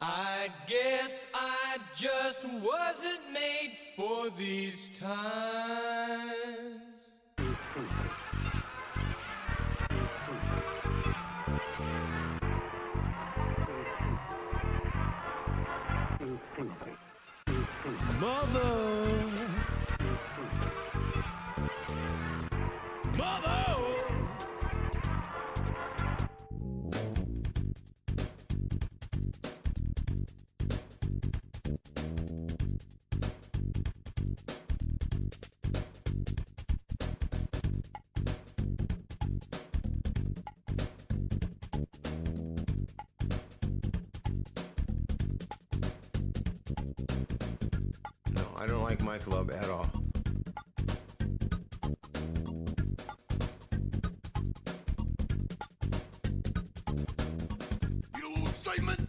I guess I just wasn't made for these times. Mother! No, I don't like my club at all. You know excitement?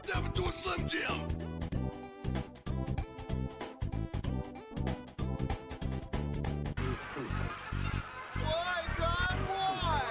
Step into a Slim Jim! Why, God, why?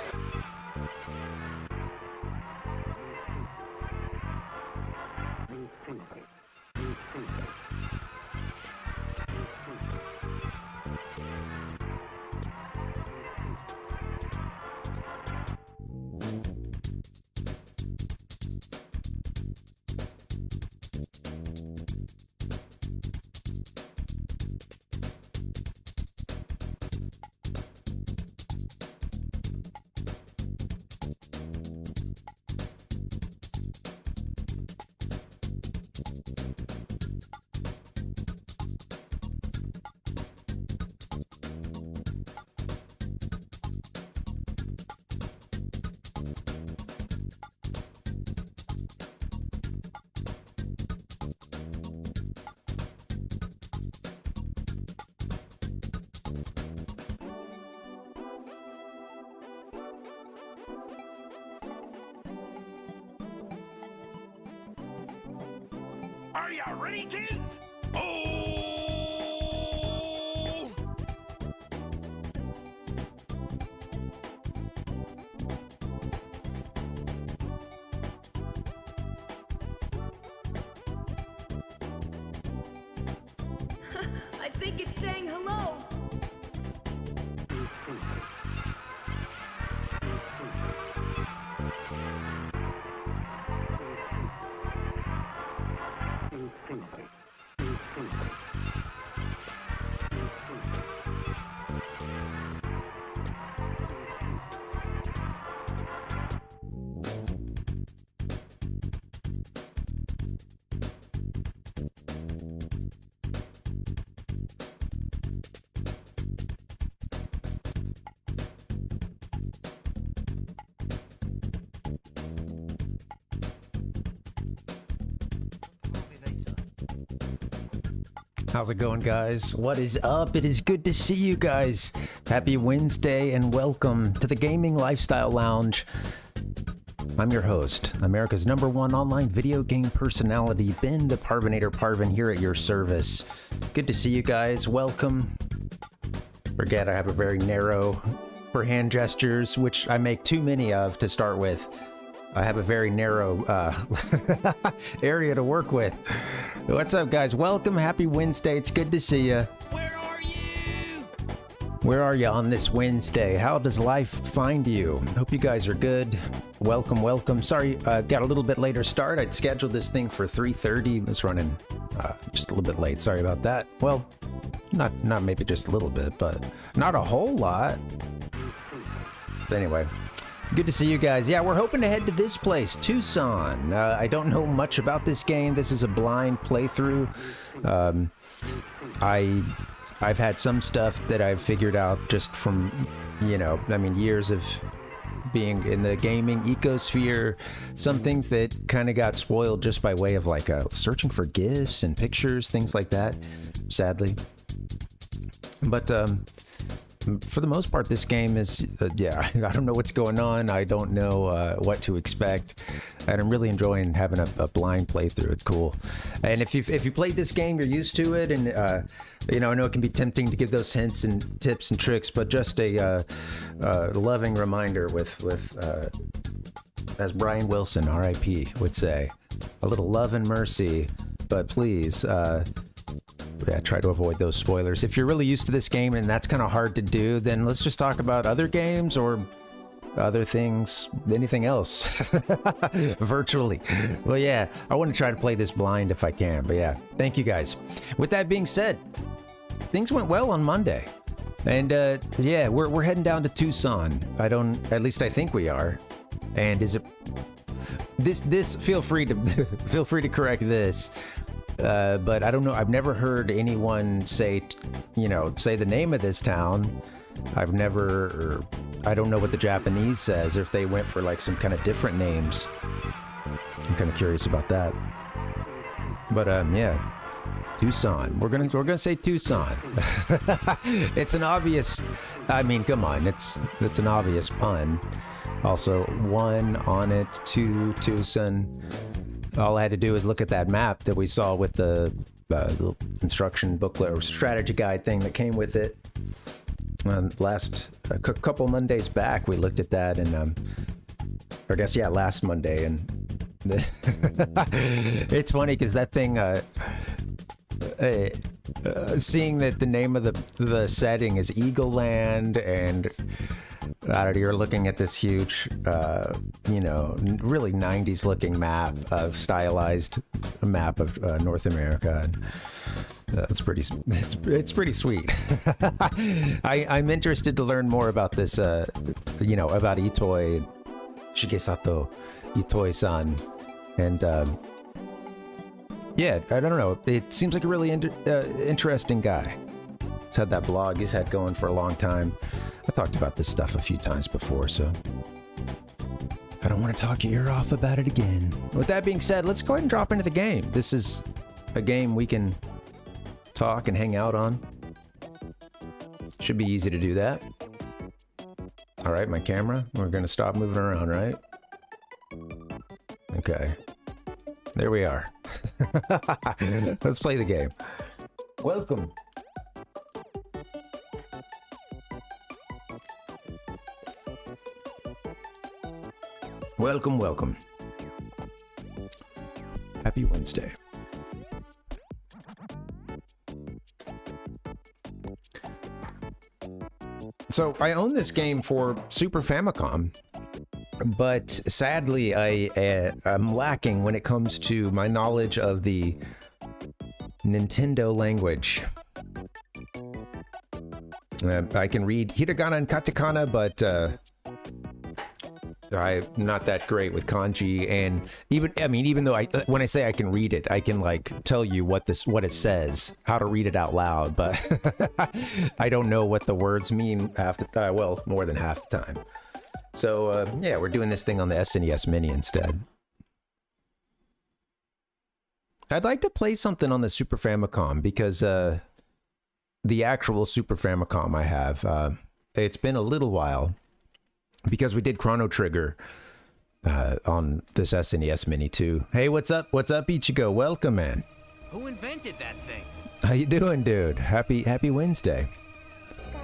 Are you ready, kids? Oh! I think it's saying hello. How's it going, guys? What is up? It is good to see you guys. Happy Wednesday and welcome to the Gaming Lifestyle Lounge. I'm your host, America's #1 online video game personality, Ben the Parvinator Parvin, here at your service. Good to see you guys. Welcome. Forget I have a very narrow for hand gestures, which I make too many of to start with. I have a very narrow area to work with. What's up, guys? Welcome. Happy Wednesday. It's good to see you. Where are you? Where are you on this Wednesday? How does life find you? Hope you guys are good. Welcome, welcome. Sorry, got a little bit later start. I'd scheduled this thing for 3:30. It's running just a little bit late. Sorry about that. Well, not maybe just a little bit, but not a whole lot. But anyway, good to see you guys. Yeah, we're hoping to head to this place, TWOSON. I don't know much about this game. This is a blind playthrough. I've had some stuff that I've figured out just from, you know, I mean, years of being in the gaming ecosphere. Some things that kind of got spoiled just by way of like searching for GIFs and pictures, things like that, sadly. But for the most part, this game is, yeah, I don't know what's going on. I don't know what to expect. And I'm really enjoying having a blind playthrough. It's cool. And if you played this game, you're used to it. And, you know, I know it can be tempting to give those hints and tips and tricks, but just a loving reminder with as Brian Wilson, R.I.P., would say, a little love and mercy, but please, yeah, try to avoid those spoilers. If you're really used to this game and that's kind of hard to do, then let's just talk about other games or other things, anything else, virtually. Well, yeah, I want to try to play this blind if I can, but yeah, thank you guys. With that being said, things went well on Monday. And yeah, we're heading down to Tucson. At least I think we are. And is it this feel free to correct this. But I don't know. I've never heard anyone say the name of this town. I don't know what the Japanese says, or if they went for like some kind of different names. I'm kind of curious about that. But yeah, Tucson. We're gonna say Tucson. It's an obvious. I mean, come on. It's an obvious pun. Also, 1 Onett, 2 Tucson. All I had to do is look at that map that we saw with the little instruction booklet or strategy guide thing that came with it. A couple Mondays back, we looked at that, and I guess, yeah, last Monday. And it's funny because that thing, seeing that the name of the setting is Eagle Land, and you're looking at this huge, really 90s looking map of stylized map of North America. And, it's pretty sweet. I'm interested to learn more about this, about Itoi, Shigesato Itoi-san. And, yeah, I don't know. It seems like a really interesting guy. He's had that blog he's had going for a long time. I talked about this stuff a few times before, so I don't want to talk your ear off about it again. With that being said, let's go ahead and drop into the game. This is a game we can talk and hang out on. Should be easy to do that. All right, my camera. We're going to stop moving around, right? Okay. There we are. Let's play the game. Welcome. Welcome, welcome. Happy Wednesday. So I own this game for Super Famicom, but sadly I'm lacking when it comes to my knowledge of the Nintendo language. I can read hiragana and katakana, but I'm not that great with kanji, and even though when I say I can read it, I can like tell you what it says, how to read it out loud, but I don't know what the words mean more than half the time. So yeah, we're doing this thing on the SNES Mini instead. I'd like to play something on the Super Famicom because the actual Super Famicom I have, it's been a little while. Because we did Chrono Trigger on this SNES Mini too. Hey, what's up? What's up, Ichigo? Welcome, man. Who invented that thing? How you doing, dude? Happy Wednesday.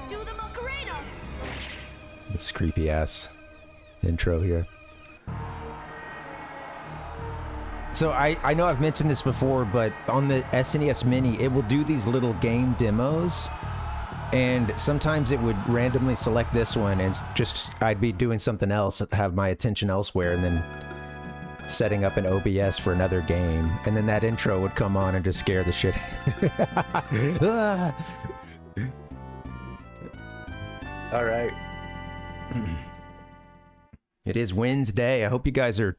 Do the Macarena. This creepy ass intro here. So I know I've mentioned this before, but on the SNES Mini, it will do these little game demos. And sometimes it would randomly select this one, and I'd be doing something else, have my attention elsewhere, and then setting up an OBS for another game. And then that intro would come on and just scare the shit. All right. It is Wednesday. I hope you guys are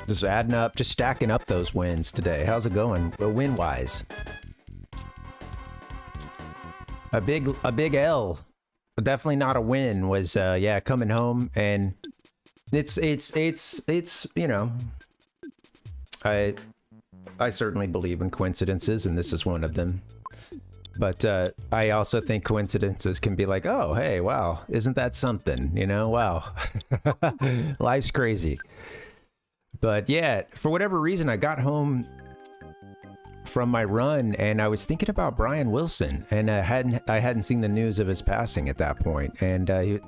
just adding up, just stacking up those wins today. How's it going, win-wise? A big L definitely not a win was yeah, coming home, and it's you know, I certainly believe in coincidences, and this is one of them. But I also think coincidences can be like, oh, hey, wow, isn't that something? You know, wow. Life's crazy. But yeah, for whatever reason, I got home from my run and I was thinking about Brian Wilson, and I hadn't seen the news of his passing at that point. And it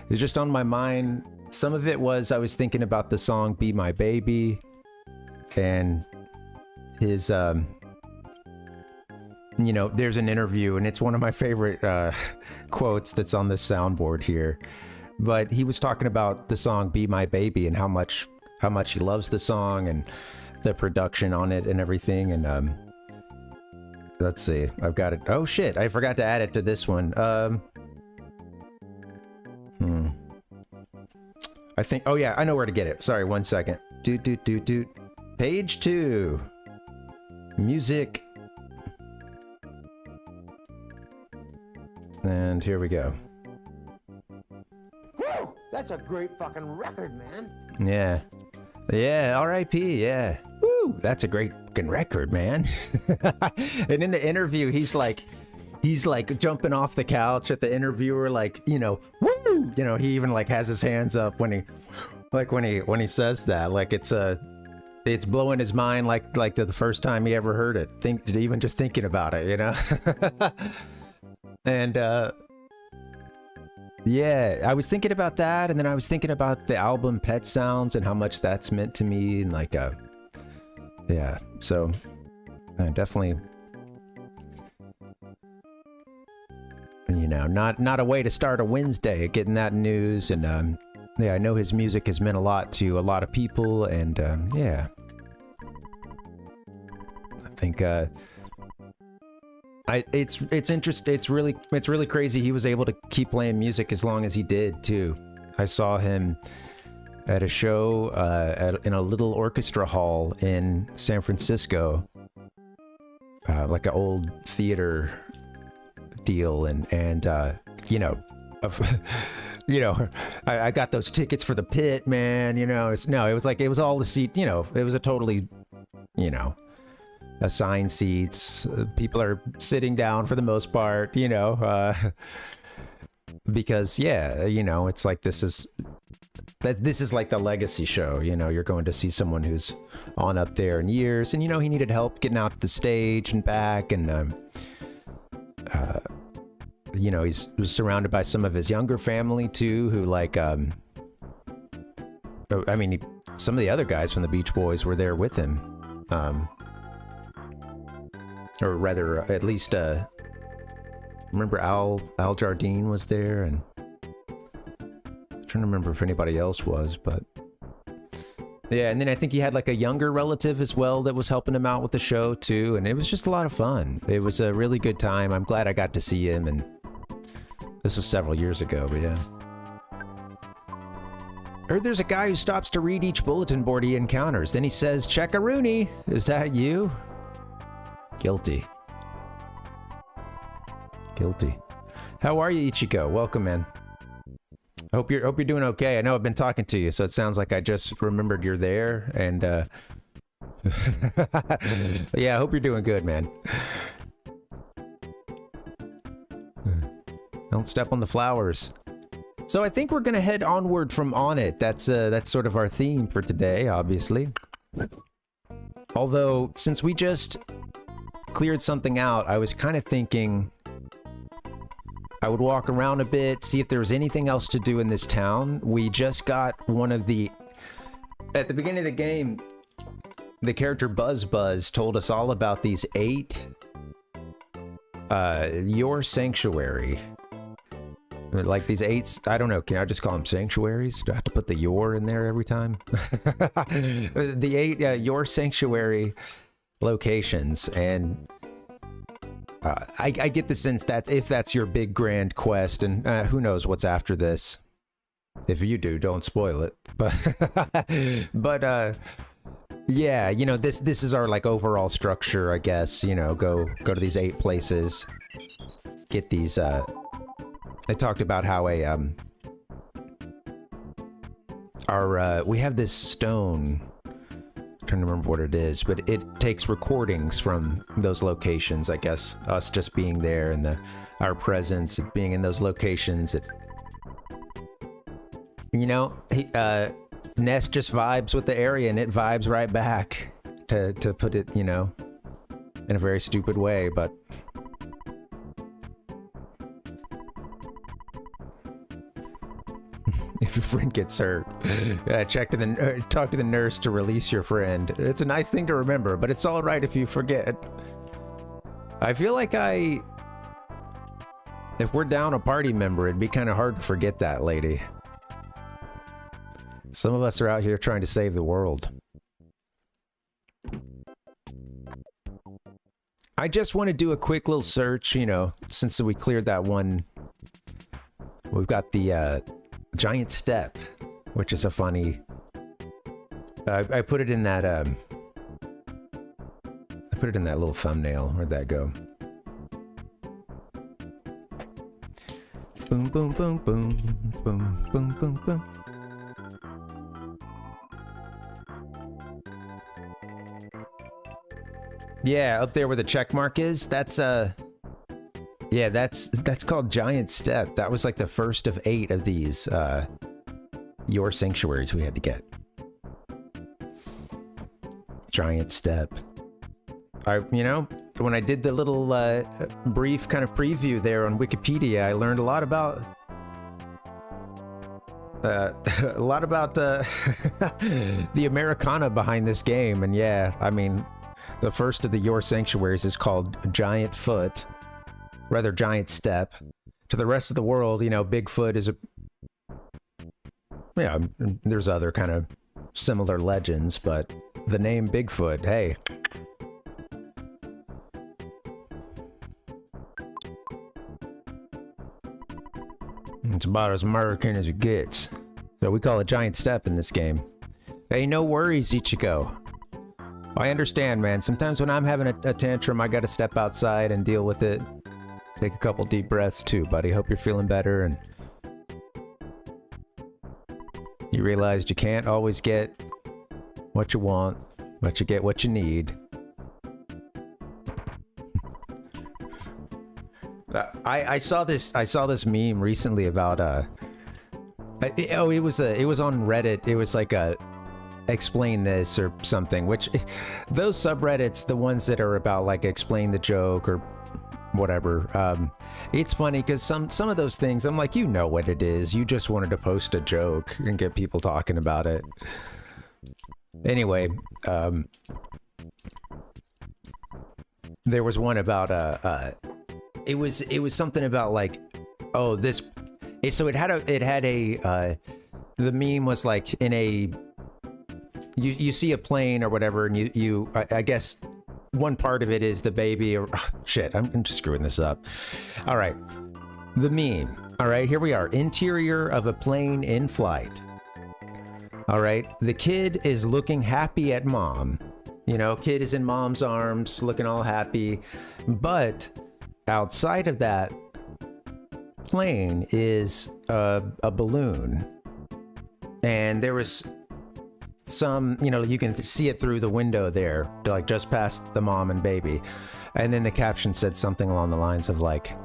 was just on my mind. Some of it was I was thinking about the song Be My Baby and his you know, there's an interview, and it's one of my favorite quotes that's on this soundboard here. But he was talking about the song Be My Baby and how much he loves the song and the production on it and everything. And let's see, I've got it. Oh shit, I forgot to add it to this one. I think, oh yeah, I know where to get it. Sorry, 1 second. Page 2. Music. And here we go. Whew, that's a great fucking record, man. Yeah. Yeah, R.I.P., yeah. Woo, that's a great fucking record, man. And in the interview, he's like jumping off the couch at the interviewer, like, you know, woo! You know, he even like has his hands up when he says that. Like it's blowing his mind like the first time he ever heard it. Even just thinking about it, you know? And yeah, I was thinking about that, and then I was thinking about the album Pet Sounds and how much that's meant to me, and like yeah, so definitely, you know, not a way to start a Wednesday, getting that news. And yeah, I know his music has meant a lot to a lot of people, and yeah, I think it's interesting. It's really crazy he was able to keep playing music as long as he did too. I saw him at a show in a little orchestra hall in San Francisco, like an old theater deal, and you know, you know, I got those tickets for the pit, man. You know, it was all the seat. You know, it was a totally, you know, assigned seats. People are sitting down for the most part, you know, because yeah, you know, it's like this is like the legacy show. You know, you're going to see someone who's on up there in years, and you know, he needed help getting out to the stage and back, and you know, he was surrounded by some of his younger family too, who like I mean, some of the other guys from the Beach Boys were there with him. Or rather, at least, remember Al Jardine was there, and I'm trying to remember if anybody else was, but yeah. And then I think he had like a younger relative as well that was helping him out with the show too, and it was just a lot of fun. It was a really good time. I'm glad I got to see him, and this was several years ago, but yeah. Heard there's a guy who stops to read each bulletin board he encounters. Then he says, "Check a Rooney." Is that you? Guilty. How are you, Ichiko? Welcome, man. Hope you're doing okay. I know I've been talking to you, so it sounds like I just remembered you're there, and yeah, I hope you're doing good, man. Don't step on the flowers. So I think we're gonna head onward from Onett. That's sort of our theme for today, obviously. Although, since we just cleared something out, I was kind of thinking I would walk around a bit, see if there was anything else to do in this town. We just got one of the... At the beginning of the game, the character Buzz told us all about these 8 Your Sanctuary. Like these 8, I don't know, can I just call them sanctuaries? Do I have to put the your in there every time? The 8 Your Sanctuary locations, and I get the sense that if that's your big grand quest, and who knows what's after this. If you do, don't spoil it. But yeah, you know, this is our like overall structure, I guess. You know, go to these 8 places, get these I talked about how we have this stone. I'm trying to remember what it is, but it takes recordings from those locations. I guess us just being there and our presence being in those locations. Ness just vibes with the area, and it vibes right back. To put it, in a very stupid way, but. If your friend gets hurt, talk to the nurse to release your friend. It's a nice thing to remember, but it's all right if you forget. I feel like if we're down a party member, it'd be kind of hard to forget that lady. Some of us are out here trying to save the world. I just want to do a quick little search, since we cleared that one. We've got the giant step, which is a funny. I put it in that. I put it in that little thumbnail. Where'd that go? Boom, boom, boom, boom, boom, boom, boom, boom. Yeah, up there where the check mark is. That's yeah, that's called Giant Step. That was like the first of 8 of these your sanctuaries we had to get. Giant Step. When I did the little brief kind of preview there on Wikipedia, I learned a lot about the Americana behind this game. And yeah, I mean, the first of the Your Sanctuaries is called Giant Foot, rather Giant Step. To the rest of the world, Bigfoot is there's other kind of similar legends, but the name Bigfoot, hey. It's about as American as it gets. So we call it Giant Step in this game. Hey, no worries, Ichigo. I understand, man. Sometimes when I'm having a tantrum, I gotta step outside and deal with it. Take a couple deep breaths too, buddy. Hope you're feeling better and you realized you can't always get what you want, but you get what you need. I saw this meme recently about it was on Reddit. It was like a explain this or something, which those subreddits, the ones that are about like explain the joke or whatever, it's funny because some of those things I'm like, what it is, you just wanted to post a joke and get people talking about it. Anyway, there was one about it was something about like, oh, this, so it had a the meme was like in a, you see a plane or whatever, and you I guess one part of it is the baby or shit, I'm just screwing this up. All right, the meme. All right, here we are, interior of a plane in flight. All right, the kid is looking happy at mom. Kid is in mom's arms, looking all happy, but outside of that plane is a balloon, and there was some, you can see it through the window there, like just past the mom and baby, and then the caption said something along the lines of like,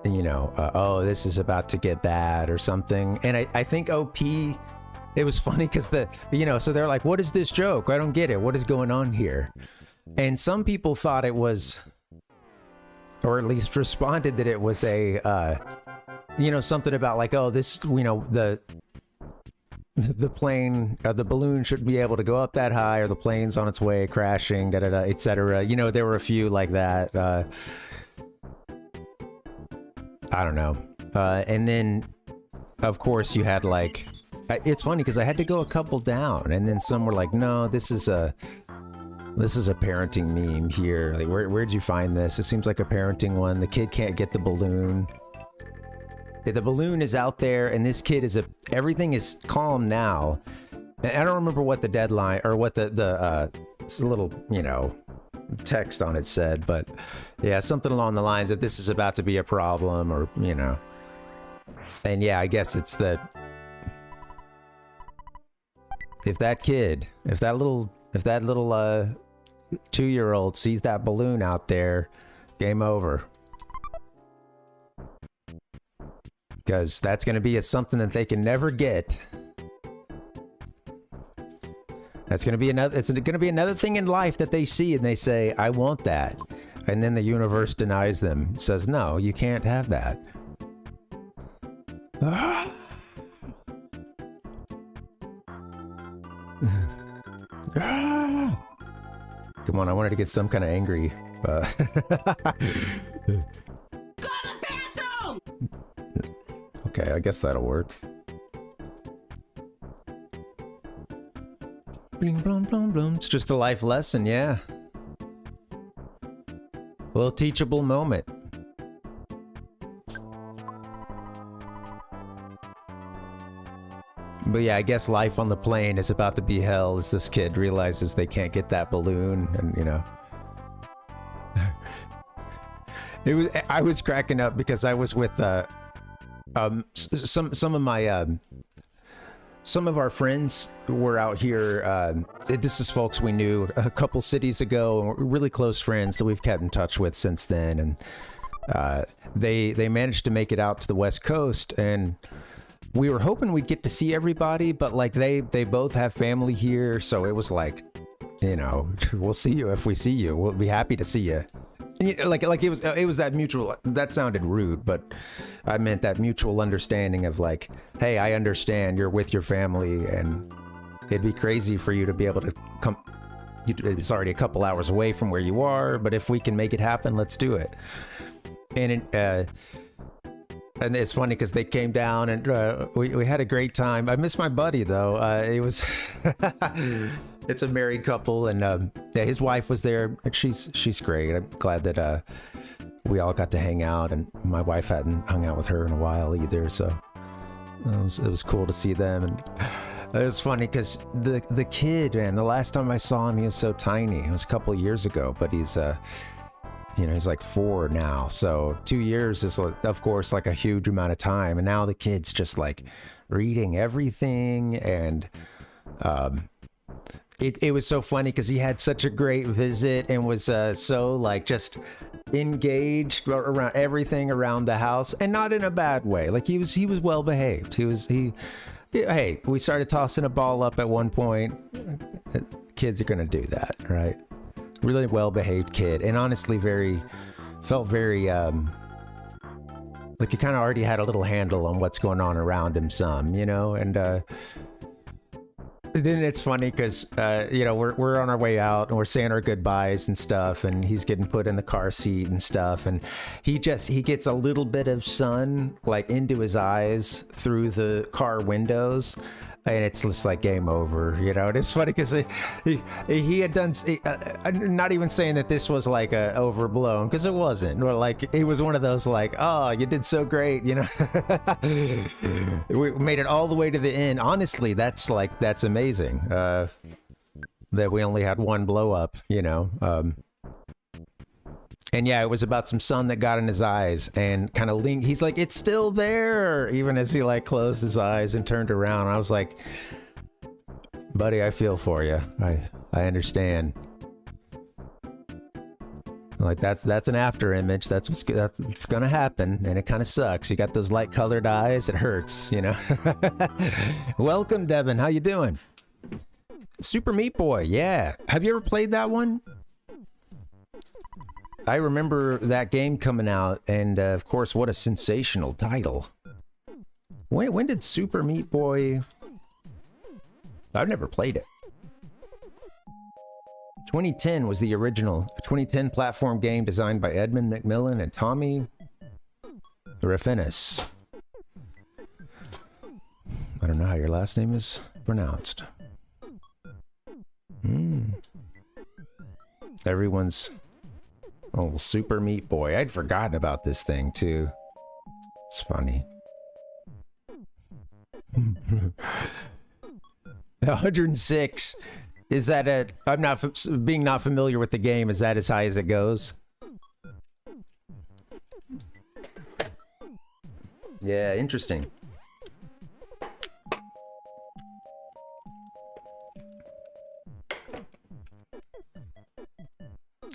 oh, this is about to get bad or something. And I think OP, it was funny because so they're like, what is this joke? I don't get it. What is going on here? And some people thought it was, or at least responded that it was a, something about like, oh, this, the plane, the balloon shouldn't be able to go up that high, or the plane's on its way crashing, etc. There were a few like that. I don't know. And then, of course, you had like, it's funny because I had to go a couple down, and then some were like, no, this is a parenting meme here. Like, where'd you find this? It seems like a parenting one. The kid can't get the balloon. The balloon is out there, and this kid is everything is calm now. And I don't remember what the deadline or what the it's a little, text on it said, but yeah, something along the lines that this is about to be a problem, or you know. And yeah, I guess it's that if that little 2-year-old sees that balloon out there, game over. Because that's going to be something that they can never get. That's going to be another. It's going to be another thing in life that they see and they say, "I want that," and then the universe denies them. It says, "No, you can't have that." Come on, I wanted to get some kind of angry. Go to the bathroom! Okay, I guess that'll work. Bling, blum, blum, blum. It's just a life lesson, yeah. A little teachable moment. But yeah, I guess life on the plane is about to be hell as this kid realizes they can't get that balloon, and you know. I was cracking up because I was with some of our friends were out here. This is folks we knew a couple cities ago, and we're really close friends that we've kept in touch with since then. And they managed to make it out to the West Coast, and we were hoping we'd get to see everybody, but like they both have family here, so it was like, you know, we'll see you if we see you. We'll be happy to see you. Like it was that mutual. That sounded rude, but I meant that mutual understanding of like, hey, I understand you're with your family, and it'd be crazy for you to be able to come. It's already a couple hours away from where you are, but if we can make it happen, let's do it. And it's funny because they came down and we had a great time. I miss my buddy though. It was it's a married couple, and yeah, his wife was there, and she's great. I'm glad that we all got to hang out, and my wife hadn't hung out with her in a while either, so it was cool to see them. And it was funny because the kid, man, the last time I saw him, he was so tiny. It was a couple of years ago, but he's you know, he's like 4 now, so 2 years is, of course, like a huge amount of time. And now the kid's just like reading everything, and it was so funny because he had such a great visit and was so like just engaged around everything around the house, and not in a bad way. Like he was well behaved. Hey, we started tossing a ball up at one point. Kids are gonna do that, right? Really well-behaved kid, and honestly felt very like he kind of already had a little handle on what's going on around him some, you know. And then it's funny because you know, we're on our way out and we're saying our goodbyes and stuff, and he's getting put in the car seat and stuff, and he gets a little bit of sun like into his eyes through the car windows. And it's just like game over, you know. And it's funny because he had done. I'm not even saying that this was like overblown, because it wasn't. Or like it was one of those like, oh, you did so great, you know. We made it all the way to the end. Honestly, that's amazing. That we only had one blow up, you know. And yeah, it was about some sun that got in his eyes and kind of he's like, it's still there, even as he like closed his eyes and turned around. I was like, buddy, I feel for you. I understand. Like that's an after image. That's it's gonna happen, and it kind of sucks. You got those light colored eyes. It hurts, you know. Welcome, Devin. How you doing? Super Meat Boy. Yeah. Have you ever played that one? I remember that game coming out, and of course, what a sensational title. When did Super Meat Boy... I've never played it. 2010 was the original. A 2010 platform game designed by Edmund McMillan and Tommy Rafinis. I don't know how your last name is pronounced. Everyone's... Oh, Super Meat Boy. I'd forgotten about this thing, too. It's funny. 106. Is that a... I'm not... Being not familiar with the game, is that as high as it goes? Yeah, interesting.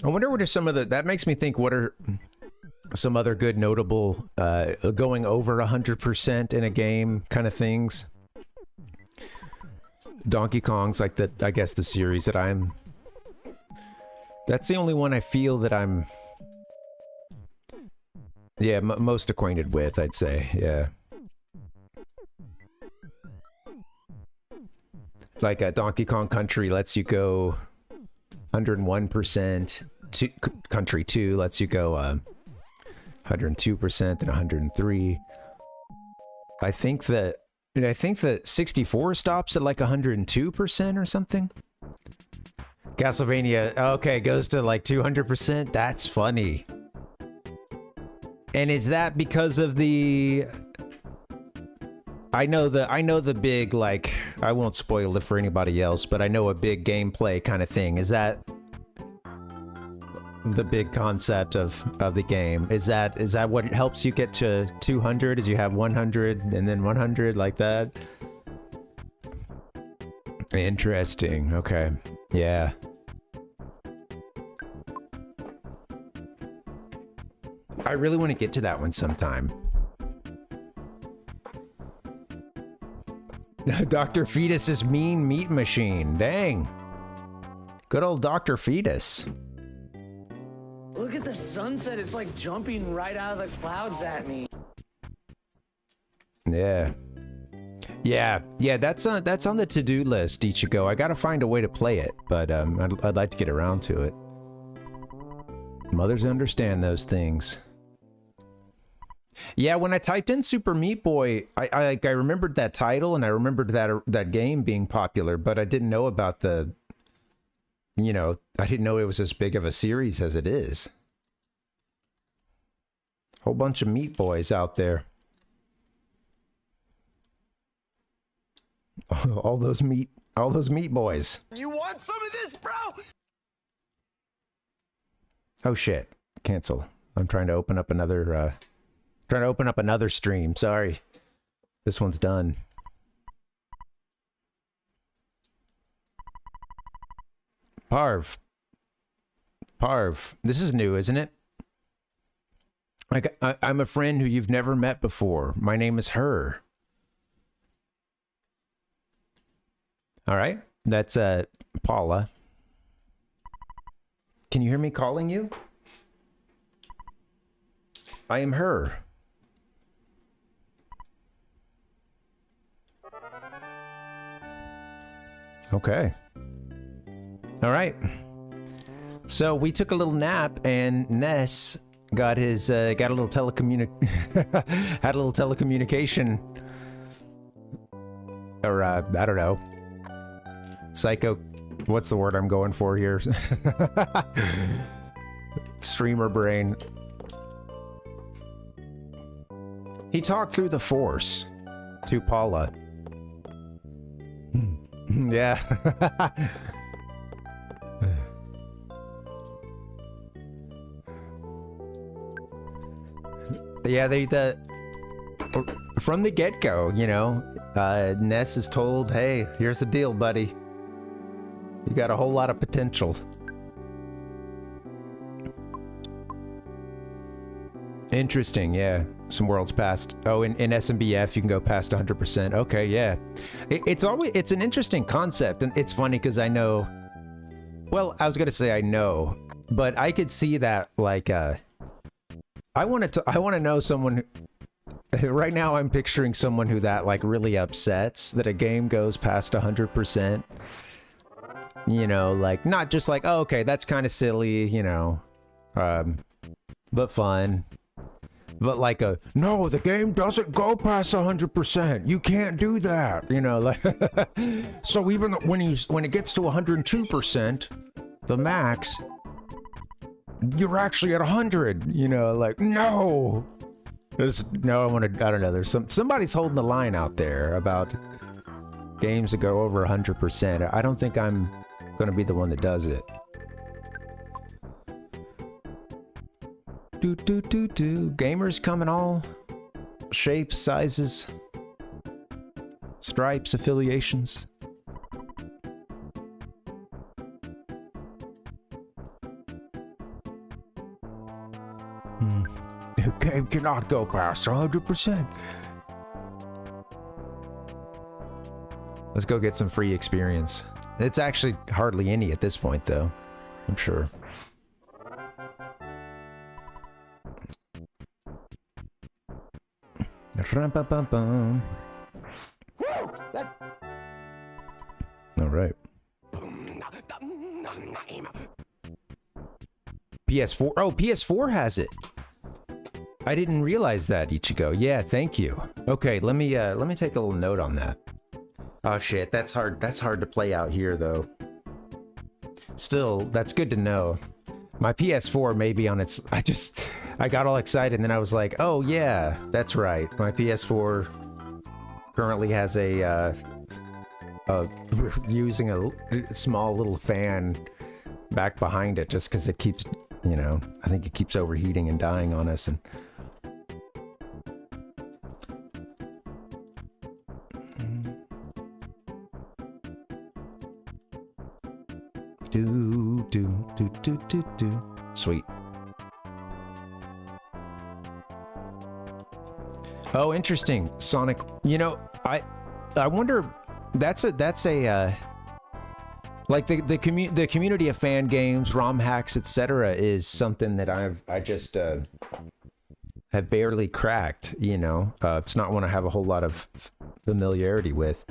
I wonder what are some of the... That makes me think, what are some other good notable going over 100% in a game kind of things? Donkey Kong's like the... I guess the series that I'm... That's the only one I feel that I'm... Yeah, most acquainted with, I'd say. Yeah. Like Donkey Kong Country lets you go 101%. Country 2 lets you go 102% and 103. I think that 64 stops at like 102% or something. Castlevania, okay, goes to like 200%. That's funny. And is that because of the... I know the big, like, I won't spoil it for anybody else, but I know a big gameplay kind of thing. Is that the big concept of the game? Is that what helps you get to 200? Is you have 100 and then 100 like that? Interesting. Okay. Yeah. I really want to get to that one sometime. Dr. Fetus's mean meat machine. Dang. Good old Dr. Fetus. Look at the sunset. It's like jumping right out of the clouds at me. Yeah. Yeah, that's on the to-do list, Ichigo. I gotta find a way to play it, but I'd like to get around to it. Mothers understand those things. Yeah, when I typed in Super Meat Boy, I remembered that title and I remembered that game being popular, but I didn't know about the, you know, I didn't know it was as big of a series as it is. Whole bunch of Meat Boys out there. All those meat boys. You want some of this, bro? Oh shit! Cancel. I'm trying to open up another. Stream. Sorry, this one's done. Parv. This is new, isn't it? I'm a friend who you've never met before. My name is Her. All right, that's Paula. Can you hear me calling you? I am Her. Okay. All right. So we took a little nap, and Ness got his had a little telecommunication, or I don't know, psycho. What's the word I'm going for here? Streamer brain. He talked through the Force to Paula. Yeah. Yeah, from the get-go, you know, Ness is told, hey, here's the deal, buddy. You got a whole lot of potential. Interesting, yeah. Some worlds past. Oh, in SMBF, you can go past 100%. Okay, yeah. It's an interesting concept, and it's funny because I know... Well, I was going to say I know, but I could see that, like, I want to know someone... Right now, I'm picturing someone who that, like, really upsets that a game goes past 100%. You know, like, not just like, oh, okay, that's kind of silly, you know, but fun. But like no, the game doesn't go past 100%. You can't do that, you know, like, so even when it gets to 102%, the max, you're actually at 100, you know, like, no. I don't know, there's somebody's holding the line out there about games that go over 100%. I don't think I'm gonna be the one that does it. Gamers come in all shapes, sizes, stripes, affiliations. The game cannot go past 100%. Let's go get some free experience. It's actually hardly any at this point, though. I'm sure. All right. PS4. Oh, PS4 has it. I didn't realize that, Ichigo. Yeah, thank you. Okay, let me take a little note on that. Oh shit, that's hard. That's hard to play out here, though. Still, that's good to know. My PS4 may be on its... I got all excited, and then I was like, oh yeah, that's right. My PS4 currently has a using a small little fan back behind it just because it keeps, you know, I think it keeps overheating and dying on us. And sweet. Oh, interesting. Sonic. You know, I wonder. That's a like the community of fan games, ROM hacks, etc. is something that I just have barely cracked. You know, it's not one I have a whole lot of familiarity with.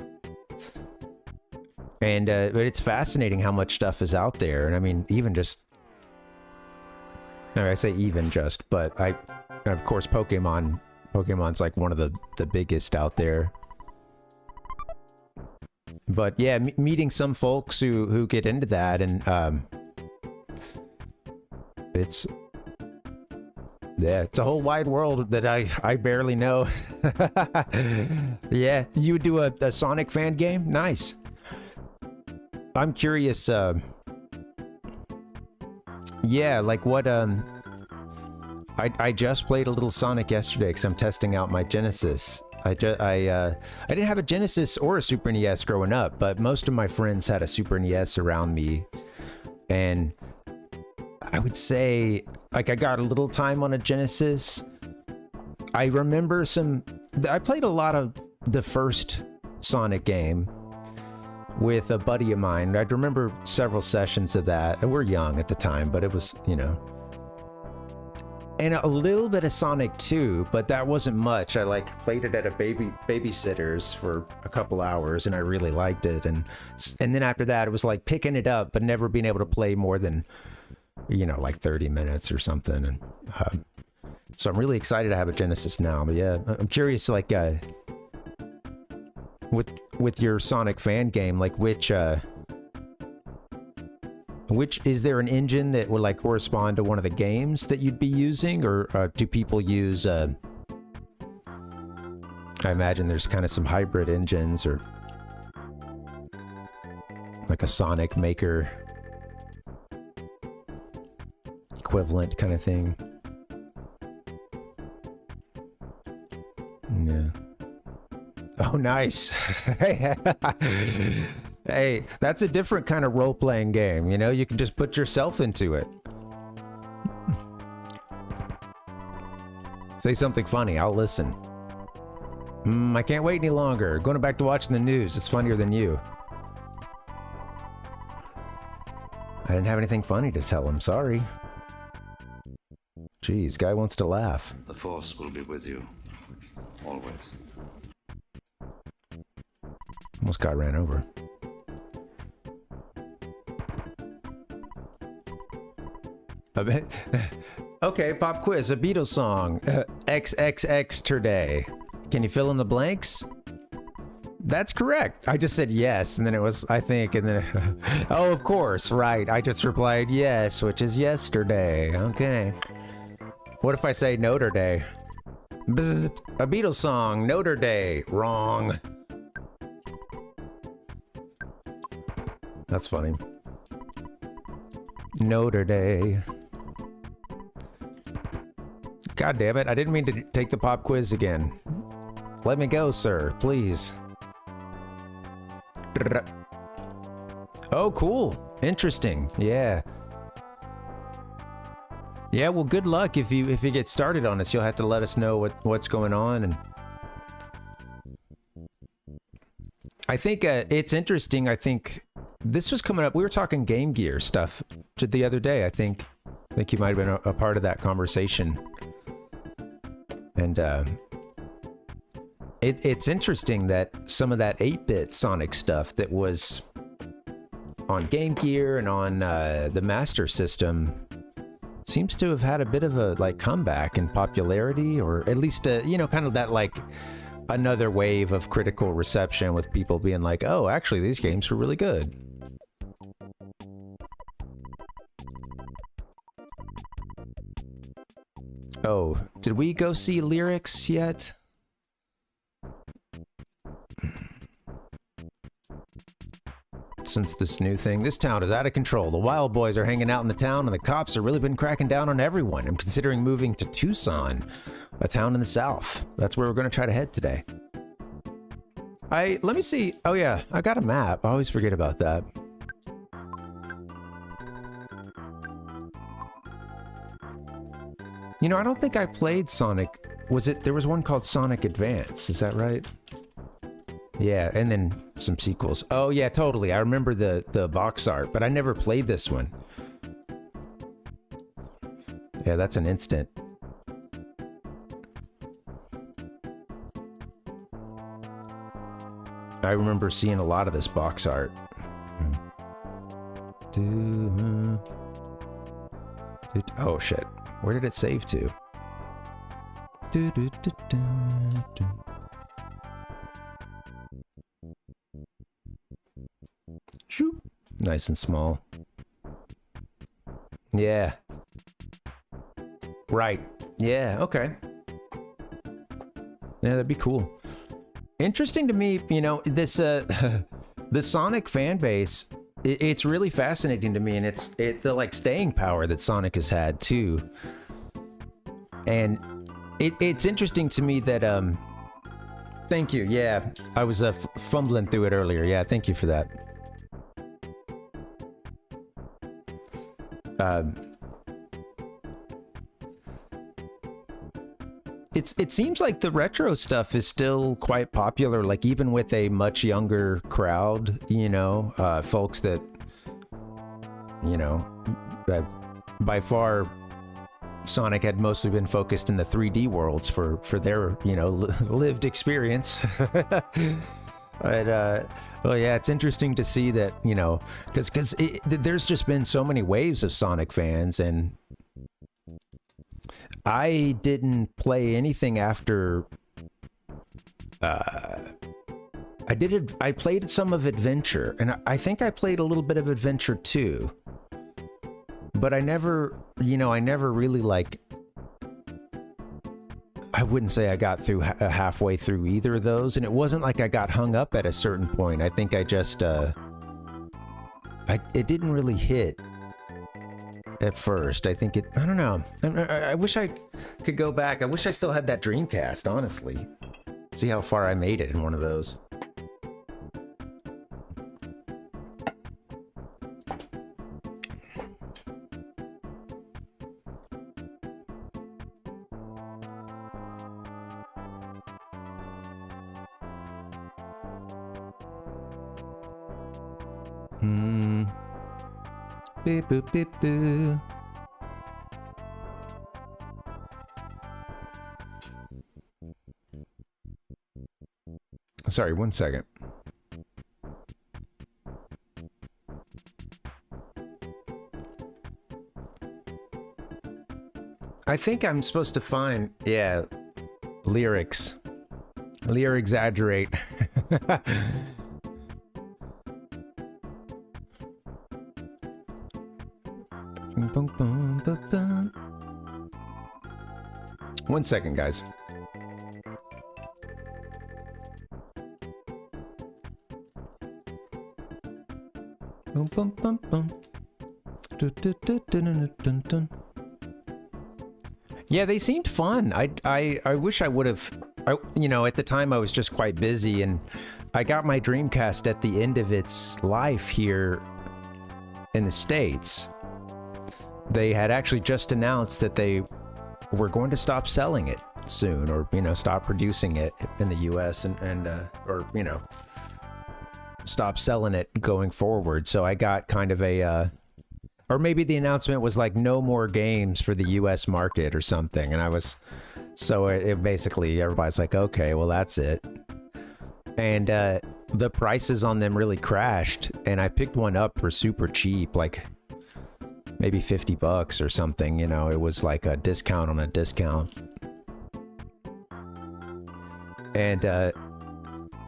And but it's fascinating how much stuff is out there. And I mean, even just. I say even just, but of course, Pokemon's like one of the biggest out there. But yeah, meeting some folks who get into that, and it's a whole wide world that I barely know. Yeah, you would do a Sonic fan game? Nice. I'm curious. Yeah, like what I just played a little Sonic yesterday because I'm testing out my Genesis. I didn't have a Genesis or a Super NES growing up, but most of my friends had a Super NES around me, and I would say like I got a little time on a Genesis. I remember I played a lot of the first Sonic game with a buddy of mine. I remember several sessions of that. And we're young at the time, but it was, you know. And a little bit of Sonic 2, but that wasn't much. I like played it at a babysitter's for a couple hours, and I really liked it. And then after that, it was like picking it up, but never being able to play more than, you know, like 30 minutes or something. And so I'm really excited to have a Genesis now. But yeah, I'm curious, like, with your Sonic fan game, like which is there an engine that would like correspond to one of the games that you'd be using, or do people use I imagine there's kind of some hybrid engines, or like a Sonic Maker equivalent kind of thing. Yeah. Oh, nice. Hey, that's a different kind of role-playing game, you know? You can just put yourself into it. Say something funny, I'll listen. I can't wait any longer. Going back to watching the news, it's funnier than you. I didn't have anything funny to tell him, sorry. Jeez, guy wants to laugh. The Force will be with you, always. Almost got ran over. Okay, pop quiz, a Beatles song. XXX today. Can you fill in the blanks? That's correct. I just said yes, and then it was, I think, and then... oh, of course, right. I just replied yes, which is yesterday. Okay. What if I say Notre Day? Bzzzt, a Beatles song, Notre Day. Wrong. That's funny. Notre Dame. God damn it, I didn't mean to take the pop quiz again. Let me go, sir, please. Oh, cool. Interesting. Yeah. Yeah, well, good luck if you get started on this. You'll have to let us know what's going on. And I think it's interesting. I think this was coming up. We were talking Game Gear stuff the other day. I think you might have been a part of that conversation. And it's interesting that some of that 8-bit Sonic stuff that was on Game Gear and on the Master System seems to have had a bit of a like comeback in popularity, or at least you know, kind of that like another wave of critical reception with people being like, oh, actually these games were really good. Oh, did we go see Lyrics yet? Since this new thing, this town is out of control. The Wild Boys are hanging out in the town and the cops have really been cracking down on everyone. I'm considering moving to TWOSON, a town in the south. That's where we're going to try to head today. Let me see. Oh yeah, I got a map. I always forget about that. You know, I don't think I played Sonic. There was one called Sonic Advance, is that right? Yeah, and then some sequels. Oh yeah, totally. I remember the box art, but I never played this one. Yeah, that's an instant. I remember seeing a lot of this box art. Oh shit. Where did it save to? Shoop. Nice and small. Yeah. Right. Yeah, okay. Yeah, that'd be cool. Interesting to me, you know, this the Sonic fan base, it's really fascinating to me, and it's the like staying power that Sonic has had too. And it's interesting to me that thank you. Yeah, I was fumbling through it earlier. Yeah, thank you for that. It seems like the retro stuff is still quite popular, like even with a much younger crowd, you know, folks that, you know, that by far Sonic had mostly been focused in the 3D worlds for their, you know, lived experience. But, well, yeah, it's interesting to see that, you know, because there's just been so many waves of Sonic fans, and I didn't play anything after. I played some of Adventure, and I think I played a little bit of Adventure 2, but I never really like. I wouldn't say I got through halfway through either of those, and it wasn't like I got hung up at a certain point. I think I just it didn't really hit at first. I think I don't know. I wish I could go back. I wish I still had that Dreamcast, honestly. See how far I made it in one of those. Beep, boop, beep, boo. Sorry, 1 second. I think I'm supposed to find, yeah, lyrics. Exaggerate. Boom, boom, boom, boom. 1 second, guys. Boom, boom, boom, boom. Yeah, they seemed fun. I wish I would have, you know, at the time I was just quite busy, and I got my Dreamcast at the end of its life here in the States. They had actually just announced that they were going to stop selling it soon, or, you know, stop producing it in the US and or, you know, stop selling it going forward. So I got kind of a, or maybe the announcement was like no more games for the US market or something. And I was, so it basically, everybody's like, okay, well, that's it. And the prices on them really crashed. And I picked one up for super cheap, like maybe $50 or something. You know, it was like a discount on a discount. And I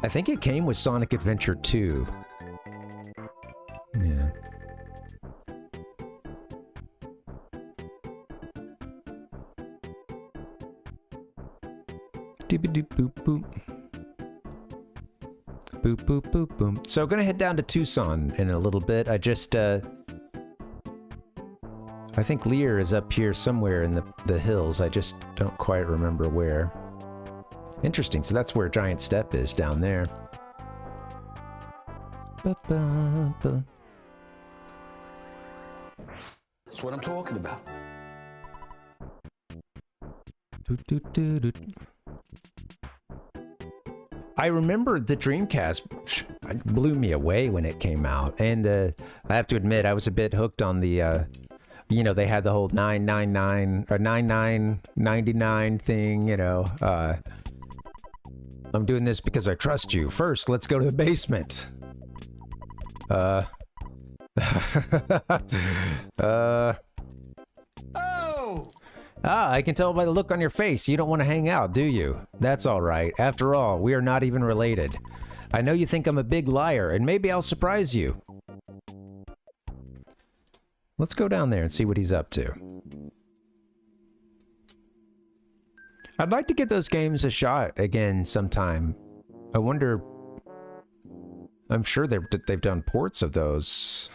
think it came with Sonic Adventure 2. Yeah. Doop-a-doop-boop boop. Boop boop boop boom. So gonna head down to Tucson in a little bit. I just I think Lear is up here somewhere in the hills. I just don't quite remember where. Interesting. So that's where Giant Step is, down there. Ba-ba-ba. That's what I'm talking about. Doo-doo-doo-doo. I remember the Dreamcast blew me away when it came out, and I have to admit I was a bit hooked on the, you know, they had the whole 999 or 9999 thing, you know. I'm doing this because I trust you. First, let's go to the basement. Oh! Ah, I can tell by the look on your face you don't want to hang out, do you? That's all right. After all, we are not even related. I know you think I'm a big liar, and maybe I'll surprise you. Let's go down there and see what he's up to. I'd like to get those games a shot again sometime. I wonder... I'm sure they've done ports of those.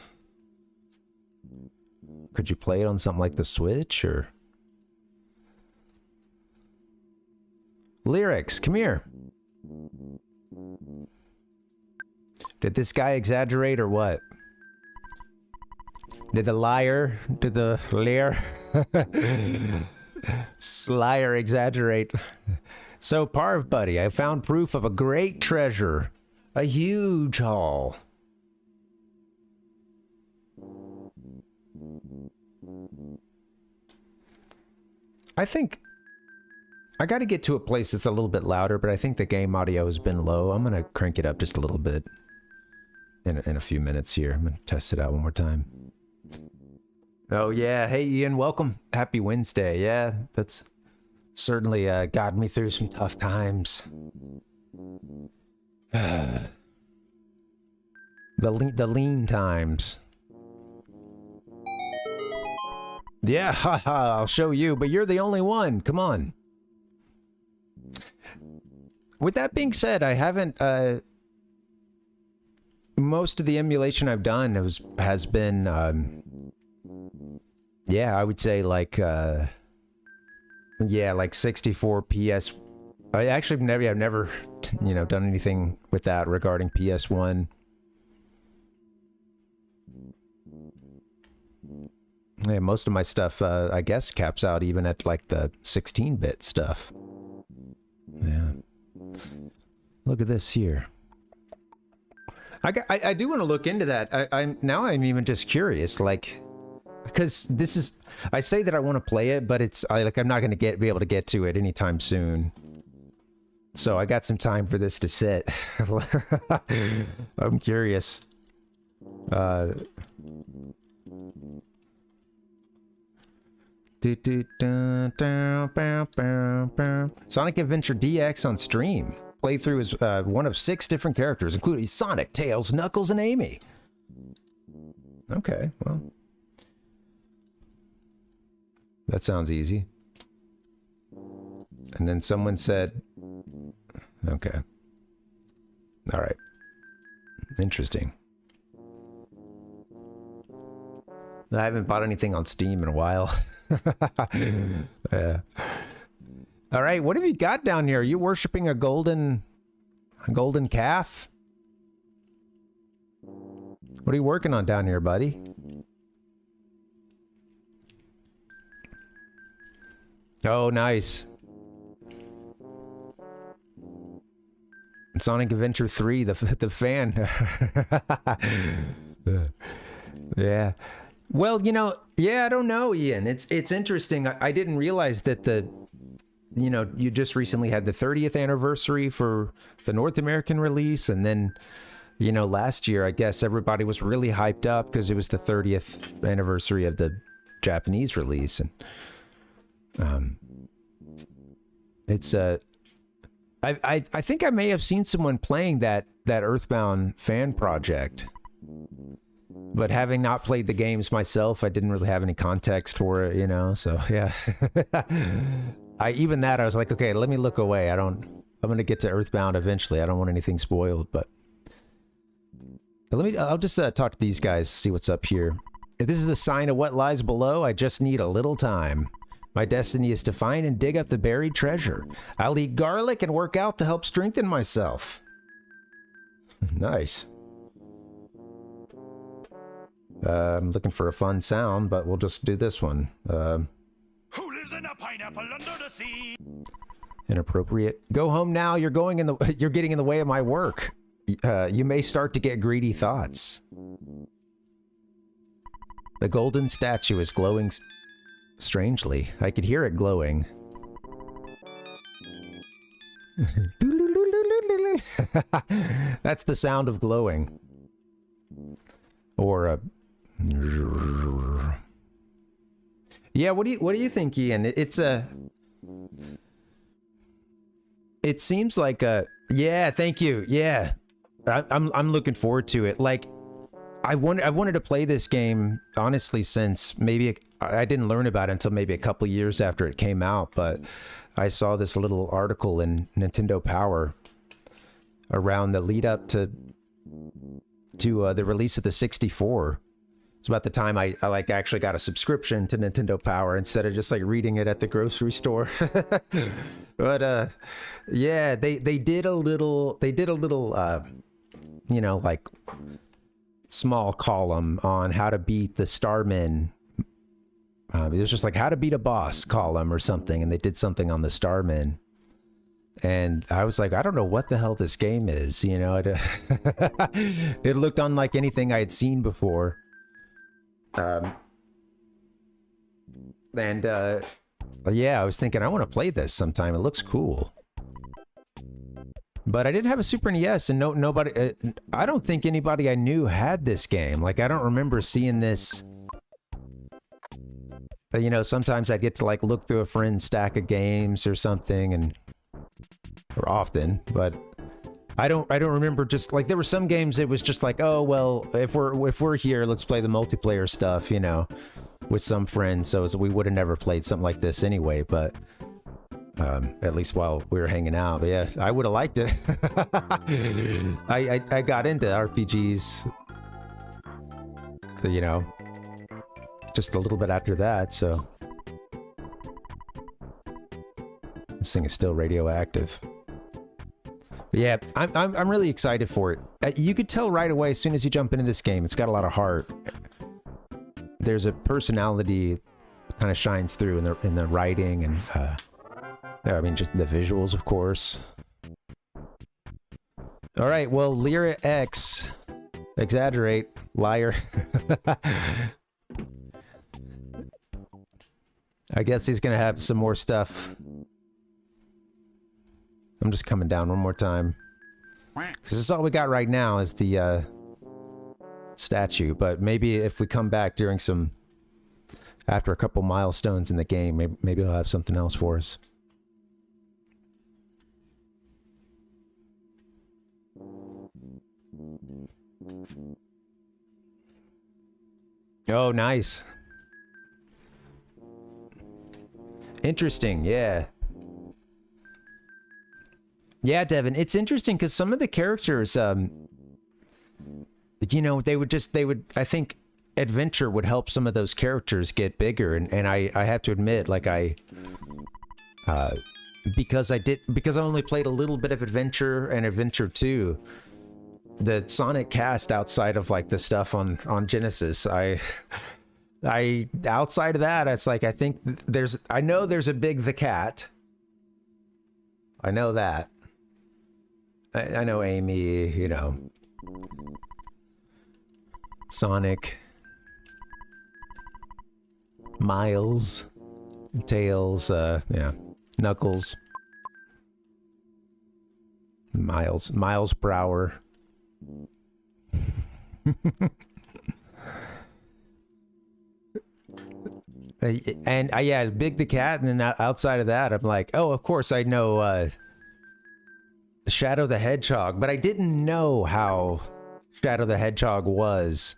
Could you play it on something like the Switch, or... Lyrics, come here. Did this guy exaggerate or what? Did the liar, Slyer exaggerate? So, Parv buddy, I found proof of a great treasure. A huge haul. I think I got to get to a place that's a little bit louder, but I think the game audio has been low. I'm going to crank it up just a little bit in a few minutes here. I'm going to test it out one more time. Oh, yeah. Hey, Ian, welcome. Happy Wednesday. Yeah, that's certainly got me through some tough times. The lean times. Yeah, haha, I'll show you, but you're the only one. Come on. With that being said, I haven't, most of the emulation I've done has been, yeah, I would say like, yeah, like 64 PS. I actually I've never, you know, done anything with that regarding PS1. Yeah, most of my stuff, I guess, caps out even at like the 16-bit stuff. Yeah. Look at this here. I do want to look into that. I'm even just curious, like, because this is, I say that I want to play it, but it's like I'm not going to be able to get to it anytime soon. So I got some time for this to sit. I'm curious. Sonic Adventure DX on stream. Playthrough is one of 6 different characters, including Sonic, Tails, Knuckles, and Amy. Okay, well. That sounds easy. And then someone said... Okay. Alright. Interesting. I haven't bought anything on Steam in a while. Yeah. All right, what have you got down here? Are you worshiping a golden calf? What are you working on down here, buddy? Oh, nice. Sonic Adventure 3, the fan. Yeah. Well, you know, yeah, I don't know, Ian. It's interesting. I didn't realize that you just recently had the 30th anniversary for the North American release, and then, last year, I guess everybody was really hyped up because it was the 30th anniversary of the Japanese release, and it's I think I may have seen someone playing that EarthBound fan project, but having not played the games myself, I didn't really have any context for it, so yeah. I was like, okay, let me look away. I'm gonna get to EarthBound eventually. I don't want anything spoiled, but I'll just talk to these guys, see what's up here. If this is a sign of what lies below, I just need a little time. My destiny is to find and dig up the buried treasure. I'll eat garlic and work out to help strengthen myself. Nice. I'm looking for a fun sound, but we'll just do this one. Who lives in a pineapple under the sea? Inappropriate. Go home now. You're getting in the way of my work. You may start to get greedy thoughts. The golden statue is glowing strangely. I could hear it glowing. That's the sound of glowing. Or yeah, what do you think, Ian? It seems like yeah, thank you. Yeah. I'm looking forward to it. Like, I wanted to play this game, honestly, since maybe I didn't learn about it until maybe a couple years after it came out, but I saw this little article in Nintendo Power around the lead up to the release of the 64. It's about the time I actually got a subscription to Nintendo Power instead of just like reading it at the grocery store. But yeah, they did a little like small column on how to beat the Starmen. It was just like how to beat a boss column or something, and they did something on the Starmen. And I was like, I don't know what the hell this game is, It looked unlike anything I had seen before. Yeah, I was thinking I want to play this sometime. It looks cool. But I didn't have a Super NES, and nobody. I don't think anybody I knew had this game. Like, I don't remember seeing this. Sometimes I'd get to like look through a friend's stack of games or something, or often, but I don't remember. Just like there were some games, it was just like, oh well, if we're here, let's play the multiplayer stuff, with some friends. So we would have never played something like this anyway. But at least while we were hanging out. But yeah, I would have liked it. I got into RPGs, just a little bit after that. So this thing is still radioactive. But yeah, I'm really excited for it. You could tell right away as soon as you jump into this game, it's got a lot of heart. There's a personality that kind of shines through in the writing and I mean, just the visuals, of course. All right, well, Lyra X, exaggerate, liar. I guess he's gonna have some more stuff. I'm just coming down one more time. Because this is all we got right now is the statue. But maybe if we come back during after a couple milestones in the game, maybe he'll have something else for us. Oh, nice. Interesting, yeah. Yeah, Devin, it's interesting because some of the characters, they would, I think, adventure would help some of those characters get bigger, and I have to admit, like because I only played a little bit of Adventure and Adventure 2, the Sonic cast outside of like the stuff on Genesis, I outside of that, it's like I know there's a Big the Cat. I know that. I know Amy, you know. Sonic. Miles. Tails, yeah. Knuckles. Miles Brower. And yeah, Big the Cat, and then outside of that, I'm like, oh, of course I know Shadow the Hedgehog, but I didn't know how Shadow the Hedgehog was.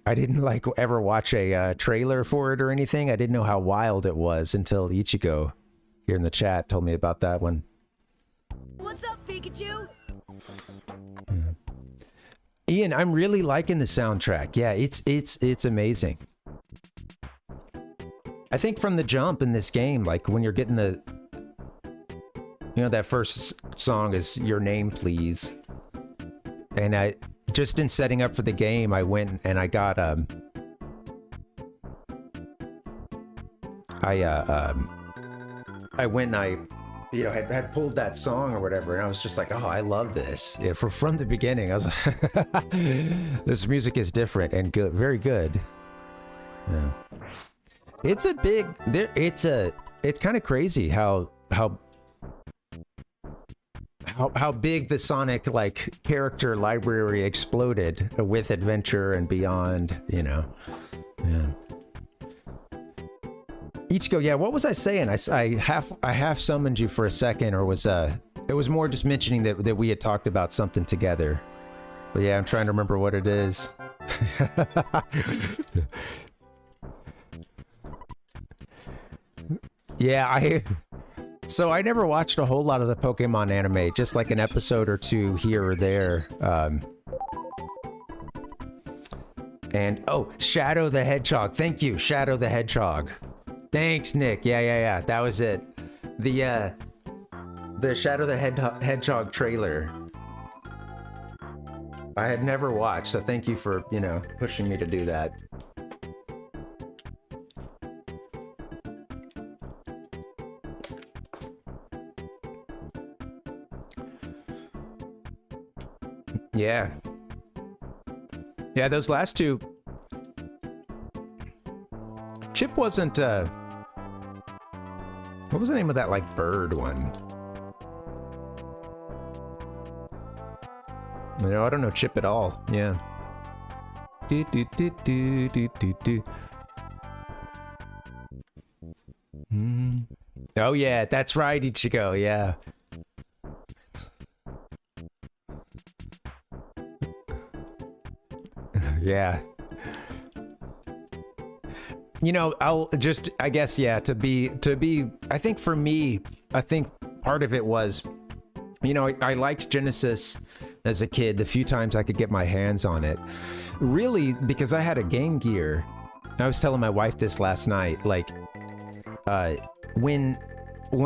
I didn't like ever watch a trailer for it or anything. I didn't know how wild it was until Ichigo here in the chat told me about that one. What's up, Pikachu? Ian, I'm really liking the soundtrack. Yeah, it's amazing. I think from the jump in this game, like when you're getting the, you know, that first song is Your Name Please. And I just in setting up for the game, I went and I got I went and I, you know, had pulled that song or whatever, and I was just like, oh, I love this. Yeah, from the beginning, I was like, this music is different and good, very good. Yeah. It's a big, it's kind of crazy how big the Sonic like character library exploded with Adventure and Beyond, you know. Yeah. Ichigo, yeah, what was I saying? I half summoned you for a second, or was it was more just mentioning that we had talked about something together. But yeah, I'm trying to remember what it is. Yeah, so I never watched a whole lot of the Pokemon anime, just like an episode or two here or there. And oh, Shadow the Hedgehog. Thank you, Shadow the Hedgehog. Thanks, Nick. Yeah. That was it. The Shadow the Hedgehog trailer. I had never watched, so thank you for, you know, pushing me to do that. Yeah. Yeah, those last two. Chip wasn't, what was the name of that, like, bird one? You know, I don't know Chip at all. Yeah. Do. Oh, yeah, that's right, Ichigo, yeah. Yeah. You know, I guess, yeah, to be, I think for me, I think part of it was, you know, I liked Genesis as a kid, the few times I could get my hands on it. Really, because I had a Game Gear. I was telling my wife this last night, like, when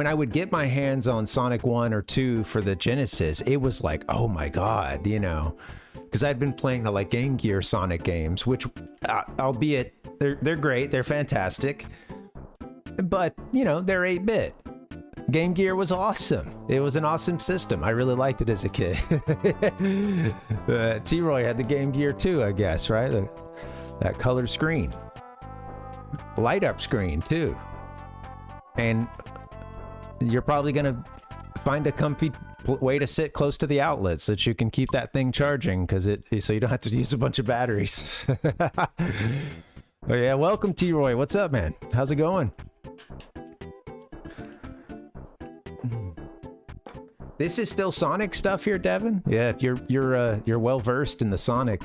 I would get my hands on Sonic 1 or 2 for the Genesis, it was like, oh my God, you know, because I'd been playing the, like, Game Gear Sonic games, which, albeit, they're great, they're fantastic, but, you know, they're 8-bit. Game Gear was awesome. It was an awesome system. I really liked it as a kid. T-Roy had the Game Gear too, I guess, right? That color screen. Light up screen too. And you're probably going to find a comfy way to sit close to the outlet so that you can keep that thing charging, so you don't have to use a bunch of batteries. Oh yeah, welcome T-Roy. What's up, man? How's it going? This is still Sonic stuff here, Devin? Yeah, you're well versed in the Sonic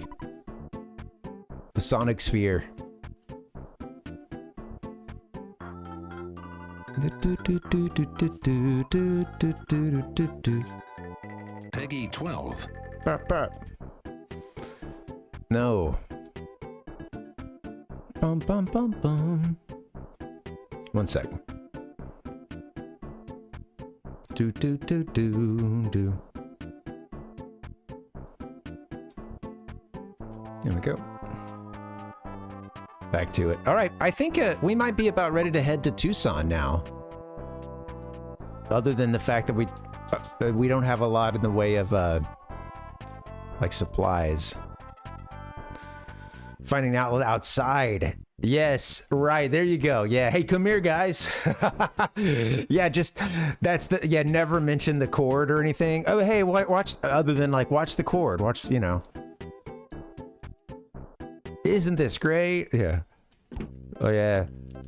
sphere. Peggy 12. No. Bum bum bum bum. 1 second. Do do do do do. There we go. Back to it. All right, I think we might be about ready to head to Tucson now. Other than the fact that we don't have a lot in the way of like supplies. Finding out outside. Yes, right, there you go. Yeah, hey, come here, guys. Yeah, just, that's the, yeah, never mention the cord or anything. Oh, hey, watch, other than like, watch the cord. Watch, you know. Isn't this great? Yeah. Oh, yeah.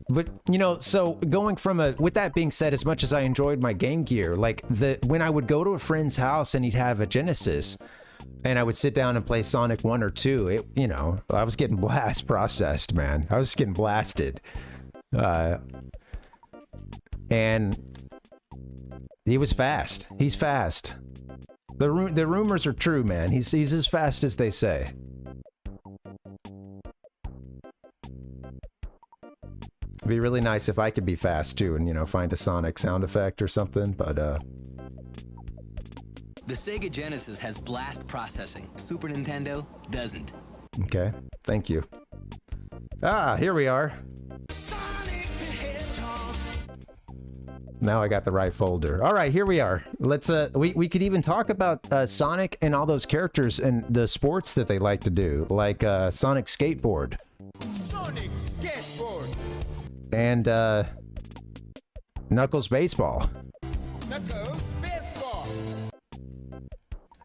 But, you know, so going from with that being said, as much as I enjoyed my Game Gear, like, when I would go to a friend's house and he'd have a Genesis, and I would sit down and play Sonic 1 or 2, it, you know, I was getting processed, man. I was getting blasted. And he was fast. He's fast. The rumors are true, man. He's as fast as they say. It'd be really nice if I could be fast too and, you know, find a Sonic sound effect or something, but the Sega Genesis has blast processing. Super Nintendo doesn't. Okay, thank you. Ah, here we are. Now I got the right folder. All right, here we are. Let's we could even talk about Sonic and all those characters and the sports that they like to do, like Sonic Skateboard. Sonic Skateboard. And Knuckles Baseball. Knuckles Baseball.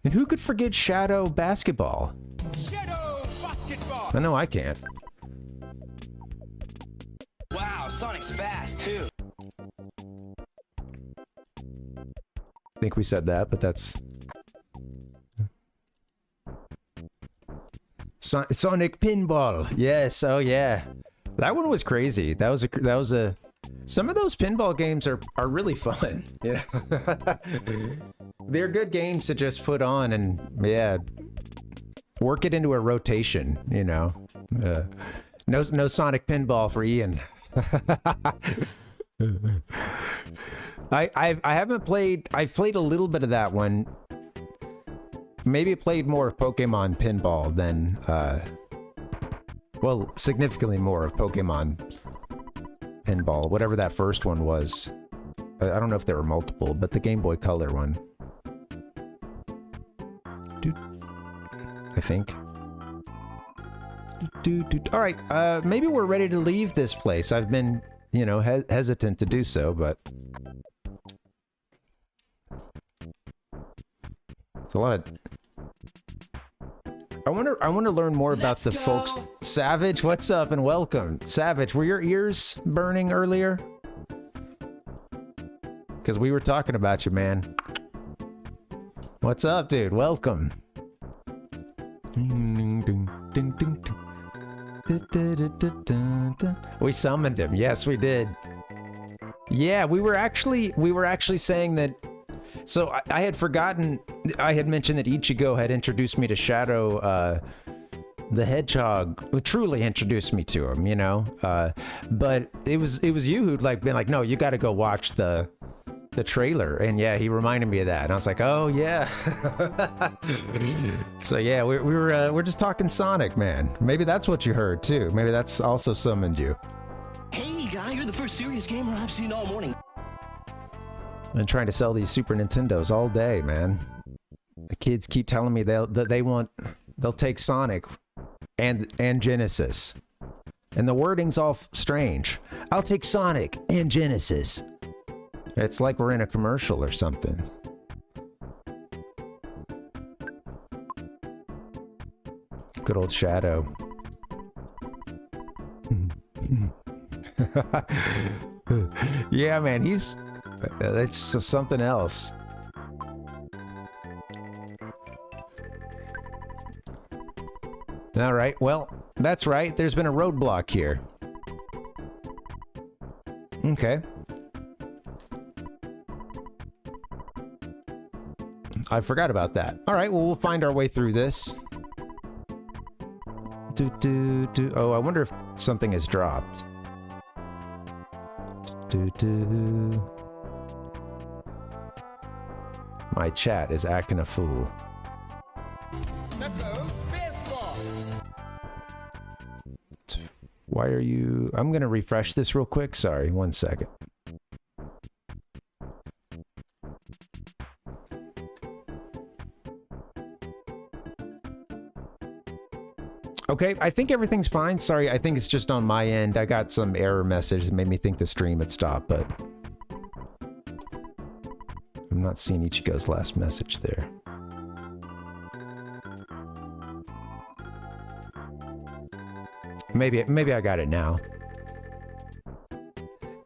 And who could forget Shadow Basketball? Shadow Basketball. I know I can't. Wow, Sonic's fast too. I think we said that, but that's... Sonic Pinball. Yes, oh yeah. That one was crazy. That was a some of those pinball games are really fun. You know? They're good games to just put on and yeah, work it into a rotation, you know. No Sonic Pinball for Ian. I haven't played. I've played a little bit of that one. Maybe played more of Pokemon Pinball than well, significantly more of Pokemon Pinball, whatever that first one was. I don't know if there were multiple, but the Game Boy Color one. I think. All right, maybe we're ready to leave this place. I've been, you know, hesitant to do so, but it's a lot of... I want to learn more about the folks. Savage, what's up and welcome. Savage, were your ears burning earlier? Because we were talking about you, man. What's up, dude? Welcome. We summoned him. Yes, we did. Yeah, we were actually saying that. So I had forgotten, I had mentioned that Ichigo had introduced me to Shadow the Hedgehog, truly introduced me to him, you know? But it was you who'd like been like, no, you got to go watch the trailer. And yeah, he reminded me of that. And I was like, oh yeah. So yeah, we're just talking Sonic, man. Maybe that's what you heard too. Maybe that's also summoned you. Hey guy, you're the first serious gamer I've seen all morning. I've been trying to sell these Super Nintendos all day, man. The kids keep telling me they'll take Sonic and Genesis. And the wording's all strange. I'll take Sonic and Genesis. It's like we're in a commercial or something. Good old Shadow. Yeah, man, that's something else. All right, well, that's right. There's been a roadblock here. Okay. I forgot about that. All right, well, we'll find our way through this. Oh, I wonder if something has dropped. My chat is acting a fool. Why are you... I'm gonna refresh this real quick. Sorry, 1 second. Okay, I think everything's fine. Sorry, I think it's just on my end. I got some error message that made me think the stream had stopped, but... I'm not seeing Ichigo's last message there. Maybe I got it now.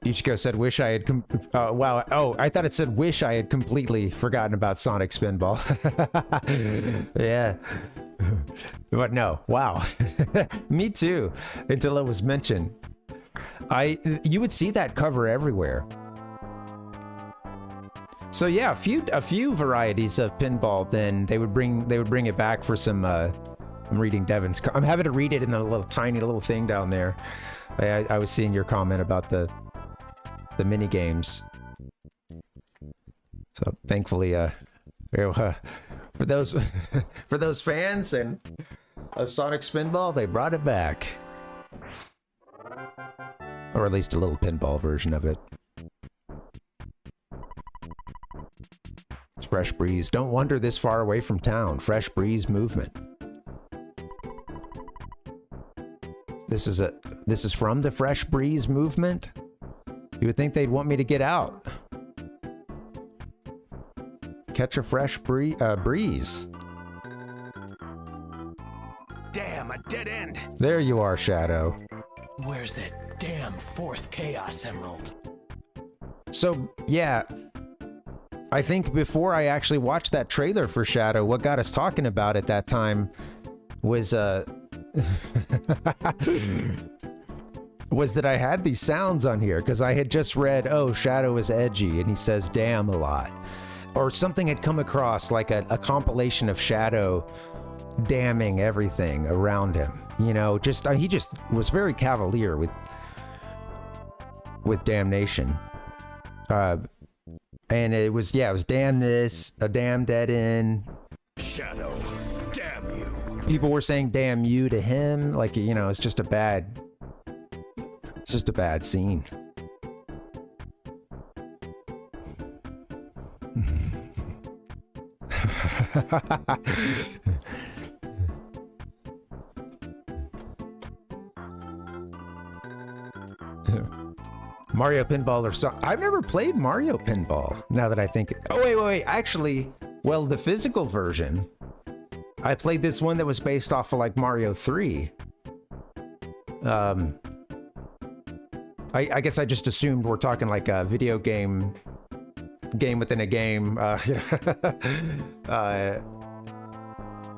Ichigo said, wish I had wow. Oh, I thought it said, wish I had completely forgotten about Sonic Spinball. Yeah. But no, wow. Me too, until it was mentioned. You would see that cover everywhere. So yeah, a few varieties of pinball. Then they would bring it back for some. I'm reading Devin's. I'm having to read it in the little tiny little thing down there. I was seeing your comment about the mini games. So thankfully, for those for those fans and of Sonic Spinball, they brought it back, or at least a little pinball version of it. It's Fresh Breeze. Don't wander this far away from town. Fresh Breeze movement. This is from the Fresh Breeze movement. You would think they'd want me to get out. Catch a fresh breeze. Damn, a dead end. There you are, Shadow. Where's that damn fourth Chaos Emerald? So, yeah. I think before I actually watched that trailer for Shadow, what got us talking about at that time was, was that I had these sounds on here because I had just read, oh, Shadow is edgy and he says damn a lot. Or something had come across like a compilation of Shadow damning everything around him. You know, he just was very cavalier with damnation. And it was damn this, a damn dead end. Shadow, damn you. People were saying damn you to him. Like, you know, it's just a bad scene. Mario Pinball or something. I've never played Mario Pinball, now that I think. Oh, wait. Actually, well, the physical version, I played this one that was based off of like Mario 3. I guess I just assumed we're talking like a video game within a game,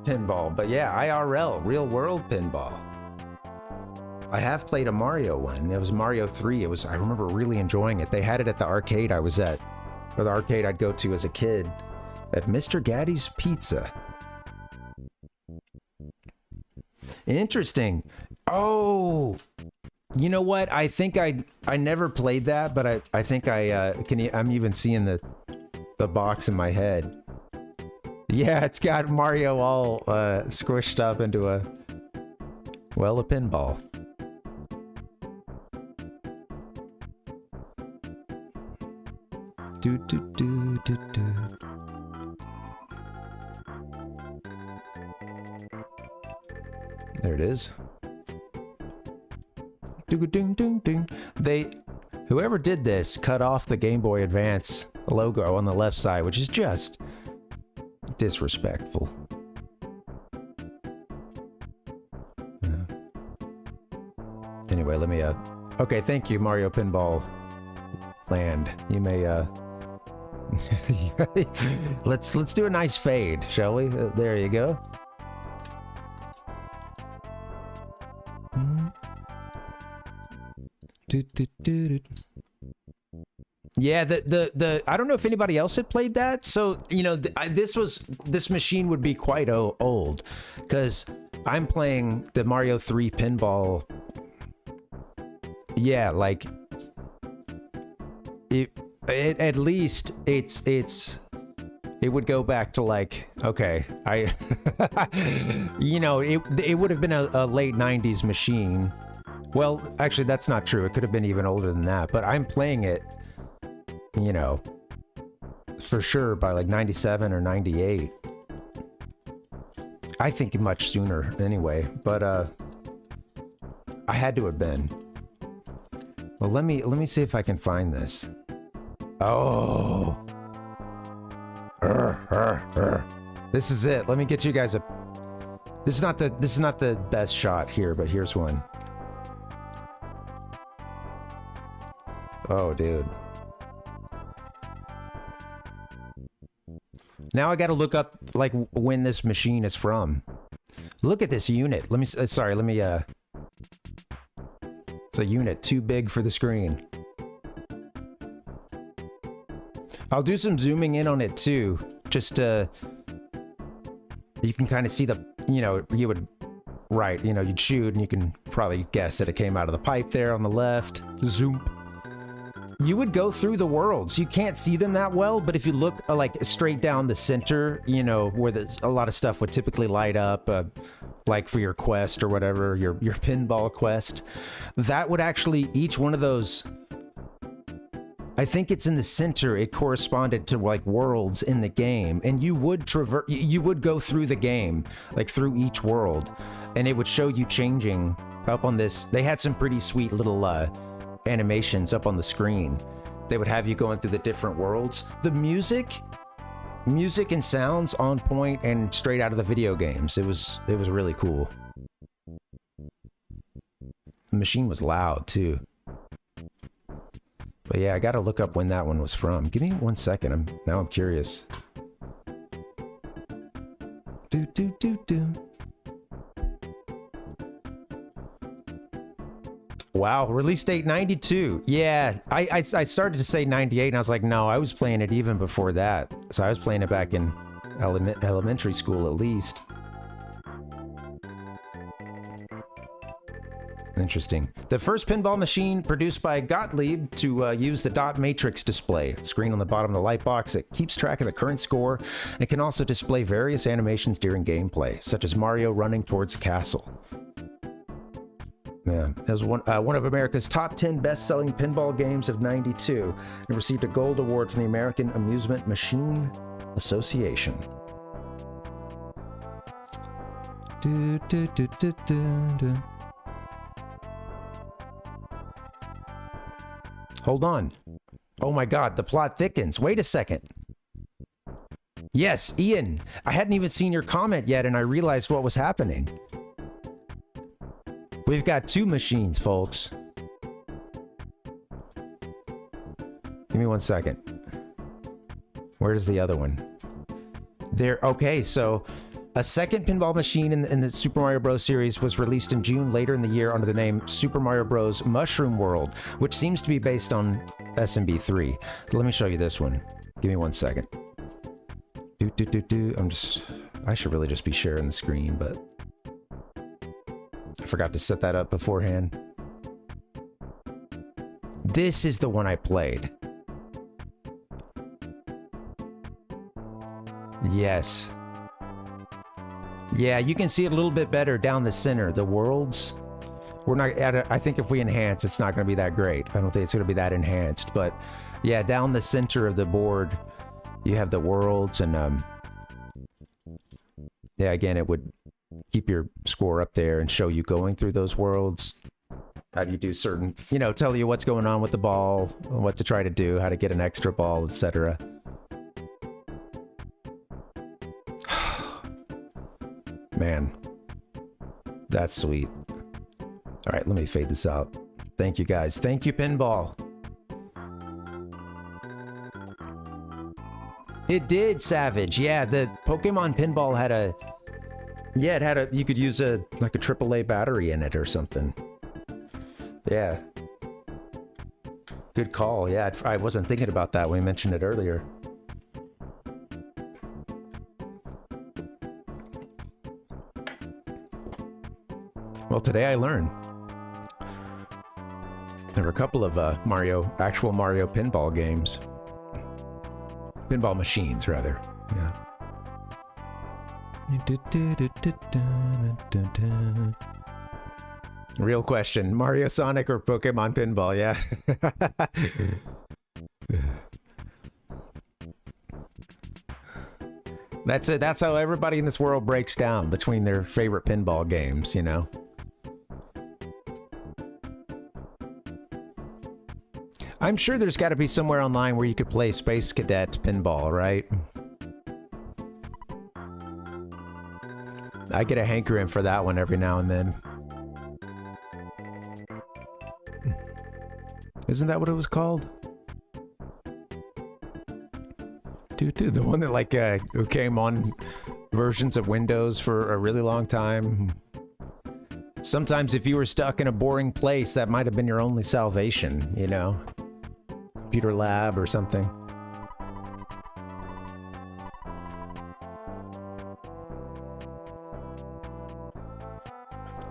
pinball. But yeah, IRL, real world pinball. I have played a Mario one. It was Mario 3. I remember really enjoying it. They had it at the arcade I was at, or the arcade I'd go to as a kid, at Mr. Gaddy's Pizza. Interesting. Oh, you know what? I think I never played that, but I think I'm even seeing the box in my head. Yeah, it's got Mario all squished up into a pinball. Do. There it is. Ding. Whoever did this cut off the Game Boy Advance logo on the left side, which is just disrespectful. Yeah. Anyway, let me okay, thank you, Mario Pinball Land. You may let's do a nice fade, shall we? There you go. Yeah, the I don't know if anybody else had played that. So, you know, this machine would be quite old, because I'm playing the Mario 3 pinball. Yeah, like it at least it would go back to like, okay, you know, it would have been a late 90s machine. Well, actually that's not true. It could have been even older than that, but I'm playing it, you know, for sure by like 97 or 98. I think much sooner anyway, but I had to have been. Well, let me see if I can find this. Oh. This is it. Let me get you guys a. This is not the best shot here, but here's one. Oh, dude. Now I got to look up like when this machine is from. Look at this unit. Let me. Sorry. Let me. It's a unit too big for the screen. I'll do some zooming in on it too. Just you can kind of see the, you know, you would, right, you know, you'd shoot and you can probably guess that it came out of the pipe there on the left. Zoom. You would go through the worlds. You can't see them that well, but if you look like straight down the center, you know, where a lot of stuff would typically light up, like for your quest or whatever, your pinball quest, that would actually, each one of those, I think it's in the center, it corresponded to like worlds in the game, and you would go through the game, like through each world, and it would show you changing up on this. They had some pretty sweet little animations up on the screen. They would have you going through the different worlds. The music and sounds on point and straight out of the video games. It was really cool. The machine was loud too. But yeah, I gotta look up when that one was from. Give me 1 second. Now I'm curious. Wow, release date 92. Yeah, I started to say 98 and I was like, no, I was playing it even before that. So I was playing it back in elementary school at least. Interesting. The first pinball machine produced by Gottlieb to use the dot matrix display. Screen on the bottom of the light box that keeps track of the current score and can also display various animations during gameplay, such as Mario running towards a castle. Yeah, it was one of America's top 10 best-selling pinball games of '92 and received a gold award from the American Amusement Machine Association. Hold on. Oh my god, the plot thickens. Wait a second. Yes, Ian, I hadn't even seen your comment yet and I realized what was happening. We've got two machines, folks. Give me 1 second. Where's the other one? There. Okay, so a second pinball machine in the Super Mario Bros. Series was released in June later in the year under the name Super Mario Bros. Mushroom World, which seems to be based on SMB 3. Let me show you this one. Give me 1 second. I should really just be sharing the screen, but I forgot to set that up beforehand. This is the one I played. Yes. Yeah, you can see it a little bit better down the center. The worlds, we're not at it. I think if we enhance, it's not going to be that great. I don't think it's going to be that enhanced, but yeah, down the center of the board, you have the worlds and yeah, again, it would keep your score up there and show you going through those worlds. Have you do certain, you know, tell you what's going on with the ball, what to try to do, how to get an extra ball, etc. Man, that's sweet. All right, let me fade this out. Thank you guys. Thank you, Pinball. It did, Savage. Yeah, the Pokemon Pinball had a... Yeah, it had a... You could use like a AAA battery in it or something. Yeah. Good call. Yeah, I wasn't thinking about that when we mentioned it earlier. Well, today I learned. There were a couple of actual Mario pinball games. Pinball machines, rather. Yeah. Real question. Mario, Sonic, or Pokemon pinball? Yeah. That's it. That's how everybody in this world breaks down between their favorite pinball games, you know? I'm sure there's got to be somewhere online where you could play Space Cadet pinball, right? I get a hankering for that one every now and then. Isn't that what it was called? Dude, the one that like who came on versions of Windows for a really long time. Sometimes if you were stuck in a boring place, that might have been your only salvation, you know? Computer lab or something.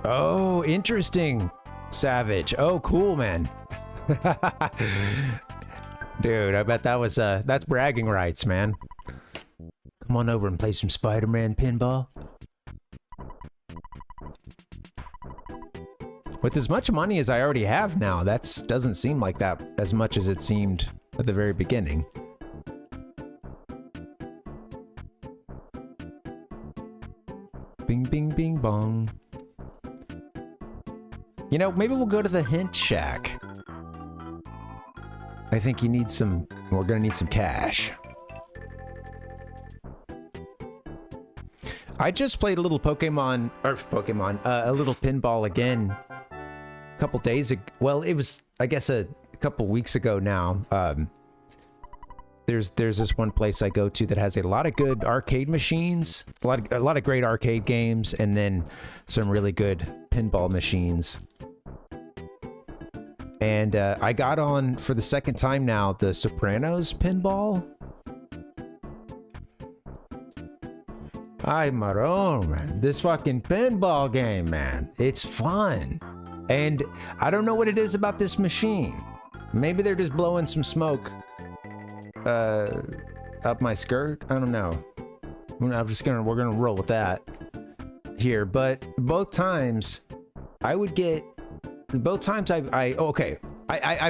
Oh, interesting, Savage. Oh, cool, man. Dude, I bet that was, that's bragging rights, man. Come on over and play some Spider-Man pinball. With as much money as I already have now, that doesn't seem like that as much as it seemed at the very beginning. Bing, bing, bing, bong. You know, maybe we'll go to the Hint Shack. I think you need some... We're gonna need some cash. I just played a little a little pinball again a couple days ago. Well, it was, I guess, a couple weeks ago now. There's this one place I go to that has a lot of good arcade machines, a lot of great arcade games, and then some really good pinball machines. And I got on for the second time now the Sopranos pinball. Ay, marón, man. This fucking pinball game, man. It's fun. And I don't know what it is about this machine. Maybe they're just blowing some smoke up my skirt. I don't know. We're gonna roll with that here. But both times I've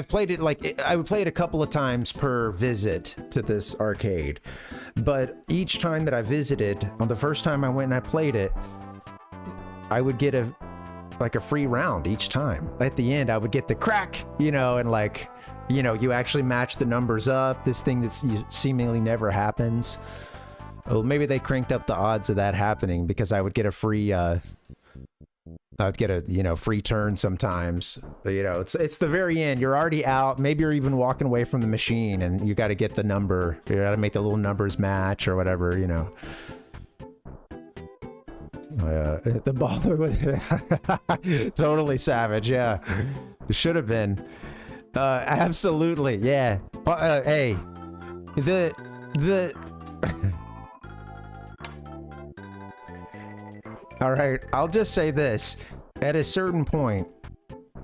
played it, like, I would play it a couple of times per visit to this arcade. But each time that I visited, on the first time I went and I played it, I would get a free round each time. At the end, I would get the crack, you know, and like, you know, you actually match the numbers up, this thing that seemingly never happens. Oh, maybe they cranked up the odds of that happening because I would get a free, I'd get a, you know, free turn sometimes. But, you know, it's the very end. You're already out. Maybe you're even walking away from the machine and you got to get the number. You got to make the little numbers match or whatever, you know. The baller was totally savage. Yeah, it should have been. Absolutely. Yeah. Hey, all right, I'll just say this. At a certain point,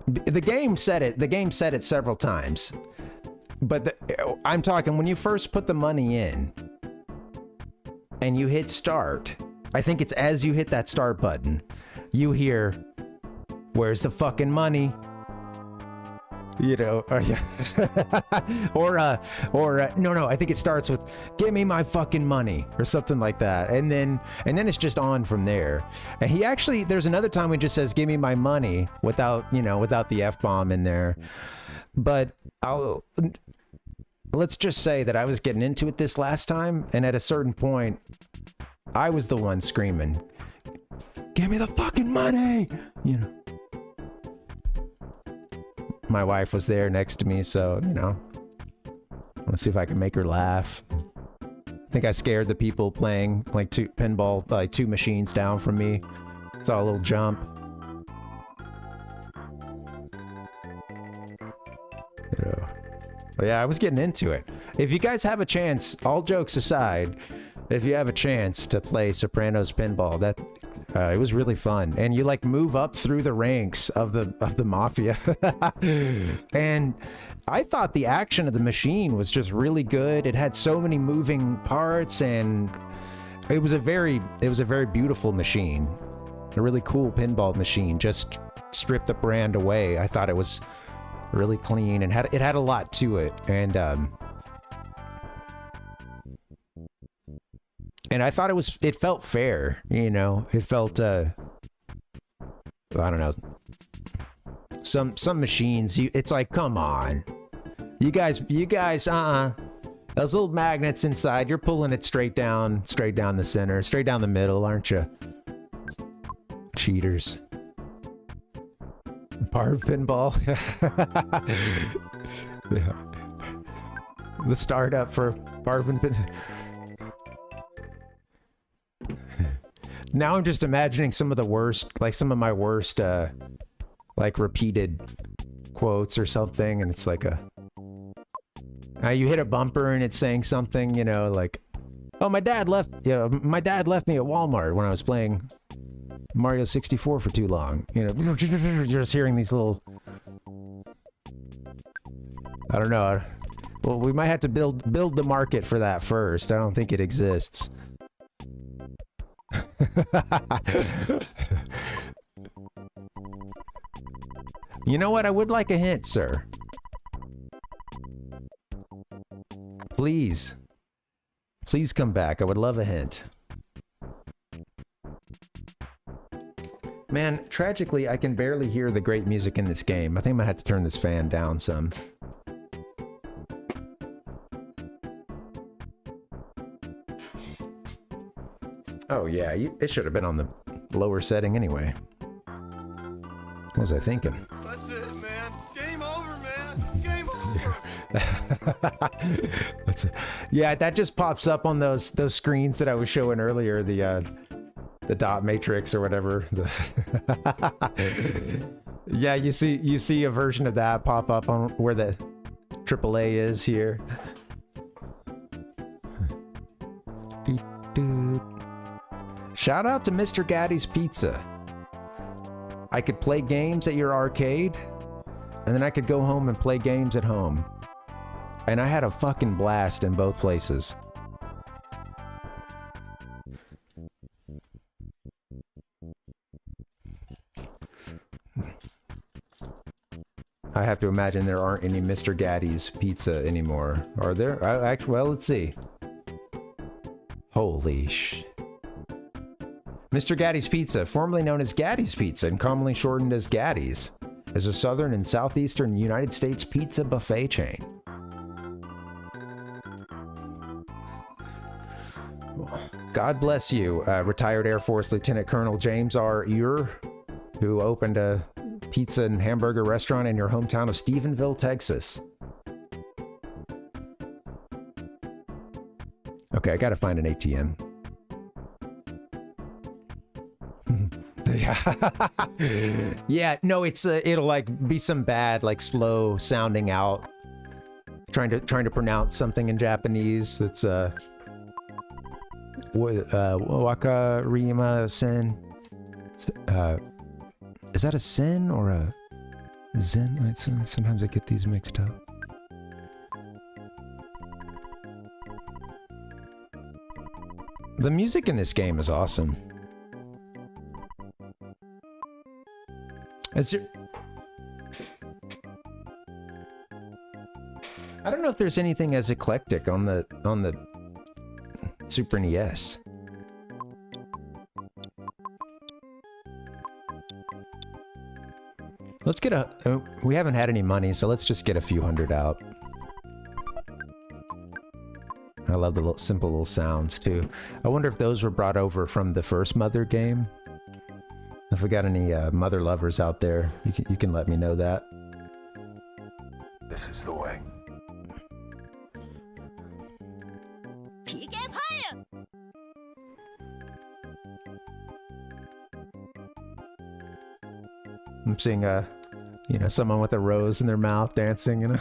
the game said it several times. But I'm talking when you first put the money in and you hit start, I think it's as you hit that start button, you hear, "Where's the fucking money?" You know, no, I think it starts with "Give me my fucking money" or something like that, and then it's just on from there. And he actually, there's another time when he just says "Give me my money" without the F-bomb in there. But let's just say that I was getting into it this last time, and at a certain point, I was the one screaming, "Give me the fucking money!" You know. My wife was there next to me, so, you know, let's see if I can make her laugh. I think I scared the people playing like two machines down from me. Saw a little jump. But yeah, I was getting into it. If you guys have a chance, all jokes aside, if you have a chance to play Sopranos pinball, It was really fun, and you like move up through the ranks of the mafia. And I thought the action of the machine was just really good. It had so many moving parts, and it was a very beautiful machine. A really cool pinball machine. Just stripped the brand away. I thought it was really clean and it had a lot to it, and I thought it felt fair, you know. It felt I don't know. Some machines, it's like, come on, you guys, those little magnets inside, you're pulling it straight down the center, straight down the middle, aren't you? Cheaters. Parv pinball. Yeah. The startup for Parv and pin. Now I'm just imagining some of my worst, like repeated quotes or something, and it's like you hit a bumper and it's saying something, you know, like, oh, my dad left me at Walmart when I was playing Mario 64 for too long. You know, you're just hearing these little, I don't know. Well, we might have to build the market for that first. I don't think it exists. You know what? I would like a hint, sir. Please. Please come back. I would love a hint. Man, tragically, I can barely hear the great music in this game. I think I might have to turn this fan down some. Oh yeah, it should have been on the lower setting anyway. What was I thinking? That's it, man. Game over, man. Game over. Yeah, that just pops up on those screens that I was showing earlier. The dot matrix or whatever. Yeah, you see a version of that pop up on where the AAA is here. Shout out to Mr. Gaddy's Pizza. I could play games at your arcade, and then I could go home and play games at home. And I had a fucking blast in both places. I have to imagine there aren't any Mr. Gaddy's Pizza anymore. Are there? Actually, well, let's see. Holy sh... Mr. Gaddy's Pizza, formerly known as Gaddy's Pizza and commonly shortened as Gaddy's, is a southern and southeastern United States pizza buffet chain. God bless you, retired Air Force Lieutenant Colonel James R. Ear, who opened a pizza and hamburger restaurant in your hometown of Stephenville, Texas. Okay, I gotta find an ATM. Yeah, no, it's it'll like be some bad, like slow sounding out, trying to pronounce something in Japanese. That's wakarima sen. Is that a sin or a zen? Sometimes I get these mixed up. The music in this game is awesome. I don't know if there's anything as eclectic on the Super NES. Let's get we haven't had any money, so let's just get a few hundred out. I love the simple little sounds too. I wonder if those were brought over from the first Mother game. If we got any Mother lovers out there, you can let me know that. This is the way. I'm seeing someone with a rose in their mouth dancing, you know.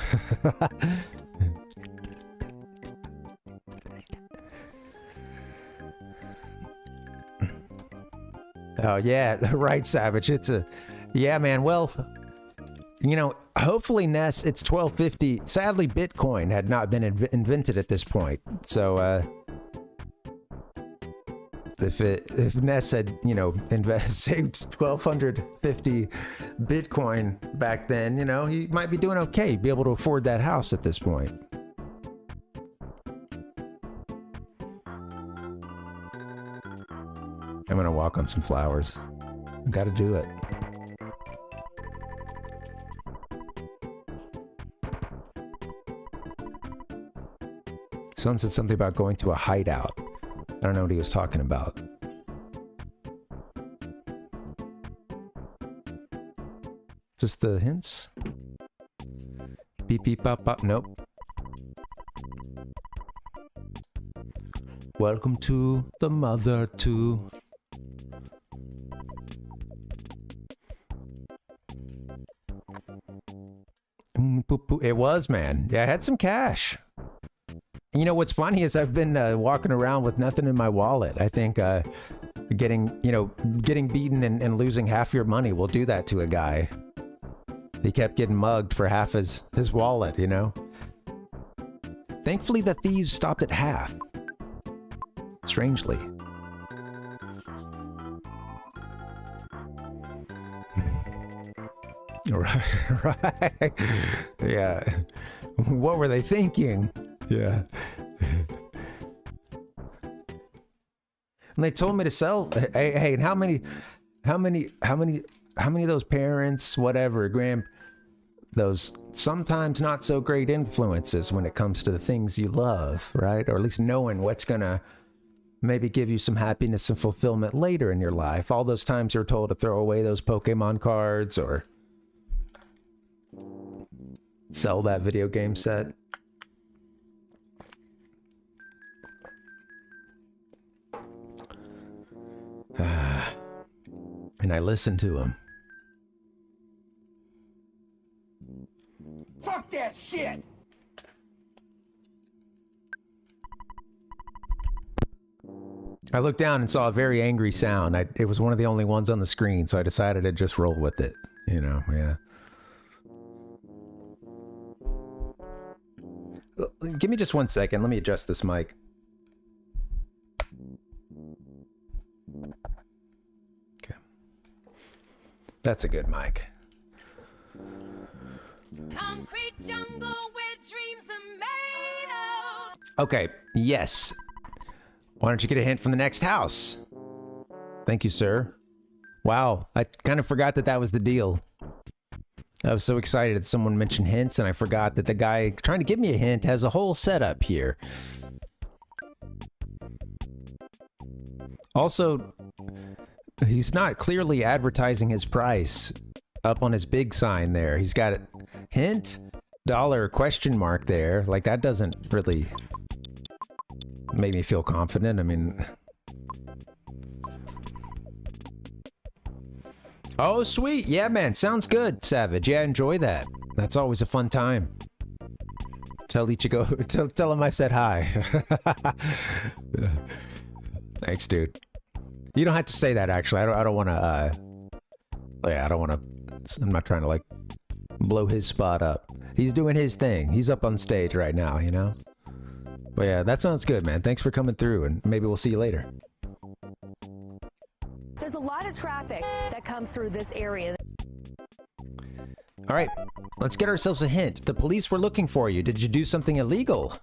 Oh, yeah, right, Savage. It's a... Yeah, man, well, you know, hopefully Ness, it's 1250. Sadly, Bitcoin had not been invented at this point. So, if Ness had, you know, saved 1250 Bitcoin back then, you know, he might be doing okay, be able to afford that house at this point. I'm gonna walk on some flowers. Gotta do it. Someone said something about going to a hideout. I don't know what he was talking about. Just the hints? Beep beep pop pop. Nope. Welcome to the mother too. It was, man. Yeah, I had some cash. You know, what's funny is I've been walking around with nothing in my wallet. I think getting beaten and losing half your money will do that to a guy. He kept getting mugged for half his wallet, you know? Thankfully, the thieves stopped at half. Strangely. Right. Yeah. What were they thinking? Yeah. And they told me to sell. Hey, and how many of those parents, whatever, those sometimes not so great influences when it comes to the things you love, right? Or at least knowing what's gonna maybe give you some happiness and fulfillment later in your life. All those times you're told to throw away those Pokemon cards or sell that video game set. And I listened to him. Fuck that shit! I looked down and saw a very angry sound. It was one of the only ones on the screen, so I decided to just roll with it. You know, yeah. Give me just 1 second. Let me adjust this mic. Okay. That's a good mic. Concrete jungle where dreams are made of. Okay, yes. Why don't you get a hint from the next house? Thank you, sir. Wow, I kind of forgot that was the deal. I was so excited that someone mentioned hints, and I forgot that the guy trying to give me a hint has a whole setup here. Also, he's not clearly advertising his price up on his big sign there. He's got a hint, dollar, question mark there. Like, that doesn't really make me feel confident. I mean... Oh, sweet. Yeah, man. Sounds good, Savage. Yeah, enjoy that. That's always a fun time. Tell Ichigo, tell him I said hi. Thanks, dude. You don't have to say that, actually. I don't want to, yeah, I don't want to, I'm not trying to, like, blow his spot up. He's doing his thing. He's up on stage right now, you know? But yeah, that sounds good, man. Thanks for coming through, and maybe we'll see you later. There's a lot of traffic that comes through this area. All right, let's get ourselves a hint. The police were looking for you. Did you do something illegal?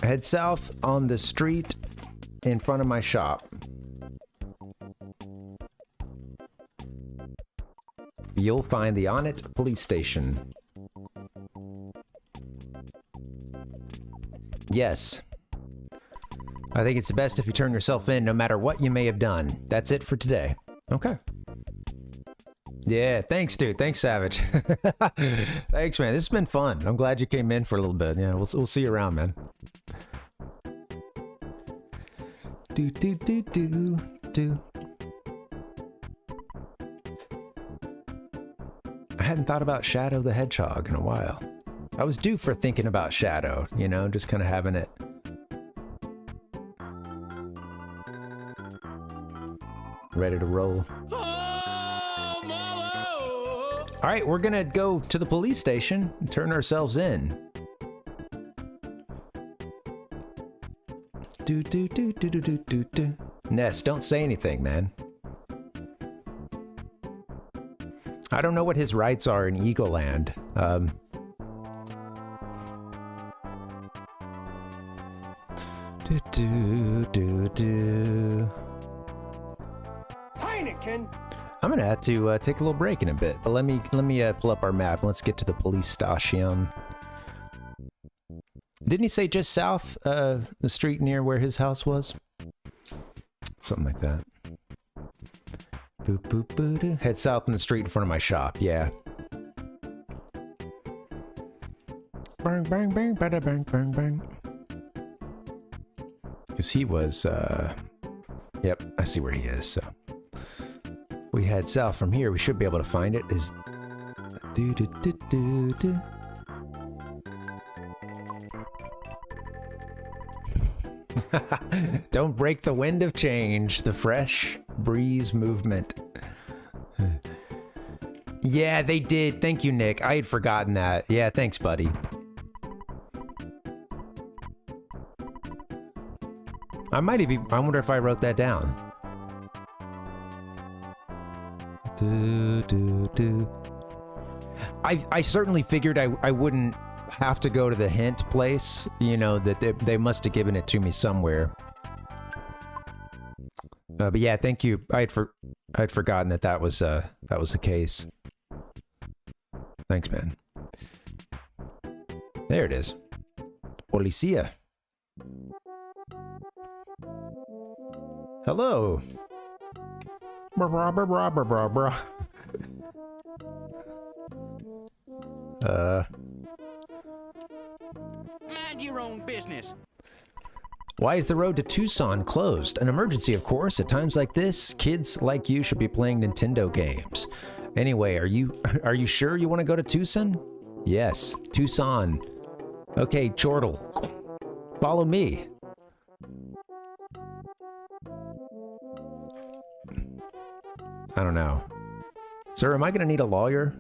Head south on the street in front of my shop. You'll find the Onett police station. Yes. I think it's best if you turn yourself in no matter what you may have done. That's it for today. Okay. Yeah, thanks, dude. Thanks, Savage. Thanks, man. This has been fun. I'm glad you came in for a little bit. Yeah, we'll see you around, man. Do. I hadn't thought about Shadow the Hedgehog in a while. I was due for thinking about Shadow, you know, just kind of having it. Ready to roll. All right, we're gonna go to the police station and turn ourselves in. Do do do do do do do do. Ness, don't say anything, man. I don't know what his rights are in Eagle Land. Do do do do. Heineken! I'm gonna have to take a little break in a bit, but let me pull up our map. Let's get to the police station. Didn't he say just south the street near where his house was? Something like that. Boop boop boop doo. Head south in the street in front of my shop. Yeah. Bang bang bang bada bang bang bang. Because he was yep, I see where he is, so we head south from here, we should be able to find it. Is do do do do do. Don't break the wind of change, the fresh breeze movement. Yeah, they did. Thank you, Nick. I had forgotten that. Yeah, thanks, buddy. I might even, I wonder if I wrote that down. Do, do, do. I certainly figured I wouldn't have to go to the hint place, you know, that they must have given it to me somewhere. But yeah, thank you. I'd forgotten that was the case. Thanks, man. There it is. Policia. Hello. Bra bra bra bra bra bra. Mind your own business. Why is the road to Tucson closed? An emergency, of course. At times like this, kids like you should be playing Nintendo games. Anyway, are you sure you want to go to Tucson? Yes, Tucson. Okay, Chortle. Follow me. I don't know. Sir, am I going to need a lawyer?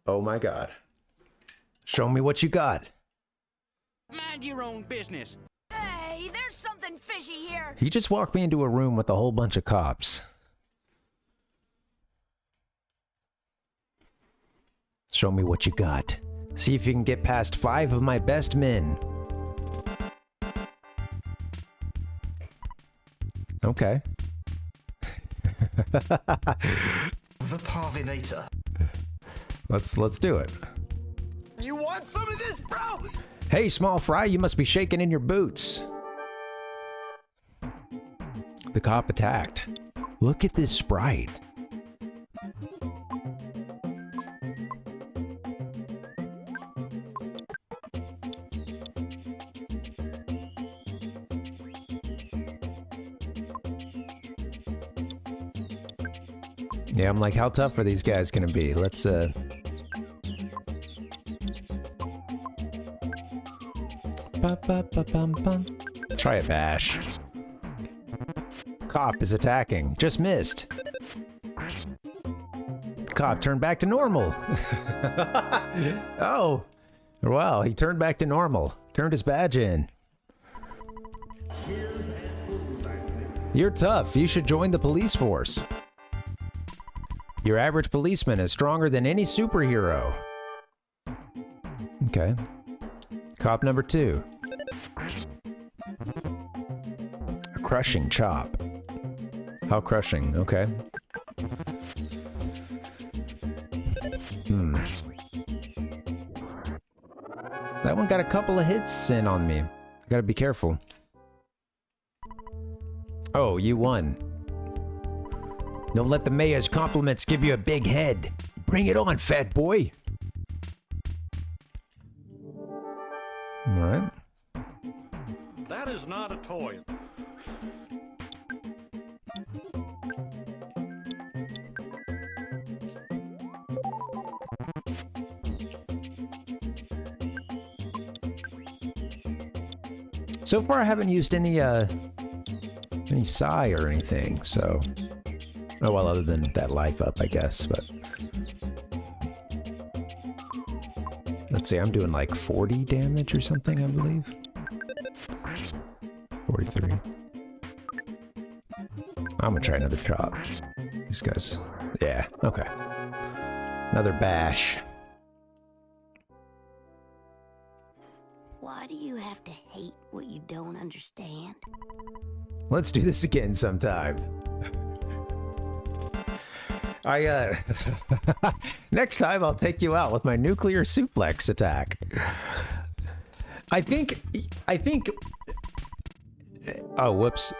Oh my God. Show me what you got. Mind your own business. Hey, there's something fishy here. He just walked me into a room with a whole bunch of cops. Show me what you got. See if you can get past 5 of my best men. Okay. The Parvinator. Let's do it. You want some of this, bro? Hey, small fry, you must be shaking in your boots. The cop attacked. Look at this sprite. Yeah, I'm like, how tough are these guys gonna be? Let's try a bash. Cop is attacking. Just missed. Cop turned back to normal. Oh, wow, he turned back to normal. Turned his badge in. You're tough. You should join the police force. Your average policeman is stronger than any superhero. Okay. Cop number 2. A crushing chop. How crushing? Okay. That one got a couple of hits in on me. I gotta be careful. Oh, you won. Don't let the mayor's compliments give you a big head. Bring it on, fat boy. All right. That is not a toy. So far, I haven't used any psi or anything, so... Oh, well, other than that life up, I guess, but... Let's see, I'm doing like 40 damage or something, I believe. 43. I'm gonna try another chop. These guys... Yeah, okay. Another bash. Why do you have to hate what you don't understand? Let's do this again sometime. Next time I'll take you out with my nuclear suplex attack. I think... Oh, whoops.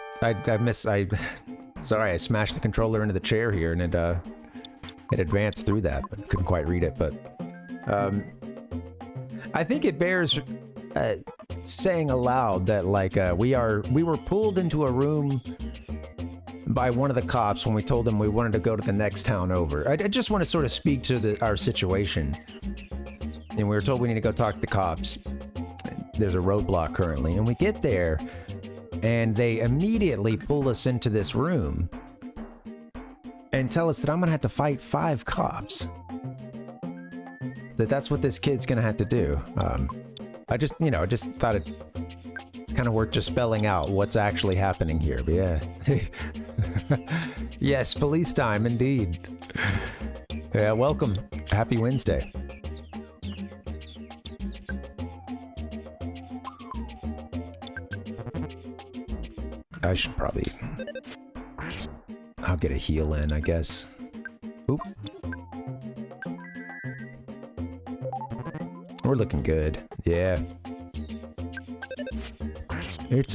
Sorry, I smashed the controller into the chair here, and it advanced through that, but couldn't quite read it, but... I think it bears saying aloud that, like, we were pulled into a room by one of the cops when we told them we wanted to go to the next town over. I just want to sort of speak to our situation. And we were told we need to go talk to the cops. There's a roadblock currently. And we get there, and they immediately pull us into this room and tell us that I'm going to have to fight 5 cops. That's what this kid's going to have to do. I just thought it's kind of worth just spelling out what's actually happening here. But yeah. Yes, police time, indeed. Yeah, welcome. Happy Wednesday. I should probably... I'll get a heal in, I guess. Oop. We're looking good. Yeah. It's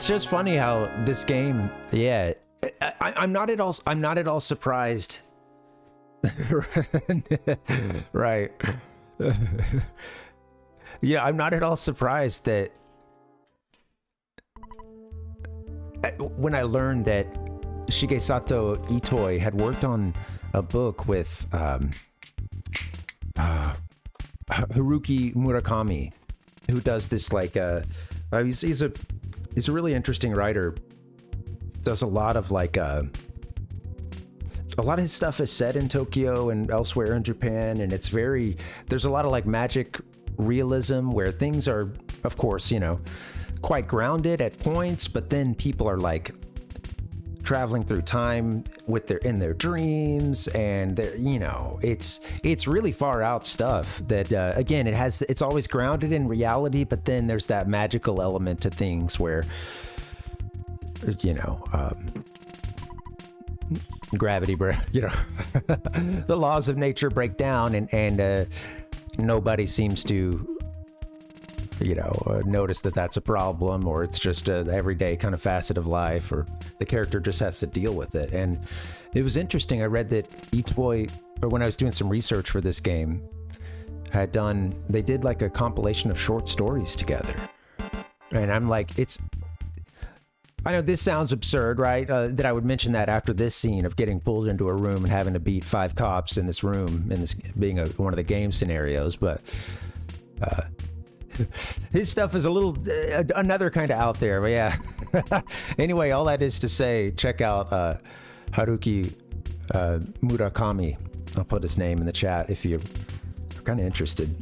just funny how this game, yeah. I'm not at all surprised. Right. Yeah, I'm not at all surprised that when I learned that Shigesato Itoi had worked on a book with Haruki Murakami, who does this like he's a really interesting writer. Does a lot of like a lot of his stuff is set in Tokyo and elsewhere in Japan, and there's a lot of like magic realism where things are, of course, quite grounded at points, but then people are like traveling through time in their dreams, and it's really far out stuff that again, it's always grounded in reality, but then there's that magical element to things where gravity the laws of nature break down, and nobody seems to notice that that's a problem, or it's just a everyday kind of facet of life, or the character just has to deal with it. And it was interesting. I read that Itoi, or when I was doing some research for this game, they did like a compilation of short stories together. And I'm like, I know this sounds absurd, right? That I would mention that after this scene of getting pulled into a room and having to beat 5 cops in this room, and this being one of the game scenarios, but his stuff is a little another kind of out there, but yeah. Anyway, all that is to say, check out Haruki Murakami. I'll put his name in the chat if you're kind of interested.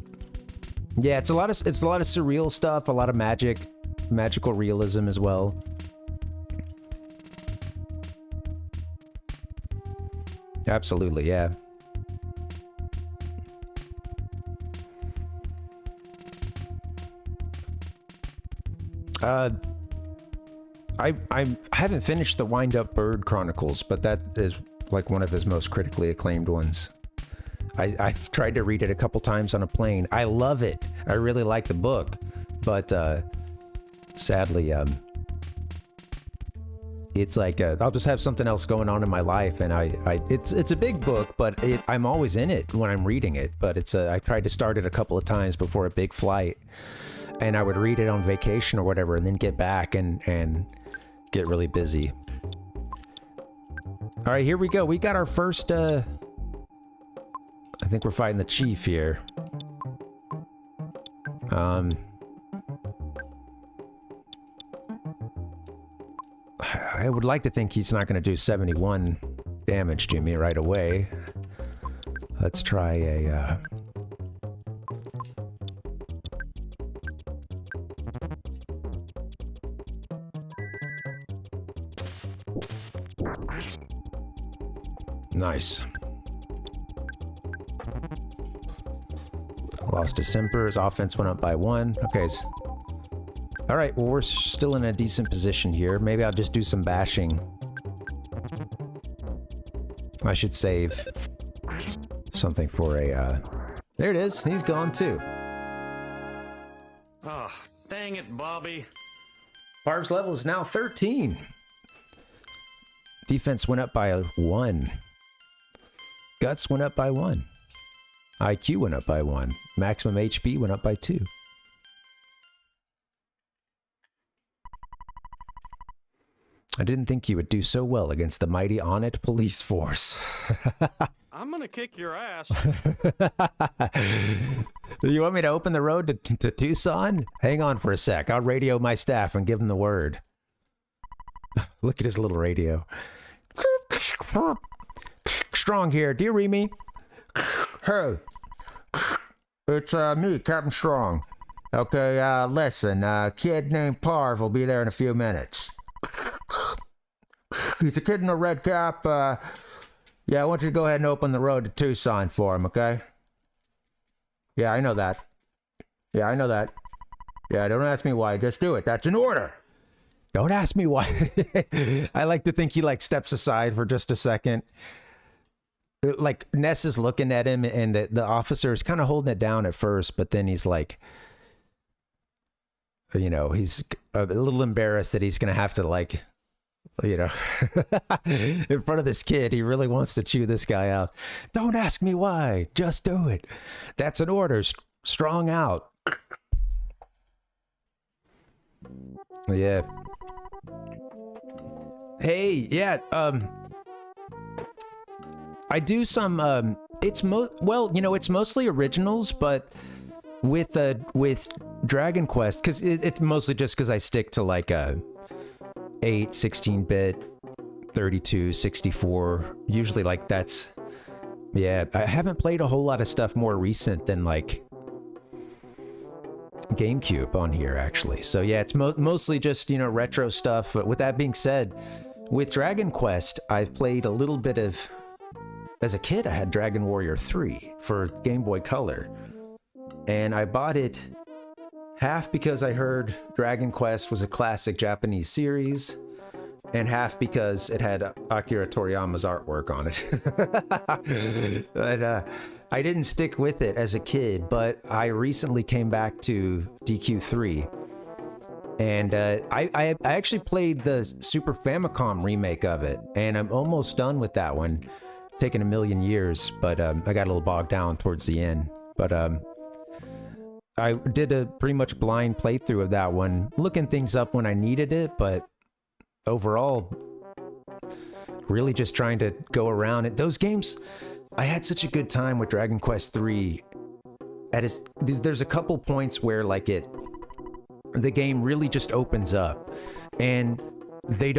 Yeah, it's a lot of surreal stuff, a lot of magical realism as well. Absolutely, yeah. I haven't finished the Wind Up Bird Chronicles, but that is like one of his most critically acclaimed ones. I've tried to read it a couple times on a plane. I love it. I really like the book, but sadly, it's like I'll just have something else going on in my life, and it's a big book, but I'm always in it when I'm reading it. But I tried to start it a couple of times before a big flight, and I would read it on vacation or whatever, and then get back and get really busy. All right, here we go. We got our first. I think we're fighting the chief here. I would like to think he's not going to do 71 damage to me right away. Let's try a... Nice. Lost his temper. His offense went up by 1. Okay. All right. Well, we're still in a decent position here. Maybe I'll just do some bashing. I should save something for a... There it is. He's gone too. Oh, dang it, Bobby. Parv's level is now 13. Defense went up by 1. Guts went up by 1. IQ went up by 1. Maximum HP went up by 2. I didn't think you would do so well against the mighty Onett police force. I'm gonna kick your ass. You want me to open the road to Tucson? Hang on for a sec. I'll radio my staff and give them the word. Look at his little radio. Strong here. Do you read me? Hey. It's me, Captain Strong. Okay, listen. A kid named Parv will be there in a few minutes. He's a kid in a red cap. Yeah, I want you to go ahead and open the road to Tucson for him, okay? Yeah, I know that. Yeah, I know that. Yeah, don't ask me why. Just do it. That's an order. Don't ask me why. I like to think he like steps aside for just a second. Like Ness is looking at him and the officer is kind of holding it down at first, but then he's like, you know, he's a little embarrassed that he's going to have to like, you know, in front of this kid, he really wants to chew this guy out. Don't ask me why. Just do it. That's an order. Strong out. Yeah. Hey, yeah, I do some, it's mostly originals, but with Dragon Quest, because it's mostly just because I stick to like 8, 16-bit, 32, 64, usually like that's, yeah, I haven't played a whole lot of stuff more recent than like GameCube on here, actually. So yeah, it's mostly just, you know, retro stuff. But with that being said, with Dragon Quest, I've played a little bit of... As a kid, I had Dragon Warrior 3 for Game Boy Color. And I bought it half because I heard Dragon Quest was a classic Japanese series, and half because it had Akira Toriyama's artwork on it. But, I didn't stick with it as a kid, but I recently came back to DQ3. And I actually played the Super Famicom remake of it, and I'm almost done with that one. Taken a million years, but I got a little bogged down towards the end. But I did a pretty much blind playthrough of that one, looking things up when I needed it, but overall, really just trying to go around it. Those games, I had such a good time with Dragon Quest 3. There's a couple points where like the game really just opens up, and they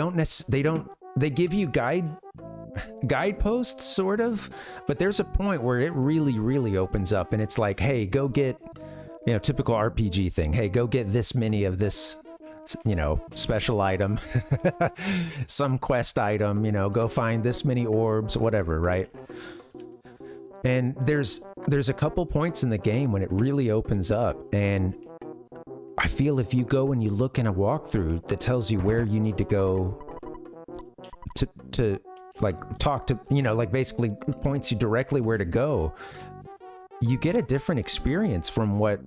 give you guideposts sort of, but there's a point where it really opens up, and it's like, hey, go get, you know, typical RPG thing. Hey, go get this many of this, you know, special item, some quest item, you know, go find this many orbs, whatever, right? And there's a couple points in the game when it really opens up, and I feel if you go and you look in a walkthrough that tells you where you need to go to like talk to, you know, like basically points you directly where to go, you get a different experience from what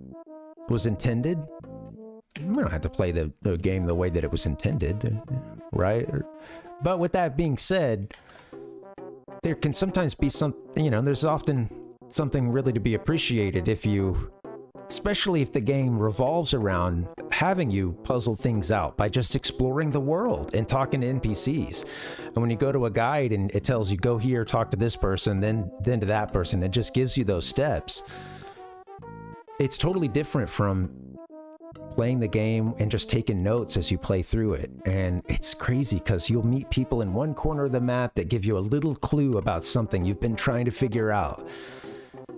was intended. We don't have to play the game the way that it was intended, right? But with that being said, there can sometimes be some, you know, there's often something really to be appreciated if you, especially if the game revolves around having you puzzle things out by just exploring the world and talking to NPCs. And when you go to a guide and it tells you go here, talk to this person, then to that person, it just gives you those steps. It's totally different from playing the game and just taking notes as you play through it. And it's crazy because you'll meet people in one corner of the map that give you a little clue about something you've been trying to figure out.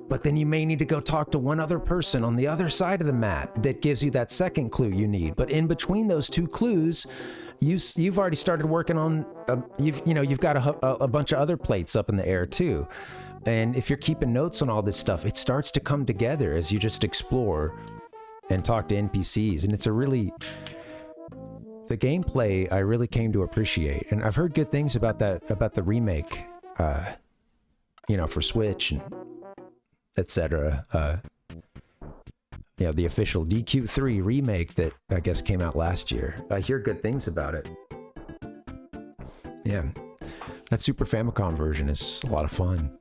But then you may need to go talk to one other person on the other side of the map that gives you that second clue you need. But in between those two clues, you've already started working on, you've got a bunch of other plates up in the air too. And if you're keeping notes on all this stuff, it starts to come together as you just explore and talk to NPCs. And it's the gameplay I really came to appreciate. And I've heard good things about the remake, for Switch and etc. The official DQ3 remake that I guess came out last year. I hear good things about it. Yeah, that Super Famicom version is a lot of fun.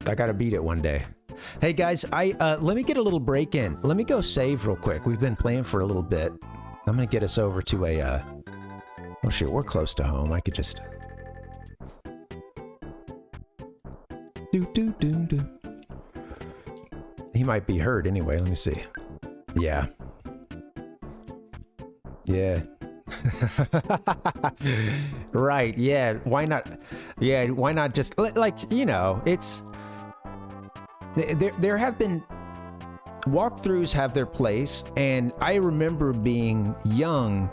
I gotta beat it one day. Hey guys, let me get a little break in. Let me go save real quick. We've been playing for a little bit. I'm gonna get us over to a, oh shit, we're close to home. I could just... Do. He might be hurt anyway. Let me see. Yeah. Yeah. Right. Yeah. Why not? Yeah. Why not just it's... There have been... Walkthroughs have their place, and I remember being young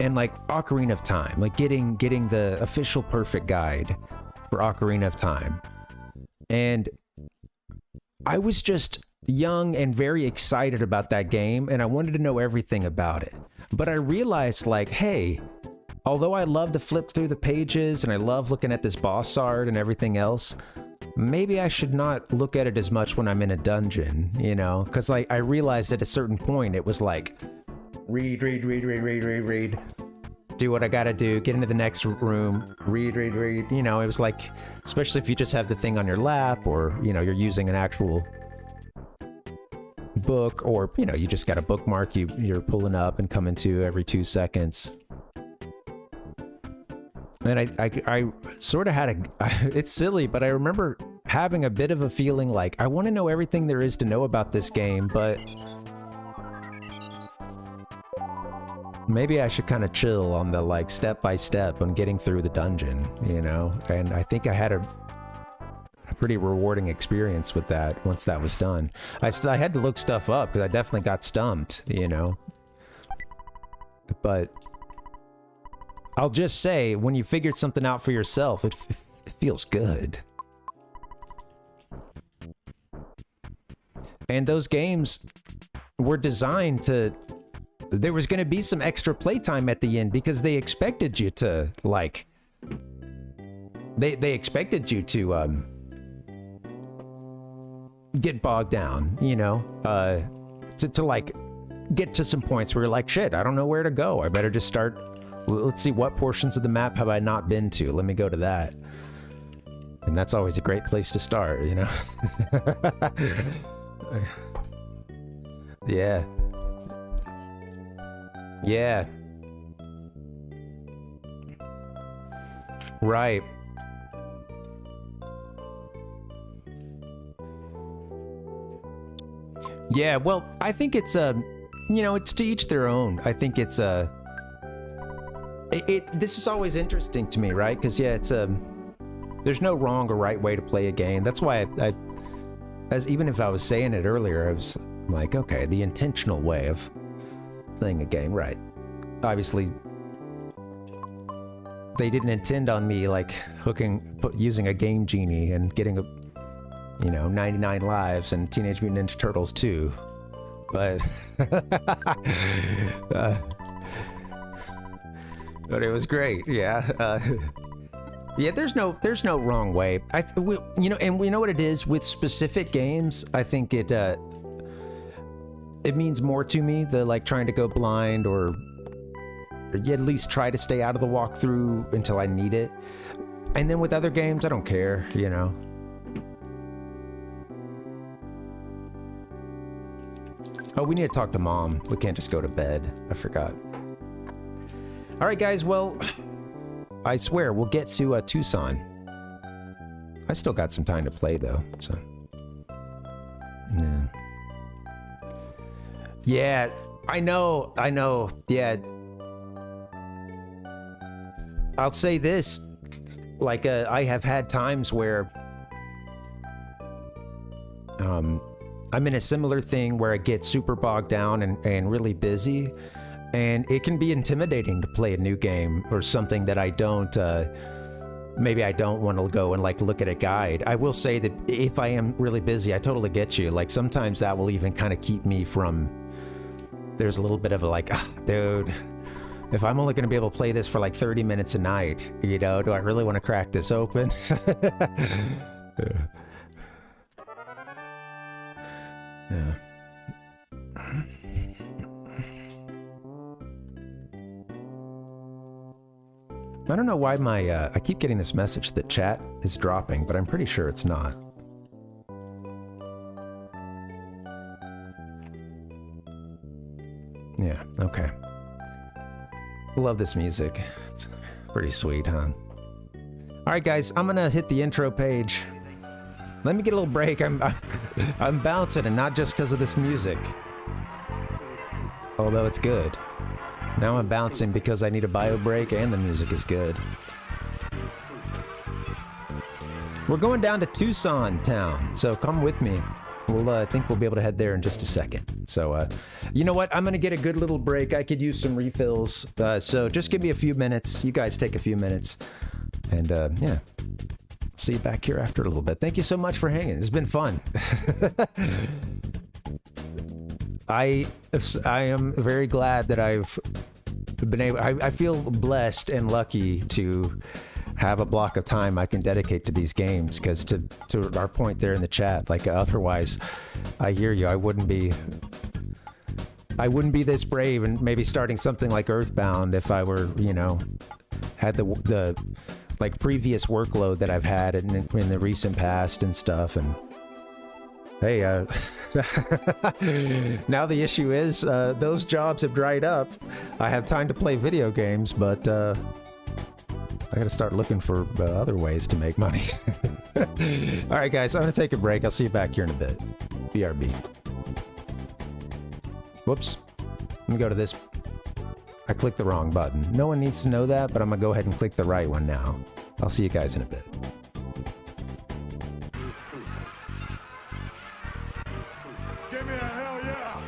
and Ocarina of Time, getting the official perfect guide for Ocarina of Time. And I was just young and very excited about that game, and I wanted to know everything about it. But I realized, hey, although I love to flip through the pages and I love looking at this boss art and everything else, maybe I should not look at it as much when I'm in a dungeon, Because I realized at a certain point it was read. Do what I gotta do, get into the next room, read. It was especially if you just have the thing on your lap, or, you're using an actual book, or, you just got a bookmark you're pulling up and coming to every 2 seconds. And I sort of had it's silly, but I remember having a bit of a feeling I want to know everything there is to know about this game, but maybe I should kind of chill on the step by step on getting through the dungeon, and I think I had a pretty rewarding experience with that once that was done. I had to look stuff up because I definitely got stumped, but I'll just say, when you figured something out for yourself, it feels good. And those games were designed to... There was going to be some extra playtime at the end because they expected you to, They expected you to, get bogged down, to get to some points where you're shit, I don't know where to go. I better just start... Let's see, what portions of the map have I not been to? Let me go to that. And that's always a great place to start, Yeah. Yeah. Right. Yeah, well, I think it's it's to each their own. I think it's this is always interesting to me, right? Because it's there's no wrong or right way to play a game. That's why even if I was saying it earlier, I was okay, the intentional way of playing a game, right? Obviously, they didn't intend on me using a game genie and getting 99 lives and Teenage Mutant Ninja Turtles 2, but but it was great. Yeah. Yeah, there's no wrong way. And we know what it is with specific games. I think it means more to me, the trying to go blind or at least try to stay out of the walkthrough until I need it. And then with other games, I don't care, Oh, we need to talk to Mom. We can't just go to bed. I forgot. All right, guys. Well, I swear we'll get to TWOSON. I still got some time to play though, so Yeah. Yeah, I know. Yeah. I'll say this. Like, I have had times where I'm in a similar thing where I get super bogged down and really busy, and it can be intimidating to play a new game or something that I don't, maybe I don't want to go and like look at a guide. I will say that if I am really busy, I totally get you. Like sometimes that will even kind of keep me from, there's a little bit of a like, dude, if I'm only going to be able to play this for like 30 minutes a night, you know, do I really want to crack this open? Yeah. Yeah. I don't know why my, I keep getting this message that chat is dropping, but I'm pretty sure it's not. Yeah, okay. Love this music. It's pretty sweet, huh? Alright guys, I'm gonna hit the intro page. Let me get a little break. I'm bouncing, and not just because of this music. Although it's good. Now I'm bouncing because I need a bio break and the music is good. We're going down to Tucson town, so come with me. I think we'll be able to head there in just a second. So, you know what? I'm going to get a good little break. I could use some refills. So just give me a few minutes. You guys take a few minutes. And, yeah. See you back here after a little bit. Thank you so much for hanging. It's been fun. I am very glad that I've been able. I feel blessed and lucky to have a block of time I can dedicate to these games. Because to our point there in the chat, like otherwise, I hear you. I wouldn't be this brave and maybe starting something like EarthBound if I were, you know, had the like previous workload that I've had in the recent past and stuff. And hey, now the issue is those jobs have dried up. I have time to play video games, but I gotta start looking for other ways to make money. All right, guys, I'm gonna take a break. I'll see you back here in a bit. BRB. Whoops. Let me go to this. I clicked the wrong button. No one needs to know that, but I'm gonna go ahead and click the right one now. I'll see you guys in a bit. Give me a hell yeah!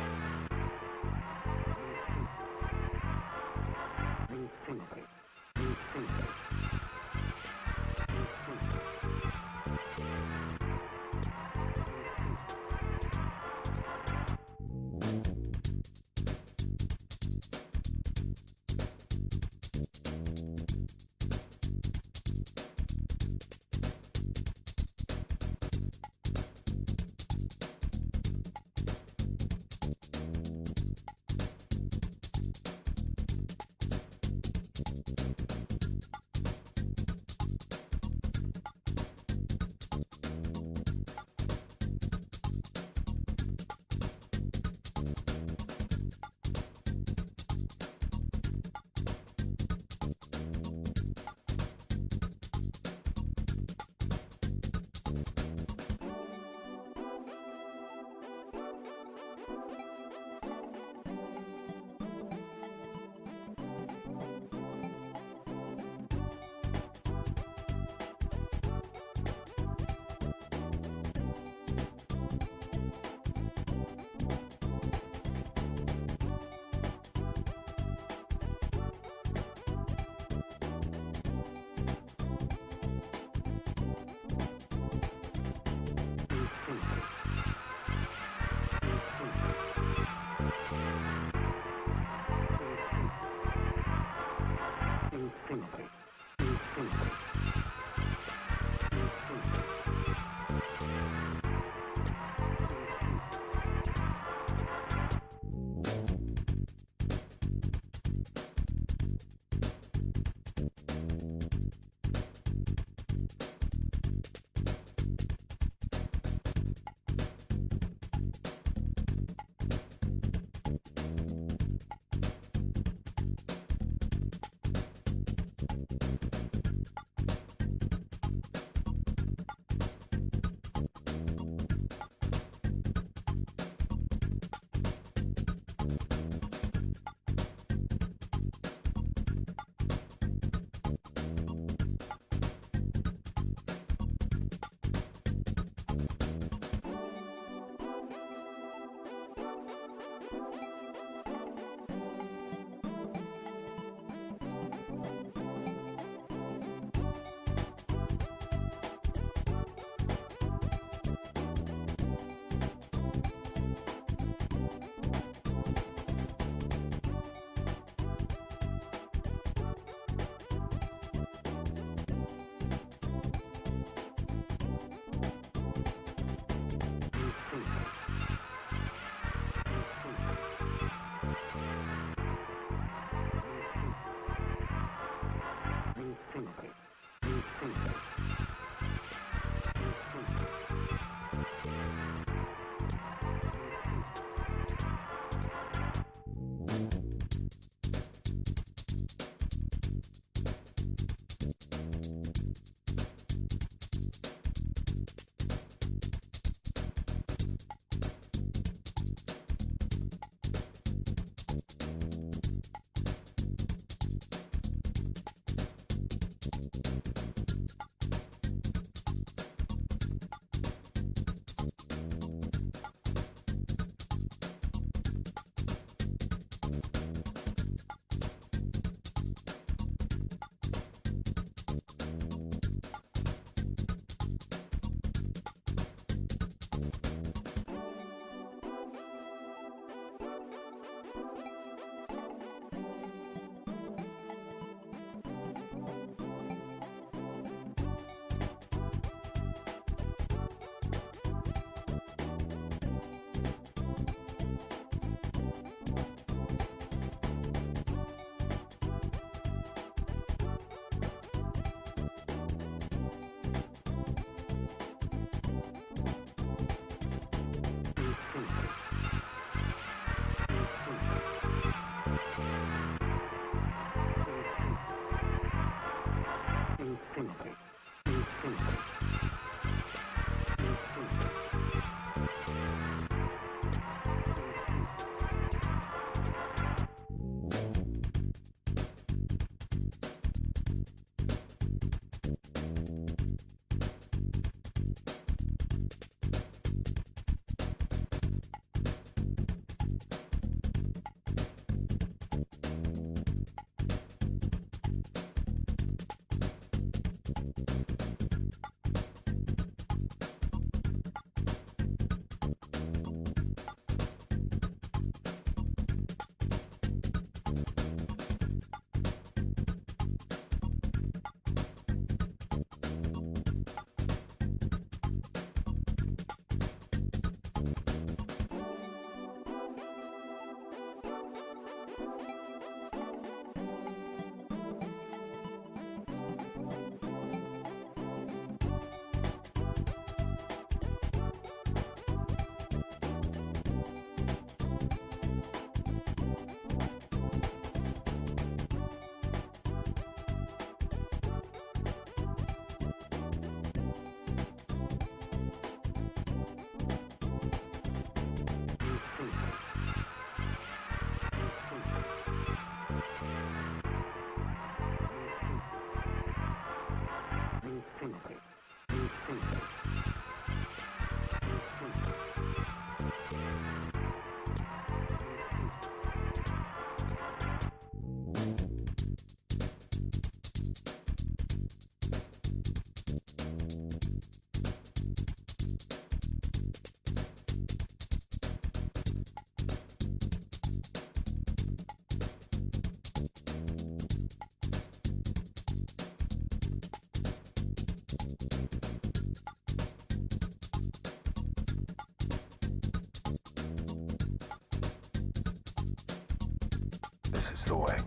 is the way.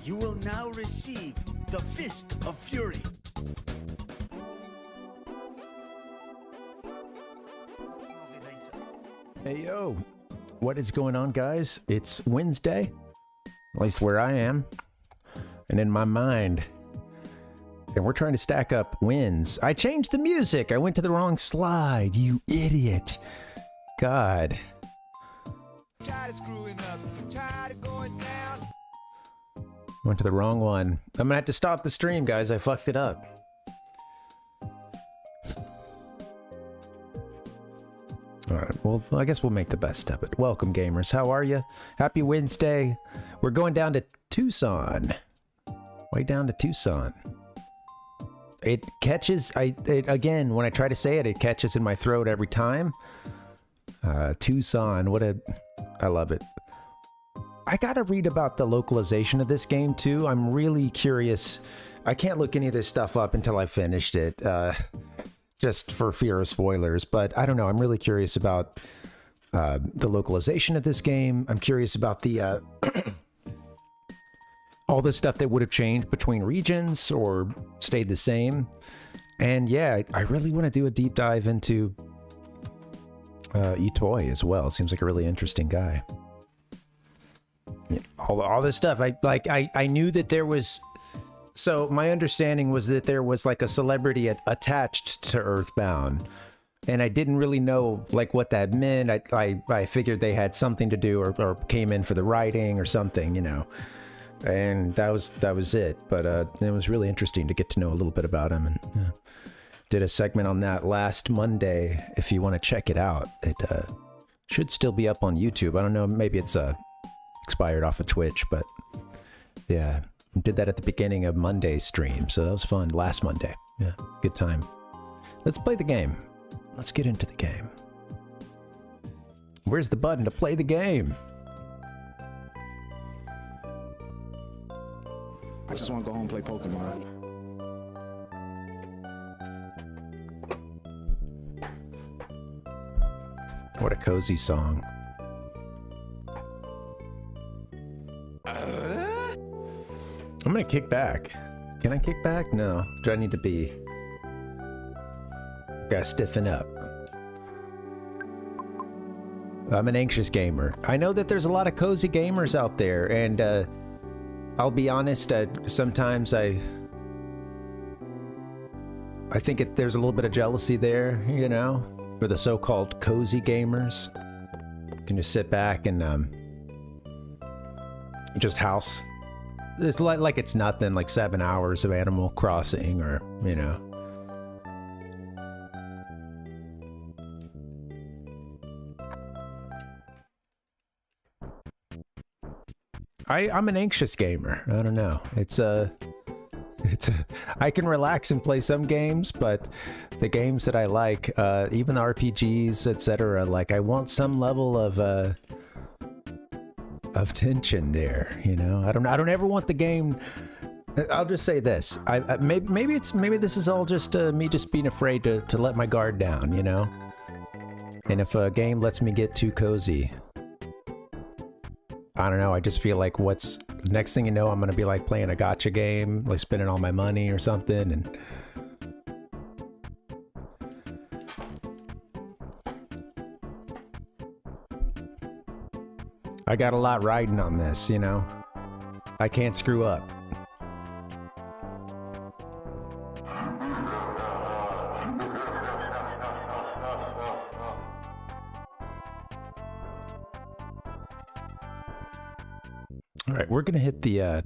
You will now receive the Fist of Fury. Hey yo, what is going on, guys? It's Wednesday, at least where I am, and in my mind. And we're trying to stack up wins. I changed the music. I went to the wrong slide, you idiot. God. Tired of screwing up, tired of going down. Went to the wrong one. I'm gonna have to stop the stream, guys. I fucked it up. Well, I guess we'll make the best of it. Welcome, gamers. How are you? Happy Wednesday. We're going down to Tucson. Way down to Tucson. It catches, again, when I try to say it, it catches in my throat every time. Tucson, I love it. I gotta read about the localization of this game too. I'm really curious. I can't look any of this stuff up until I finished it, just for fear of spoilers, but I don't know. I'm really curious about the localization of this game. I'm curious about the all the stuff that would have changed between regions or stayed the same. And yeah, I really want to do a deep dive into Etoy as well. Seems like a really interesting guy. Yeah, all this stuff. I knew that there was. So my understanding was that there was like a celebrity attached to EarthBound, and I didn't really know like what that meant. I figured they had something to do or came in for the writing or something, you know. And that was it. But it was really interesting to get to know a little bit about him, and did a segment on that last Monday. If you want to check it out, it should still be up on YouTube. I don't know, maybe it's expired off of Twitch, but yeah, did that at the beginning of Monday's stream, so that was fun. Last Monday, yeah, good time. Let's play the game. Let's get into the game. Where's the button to play the game? I just want to go home and play Pokemon. What a cozy song. I'm gonna kick back. Can I kick back? No. Do I need to be... Gotta stiffen up. I'm an anxious gamer. I know that there's a lot of cozy gamers out there, and I'll be honest, sometimes I think there's a little bit of jealousy there, you know, for the so-called cozy gamers. You can just sit back and just house. It's like it's nothing, like 7 hours of Animal Crossing, or, you know. I'm an anxious gamer. I don't know. I can relax and play some games, but the games that I like, even the RPGs, etc., like I want some level of tension there, you know. I don't ever want the game. I'll just say this. Maybe this is all just me just being afraid to let my guard down, you know. And if a game lets me get too cozy, I don't know, I just feel like next thing you know, I'm gonna be like playing a gacha game, like spending all my money or something, and I got a lot riding on this, you know. I can't screw up. All right, we're gonna hit the,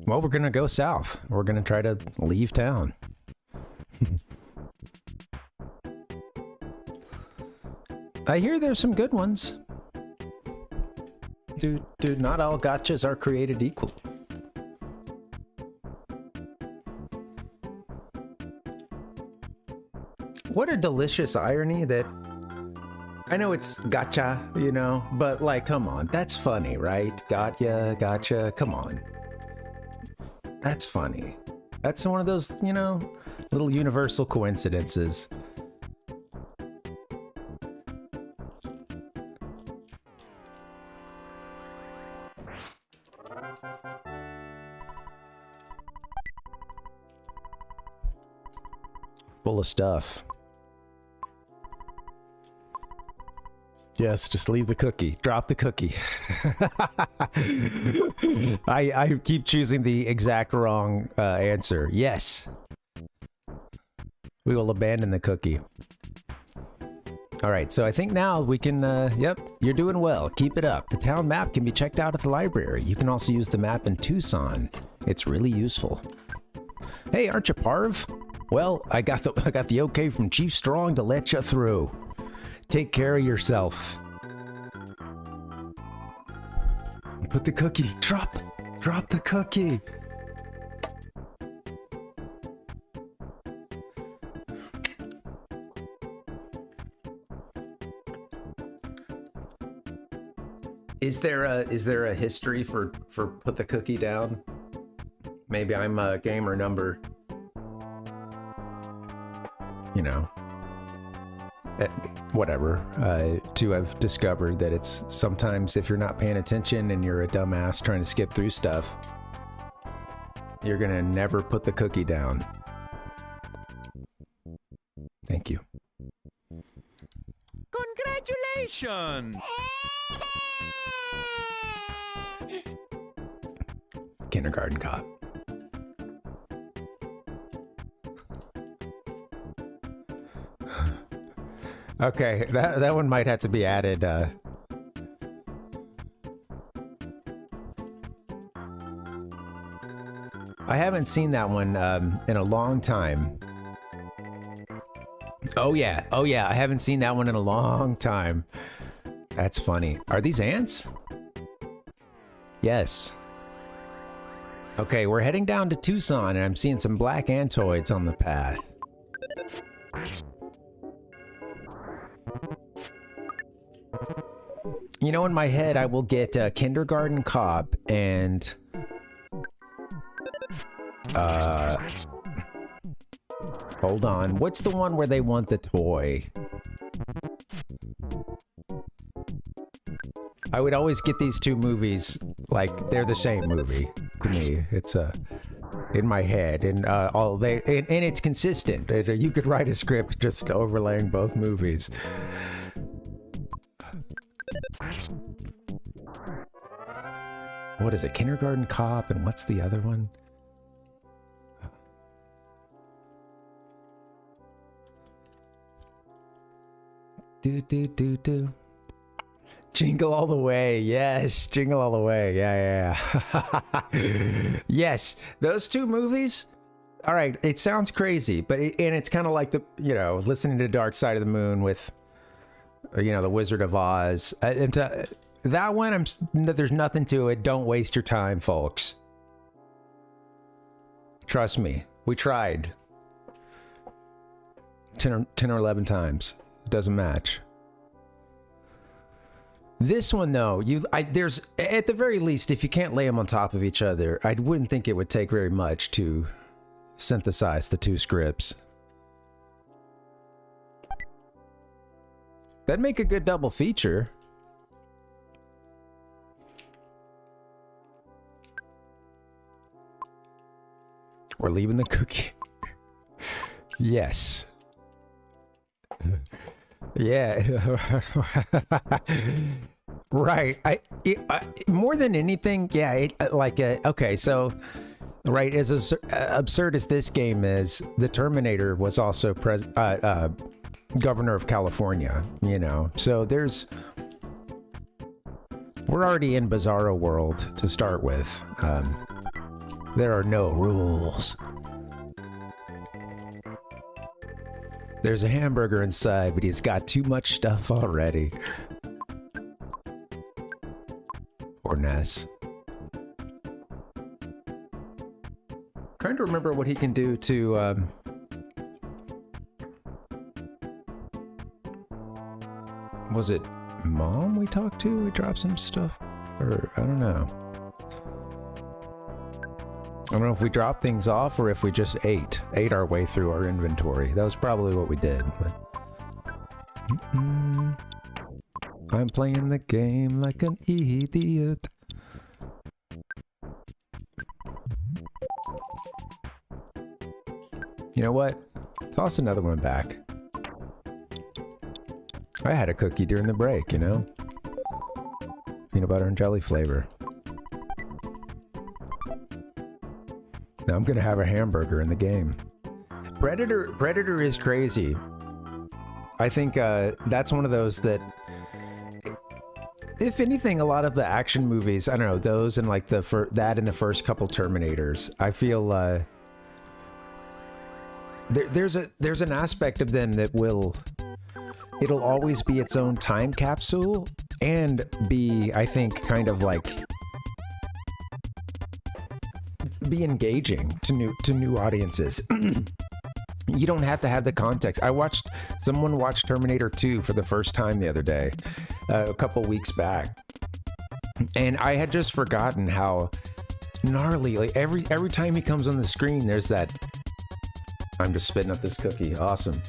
well, we're gonna go south. We're gonna try to leave town. I hear there's some good ones. Dude, not all gachas are created equal. What a delicious irony that... I know it's gacha, you know, but like, come on, that's funny, right? Gotcha, come on. That's funny. That's one of those, you know, little universal coincidences. Full of stuff. Yes, just leave the cookie. Drop the cookie. I keep choosing the exact wrong answer. Yes. We will abandon the cookie. All right, so I think now we can, yep, you're doing well. Keep it up. The town map can be checked out at the library. You can also use the map in Tucson. It's really useful. Hey, aren't you Parv? Well, I got the okay from Chief Strong to let you through. Take care of yourself. Put the cookie. Drop the cookie. Is there a history for put the cookie down? Maybe I'm a gamer number, you know, whatever, to have discovered that it's sometimes if you're not paying attention and you're a dumbass trying to skip through stuff, you're gonna never put the cookie down. Thank you. Congratulations! Kindergarten cop. Okay, that one might have to be added. I haven't seen that one in a long time. Oh yeah, I haven't seen that one in a long time. That's funny. Are these ants? Yes. Okay, we're heading down to Tucson, and I'm seeing some black antoids on the path. You know, in my head, I will get Kindergarten Cop and... hold on. What's the one where they want the toy? I would always get these two movies, like, they're the same movie to me. It's in my head, and and it's consistent. You could write a script just overlaying both movies. What is it? Kindergarten Cop, and what's the other one? Do. Jingle All the Way. Yes, Jingle All the Way. Yeah. Yes, those two movies. All right, it sounds crazy, but it's kind of like listening to Dark Side of the Moon with, the Wizard of Oz. That one, there's nothing to it. Don't waste your time, folks. Trust me, we tried 10 or 11 times. It doesn't match. This one, though, there's, at the very least, if you can't lay them on top of each other, I wouldn't think it would take very much to synthesize the two scripts. That'd make a good double feature. We're leaving the cookie. Yes. Yeah. Right. More than anything, yeah, okay, so, right, as absurd as this game is, the Terminator was also governor of California, so we're already in Bizarro world to start with. There are no rules. There's a hamburger inside, but he's got too much stuff already. Or Ness. Trying to remember what he can do to, was it Mom we talked to? We dropped some stuff? Or, I don't know. I don't know if we dropped things off or if we just ate our way through our inventory. That was probably what we did. But... I'm playing the game like an idiot. You know what? Toss another one back. I had a cookie during the break, Peanut butter and jelly flavor. Now I'm gonna have a hamburger in the game. Predator is crazy. I think that's one of those that, if anything, a lot of the action movies, I don't know, those and like that and the first couple Terminators, I feel there's an aspect of them that will it'll always be its own time capsule and be, I think, kind of like be engaging to new audiences. You don't have to have the context. Someone watched Terminator 2 for the first time the other day, a couple weeks back, and I had just forgotten how gnarly, like every time he comes on the screen, there's that. I'm just spitting up this cookie. Awesome.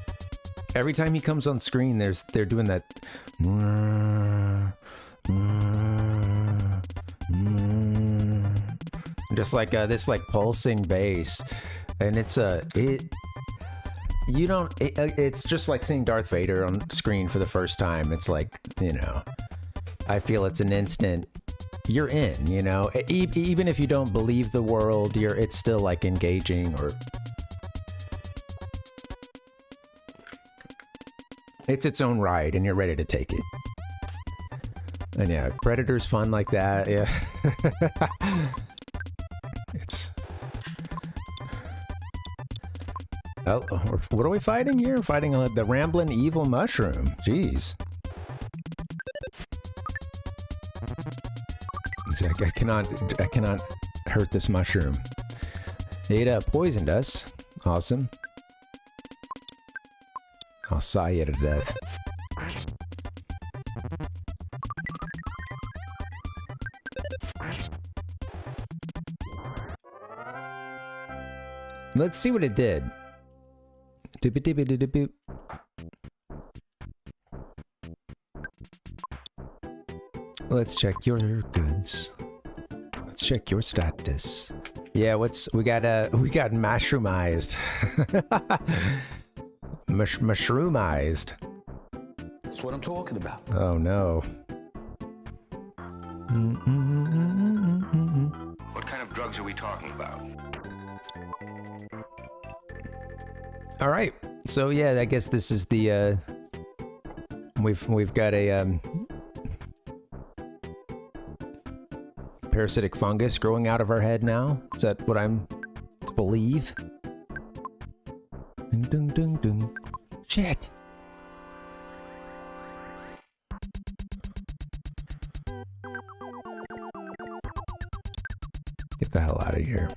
Every time he comes on screen, they're doing that. Just like this like pulsing bass, and it's just like seeing Darth Vader on screen for the first time. It's like, I feel it's an instant you're in, even if you don't believe the world, it's still like engaging, or it's its own ride and you're ready to take it. And yeah, Predator's fun like that. Yeah. What are we fighting here? We're fighting the rambling evil mushroom. Jeez. See, I cannot hurt this mushroom. It poisoned us. Awesome. I'll sigh you to death. Let's see what it did. Doop-a-doop-a-doop-a-doop. Let's check your goods. Let's check your status. Yeah, we got mushroomized. Mushroomized. That's what I'm talking about. Oh no. What kind of drugs are we talking about? All right. So yeah, I guess this is the we've got a parasitic fungus growing out of our head now. Is that what I'm to believe? Ding ding ding ding. Shit. Get the hell out of here.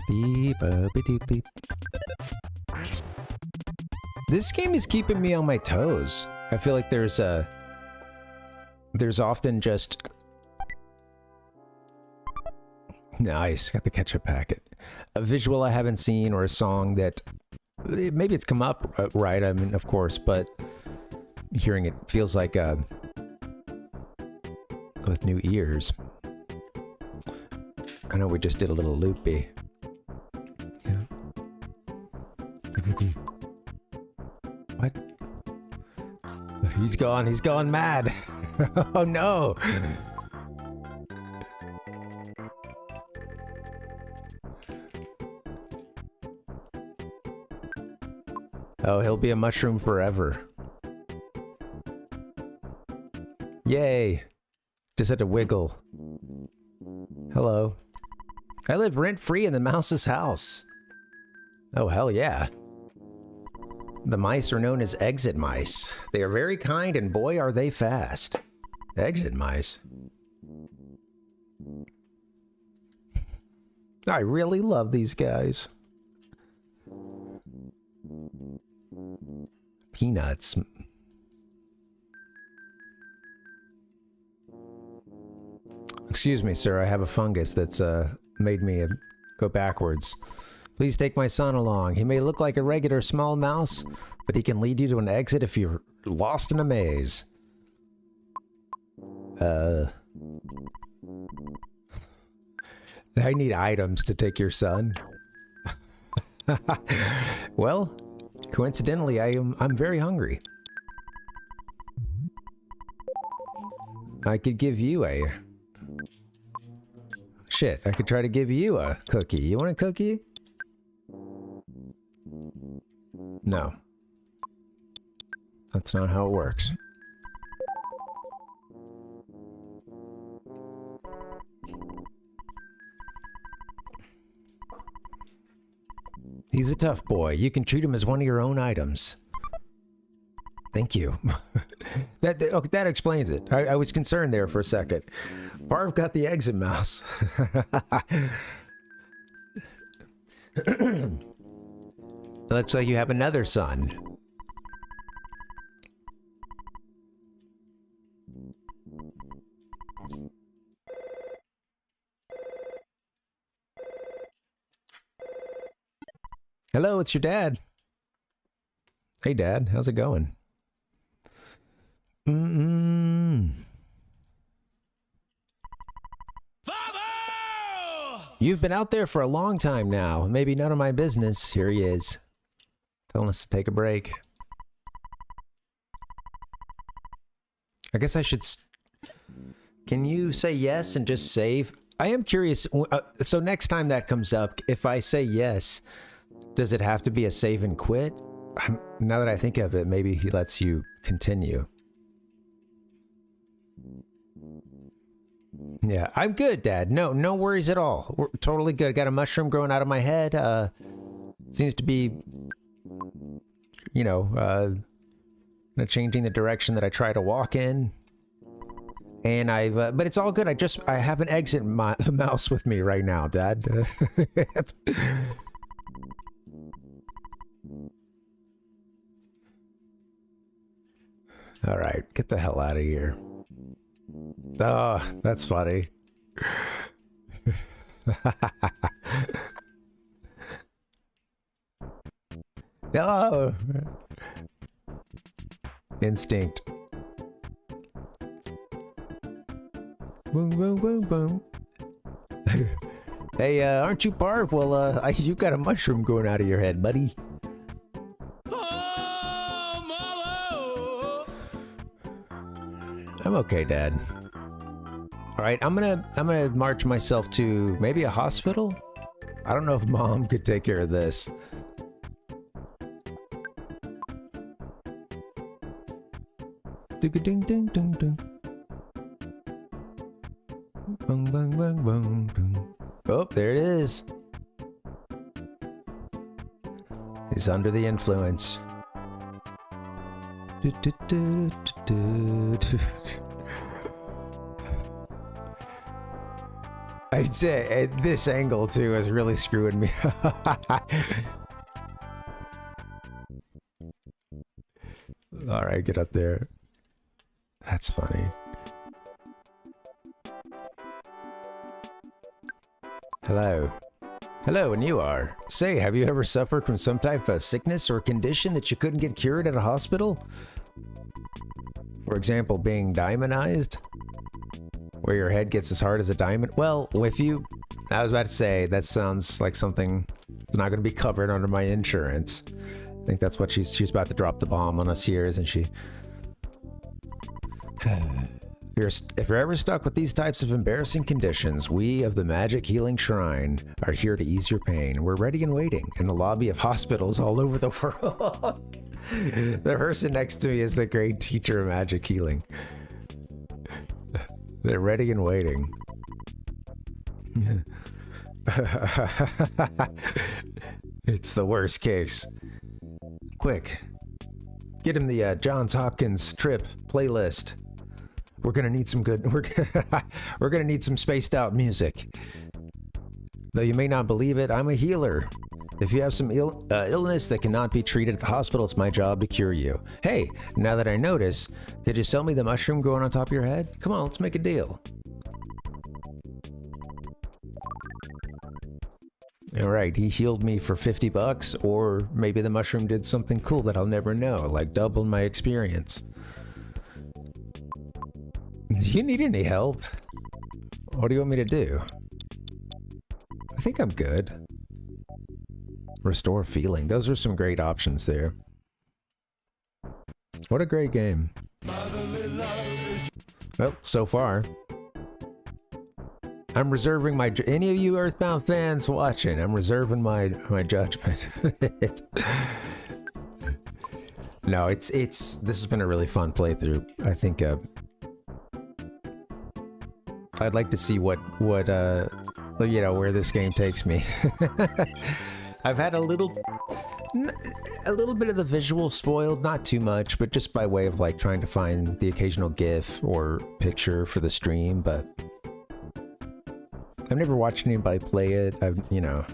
Beep, beep, beep. This game is keeping me on my toes. I feel like there's often just... Nice, got the ketchup packet. A visual I haven't seen, or a song that... Maybe it's come up right, I mean, of course, but hearing it feels like with new ears. I know we just did a little loopy. Yeah. What? He's gone mad. Oh no. Oh, he'll be a mushroom forever. Yay. Just had to wiggle. Hello. I live rent-free in the mouse's house. Oh, hell yeah. The mice are known as exit mice. They are very kind, and boy, are they fast. Exit mice. I really love these guys. Peanuts. Excuse me, sir. I have a fungus that's made me go backwards. Please take my son along. He may look like a regular small mouse, but he can lead you to an exit if you're lost in a maze. I need items to take your son. Well, coincidentally, I'm very hungry. I could give you a... Shit, I could try to give you a cookie. You want a cookie? No. That's not how it works. He's a tough boy. You can treat him as one of your own items. Thank you. that explains it. I was concerned there for a second. Parv got the exit mouse. Looks like you have another son. Hello, it's your dad. Hey, Dad. How's it going? You've been out there for a long time now. Maybe none of my business. Here he is. Telling us to take a break. I guess I should... Can you say yes and just save? I am curious. So next time that comes up, if I say yes, does it have to be a save and quit? Now that I think of it, maybe he lets you continue. Yeah, I'm good, Dad. No worries at all. We're totally good. Got a mushroom growing out of my head. Seems to be, you know, changing the direction that I try to walk in. And but it's all good. I have an exit mouse with me right now, Dad. All right, get the hell out of here. Oh, that's funny. Hello. Instinct. Boom, boom, boom, boom. Hey, aren't you Parv? Well, you got a mushroom growing out of your head, buddy. I'm okay, Dad. All right, I'm gonna march myself to maybe a hospital. I don't know if Mom could take care of this. Ding ding ding ding ding. Bang bang bang bang bang. Oh, there it is. He's under the influence. I'd say at this angle too is really screwing me. All right, get up there. That's funny. Hello. Hello, and you are. Say, have you ever suffered from some type of sickness or condition that you couldn't get cured at a hospital? For example, being diamondized? Where your head gets as hard as a diamond? Well, with you, I was about to say, that sounds like something that's not going to be covered under my insurance. I think that's what she's about to drop the bomb on us here, isn't she? If you're ever stuck with these types of embarrassing conditions, we of the Magic Healing Shrine are here to ease your pain. We're ready and waiting in the lobby of hospitals all over the world. The person next to me is the great teacher of magic healing. They're ready and waiting. It's the worst case. Quick, get him the Johns Hopkins trip playlist. We're gonna need some good. We're gonna need some spaced out music. Though you may not believe it, I'm a healer. If you have some illness that cannot be treated at the hospital, it's my job to cure you. Hey, now that I notice, could you sell me the mushroom growing on top of your head? Come on, let's make a deal. All right, he healed me for $50, or maybe the mushroom did something cool that I'll never know, like doubled my experience. Do you need any help? What do you want me to do? I think I'm good. Restore feeling. Those are some great options there. What a great game. Well, so far. I'm reserving my... Any of you EarthBound fans watching, I'm reserving my judgment. No, this has been a really fun playthrough. I think I'd like to see what you know, where this game takes me. I've had a little bit of the visual spoiled, not too much, but just by way of like trying to find the occasional GIF or picture for the stream, but I've never watched anybody play it. I've, you know.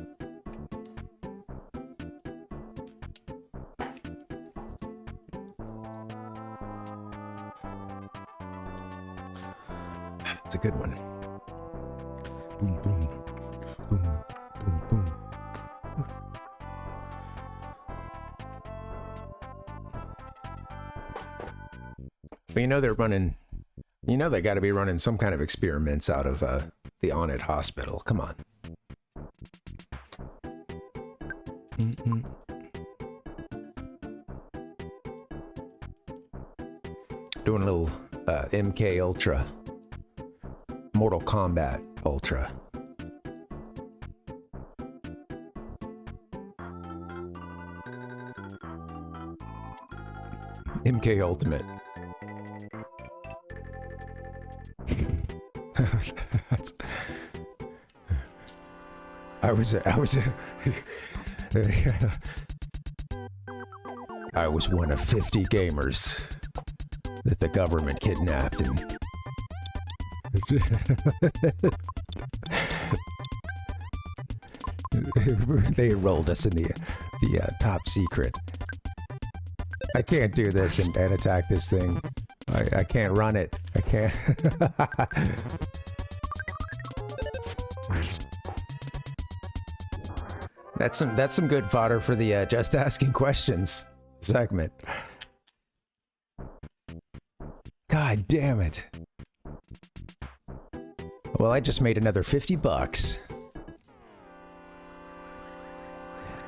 It's a good one. Boom, boom, boom, boom, boom. But you know they're running, you know they got to be running some kind of experiments out of the Onett hospital. Come on. Doing a little MK Ultra. Mortal Kombat Ultra. MK Ultimate. I was one of 50 gamers that the government kidnapped and they enrolled us in the top secret. I can't do this and attack this thing. I can't run it. I can't. That's some good fodder for the just asking questions segment. God damn it. Well, I just made another 50 bucks.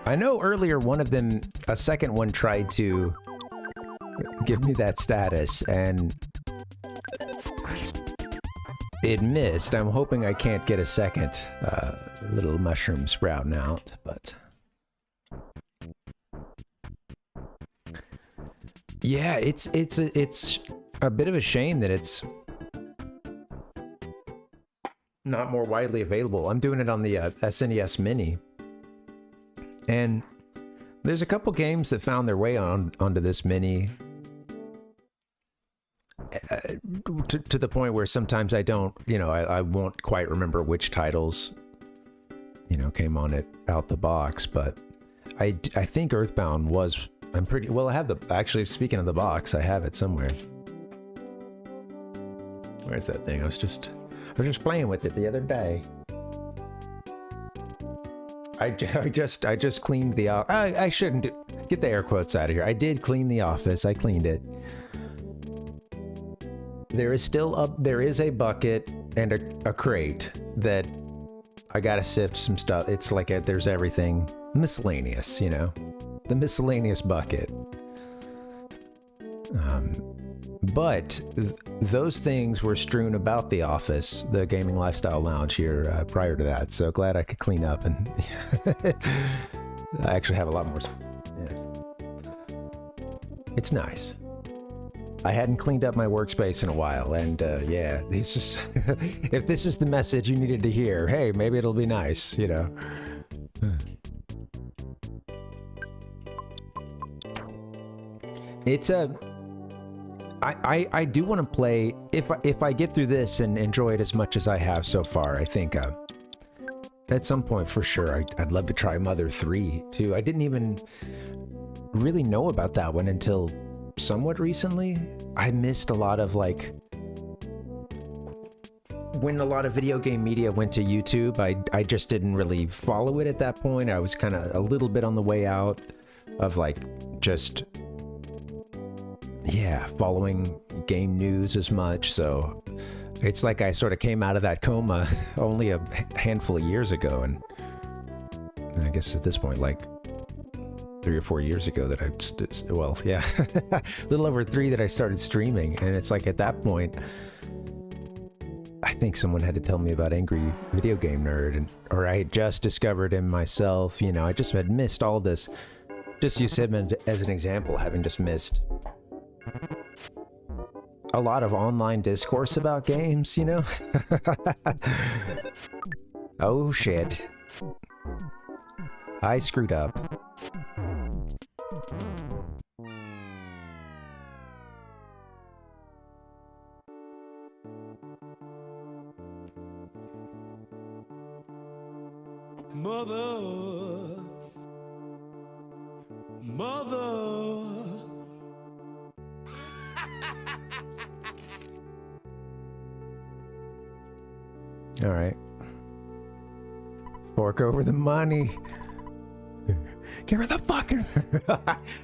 I know earlier one of them, a second one, tried to give me that status and it missed. I'm hoping I can't get a second little mushroom sprouting out, but yeah, it's a bit of a shame that it's not more widely available. I'm doing it on the SNES Mini, and there's a couple games that found their way onto this Mini to the point where sometimes I don't, you know, I won't quite remember which titles, you know, came on it out the box, but I think EarthBound was, I'm pretty, well, I have the, actually, speaking of the box, I have it somewhere. Where's that thing? I was just playing with it the other day. I just cleaned the, I shouldn't get the air quotes out of here. I did clean the office. I cleaned it. There is still there is a bucket and a crate that I gotta sift some stuff. It's like there's everything miscellaneous, you know, the miscellaneous bucket. But those things were strewn about the office, the Gaming Lifestyle Lounge here prior to that. So glad I could clean up, and I actually have a lot more. Yeah. It's nice. I hadn't cleaned up my workspace in a while, and yeah, it's just if this is the message you needed to hear, hey, maybe it'll be nice, you know. It's a. I do want to play, if I get through this and enjoy it as much as I have so far, I think at some point for sure I'd love to try Mother 3 too. I didn't even really know about that one until somewhat recently. I missed a lot of, like, when a lot of video game media went to YouTube, I just didn't really follow it at that point. I was kind of a little bit on the way out of, like, just, yeah, following game news as much. So it's like I sort of came out of that coma only a handful of years ago, and I guess at this point, like 3 or 4 years ago that I, well, yeah, a little over 3 that I started streaming. And it's like at that point, I think someone had to tell me about Angry Video Game Nerd, or I had just discovered him myself. You know, I just had missed all this. Just use him as an example, having just missed a lot of online discourse about games, you know? Oh shit. I screwed up. Mother, All right. Fork over the money. Give her the fucking...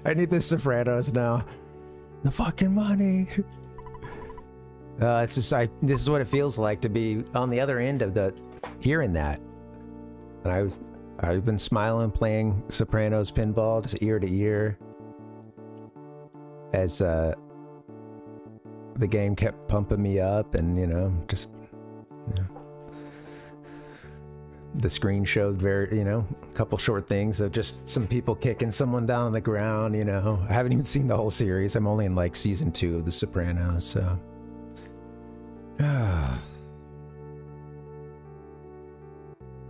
I need the Sopranos now. The fucking money. It's just, this is what it feels like to be on the other end of the... hearing that. And I've been smiling, playing Sopranos pinball, just ear to ear. As the game kept pumping me up and, you know, just... You know, the screen showed a couple short things of just some people kicking someone down on the ground, you know. I haven't even seen the whole series. I'm only in like season 2 of The Sopranos, so.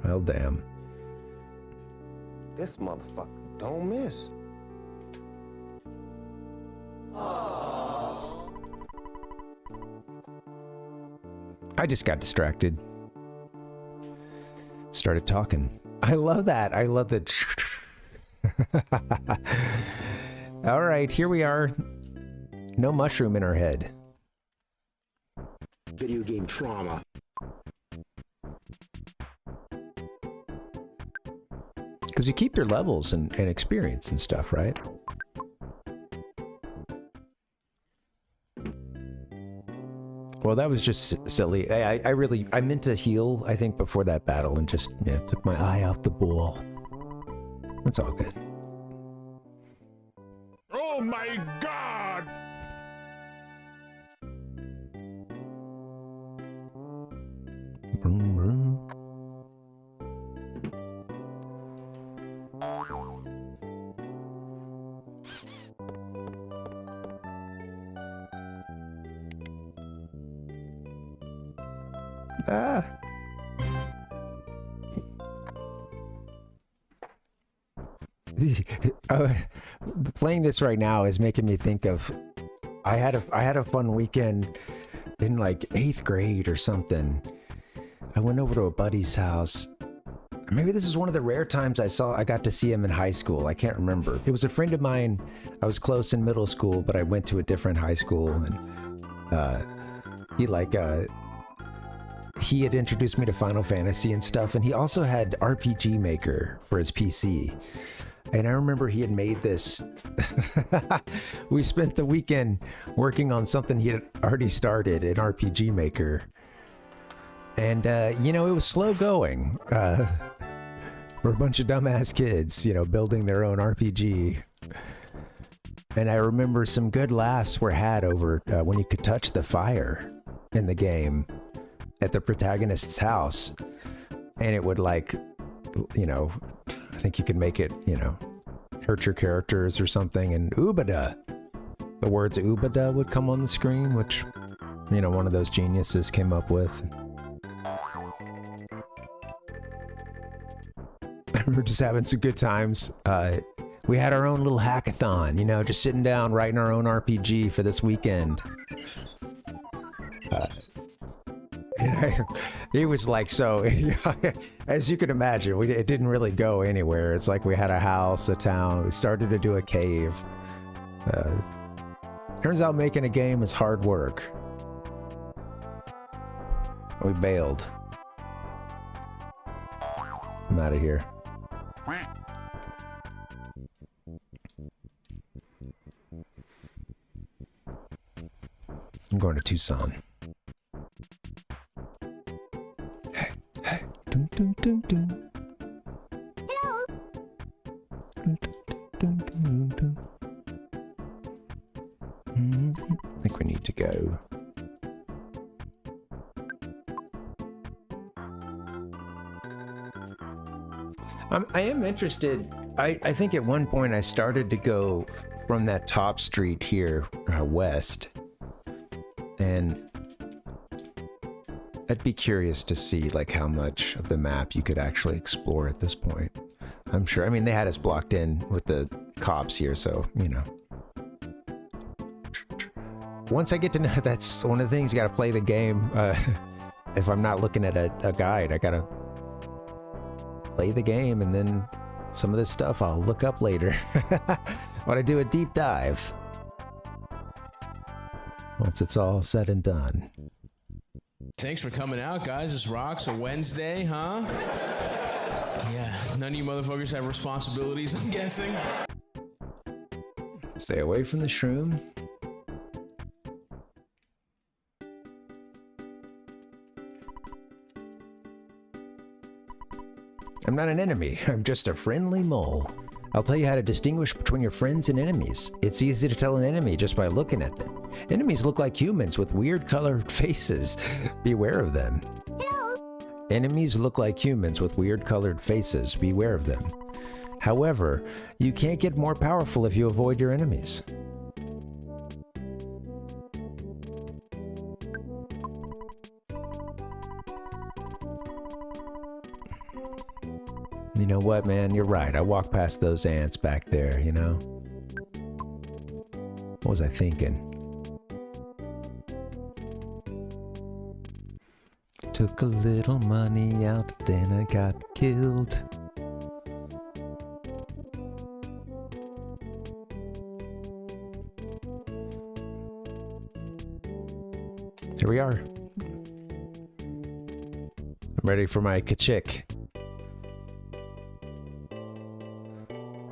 Well, damn. This motherfucker don't miss. I just got distracted. Started talking. I love that. I love the... All right, here we are. No mushroom in our head. Video game trauma. Because you keep your levels and experience and stuff, right? Well, that was just silly. I meant to heal, I think, before that battle and just, took my eye off the ball. That's all good. Oh my god! Vroom, vroom. Ah. Playing this right now is making me think of I had a fun weekend in like 8th grade or something. I went over to a buddy's house. Maybe this is one of the rare times I got to see him in high school. I can't remember. It was a friend of mine. I was close in middle school, but I went to a different high school, and he had introduced me to Final Fantasy and stuff, and he also had RPG Maker for his PC. And I remember he had made this. We spent the weekend working on something he had already started in RPG Maker. And, it was slow going for a bunch of dumbass kids, building their own RPG. And I remember some good laughs were had over when you could touch the fire in the game at the protagonist's house. And it would I think you could make it, hurt your characters or something. And Ubada, the words Ubada would come on the screen, which, one of those geniuses came up with. We were just having some good times. We had our own little hackathon, just sitting down, writing our own RPG for this weekend. It was like, so, as you can imagine, it didn't really go anywhere. It's like we had a house, a town, we started to do a cave. Turns out making a game is hard work. We bailed. I'm out of here. I'm going to TWOSON. Hey. Dun, dun, dun, dun. Hello. Dun, dun, dun, dun, dun. I think we need to go. I am interested. I think at one point I started to go from that top street here west, and I'd be curious to see how much of the map you could actually explore at this point. I'm sure. I mean, they had us blocked in with the cops here, so, you know. Once I get to know, that's one of the things, you gotta play the game. If I'm not looking at a guide, I gotta play the game, and then some of this stuff I'll look up later. When I do a deep dive. Once it's all said and done. Thanks for coming out, guys. This rocks. A Wednesday, huh? Yeah, none of you motherfuckers have responsibilities, I'm guessing. Stay away from the shroom. I'm not an enemy, I'm just a friendly mole. I'll tell you how to distinguish between your friends and enemies. It's easy to tell an enemy just by looking at them. Enemies look like humans with weird colored faces. Beware of them. Hello? Enemies look like humans with weird colored faces. Beware of them. However, you can't get more powerful if you avoid your enemies. You know what, man? You're right. I walked past those ants back there, you know? What was I thinking? Took a little money out, then I got killed. Here we are. I'm ready for my kachik.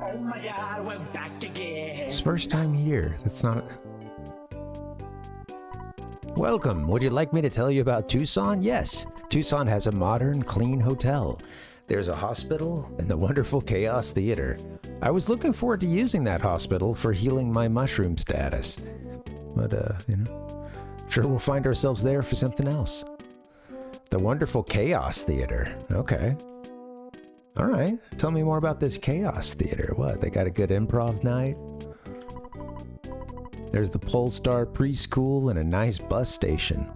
Oh my god, we're back again. It's first time here. That's not... Welcome. Would you like me to tell you about TWOSON? Yes. TWOSON has a modern, clean hotel. There's a hospital and the wonderful Chaos Theater. I was looking forward to using that hospital for healing my mushroom status. But, you know, I'm sure we'll find ourselves there for something else. The wonderful Chaos Theater. Okay. All right. Tell me more about this Chaos Theater. What, they got a good improv night? There's the Polestar Preschool and a nice bus station.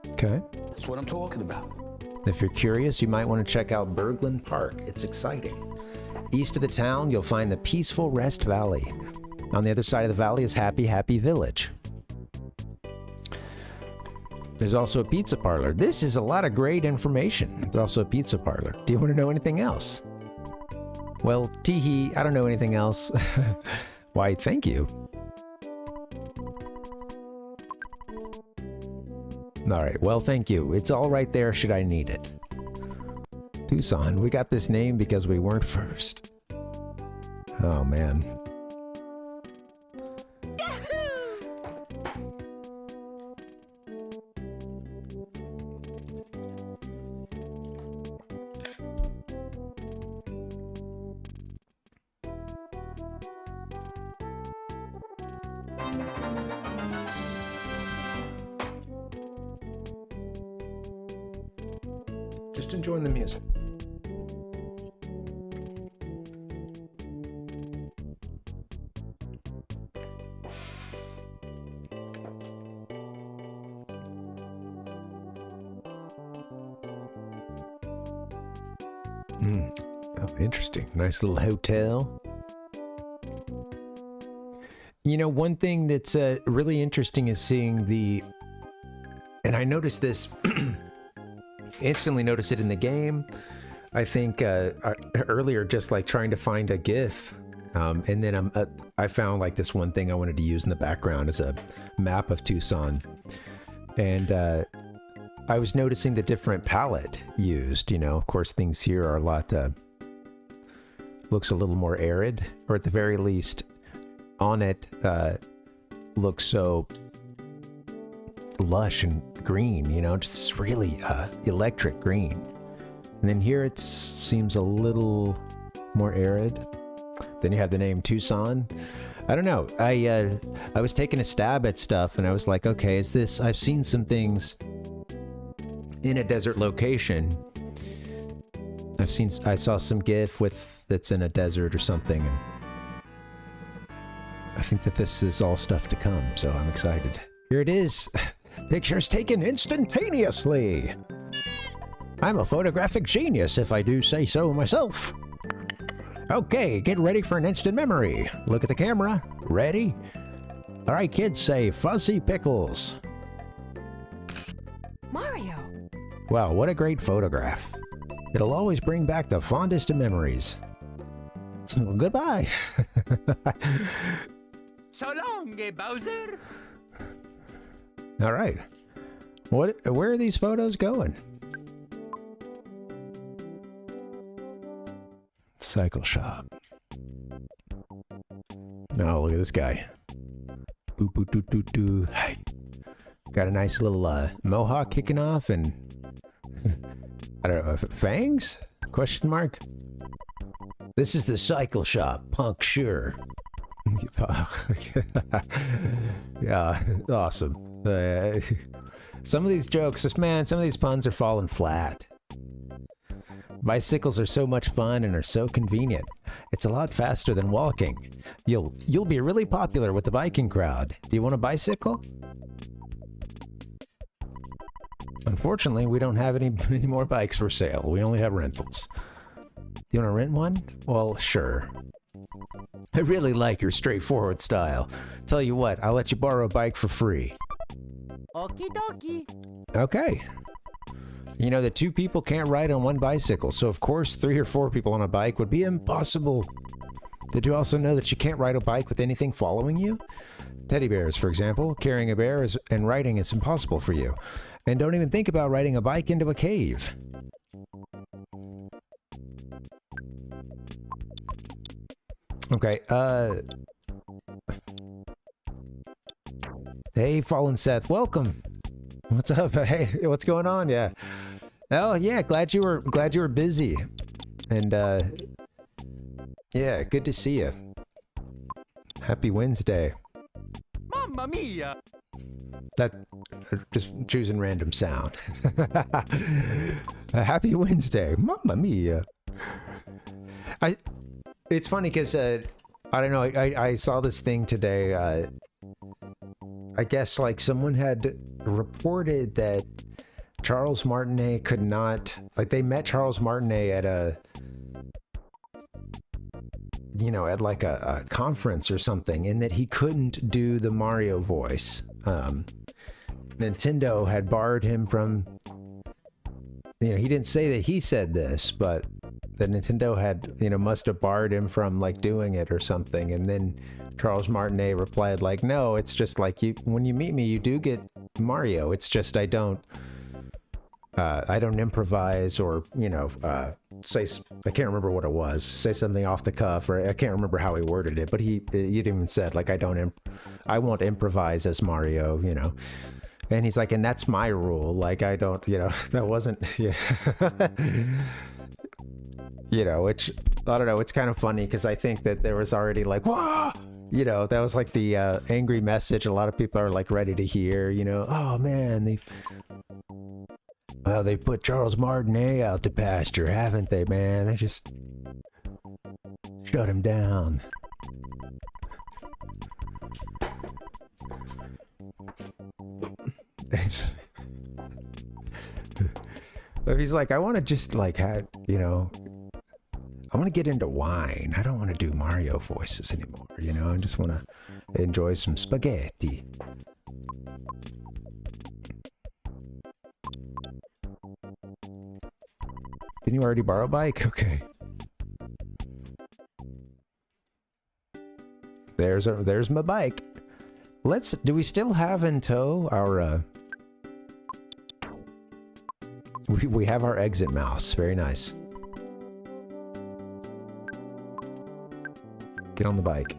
Okay. That's what I'm talking about. If you're curious, you might want to check out Berglund Park. It's exciting. East of the town, you'll find the peaceful Rest Valley. On the other side of the valley is Happy Happy Village. There's also a pizza parlor. This is a lot of great information. There's also a pizza parlor. Do you want to know anything else? Well, teehee, I don't know anything else. Why, thank you. Alright, well, thank you. It's all right there should I need it. TWOSON, we got this name because we weren't first. Oh, man. Just enjoying the music. Oh, interesting. Nice little hotel. You know, one thing that's really interesting is seeing the... And I noticed this... instantly noticed it in the game. I think earlier, just like trying to find a GIF, and then I found like this one thing I wanted to use in the background as a map of TWOSON, and I was noticing the different palette used. You know, of course, things here are a lot looks a little more arid, or at the very least, Onett looks so lush and green, you know, just really electric green. And then here it seems a little more arid. Then you have the name TWOSON. I don't know. I was taking a stab at stuff and I was like, okay, is this... I've seen some things in a desert location. I saw some GIF that's in a desert or something, and I think that this is all stuff to come, so I'm excited. Here it is. Pictures taken instantaneously. I'm a photographic genius, if I do say so myself. Okay, get ready for an instant memory. Look at the camera. Ready? All right, kids, say fuzzy pickles. Mario. Wow, what a great photograph. It'll always bring back the fondest of memories. Well, goodbye. So long, Bowser. All right. Where are these photos going? Cycle shop. Oh, look at this guy. Boo boo doo doo doo. Hey. Got a nice little mohawk kicking off and I don't know, fangs? Question mark? This is the cycle shop, punk sure. Yeah, awesome. Some of these jokes, man, some of these puns are falling flat. Bicycles are so much fun and are so convenient. It's a lot faster than walking. You'll be really popular with the biking crowd. Do you want a bicycle? Unfortunately, we don't have any more bikes for sale. We only have rentals. You want to rent one? Well, sure. I really like your straightforward style. Tell you what, I'll let you borrow a bike for free. Okie dokie. Okay. You know that 2 people can't ride on one bicycle, so of course 3 or 4 people on a bike would be impossible. Did you also know that you can't ride a bike with anything following you? Teddy bears, for example, carrying a bear and riding is impossible for you. And don't even think about riding a bike into a cave. Okay, hey, Fallen Seth, welcome. What's up? Hey, what's going on? Yeah. Oh, yeah, glad you were busy. And, yeah, good to see you. Happy Wednesday. Mamma mia! That, just choosing random sound. Happy Wednesday. Mamma mia. It's funny because, I don't know, I saw this thing today. I guess, like, someone had reported that Charles Martinet could not, like, they met Charles Martinet at a, you know, at like a conference or something, and that he couldn't do the Mario voice. Nintendo had barred him from, you know, he didn't say that he said this, but that Nintendo had, you know, must have barred him from like doing it or something. And then Charles Martinet replied like, no, it's just like when you meet me, you do get Mario. It's just, I don't improvise or, you know, say, I can't remember what it was, say something off the cuff, or I can't remember how he worded it, but he even said like, I won't improvise as Mario, you know. And he's like, and that's my rule. Like, I don't, you know, that wasn't, yeah. You know, which, I don't know, it's kind of funny because I think that there was already like, wah! You know, that was like the angry message a lot of people are like ready to hear, you know, oh man, they put Charles Martinet out to pasture, haven't they, man? They just shut him down. But he's like, I want to just like have, you know, I want to get into wine. I don't want to do Mario voices anymore, you know? I just want to enjoy some spaghetti. Didn't you already borrow a bike? Okay. There's my bike. Do we still have in tow our, we have our exit mouse. Very nice. Get on the bike.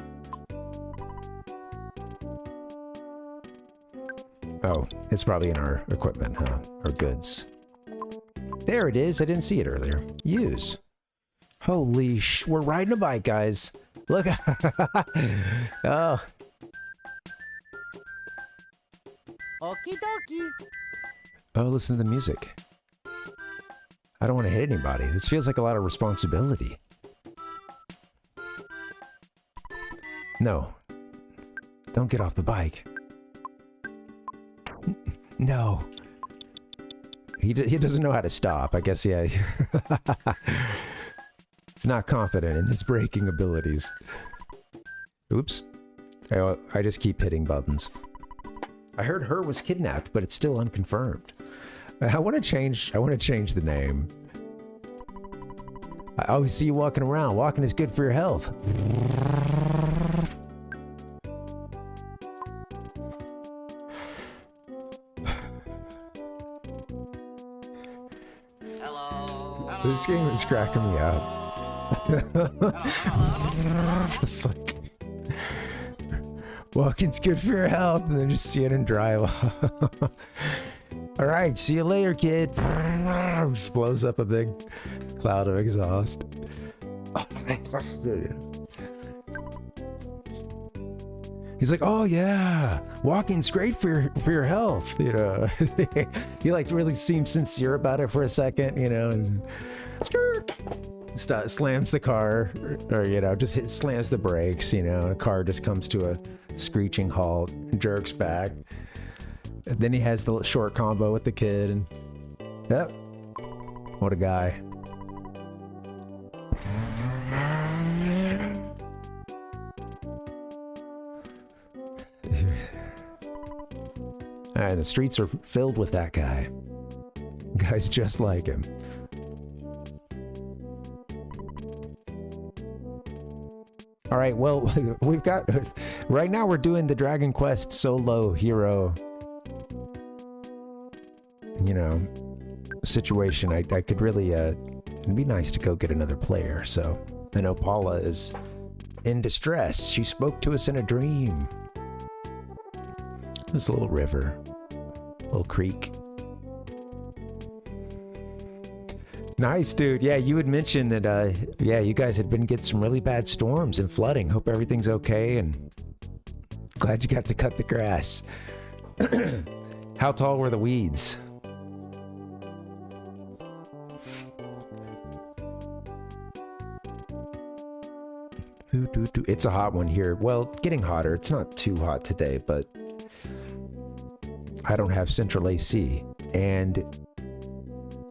Oh, it's probably in our equipment, huh? Or goods. There it is. I didn't see it earlier. Use. Holy we're riding a bike, guys. Look. Oh. Okie dokie. Oh, listen to the music. I don't want to hit anybody. This feels like a lot of responsibility. No. Don't get off the bike. No. He doesn't know how to stop. I guess, yeah. He's not confident in his braking abilities. Oops. I just keep hitting buttons. I heard her was kidnapped, but it's still unconfirmed. I want to change the name. I always see you walking around. Walking is good for your health. Hello. This game is cracking me up. It's like, walking's good for your health, and then just see it and drive off. All right, see you later, kid. Just blows up a big cloud of exhaust. He's like, oh yeah, walking's great for your health, you know. He like really seems sincere about it for a second, you know, and skirt. Slams the car, or you know, just slams the brakes, you know, and a car just comes to a screeching halt, jerks back. And then he has the short combo with the kid, and yep, what a guy. Alright, the streets are filled with that guy. Guys just like him. All right, well, we've got, right now we're doing the Dragon Quest solo hero, you know, situation. I could really, it'd be nice to go get another player. So I know Paula is in distress. She spoke to us in a dream. There's a little river, a little creek. Nice, dude. Yeah, you had mentioned that, yeah, you guys had been getting some really bad storms and flooding. Hope everything's okay, and glad you got to cut the grass. How tall were the weeds? It's a hot one here. Well, getting hotter. It's not too hot today, but I don't have central AC, and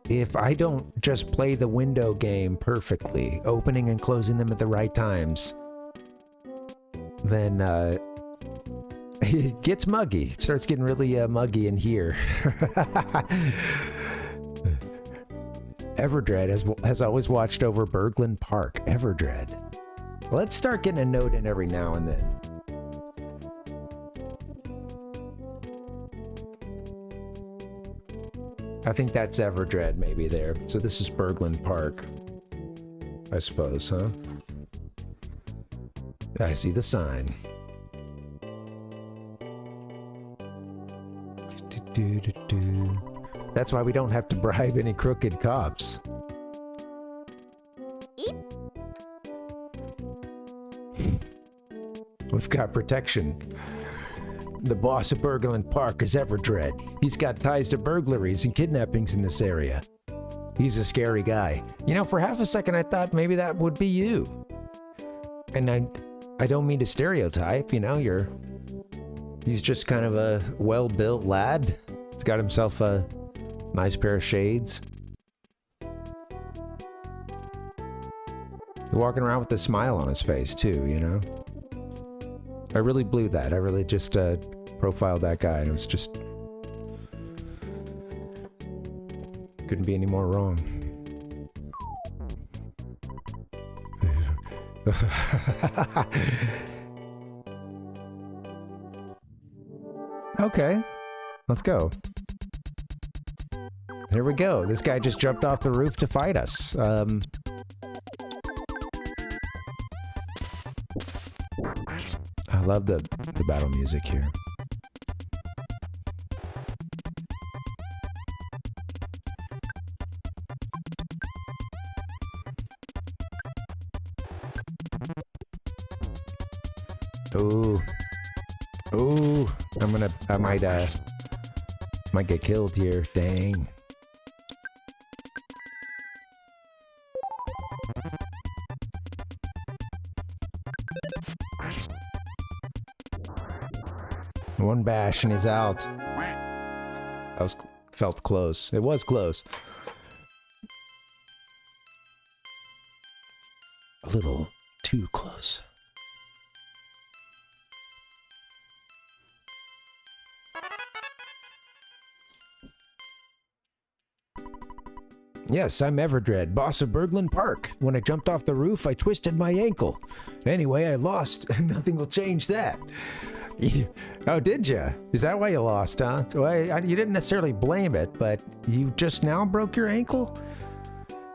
if I don't just play the window game perfectly, opening and closing them at the right times, then it gets muggy. It starts getting really muggy in here. Everdread has always watched over Berglund Park. Everdread. Let's start getting a note in every now and then. I think that's Everdread maybe there. So this is Berglund Park, I suppose, huh? I see the sign. That's why we don't have to bribe any crooked cops. We've got protection. The boss of Berglund Park is Everdread. He's got ties to burglaries and kidnappings in this area. He's a scary guy. You know, for half a second I thought maybe that would be you. And I don't mean to stereotype, you know, he's just kind of a well-built lad. He's got himself a nice pair of shades. He's walking around with a smile on his face too, you know. I really blew that. I really just profiled that guy, and it was just couldn't be any more wrong. Okay, let's go. Here we go. This guy just jumped off the roof to fight us. I love the battle music here. Ooh. Ooh. I might get killed here. Dang. One bash and he's out. That was felt close. It was close. A little too close. Yes, I'm Everdread, boss of Berglund Park. When I jumped off the roof, I twisted my ankle. Anyway, I lost, and nothing will change that. Oh, did ya? Is that why you lost, huh? Well, you didn't necessarily blame it, but you just now broke your ankle?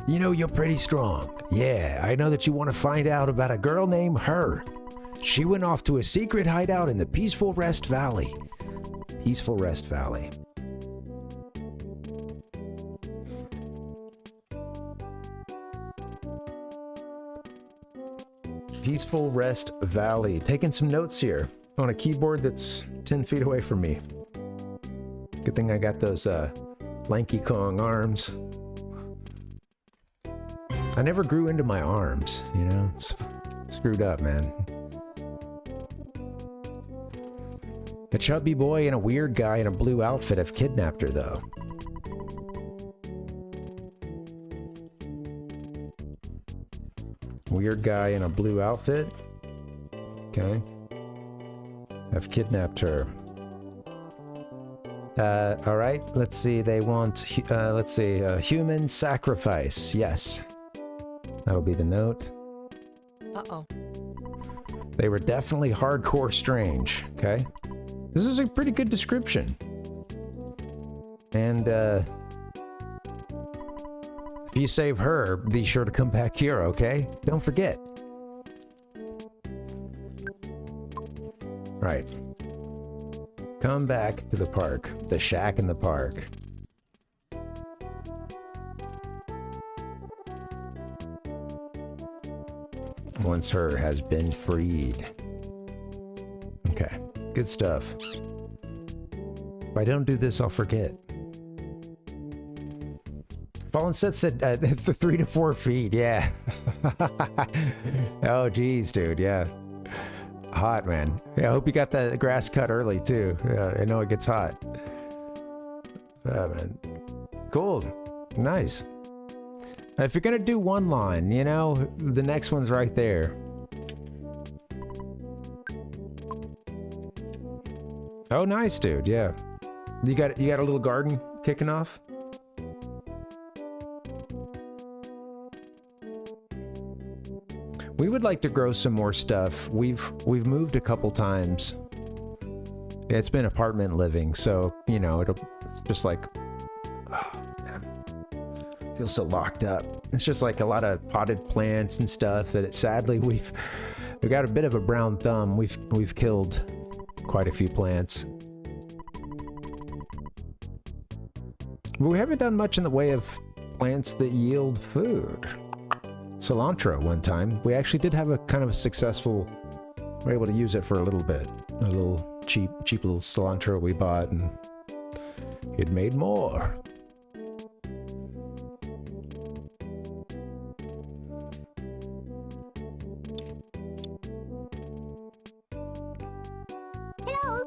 You know, you're pretty strong. Yeah, I know that you want to find out about a girl named Her. She went off to a secret hideout in the Peaceful Rest Valley. Peaceful Rest Valley. Peaceful Rest Valley. Taking some notes here on a keyboard that's 10 feet away from me. Good thing I got those lanky Kong arms. I never grew into my arms, you know? It's screwed up, man. A chubby boy and a weird guy in a blue outfit have kidnapped her, though. Weird guy in a blue outfit. Okay. Have kidnapped her. Alright, let's see. They want, human sacrifice. Yes. That'll be the note. Uh-oh. They were definitely hardcore strange. Okay. This is a pretty good description. And, if you save her, be sure to come back here, okay? Don't forget. Right. Come back to the park. The shack in the park. Once Her has been freed. Okay. Good stuff. If I don't do this, I'll forget. Fallen Seth said 3 to 4 feet, yeah. Oh, geez, dude, yeah. Hot, man. Yeah, I hope you got the grass cut early, too. Yeah, I know it gets hot. Man. Cool. Nice. If you're gonna do one line, you know, the next one's right there. Oh, nice, dude, yeah. You got a little garden kicking off? We would like to grow some more stuff. We've moved a couple times. It's been apartment living, so you know it's just like, oh, man. Feels so locked up. It's just like a lot of potted plants and stuff. And sadly, we've got a bit of a brown thumb. We've killed quite a few plants. But we haven't done much in the way of plants that yield food. Cilantro one time. We actually did have a kind of a successful, we were able to use it for a little bit. A little cheap little cilantro we bought, and it made more. Hello.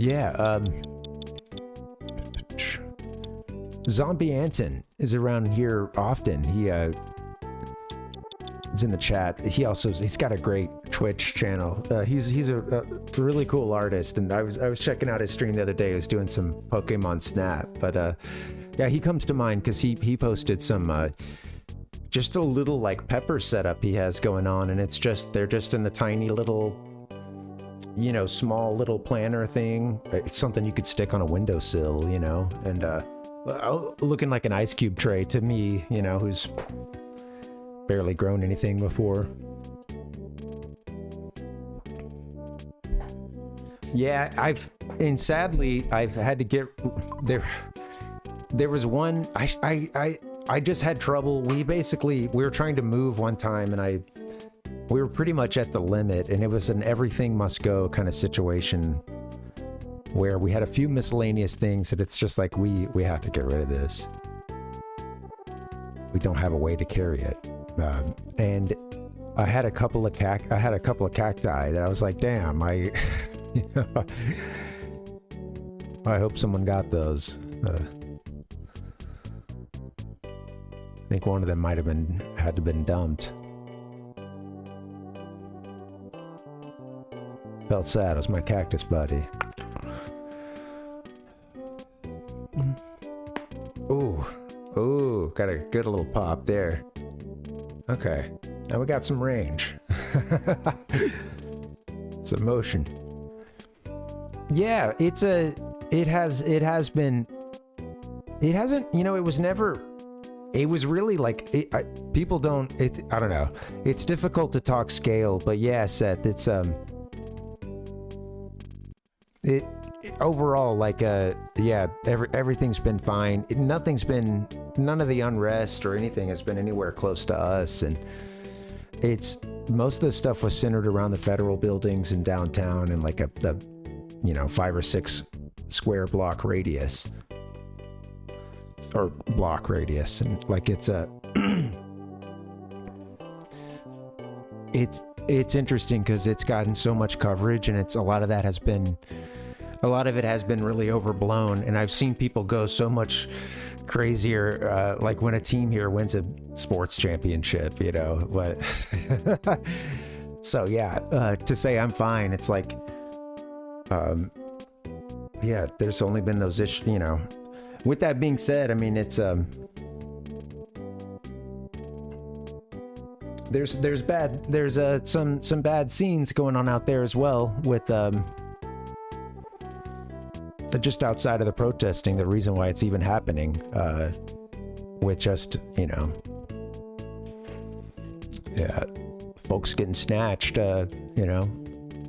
Yeah, Zombie Anton is around here often. He is in the chat. He's got a great Twitch channel. He's a really cool artist, and I was checking out his stream the other day. He was doing some Pokemon Snap, but yeah, he comes to mind because he posted some just a little like pepper setup he has going on, and they're just in the tiny little, you know, small little planter thing. It's something you could stick on a windowsill, you know, and looking like an ice cube tray to me, you know, who's barely grown anything before. Yeah, sadly I've had to get there was one I just had trouble. We were trying to move one time, and we were pretty much at the limit, and it was an everything must go kind of situation where we had a few miscellaneous things that it's just like, we have to get rid of this. We don't have a way to carry it. And I had a couple of cacti that I was like, damn, I hope someone got those. I think one of them might have had to been dumped. Felt sad. It was my cactus buddy. Ooh, got a good little pop there. Okay, now we got some range. Some motion. Yeah, it was really like, people don't, I don't know. It's difficult to talk scale, but yeah, Seth, it's, overall, like, everything's been fine. None of the unrest or anything has been anywhere close to us, and most of the stuff was centered around the federal buildings in downtown and like the 5 or 6 square block radius. Or block radius, and like it's interesting because it's gotten so much coverage, and a lot of it has been really overblown, and I've seen people go so much crazier, like when a team here wins a sports championship, but so yeah, to say I'm fine, it's like yeah, there's only been those issues, With that being said, I mean, it's there's some bad scenes going on out there as well with just outside of the protesting. The reason why it's even happening, with just folks getting snatched,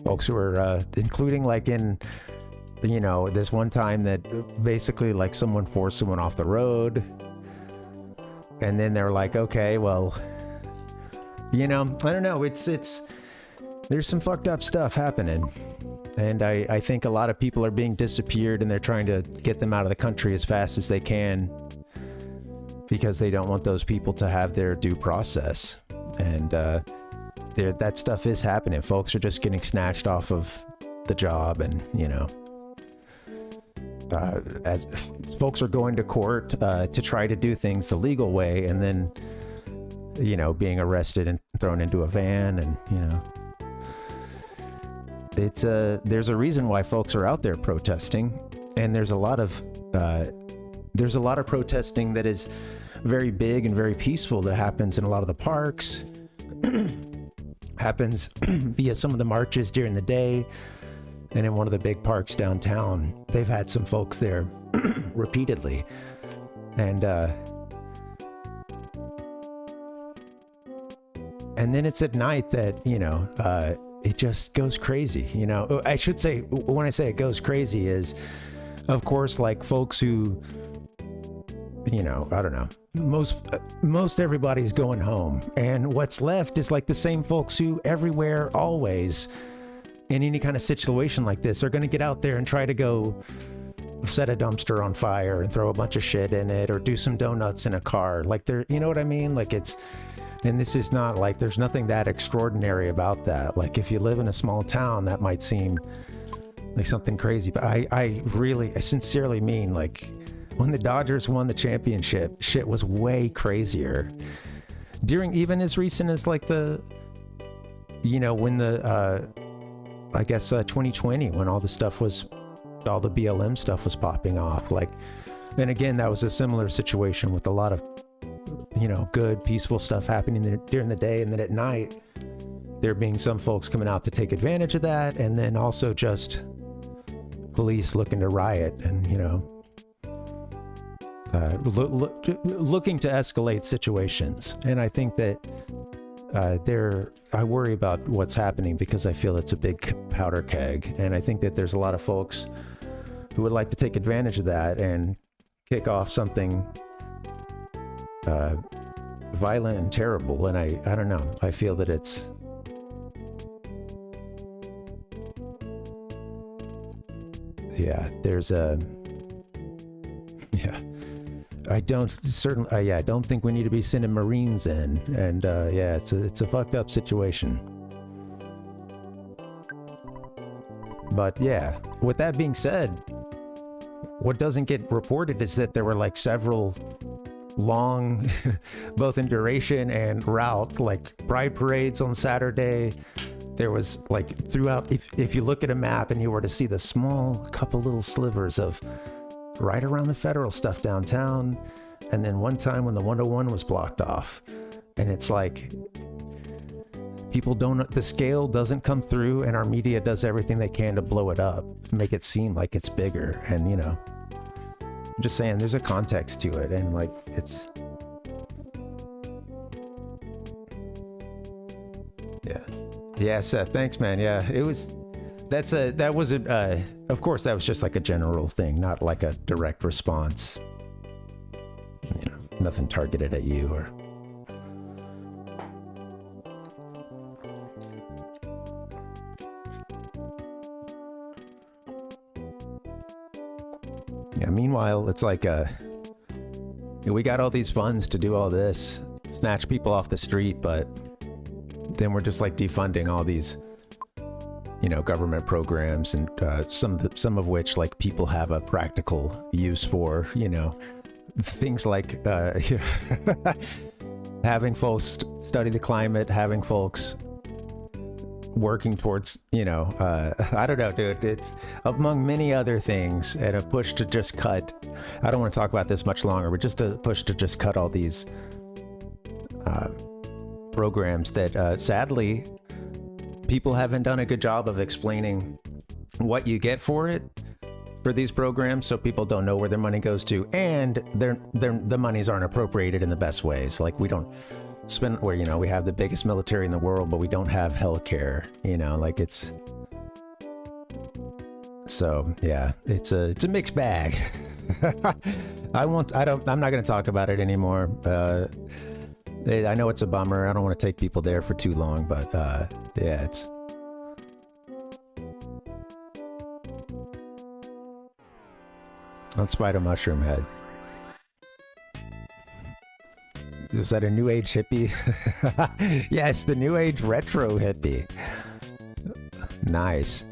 folks who are including like in. This one time that basically like someone forced someone off the road, and then they're like, okay, well, I don't know. There's some fucked up stuff happening, and I think a lot of people are being disappeared, and they're trying to get them out of the country as fast as they can because they don't want those people to have their due process, and that stuff is happening. Folks are just getting snatched off of the job, and as folks are going to court to try to do things the legal way, and then being arrested and thrown into a van, and it's there's a reason why folks are out there protesting, and there's a lot of protesting that is very big and very peaceful that happens in a lot of the parks, happens via some of the marches during the day. And in one of the big parks downtown, they've had some folks there repeatedly. And then it's at night that, it just goes crazy. I should say, when I say it goes crazy is, of course, like folks who, I don't know, most everybody's going home. And what's left is like the same folks who everywhere, always, in any kind of situation like this, are going to get out there and try to go set a dumpster on fire and throw a bunch of shit in it, or do some donuts in a car. Like you know what I mean? Like and this is not like, there's nothing that extraordinary about that. Like if you live in a small town, that might seem like something crazy, but I sincerely mean, like when the Dodgers won the championship, shit was way crazier. During even as recent as like when the, I guess 2020, when all the BLM stuff was popping off. Like, then again, that was a similar situation with a lot of, good, peaceful stuff happening there during the day. And then at night, there being some folks coming out to take advantage of that. And then also just police looking to riot and, looking to escalate situations. And I think that I worry about what's happening because I feel it's a big powder keg, and I think that there's a lot of folks who would like to take advantage of that and kick off something violent and terrible. And I don't know. I feel that it's I don't think we need to be sending Marines in, and yeah, it's a fucked up situation. But yeah, with that being said, what doesn't get reported is that there were like several long, both in duration and route, like pride parades on Saturday. There was like throughout, if you look at a map and you were to see the small couple little slivers of right around the federal stuff downtown, and then one time when the 101 was blocked off, and it's like people don't, the scale doesn't come through, and our media does everything they can to blow it up, make it seem like it's bigger. And you know, I'm just saying there's a context to it, and like it's, yeah, Seth, thanks, man. Yeah, it was, that wasn't, of course, that was just like a general thing, not like a direct response. You know, nothing targeted at you or. Yeah, meanwhile, it's like, we got all these funds to do all this, snatch people off the street, but then we're just like defunding all these, you know, government programs, and some of which like people have a practical use for, you know, things like having folks study the climate, having folks working towards, you know, I don't know, dude, it's among many other things, and a push to just cut, I don't want to talk about this much longer, but just a push to just cut all these programs that sadly people haven't done a good job of explaining what you get for it, for these programs, so people don't know where their money goes to, and the monies aren't appropriated in the best ways. Like we don't spend, where, you know, we have the biggest military in the world, but we don't have healthcare, you know, like it's, so yeah, it's a mixed bag. I'm not going to talk about it anymore. I know it's a bummer. I don't want to take people there for too long, but yeah, it's. Let's fight a mushroom head. Is that a new age hippie? Yes, the new age retro hippie. Nice.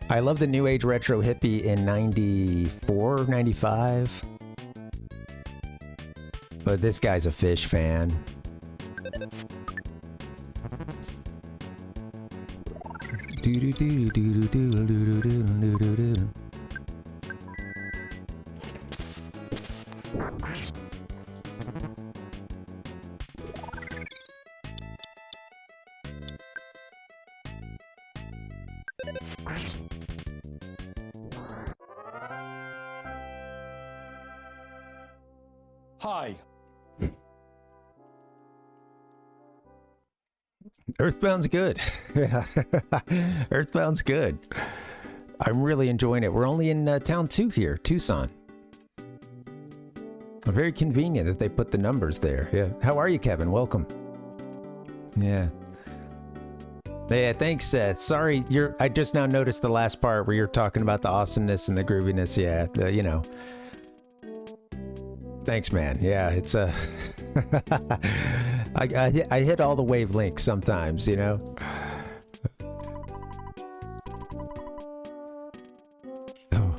I love the new age retro hippie in 94, 95. But this guy's a Fish fan. Hi. EarthBound's good. EarthBound's good. I'm really enjoying it. We're only in town 2 here, Tucson. Very convenient that they put the numbers there. Yeah. How are you, Kevin? Welcome. Yeah. Yeah, thanks, Seth. Sorry, I just now noticed the last part where you're talking about the awesomeness and the grooviness. Yeah, you know. Thanks, man. Yeah, it's a. I hit all the wavelengths sometimes, you know. Oh,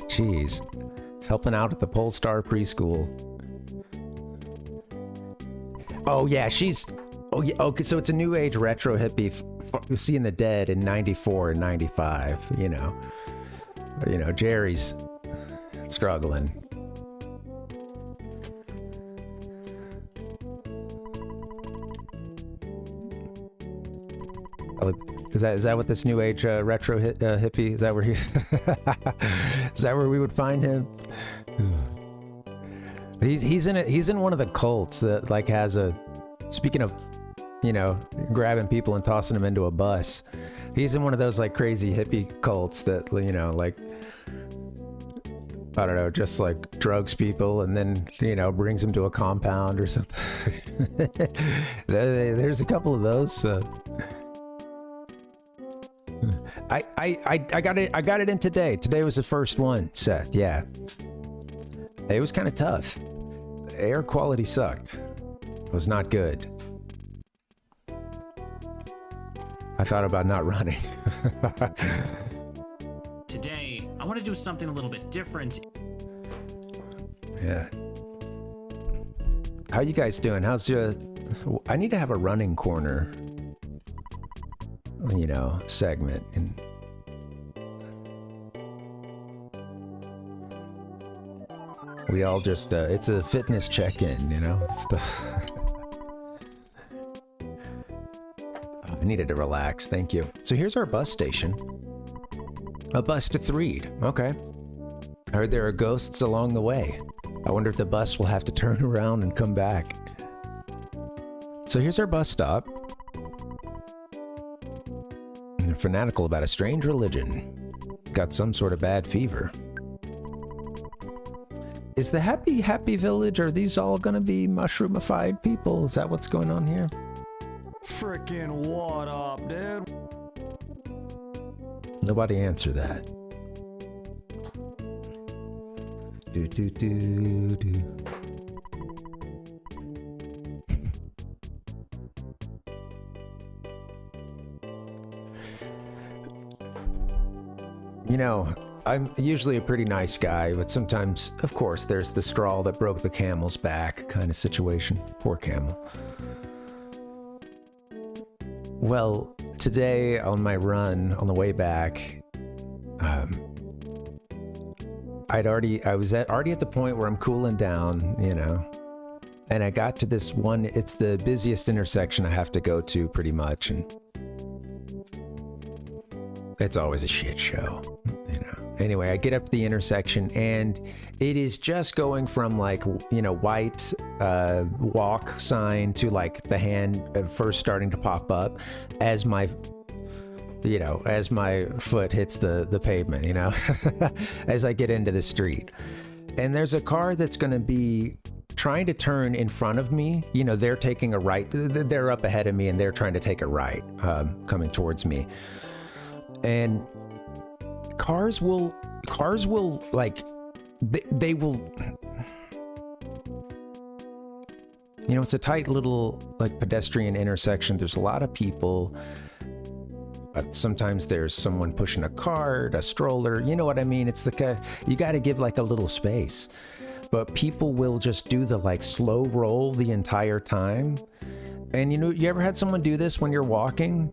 jeez, it's helping out at the Polestar preschool. Oh yeah, she's. Oh yeah. Okay, so it's a new age retro hippie, seeing the dead in '94 and '95. You know, Jerry's struggling. Is that what this new age retro hippie? Is that where he? Is that where we would find him? He's in one of the cults that like has a. Speaking of, you know, grabbing people and tossing them into a bus, he's in one of those like crazy hippie cults that, you know, like, I don't know, just like drugs people and then, you know, brings them to a compound or something. There's a couple of those. I got it in today. Today was the first one, Seth. Yeah. It was kind of tough. Air quality sucked. It was not good. I thought about not running. Today, I want to do something a little bit different. Yeah. How you guys doing? How's your... I need to have a running corner, you know, segment. And we all just, it's a fitness check-in, you know? It's the... I needed to relax, thank you. So here's our bus station. A bus to Threed, okay. I heard there are ghosts along the way. I wonder if the bus will have to turn around and come back. So here's our bus stop. They're fanatical about a strange religion. Got some sort of bad fever. Is the happy village, are these all gonna be mushroomified people? Is that what's going on here? Frickin' what up, dude? Nobody answer that. Do do do do. You know, I'm usually a pretty nice guy, but sometimes, of course, there's the straw that broke the camel's back kind of situation. Poor camel. Well, today on my run on the way back, I was already at the point where I'm cooling down, you know, and I got to this one. It's the busiest intersection I have to go to pretty much, and it's always a shit show, you know. Anyway, I get up to the intersection and it is just going from like, you know, white walk sign to like the hand first starting to pop up as my foot hits the pavement, you know, as I get into the street. And there's a car that's going to be trying to turn in front of me. You know, they're taking a right. They're up ahead of me and they're trying to take a right coming towards me. And cars will like, they will, you know, it's a tight little like pedestrian intersection. There's a lot of people. Sometimes there's someone pushing a cart, a stroller, you know what I mean? It's the, you got to give like a little space, but people will just do the like slow roll the entire time. And you know, you ever had someone do this when you're walking?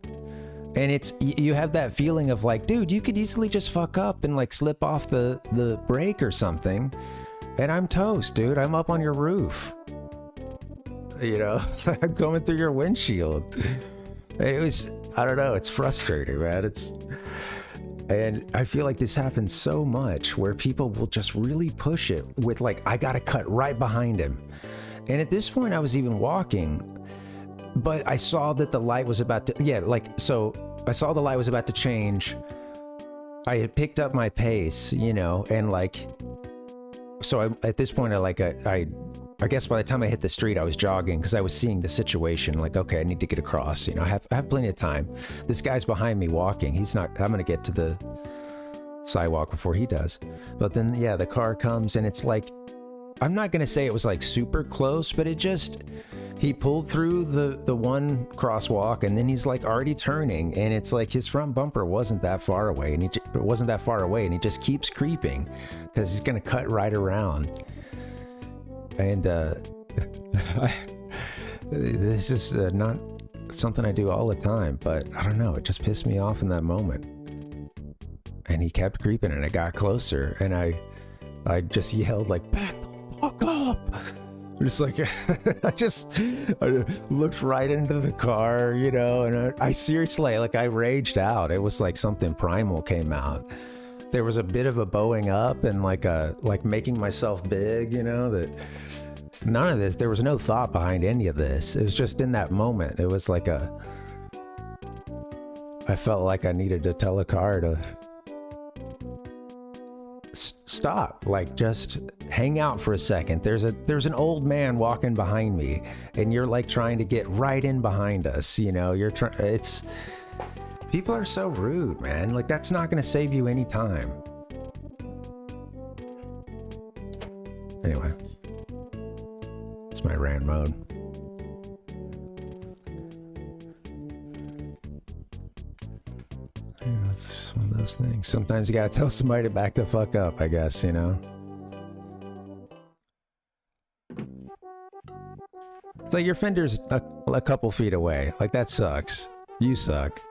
And it's, you have that feeling of like, dude, you could easily just fuck up and like slip off the brake or something. And I'm toast, dude. I'm up on your roof. You know, I'm going through your windshield. It was, I don't know, it's frustrating, man. And I feel like this happens so much where people will just really push it with like, I gotta cut right behind him. And at this point I was even walking, but I saw that the light was about to, so I saw the light was about to change. I had picked up my pace, you know, and like, so at this point I guess by the time I hit the street, I was jogging because I was seeing the situation. Like, okay, I need to get across. You know, I have plenty of time. This guy's behind me walking. I'm going to get to the sidewalk before he does. But then, yeah, the car comes and it's like, I'm not going to say it was like super close, but he pulled through the one crosswalk and then he's like already turning. And it's like his front bumper wasn't that far away. And he just keeps creeping because he's going to cut right around. And this is not something I do all the time, but I don't know, it just pissed me off in that moment. And he kept creeping and it got closer and I just yelled like, back the fuck up. Just like, I looked right into the car, you know, and I seriously, like I raged out. It was like something primal came out. There was a bit of a bowing up and like making myself big, you know, that none of this, there was no thought behind any of this. It was just in that moment. It was like I felt like I needed to tell a car to stop, like just hang out for a second. There's an old man walking behind me and you're like trying to get right in behind us, you know, people are so rude, man. Like that's not going to save you any time. Anyway. It's my rant mode. Yeah, it's one of those things. Sometimes you gotta tell somebody to back the fuck up, I guess, you know? It's like your fender's a couple feet away. Like, that sucks. You suck.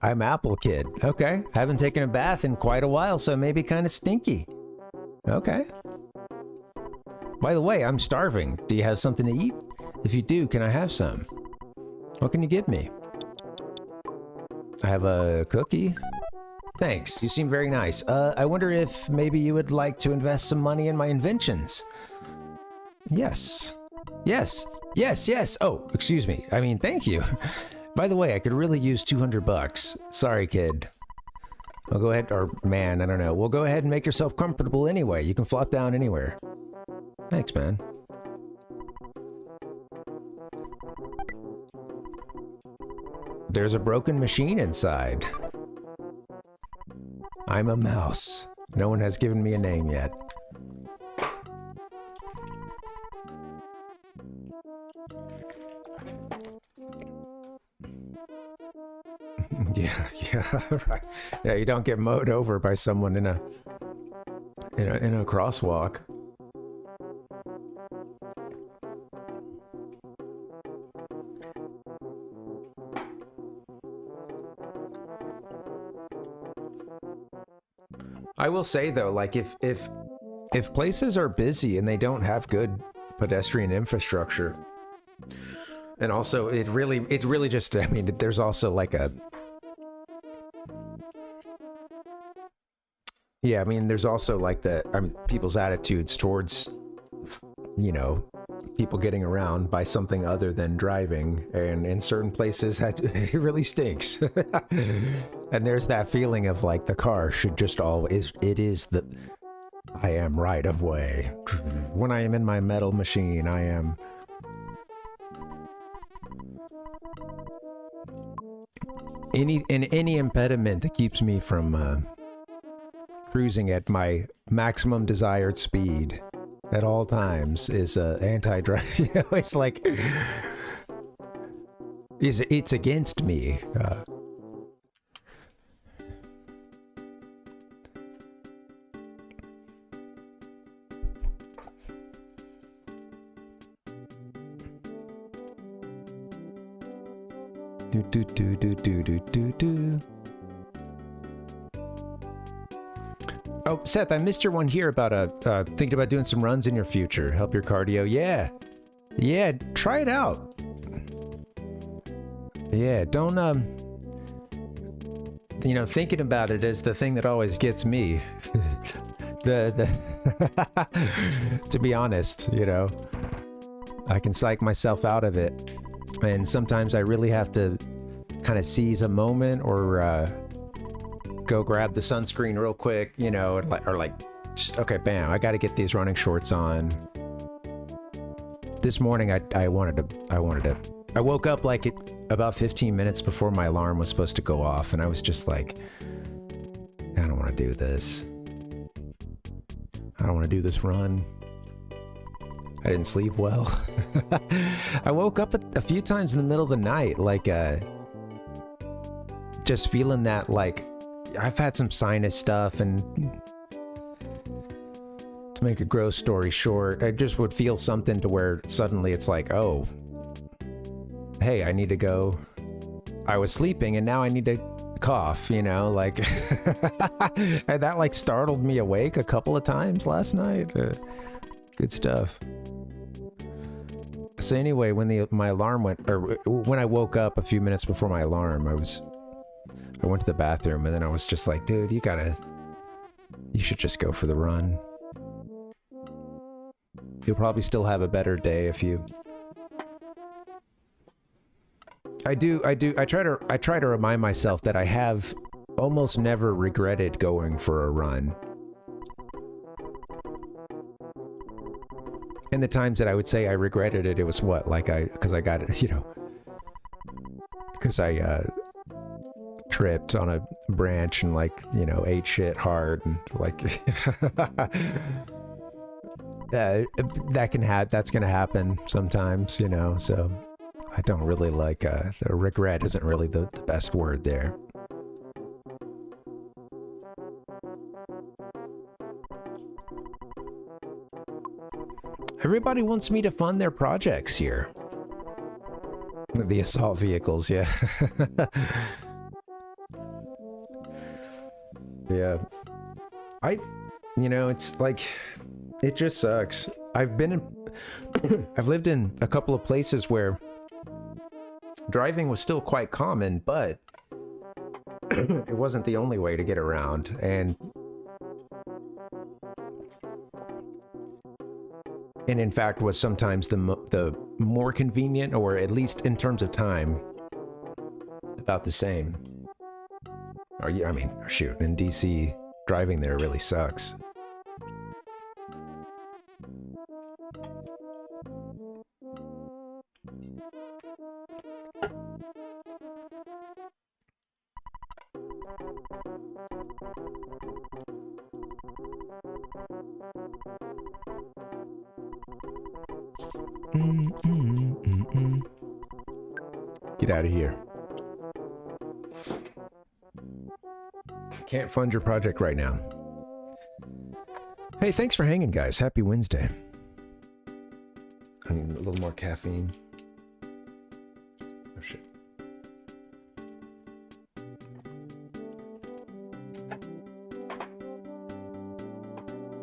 I'm Apple Kid. Okay. Haven't taken a bath in quite a while, so maybe kind of stinky. Okay. By the way, I'm starving. Do you have something to eat? If you do, can I have some? What can you give me? I have a cookie. Thanks. You seem very nice. I wonder if maybe you would like to invest some money in my inventions. Yes. Yes. Yes, yes. Oh, excuse me. I mean, thank you. By the way, I could really use $200. Sorry, kid. I'll go ahead, or man, I don't know. Well, go ahead and make yourself comfortable anyway. You can flop down anywhere. Thanks, man. There's a broken machine inside. I'm a mouse. No one has given me a name yet. Yeah, right. Yeah, you don't get mowed over by someone in a crosswalk. I will say though, like if places are busy and they don't have good pedestrian infrastructure, and also it's really just, I mean, there's also like a, yeah, I mean, there's also like people's attitudes towards, you know, people getting around by something other than driving, and in certain places that it really stinks. And there's that feeling of like the car should just always, I am right of way. When I am in my metal machine, I am. Any impediment that keeps me from cruising at my maximum desired speed at all times is anti-drive. You know, it's like it's against me. Oh, Seth, I missed your one here about thinking about doing some runs in your future. Help your cardio. Yeah, try it out. Yeah, don't you know, thinking about it is the thing that always gets me. the to be honest, you know, I can psych myself out of it. And sometimes I really have to kind of seize a moment or go grab the sunscreen real quick, you know, or like just, okay, bam, I got to get these running shorts on. This morning I woke up like about 15 minutes before my alarm was supposed to go off, and I was just like, I don't want to do this. I don't want to do this run. I didn't sleep well. I woke up a few times in the middle of the night, like, just feeling that, like, I've had some sinus stuff, and to make a gross story short, I just would feel something to where suddenly it's like, oh, hey, I need to go. I was sleeping and now I need to cough, you know, like, and that like startled me awake a couple of times last night. Good stuff. So anyway, when my alarm went, or when I woke up a few minutes before my alarm, I went to the bathroom, and then I was just like, dude, you should just go for the run. You'll probably still have a better day if you. I try to remind myself that I have almost never regretted going for a run. And the times that I would say I regretted it, it was what, like because I got it, you know, because I tripped on a branch and like, you know, ate shit hard and like that's gonna happen sometimes, you know, so I don't really like the regret isn't really the best word there. Everybody wants me to fund their projects here. The assault vehicles, yeah. Yeah. You know, it's like, it just sucks. I've lived in a couple of places where driving was still quite common, but it wasn't the only way to get around. And in fact was sometimes the more convenient, or at least in terms of time, about the same. Or I mean, shoot, in DC, driving there really sucks. Get out of here. Can't fund your project right now. Hey, thanks for hanging, guys. Happy Wednesday. I need a little more caffeine. Oh, shit.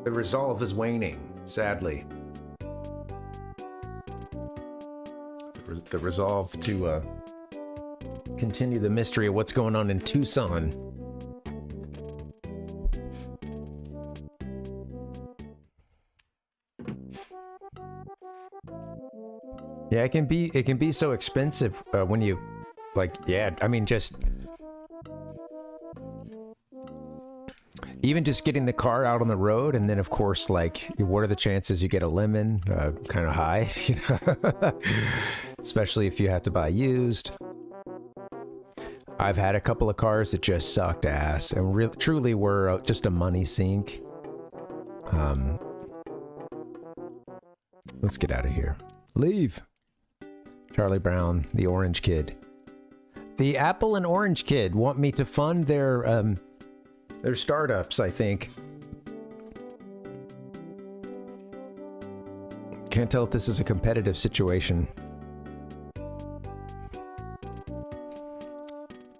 The resolve is waning, sadly. The resolve to continue the mystery of what's going on in Tucson. Yeah, it can be so expensive when you, like, yeah, I mean, just even just getting the car out on the road, and then of course, like, what are the chances you get a lemon? Kind of high, you know? Especially if you have to buy used. I've had a couple of cars that just sucked ass and truly were just a money sink. Let's get out of here. Leave. Charlie Brown, the Orange Kid. The Apple and Orange Kid want me to fund their startups, I think. Can't tell if this is a competitive situation.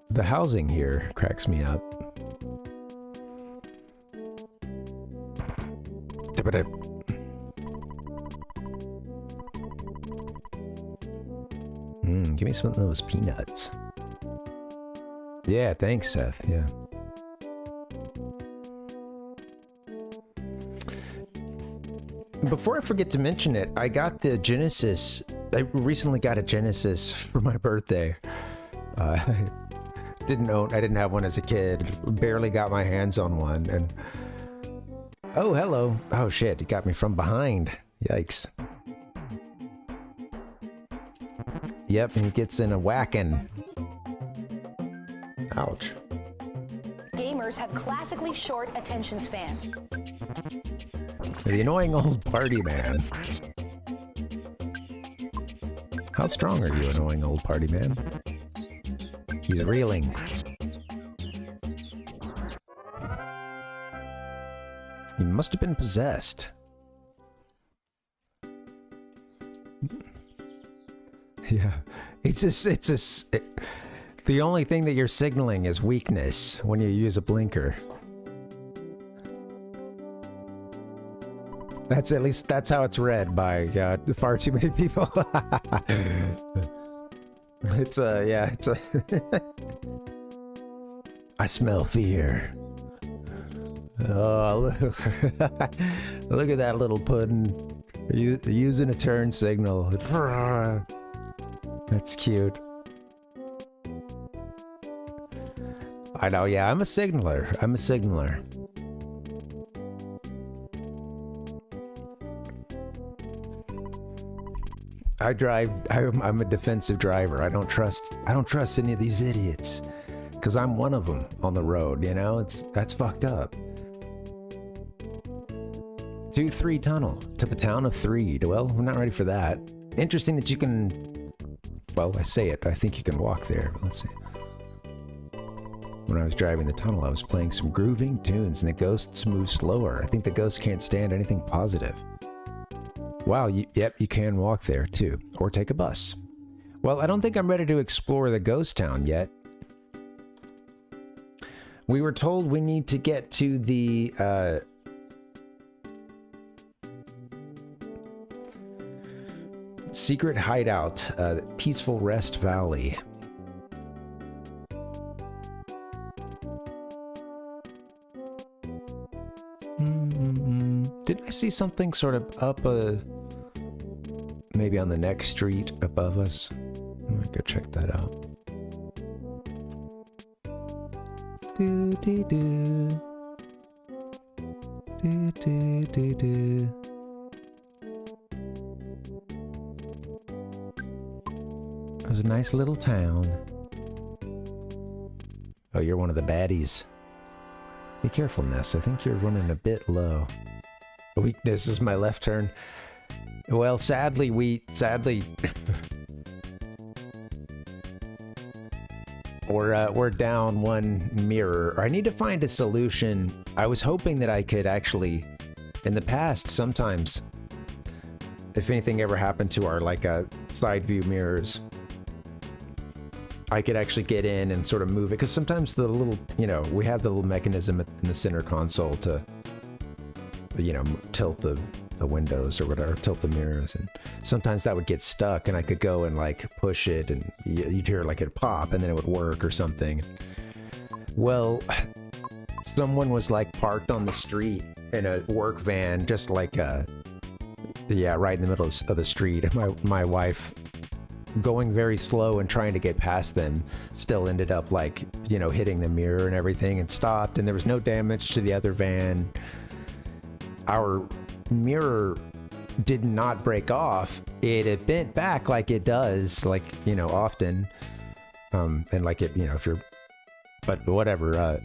The housing here cracks me up. Give me some of those peanuts. Yeah, thanks, Seth. Yeah. Before I forget to mention it, I got the Genesis. I recently got a Genesis for my birthday. I didn't have one as a kid. Barely got my hands on one. And oh, hello. Oh shit, it got me from behind. Yikes. Yep, and he gets in a whacking. Ouch. Gamers have classically short attention spans. The annoying old party man. How strong are you, annoying old party man? He's reeling. He must have been possessed. Yeah, the only thing that you're signaling is weakness when you use a blinker. That's how it's read by far too many people. I smell fear. Oh, look at that little pudding. Using a turn signal. That's cute. I know, yeah, I'm a signaler. I'm a defensive driver. I don't trust any of these idiots. Because I'm one of them on the road, you know? That's fucked up. 2-3 tunnel to the town of Threed. Well, we're not ready for that. Interesting that you can... Well, I say it, but I think you can walk there. But let's see. When I was driving the tunnel, I was playing some grooving tunes, and the ghosts move slower. I think the ghosts can't stand anything positive. Wow, yep, you can walk there, too. Or take a bus. Well, I don't think I'm ready to explore the ghost town yet. We were told we need to get to the, secret hideout, Peaceful Rest Valley. Didn't I see something sort of up, maybe on the next street above us? Let me go check that out. Do do do. Do do do do. It was a nice little town. Oh, you're one of the baddies. Be careful, Ness. I think you're running a bit low. Weakness is my left turn. Well, sadly, we're down one mirror. I need to find a solution. I was hoping that I could actually, in the past, sometimes, if anything ever happened to our side view mirrors, I could actually get in and sort of move it. Because sometimes the little, we have the little mechanism in the center console to, tilt the windows or whatever, tilt the mirrors, and sometimes that would get stuck, and I could go and push it, and you'd hear it pop, and then it would work or something. Well, someone was parked on the street in a work van, just right in the middle of the street. My wife, going very slow and trying to get past them, still ended up hitting the mirror and everything, and stopped, and there was no damage to the other van. Our mirror did not break off. It bent back like it does, often. And if you're, but whatever,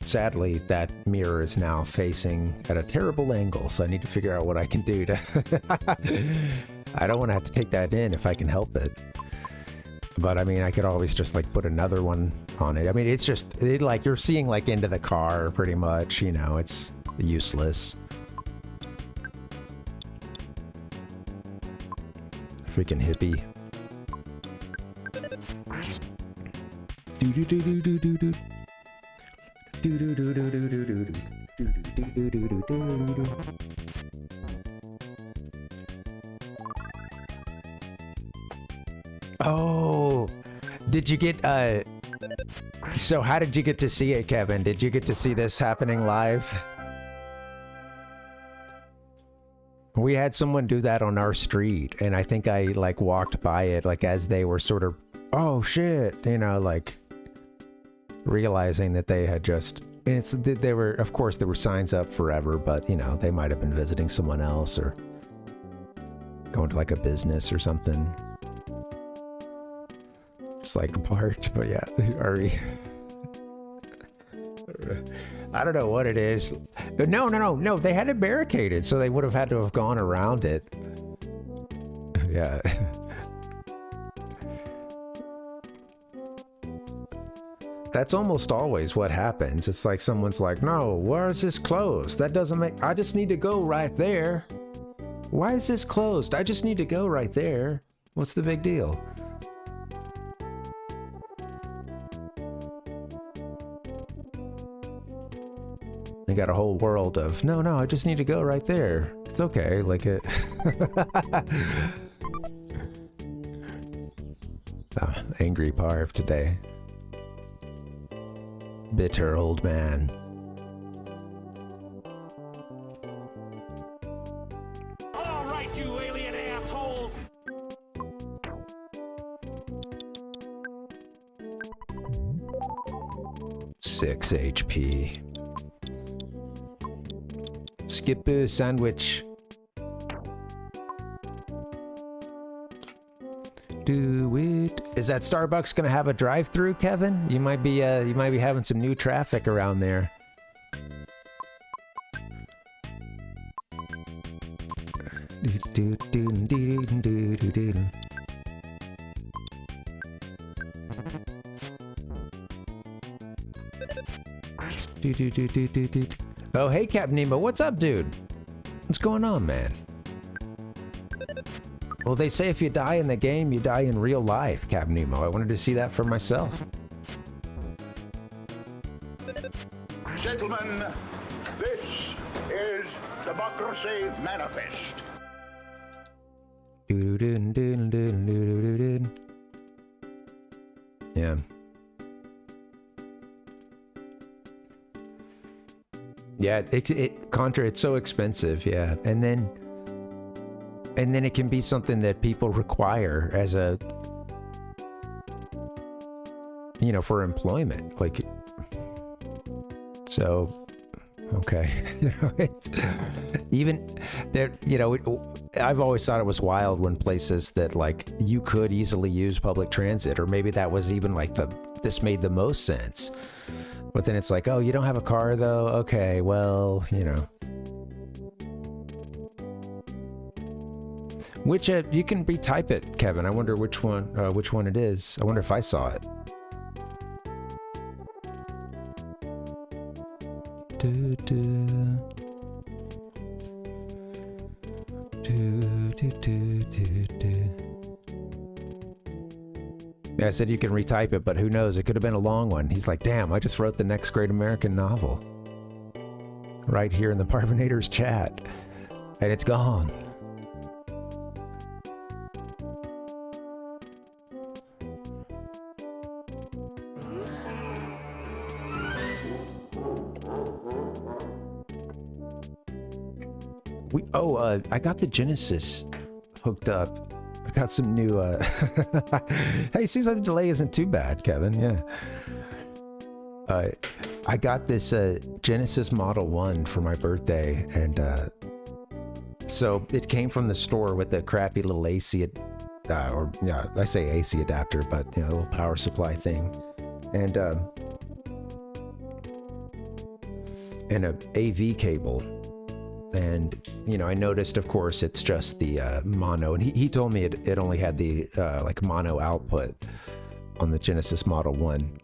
sadly, that mirror is now facing at a terrible angle, so I need to figure out what I can do to, I don't want to have to take that in if I can help it. But I mean, I could always just put another one on it. I mean, it's just, you're seeing into the car pretty much, it's useless. Freaking hippie. Do do do do do do do. Do do do do do do do do. Do do do do do do. Oh, did you get so how did you get to see it, Kevin? Did you get to see this happening live? We had someone do that on our street, and I think I walked by it as they were sort of, oh shit, realizing that they had just, and they were, of course there were signs up forever, but they might have been visiting someone else or going to a business or something. It's parked, but yeah, I don't know what it is. No, they had it barricaded, so they would have had to have gone around it. Yeah. That's almost always what happens. It's someone's no, why is this closed? That doesn't make, I just need to go right there. Why is this closed? I just need to go right there. What's the big deal? They got a whole world of, no, I just need to go right there. It's okay, it. Oh, angry Parv today. Bitter old man. All right, you alien assholes! 6 HP. Skipper sandwich. do it. Is that Starbucks gonna have a drive-through, Kevin? You might be having some new traffic around there. Oh, hey, Captain Nemo. What's up, dude? What's going on, man? Well, they say if you die in the game, you die in real life, Captain Nemo. I wanted to see that for myself. Gentlemen, this is Democracy Manifest. Yeah. Yeah, Contra, it's so expensive, yeah. And then it can be something that people require as a, you know, for employment. Like, so, okay. You know, it's even there, you know, I've always thought it was wild when places that like you could easily use public transit, or maybe that was even like this made the most sense. But then it's like, oh, you don't have a car though? Okay, well, you know. Which, you can retype it, Kevin. I wonder which one it is. I wonder if I saw it. Yeah, I said you can retype it, but who knows? It could have been a long one. He's like, damn, I just wrote the next great American novel. Right here in the Parvinator's chat. And it's gone. I got the Genesis hooked up. I got some new, hey, seems like the delay isn't too bad, Kevin, yeah. I got this Genesis Model 1 for my birthday, and so it came from the store with the crappy little AC, I say AC adapter, but, you know, a little power supply thing, and a AV cable. And, you know, I noticed, of course, it's just the mono. And he told me it only had the, like, mono output on the Genesis Model 1.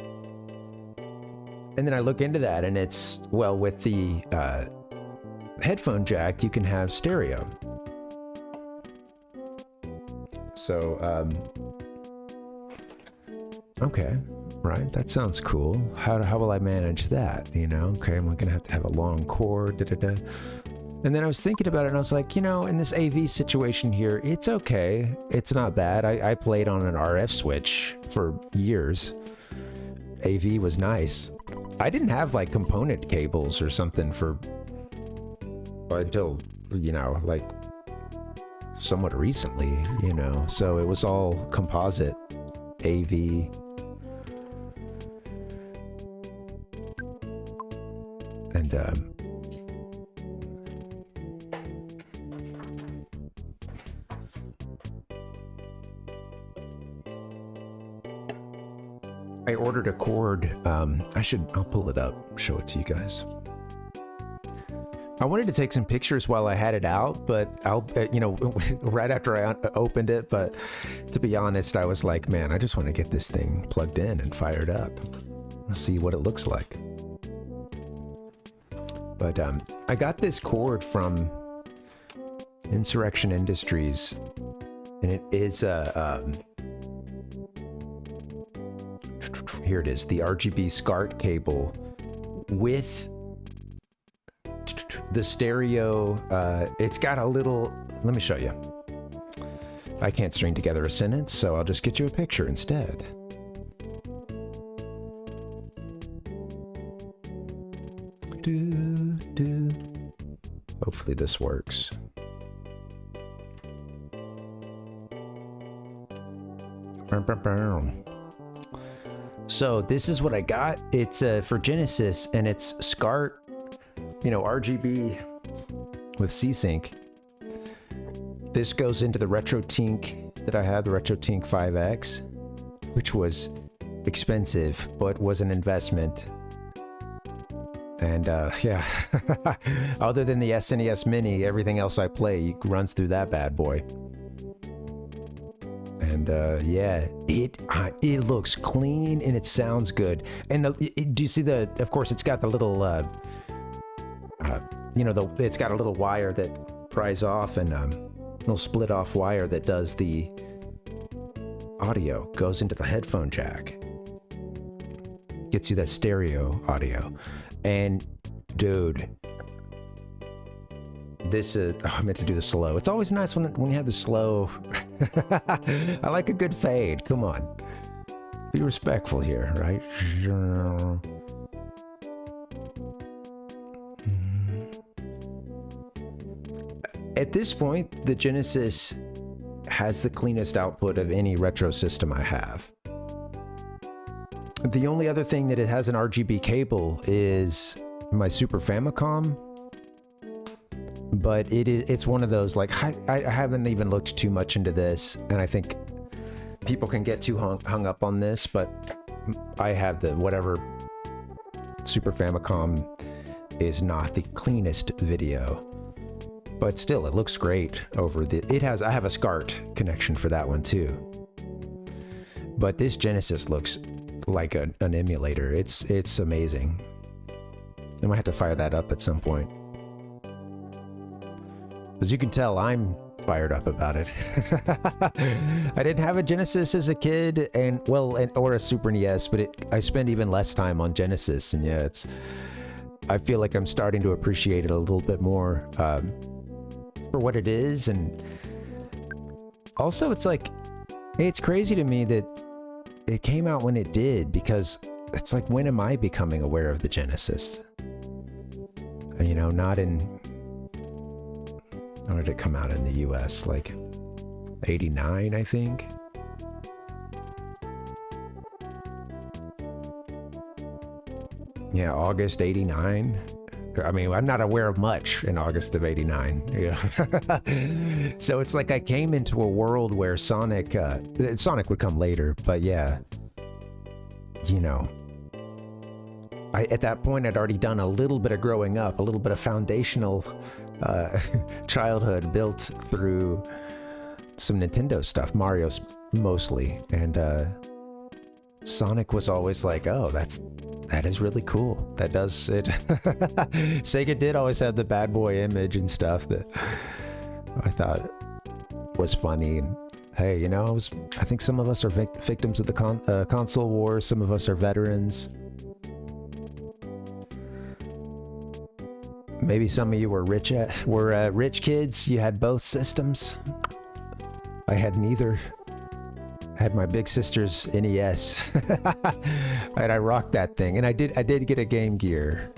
And then I look into that, and it's, well, with the headphone jack, you can have stereo. So, okay, right, that sounds cool. How will I manage that, you know? Okay, I'm going to have a long cord, da-da-da. And then I was thinking about it, and I was like, you know, in this AV situation here, it's okay. It's not bad. I played on an RF switch for years. AV was nice. I didn't have, like, component cables or something until, you know, like, somewhat recently, you know. So it was all composite AV. And, I ordered a cord. I'll pull it up, show it to you guys. I wanted to take some pictures while I had it out, but you know, right after I opened it. But to be honest, I was like, man, I just want to get this thing plugged in and fired up. Let's see what it looks like. But I got this cord from Insurrection Industries, and it is here it is, the RGB SCART cable with the stereo. It's got a little, let me show you. I can't string together a sentence, so I'll just get you a picture instead. Hopefully this works. So this is what I got. It's for Genesis, and it's SCART, you know, RGB with C-Sync. This goes into the RetroTink that I had, the RetroTink 5X, which was expensive, but was an investment. And yeah, other than the SNES Mini, everything else I play runs through that bad boy. And yeah, it looks clean and it sounds good. And do you see the? Of course, it's got the little, you know, it's got a little wire that pries off, and little split off wire that does the audio, goes into the headphone jack, gets you that stereo audio. And dude, this is, oh, I meant to do the slow. It's always nice when you have the slow. I like a good fade. Come on, be respectful here, right? At this point, the Genesis has the cleanest output of any retro system I have. The only other thing that it has an RGB cable is my Super Famicom, but it's one of those, like, I haven't even looked too much into this, and I think people can get too hung up on this, but I have the whatever Super Famicom is not the cleanest video, but still it looks great over the, I have a SCART connection for that one too, but this Genesis looks like an emulator. It's amazing. I might have to fire that up at some point. As you can tell, I'm fired up about it. I didn't have a Genesis as a kid, or a Super NES, but I spend even less time on Genesis, and yeah, I feel like I'm starting to appreciate it a little bit more for what it is, and also it's crazy to me that it came out when it did, because it's like, when am I becoming aware of the Genesis? You know, not in, when did it come out in the US? Like 89, I think. Yeah, August 89. I mean, I'm not aware of much in August of 89. Yeah. So it's like I came into a world where Sonic would come later, but yeah, you know, at that point I'd already done a little bit of growing up, a little bit of foundational childhood built through some Nintendo stuff, Mario mostly, and Sonic was always like, oh, that is really cool. That does it. Sega did always have the bad boy image and stuff that I thought was funny. And hey, you know, I think some of us are victims of the console wars. Some of us are veterans. Maybe some of you were rich kids. You had both systems. I had neither. I had my big sister's NES, and I rocked that thing. And I did get a Game Gear,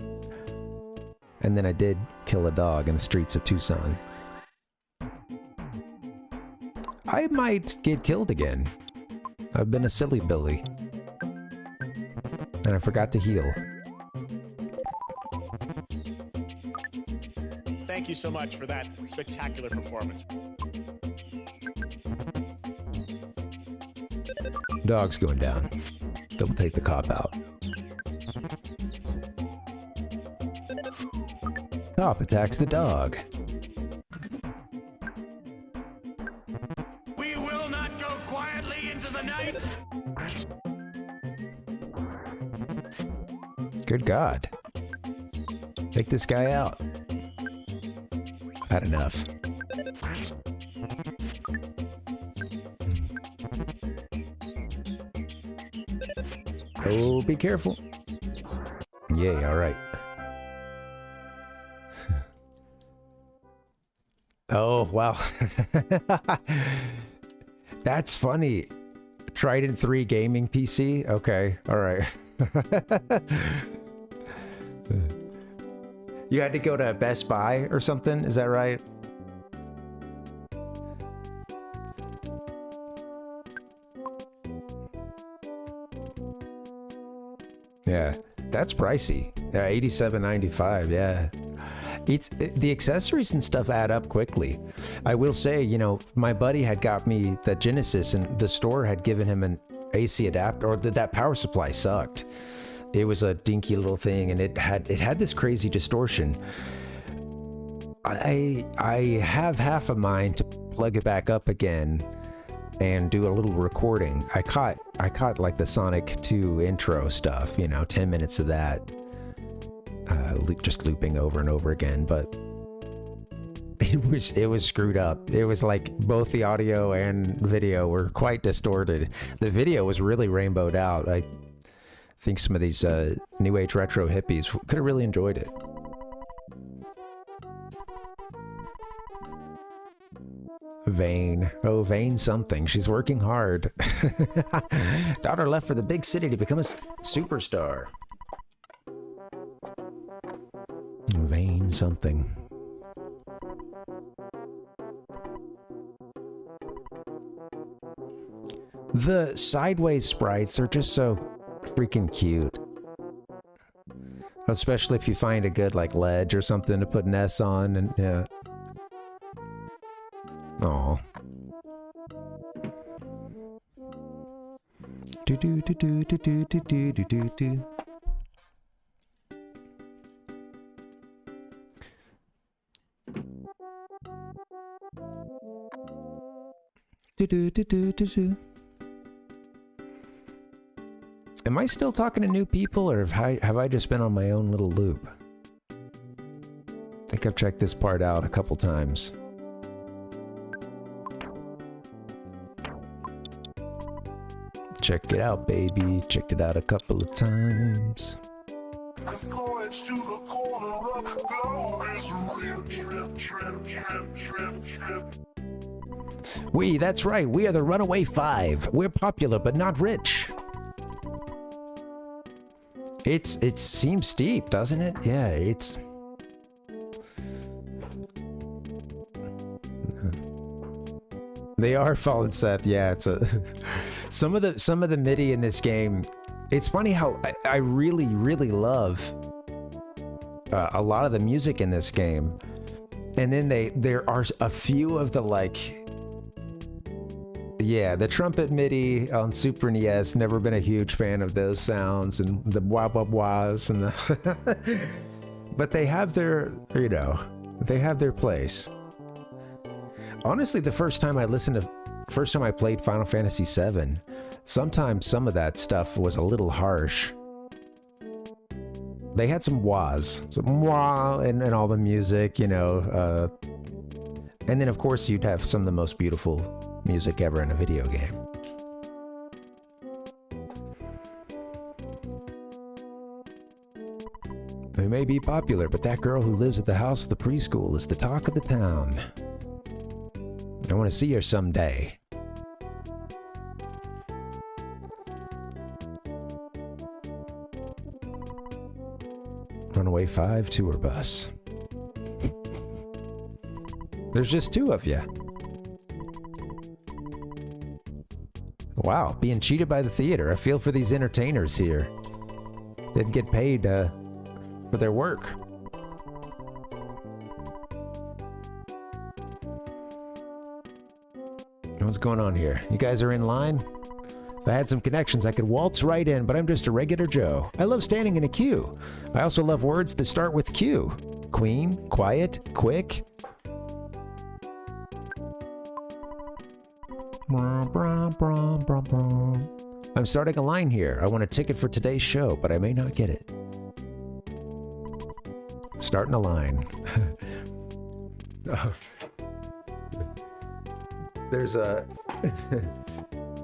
and then I did kill a dog in the streets of Tucson. I might get killed again. I've been a silly Billy, and I forgot to heal. Thank you so much for that spectacular performance. Dog's going down. Don't take the cop out. Cop attacks the dog. We will not go quietly into the night. Good God. Take this guy out. I've had enough. Oh, be careful. Yay, all right. Oh, wow. That's funny. Trident 3 gaming PC? Okay, all right. You had to go to Best Buy or something? Is that right? Yeah, that's pricey. Yeah, $87.95. Yeah, the accessories and stuff add up quickly. I will say, you know, my buddy had got me the Genesis, and the store had given him an AC adapter, or that power supply sucked. It was a dinky little thing, and it had this crazy distortion. I have half a mind to plug it back up again and do a little recording. I caught like the Sonic 2 intro stuff, you know, 10 minutes of that, just looping over and over again, but it was screwed up. It was like both the audio and video were quite distorted. The video was really rainbowed out. I think some of these new age retro hippies could have really enjoyed it. Vane. Oh, Vane something. She's working hard. Daughter left for the big city to become a superstar. Vane something. The sideways sprites are just so freaking cute. Especially if you find a good like ledge or something to put Ness on, and yeah. Aw. Do do do do do do do do do do do. Do do do do do do. Am I still talking to new people, or have I just been on my own little loop? I think I've checked this part out a couple times. Check it out, baby. Checked it out a couple of times. That's right. We are the Runaway Five. We're popular but not rich. It seems steep, doesn't it? Yeah, it's... They are Fallen Seth. Yeah, it's a... some of the MIDI in this game. It's funny how I really love a lot of the music in this game, and then there are a few of the like, yeah, the trumpet MIDI on Super NES. Never been a huge fan of those sounds and the wah wah wahs and the, but they have their, you know, they have their place. Honestly, the first time I played Final Fantasy VII, sometimes some of that stuff was a little harsh. They had some wahs, some wah, and all the music, you know. And then, of course, you'd have some of the most beautiful music ever in a video game. They may be popular, but that girl who lives at the house of the preschool is the talk of the town. I want to see her someday. Runaway 5 tour bus. There's just two of you. Wow, being cheated by the theater. I feel for these entertainers here. Didn't get paid for their work. What's going on here? You guys are in line? If I had some connections, I could waltz right in, but I'm just a regular Joe. I love standing in a queue. I also love words that start with Q. Queen, quiet, quick. I'm starting a line here. I want a ticket for today's show, but I may not get it. Starting a line. Oh. There's a...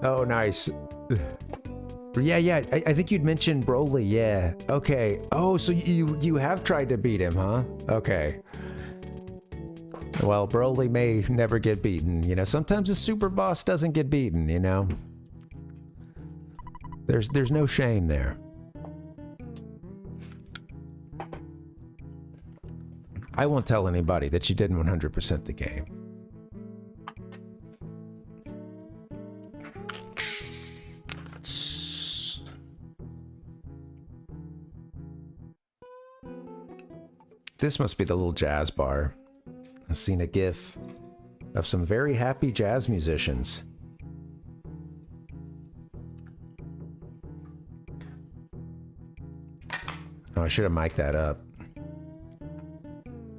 Oh, nice. Yeah, I think you'd mentioned Broly, yeah. Okay. Oh, so you have tried to beat him, huh? Okay. Well, Broly may never get beaten, you know. Sometimes a super boss doesn't get beaten, you know. There's no shame there. I won't tell anybody that you didn't 100% the game. This must be the little jazz bar. I've seen a GIF of some very happy jazz musicians. Oh, I should have mic'd that up.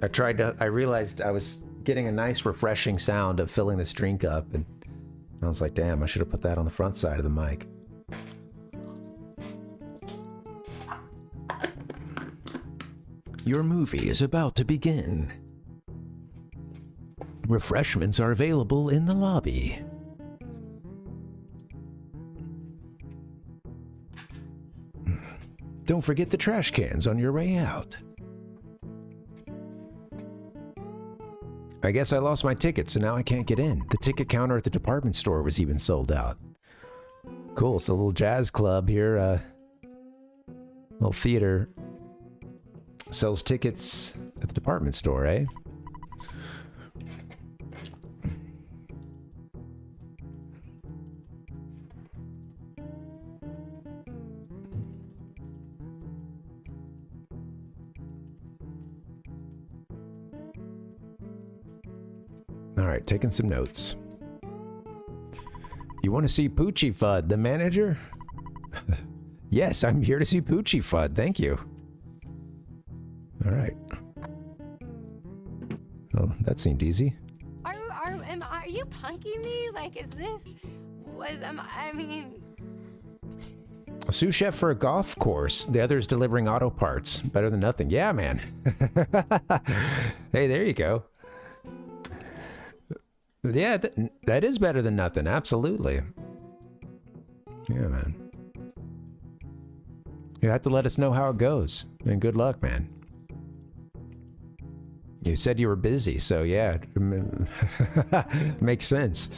I realized I was getting a nice refreshing sound of filling this drink up, and I was like, damn, I should have put that on the front side of the mic. Your movie is about to begin. Refreshments are available in the lobby. Don't forget the trash cans on your way out. I guess I lost my ticket, so now I can't get in. The ticket counter at the department store was even sold out. Cool, it's a little jazz club here, little theater. Sells tickets at the department store, eh? All right, taking some notes. You want to see Poochie Fudd, the manager? Yes, I'm here to see Poochie Fudd. Thank you. All right. Oh, that seemed easy. Are you punking me? Like, is this? I mean. A sous chef for a golf course. The other's delivering auto parts. Better than nothing. Yeah, man. Hey, there you go. Yeah, that is better than nothing. Absolutely. Yeah, man. You have to let us know how it goes. And good luck, man. You said you were busy, so yeah. Makes sense.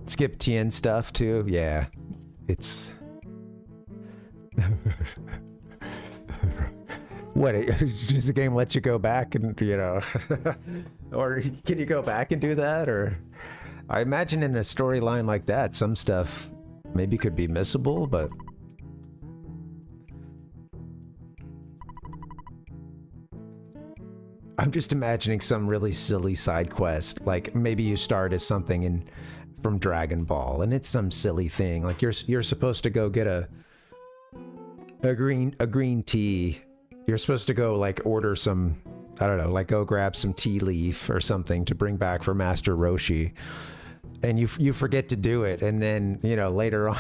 Skip TN stuff, too. Yeah. It's... What, does the game let you go back and, you know... Or can you go back and do that? Or... I imagine in a storyline like that, some stuff maybe could be missable, but... I'm just imagining some really silly side quest. Like, maybe you start as something from Dragon Ball, and it's some silly thing. Like, you're supposed to go get a green tea. You're supposed to go, like, order some, I don't know, like, go grab some tea leaf or something to bring back for Master Roshi. And you forget to do it, and then, you know, later on...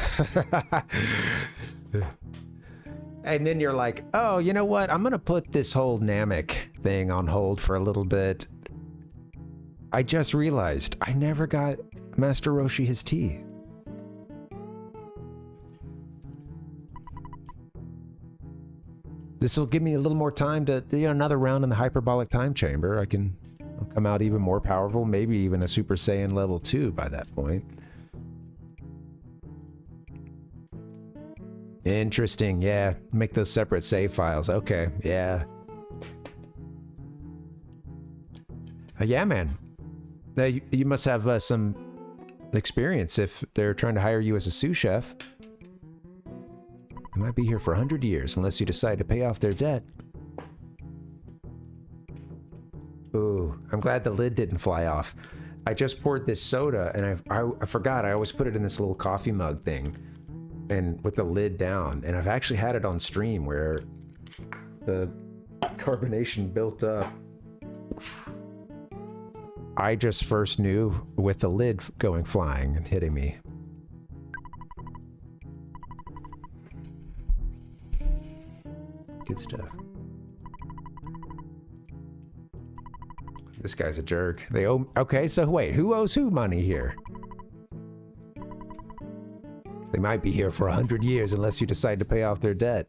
And then you're like, oh, you know what? I'm going to put this whole Namek thing on hold for a little bit. I just realized I never got Master Roshi his tea. This will give me a little more time to, you know, another round in the hyperbolic time chamber. I'll come out even more powerful, maybe even a Super Saiyan level 2 by that point. Interesting, yeah. Make those separate save files. Okay, yeah. Yeah, man. You must have some experience if they're trying to hire you as a sous chef. They might be here for 100 years unless you decide to pay off their debt. Ooh, I'm glad the lid didn't fly off. I just poured this soda and I forgot I always put it in this little coffee mug thing. And with the lid down, and I've actually had it on stream where the carbonation built up. I just first knew with the lid going flying and hitting me. Good stuff. This guy's a jerk. They owe... Okay, so wait, who owes who money here? They might be here for 100 years unless you decide to pay off their debt.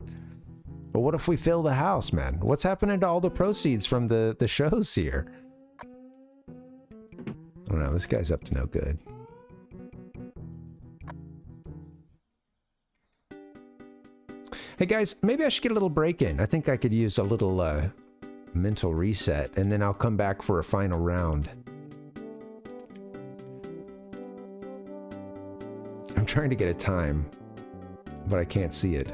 But what if we fill the house, man? What's happening to all the proceeds from the shows here? I don't know, this guy's up to no good. Hey guys, maybe I should get a little break in. I think I could use a little mental reset, and then I'll come back for a final round. I'm trying to get a time, but I can't see it.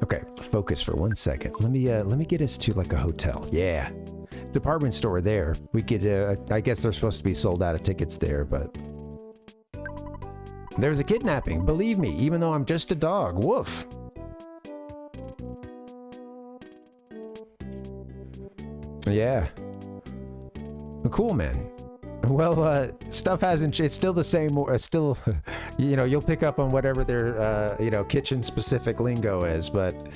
Okay, focus for 1 second. Let me get us to like a hotel. Yeah. Department store there. We could, I guess they're supposed to be sold out of tickets there, but... There's a kidnapping, believe me, even though I'm just a dog. Woof. Yeah. Cool, man. Well, stuff hasn't... It's still the same... still, you know, you'll pick up on whatever their, you know, kitchen-specific lingo is, but...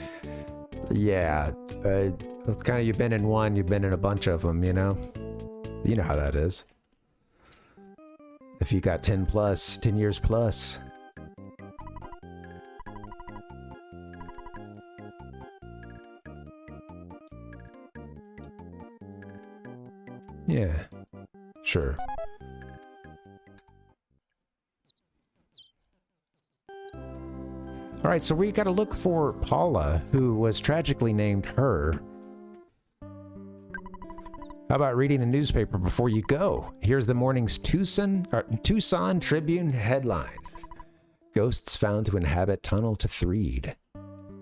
Yeah. It's kind of, you've been in one, you've been in a bunch of them, you know? You know how that is. If you got 10 years plus. Yeah, sure. All right, so we got to look for Paula, who was tragically named Her. How about reading the newspaper before you go? Here's the morning's Tucson Tribune headline. Ghosts found to inhabit tunnel to Threed.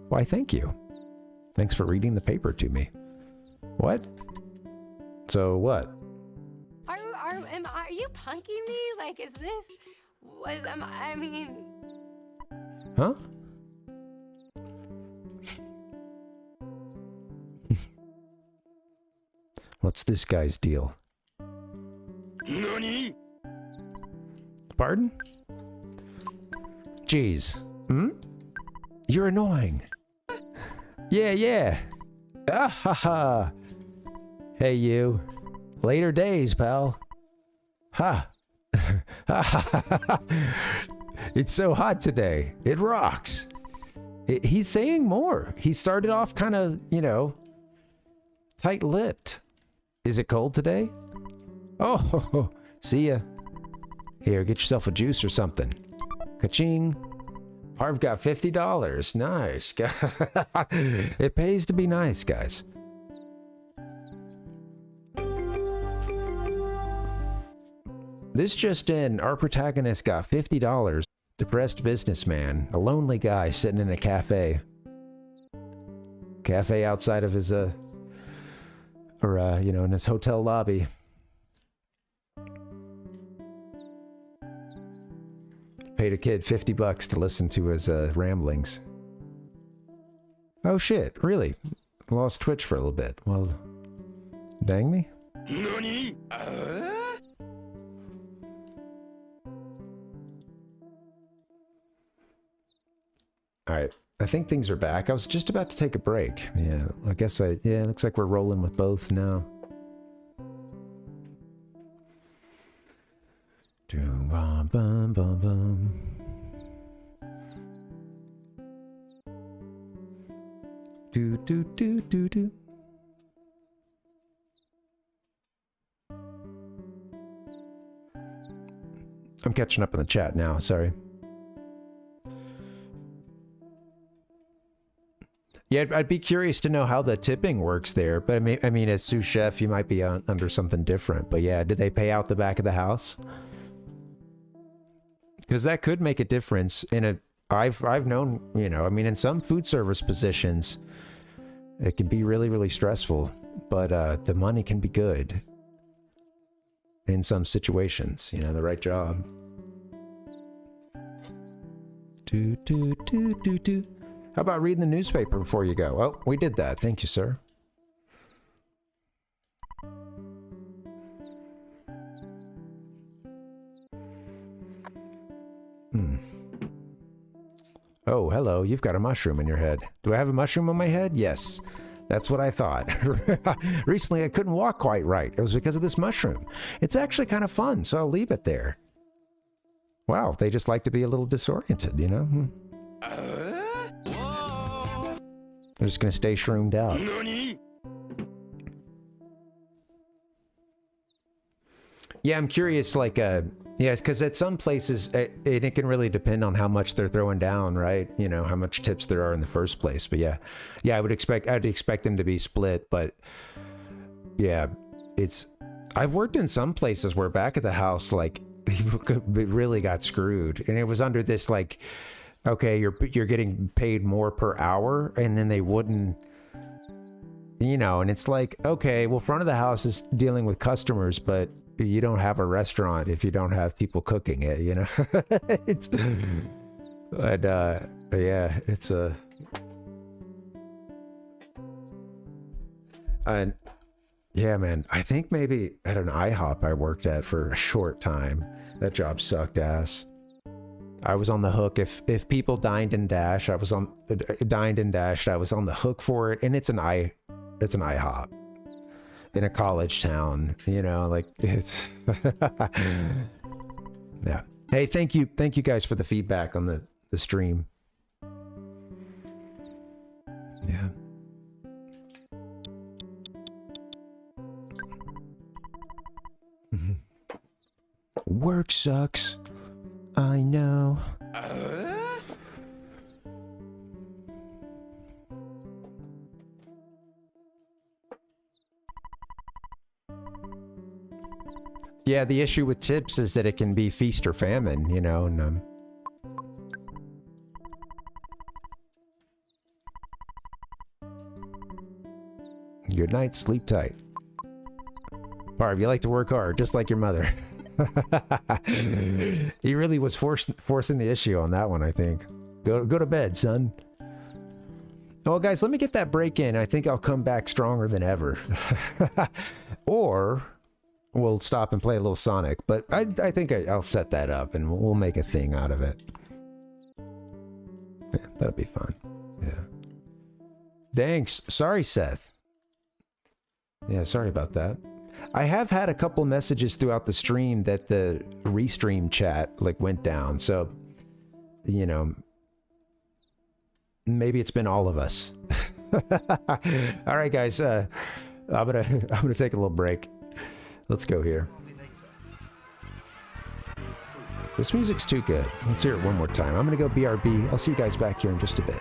Why, thank you. Thanks for reading the paper to me. What? So what? Are you punking me? Like, is this... I mean... Huh? What's this guy's deal? Nani? Pardon? Jeez. Hmm? You're annoying. Yeah. Ah ha ha. Hey you. Later days, pal. Ha. It's so hot today. It rocks. He's saying more. He started off kind of, you know, tight-lipped. Is it cold today? Oh, see ya. Here, get yourself a juice or something. Ka-ching. Parv got $50. Nice. It pays to be nice, guys. This just in, our protagonist got $50. Depressed businessman, a lonely guy sitting in a cafe. Cafe outside of his, you know, in his hotel lobby. Paid a kid $50 to listen to his, ramblings. Oh shit, really? Lost Twitch for a little bit. Well, dang me. Nani? Alright, I think things are back. I was just about to take a break. Yeah, I guess yeah, looks like we're rolling with both now. Do-bum-bum-bum-bum. Do-do-do-do-do. I'm catching up in the chat now, sorry. Yeah, I'd be curious to know how the tipping works there, but I mean, as sous chef, you might be under something different. But yeah, did they pay out the back of the house? Because that could make a difference in a... I've known, you know, I mean, in some food service positions, it can be really, really stressful, but the money can be good in some situations, you know, the right job. Do. How about reading the newspaper before you go? Oh, we did that. Thank you, sir. Oh, hello. You've got a mushroom in your head. Do I have a mushroom on my head? Yes. That's what I thought. Recently, I couldn't walk quite right. It was because of this mushroom. It's actually kind of fun, so I'll leave it there. Wow, they just like to be a little disoriented, you know? They're just going to stay shroomed out. Nani? Yeah, I'm curious, like, yeah, because at some places, it can really depend on how much they're throwing down, right? You know, how much tips there are in the first place. But yeah, I'd expect them to be split, but yeah, I've worked in some places where back at the house, like, people really got screwed. And it was under this, like, okay, you're getting paid more per hour, and then they wouldn't, you know, and it's like, okay, well, front of the house is dealing with customers, but you don't have a restaurant if you don't have people cooking it, you know. It's, but yeah, it's a. And yeah, man, I think maybe at an IHOP I worked at for a short time. That job sucked ass. I was on the hook. If people dined and dashed, I was on the hook for it. And it's an IHOP in a college town, you know, like it's yeah. Hey, thank you guys for the feedback on the stream. Yeah. Work sucks. I know. Yeah, the issue with tips is that it can be feast or famine, you know, and good night, sleep tight. Parv, you like to work hard, just like your mother. He really was forcing the issue on that one, I think. Go to bed, son. Well, guys, let me get that break in. I think I'll come back stronger than ever. Or we'll stop and play a little Sonic. But I think I'll set that up and we'll make a thing out of it. Yeah, that'll be fun. Yeah. Thanks. Sorry, Seth. Yeah, sorry about that. I have had a couple messages throughout the stream that the restream chat like went down. So, you know, maybe it's been all of us. All right, guys. I'm gonna take a little break. Let's go here. This music's too good. Let's hear it one more time. I'm gonna go BRB. I'll see you guys back here in just a bit.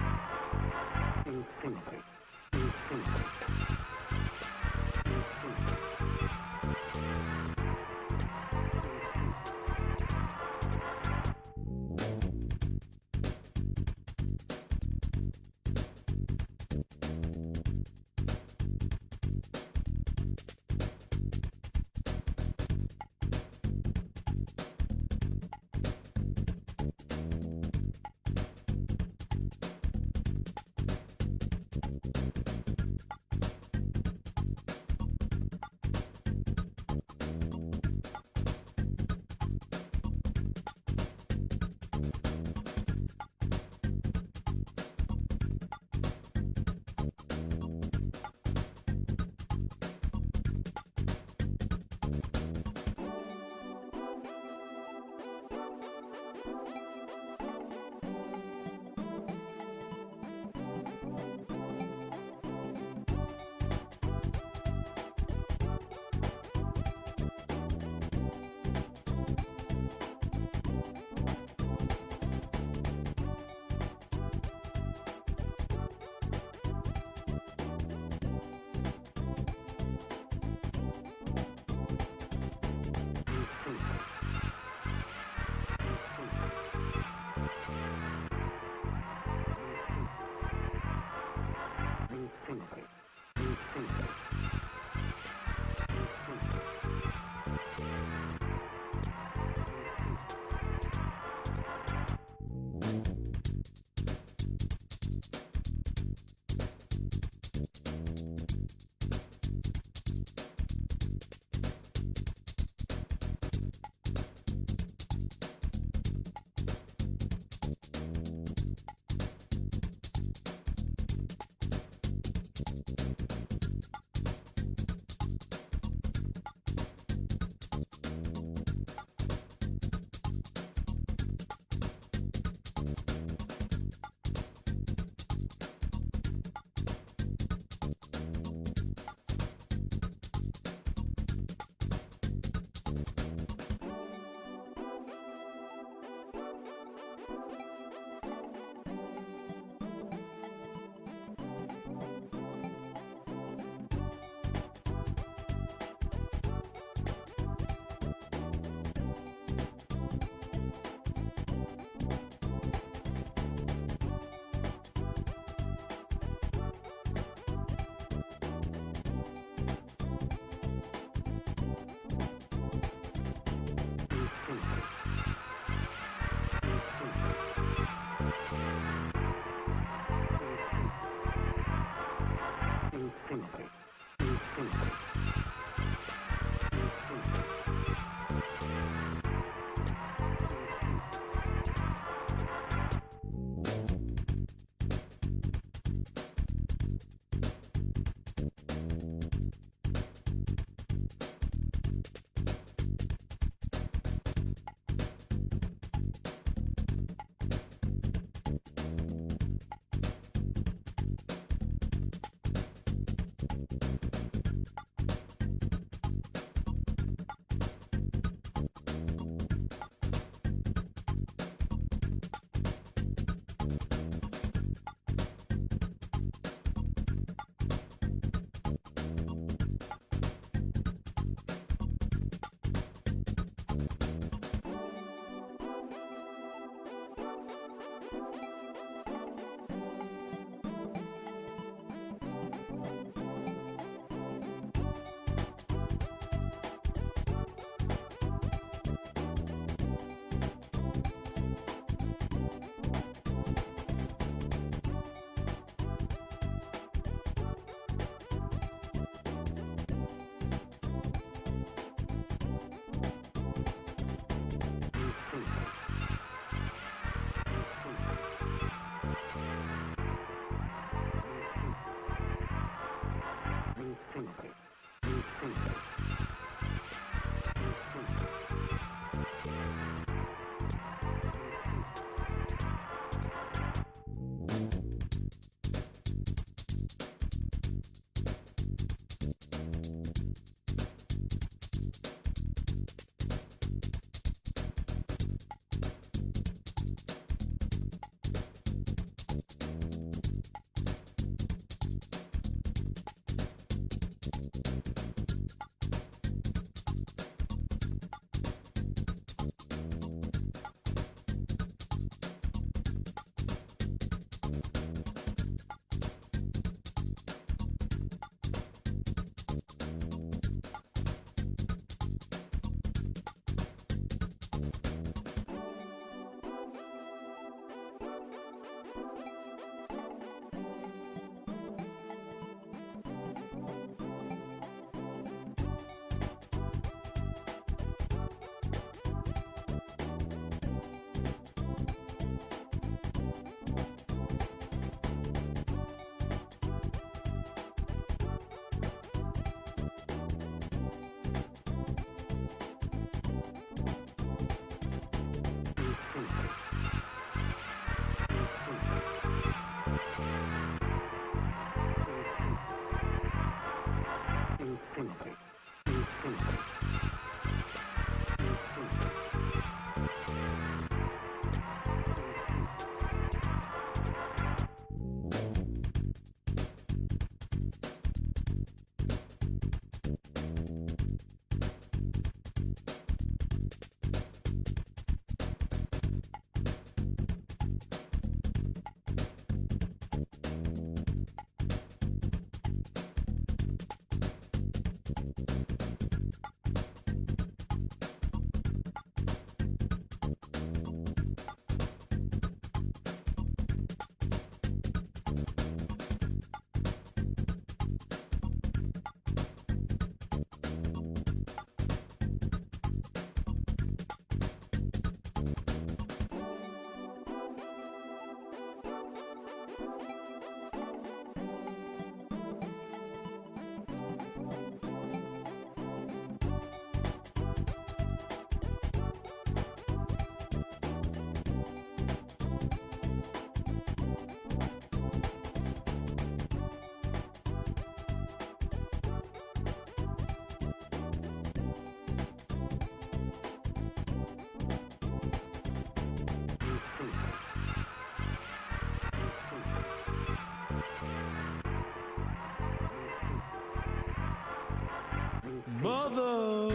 Mother.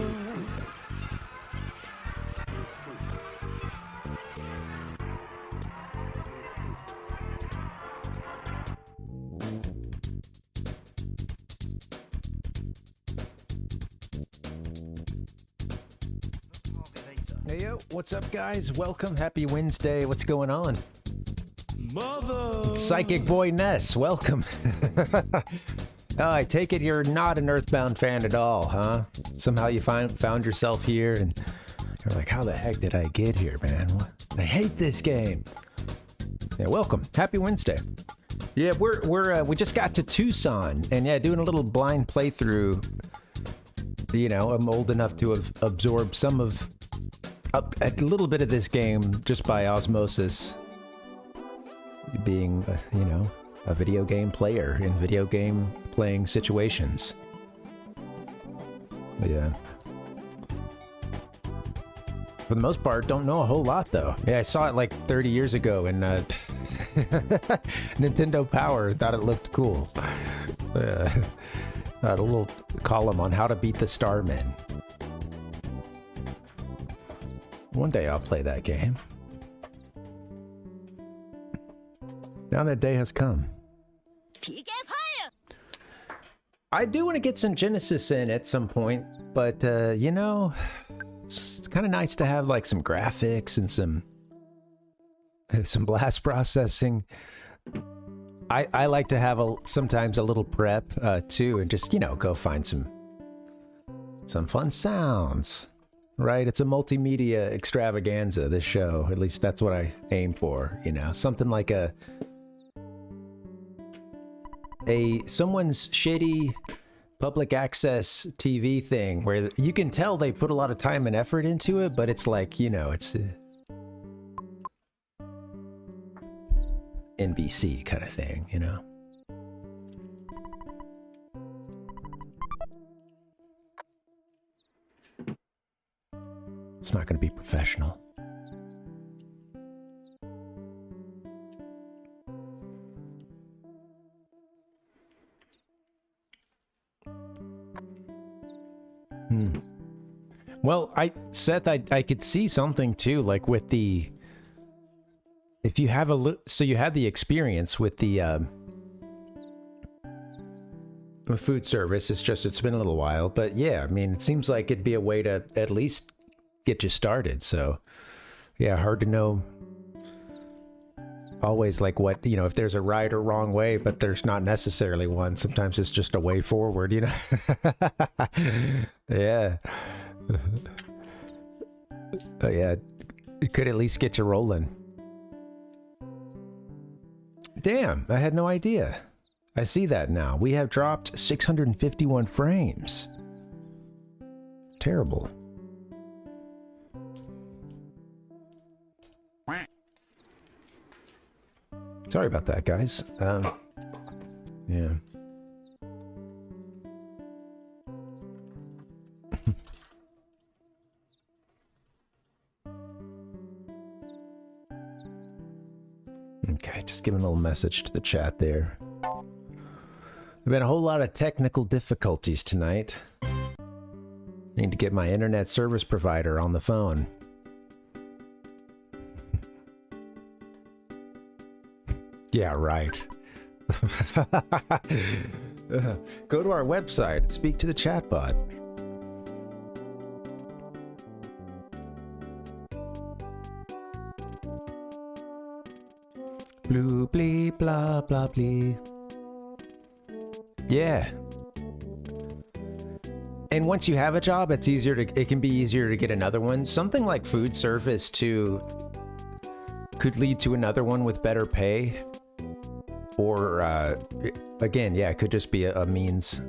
Hey yo, what's up guys? Welcome, happy Wednesday. What's going on? Mother. Psychic Boy Ness, welcome. Oh, I take it you're not an EarthBound fan at all, huh? Somehow you found yourself here and you're like, how the heck did I get here, man? What? I hate this game. Yeah, welcome. Happy Wednesday. Yeah, we just got to TWOSON and yeah, doing a little blind playthrough. You know, I'm old enough to have absorbed some of a little bit of this game just by osmosis. Being, you know, a video game player in video game playing situations. Yeah. For the most part, don't know a whole lot though. Yeah, I saw it like 30 years ago in Nintendo Power. Thought it looked cool. A little column on how to beat the Starmen. One day I'll play that game. Now that day has come. I do want to get some Genesis in at some point, but you know, it's kind of nice to have like some graphics and some blast processing. I like to have sometimes a little prep too, and just, you know, go find some fun sounds. Right? It's a multimedia extravaganza, this show. At least that's what I aim for, you know. Something like someone's shitty public access TV thing where you can tell they put a lot of time and effort into it, but it's like, you know, it's NBC kind of thing, you know. It's not going to be professional. Well, Seth, I could see something too, like with the, if you have so you had the experience with the with food service. It's been a little while, but yeah, I mean, it seems like it'd be a way to at least get you started. So yeah, hard to know always like what, you know, if there's a right or wrong way, but there's not necessarily one. Sometimes it's just a way forward, you know. Yeah. Yeah, it could at least get you rolling. Damn, I had no idea. I see that now. We have dropped 651 frames. Terrible. Sorry about that, guys. Yeah. Okay, just giving a little message to the chat there. There've been a whole lot of technical difficulties tonight. Need to get my internet service provider on the phone. Yeah, right. Go to our website, speak to the chatbot. Blue blee blah blah blee. Yeah. And once you have a job, it can be easier to get another one. Something like food service too could lead to another one with better pay. Or, again, yeah, it could just be a means,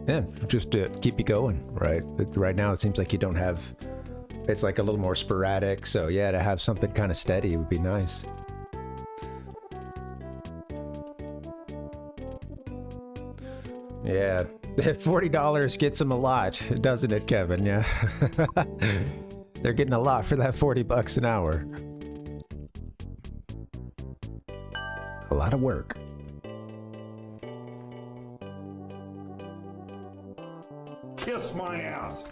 yeah, just to keep you going, right? Right now, it seems like you don't have, it's like a little more sporadic. So, yeah, to have something kind of steady would be nice. Yeah, $40 gets them a lot, doesn't it, Kevin? Yeah. They're getting a lot for that $40 an hour. A lot of work. Kiss my ass.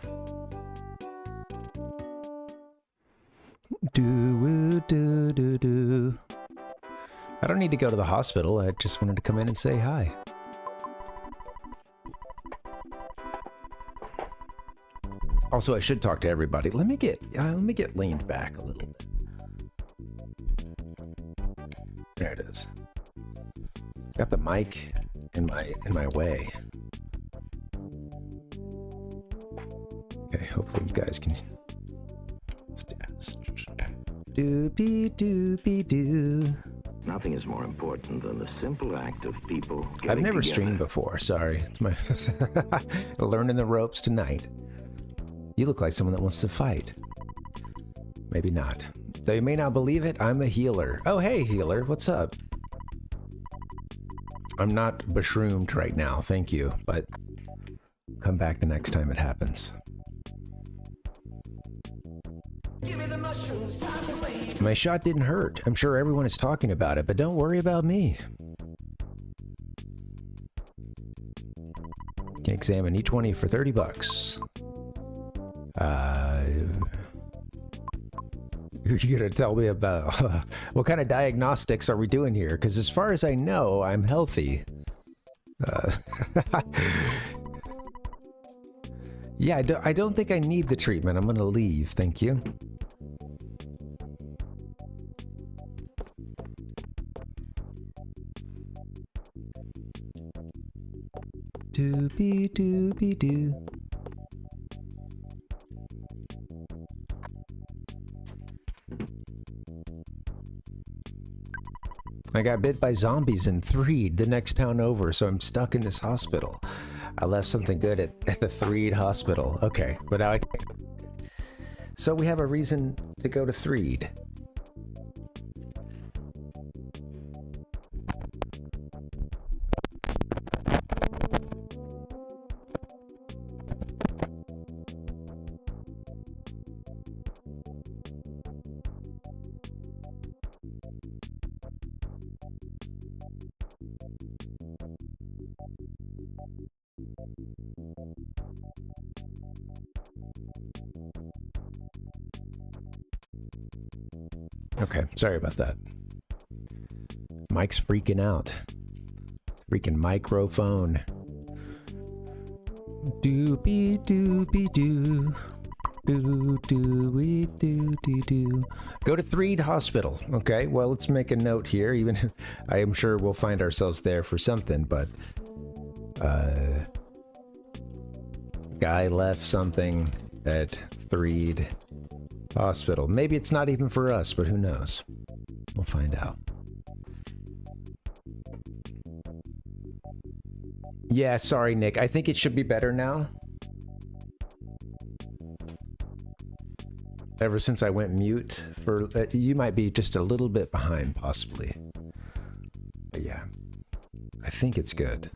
Do. I don't need to go to the hospital. I just wanted to come in and say hi. Also, I should talk to everybody. Let me get leaned back a little bit. There it is. Got the mic in my way. Okay, hopefully you guys can. Doopy-doopy-doo. Nothing is more important than the simple act of people getting I've never together. streamed before. Sorry, it's my learning the ropes tonight. You look like someone that wants to fight. Maybe not. Though you may not believe it, I'm a healer. Oh, hey, healer. What's up? I'm not beshroomed right now, thank you. But come back the next time it happens. My shot didn't hurt. I'm sure everyone is talking about it, but don't worry about me. Can examine each one for $30. You're gonna tell me about what kind of diagnostics are we doing here? Because as far as I know, I'm healthy. Yeah, I don't think I need the treatment. I'm gonna leave. Thank you. Doopy-doopy-doo. I got bit by zombies in Threed, the next town over, so I'm stuck in this hospital. I left something good at the Threed hospital. Okay, but now so we have a reason to go to Threed. Okay, sorry about that. Mike's freaking out. Freaking microphone. Doopy doopy doo. Doo doo doo doo doo. Go to Threed Hospital. Okay, well, let's make a note here. Even I am sure we'll find ourselves there for something, but guy left something at Threed Hospital. Maybe it's not even for us, but who knows? We'll find out. Yeah, sorry, Nick. I think it should be better now. Ever since I went mute for... you might be just a little bit behind, possibly. But yeah. I think it's good.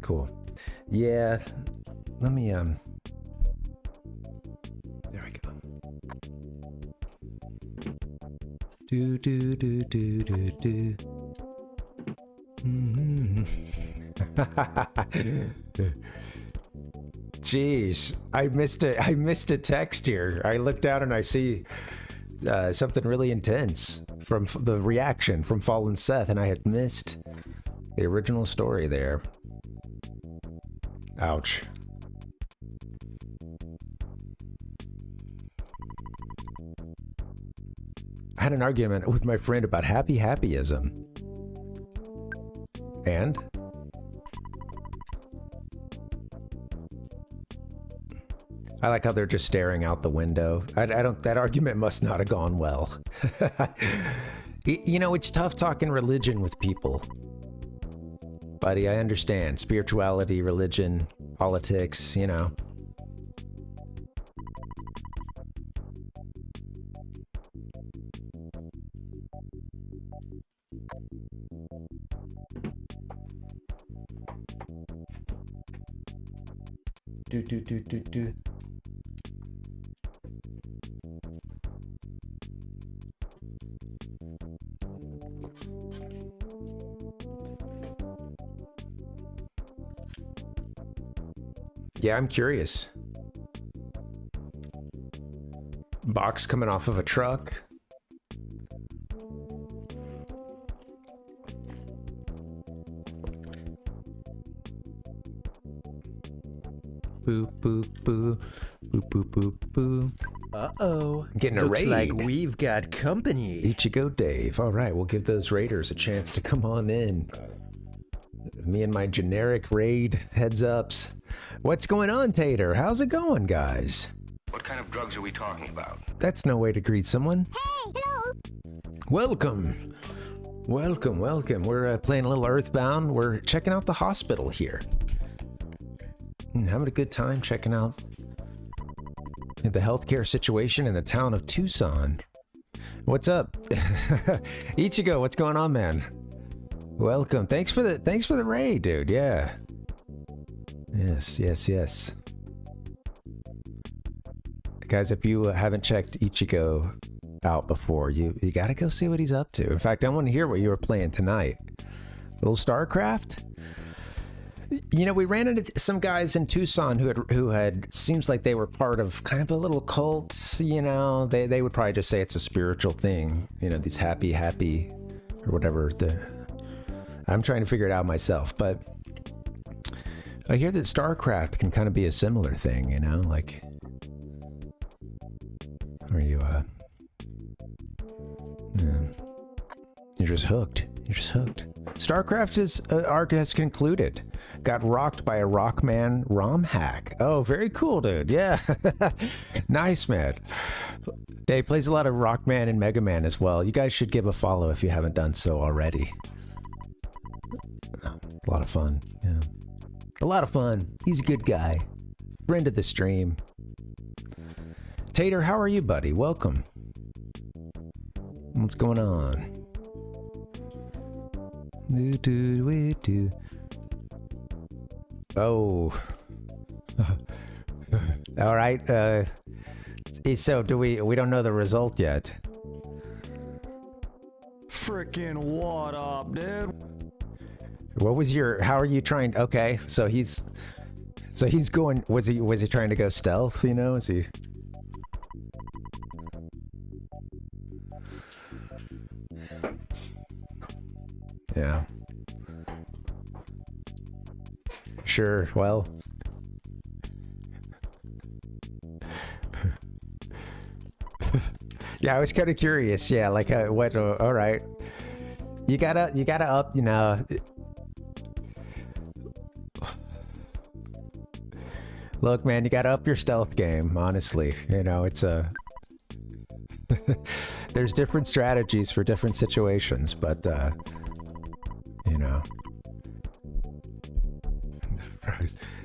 Cool. Yeah. Let me, there we go. Do do do do do do. Jeez, I missed a text here. I looked down and I see something really intense from the reaction from Fallen Seth, and I had missed the original story there. Ouch. I had an argument with my friend about happyism. And? I like how they're just staring out the window. I don't. That argument must not have gone well. You know, it's tough talking religion with people. Buddy, I understand. Spirituality, religion, politics, you know. Do. Yeah, I'm curious. Box coming off of a truck. Boo, boo, boo. Boo, boo, boo, boo. Uh-oh. Getting a raid. Looks like we've got company. Ichigo Dave. All right, we'll give those raiders a chance to come on in. Me and my generic raid heads-ups. What's going on, Tater? How's it going, guys? What kind of drugs are we talking about? That's no way to greet someone. Hey, hello. Welcome. Welcome, welcome. We're playing a little EarthBound. We're checking out the hospital here. Having a good time checking out the healthcare situation in the town of TWOSON. What's up? Ichigo, what's going on, man? Welcome. Thanks for the raid, dude. Yeah. Yes. Guys, if you haven't checked Ichigo out before, you gotta go see what he's up to. In fact, I want to hear what you were playing tonight. A little StarCraft? You know, we ran into some guys in TWOSON who had seems like they were part of kind of a little cult. You know, they would probably just say it's a spiritual thing. You know, these happy or whatever. I'm trying to figure it out myself, but I hear that StarCraft can kind of be a similar thing. You know, like where you're just hooked. You're just hooked. StarCraft's arc has concluded. Got rocked by a Rockman ROM hack. Oh, very cool, dude. Yeah. Nice, man. Yeah, he plays a lot of Rockman and Mega Man as well. You guys should give a follow if you haven't done so already. A lot of fun. Yeah. A lot of fun. He's a good guy. Friend of the stream. Tater, how are you, buddy? Welcome. What's going on? Oh. All right. So we don't know the result yet. Freaking what up, dude? What was how are you trying? Okay. So he's going, was he trying to go stealth, you know? Is he? Yeah. Sure, well. Yeah, I was kind of curious. Yeah, like what? All right. You gotta up, you know. Look, man, you gotta up your stealth game. Honestly, you know, it's a. There's different strategies for different situations, but you know.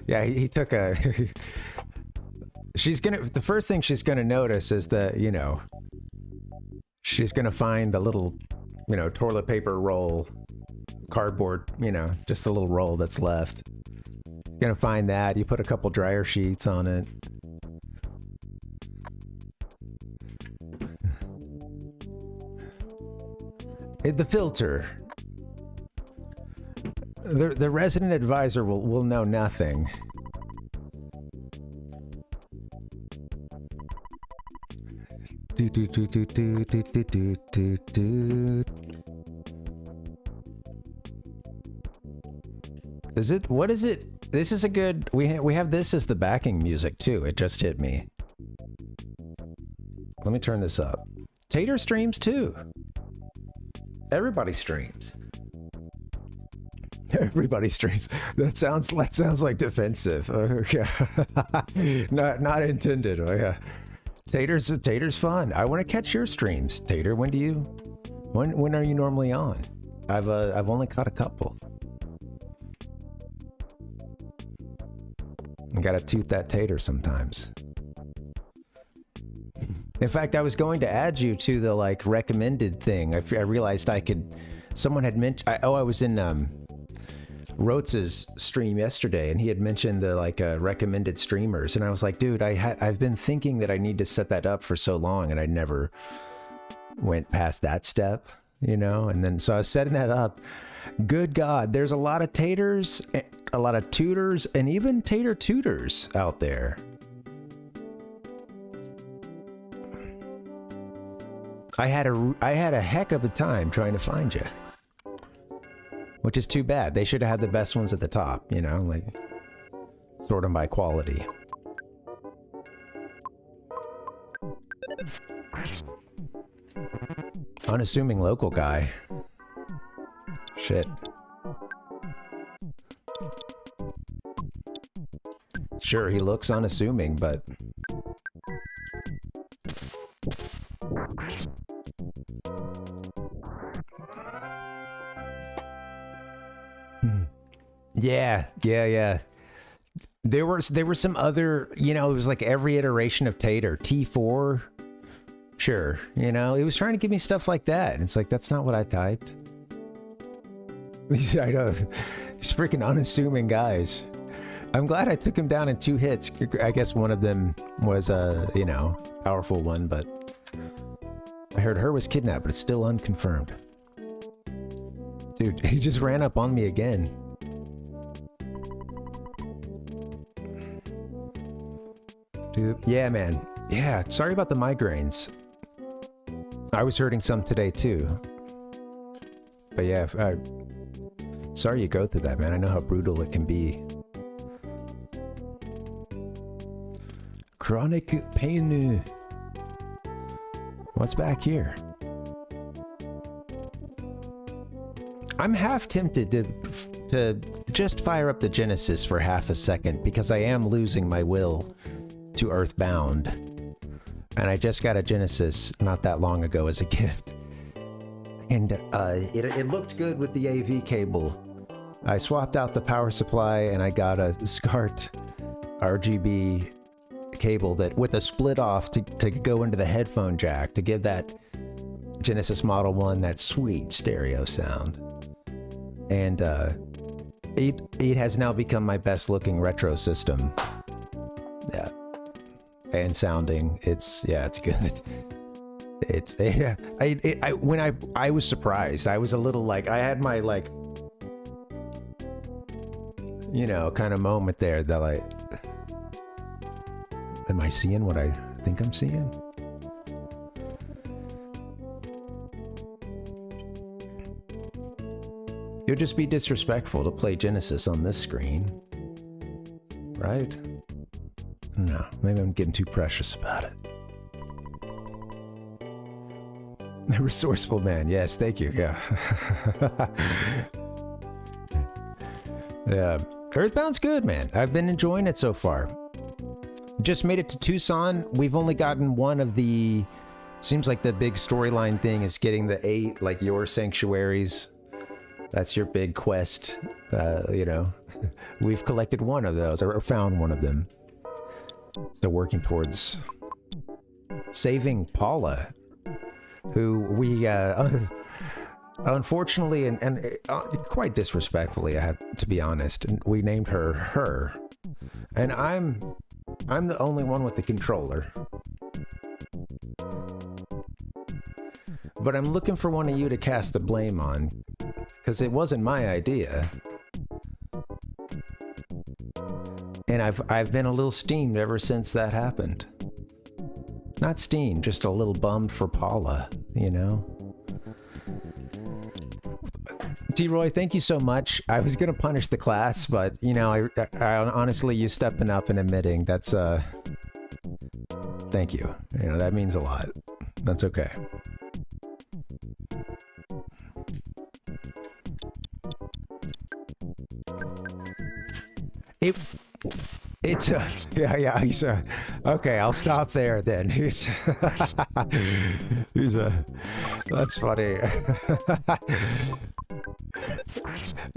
Yeah, he took a. The first thing she's gonna notice is that, you know, she's gonna find the little, you know, toilet paper roll, cardboard, you know, just the little roll that's left. Gonna find that. You put a couple dryer sheets on it. The filter. The resident advisor will know nothing. Is it? What is it? This is a good. We have this as the backing music too. It just hit me. Let me turn this up. Tater streams too. Everybody streams. Everybody streams. That sounds like defensive. Okay. not intended. Oh yeah. Tater's fun. I want to catch your streams. Tater, when are you normally on? I've only caught a couple. I gotta toot that Tater sometimes. In fact, I was going to add you to the like recommended thing. I realized I could. Someone had mentioned. I was in Rotz's stream yesterday, and he had mentioned the like recommended streamers, and I was like, dude, I've been thinking that I need to set that up for so long, and I never went past that step, you know. And then so I was setting that up. Good God, there's a lot of taters, a lot of tutors, and even tater tutors out there. I had a heck of a time trying to find you, which is too bad. They should have had the best ones at the top, you know, like sort them by quality. Unassuming local guy. Shit. Sure, he looks unassuming, but yeah. There were some other, you know, it was like every iteration of Tater. T4, sure, you know, it was trying to give me stuff like that. And it's like, that's not what I typed. I know, these freaking unassuming guys. I'm glad I took him down in 2 hits. I guess one of them was a, you know, powerful one, but I heard her was kidnapped, but it's still unconfirmed. Dude, he just ran up on me again. Dude, yeah, man. Yeah, sorry about the migraines. I was hurting some today too. But yeah, sorry you go through that, man. I know how brutal it can be. Chronic pain. What's back here? I'm half tempted to just fire up the Genesis for half a second because I am losing my will to EarthBound. And I just got a Genesis not that long ago as a gift. And it looked good with the AV cable. I swapped out the power supply and I got a SCART RGB cable that with a split off to go into the headphone jack to give that Genesis Model 1 that sweet stereo sound. And it has now become my best looking retro system. Yeah. And sounding, it's good. It's yeah. I was surprised. I was a little like I had my like, you know, kind of moment there that like, am I seeing what I think I'm seeing? It would just be disrespectful to play Genesis on this screen, right? No, maybe I'm getting too precious about it. The resourceful man, yes, thank you, yeah. Yeah, EarthBound's good, man. I've been enjoying it so far. Just made it to TWOSON. We've only gotten one of the... Seems like the big storyline thing is getting the 8, like, your sanctuaries. That's your big quest, you know. We've collected one of those, or found one of them. So working towards saving Paula, who we, unfortunately, and quite disrespectfully, I have to be honest, we named her. And I'm the only one with the controller. But I'm looking for one of you to cast the blame on, because it wasn't my idea. And I've been a little steamed ever since that happened. Not steamed, just a little bummed for Paula, you know? T-Roy, thank you so much. I was gonna punish the class, but, you know, I honestly, you stepping up and admitting, that's, thank you. You know, that means a lot. That's okay. It's yeah, he's okay, I'll stop there then. That's funny.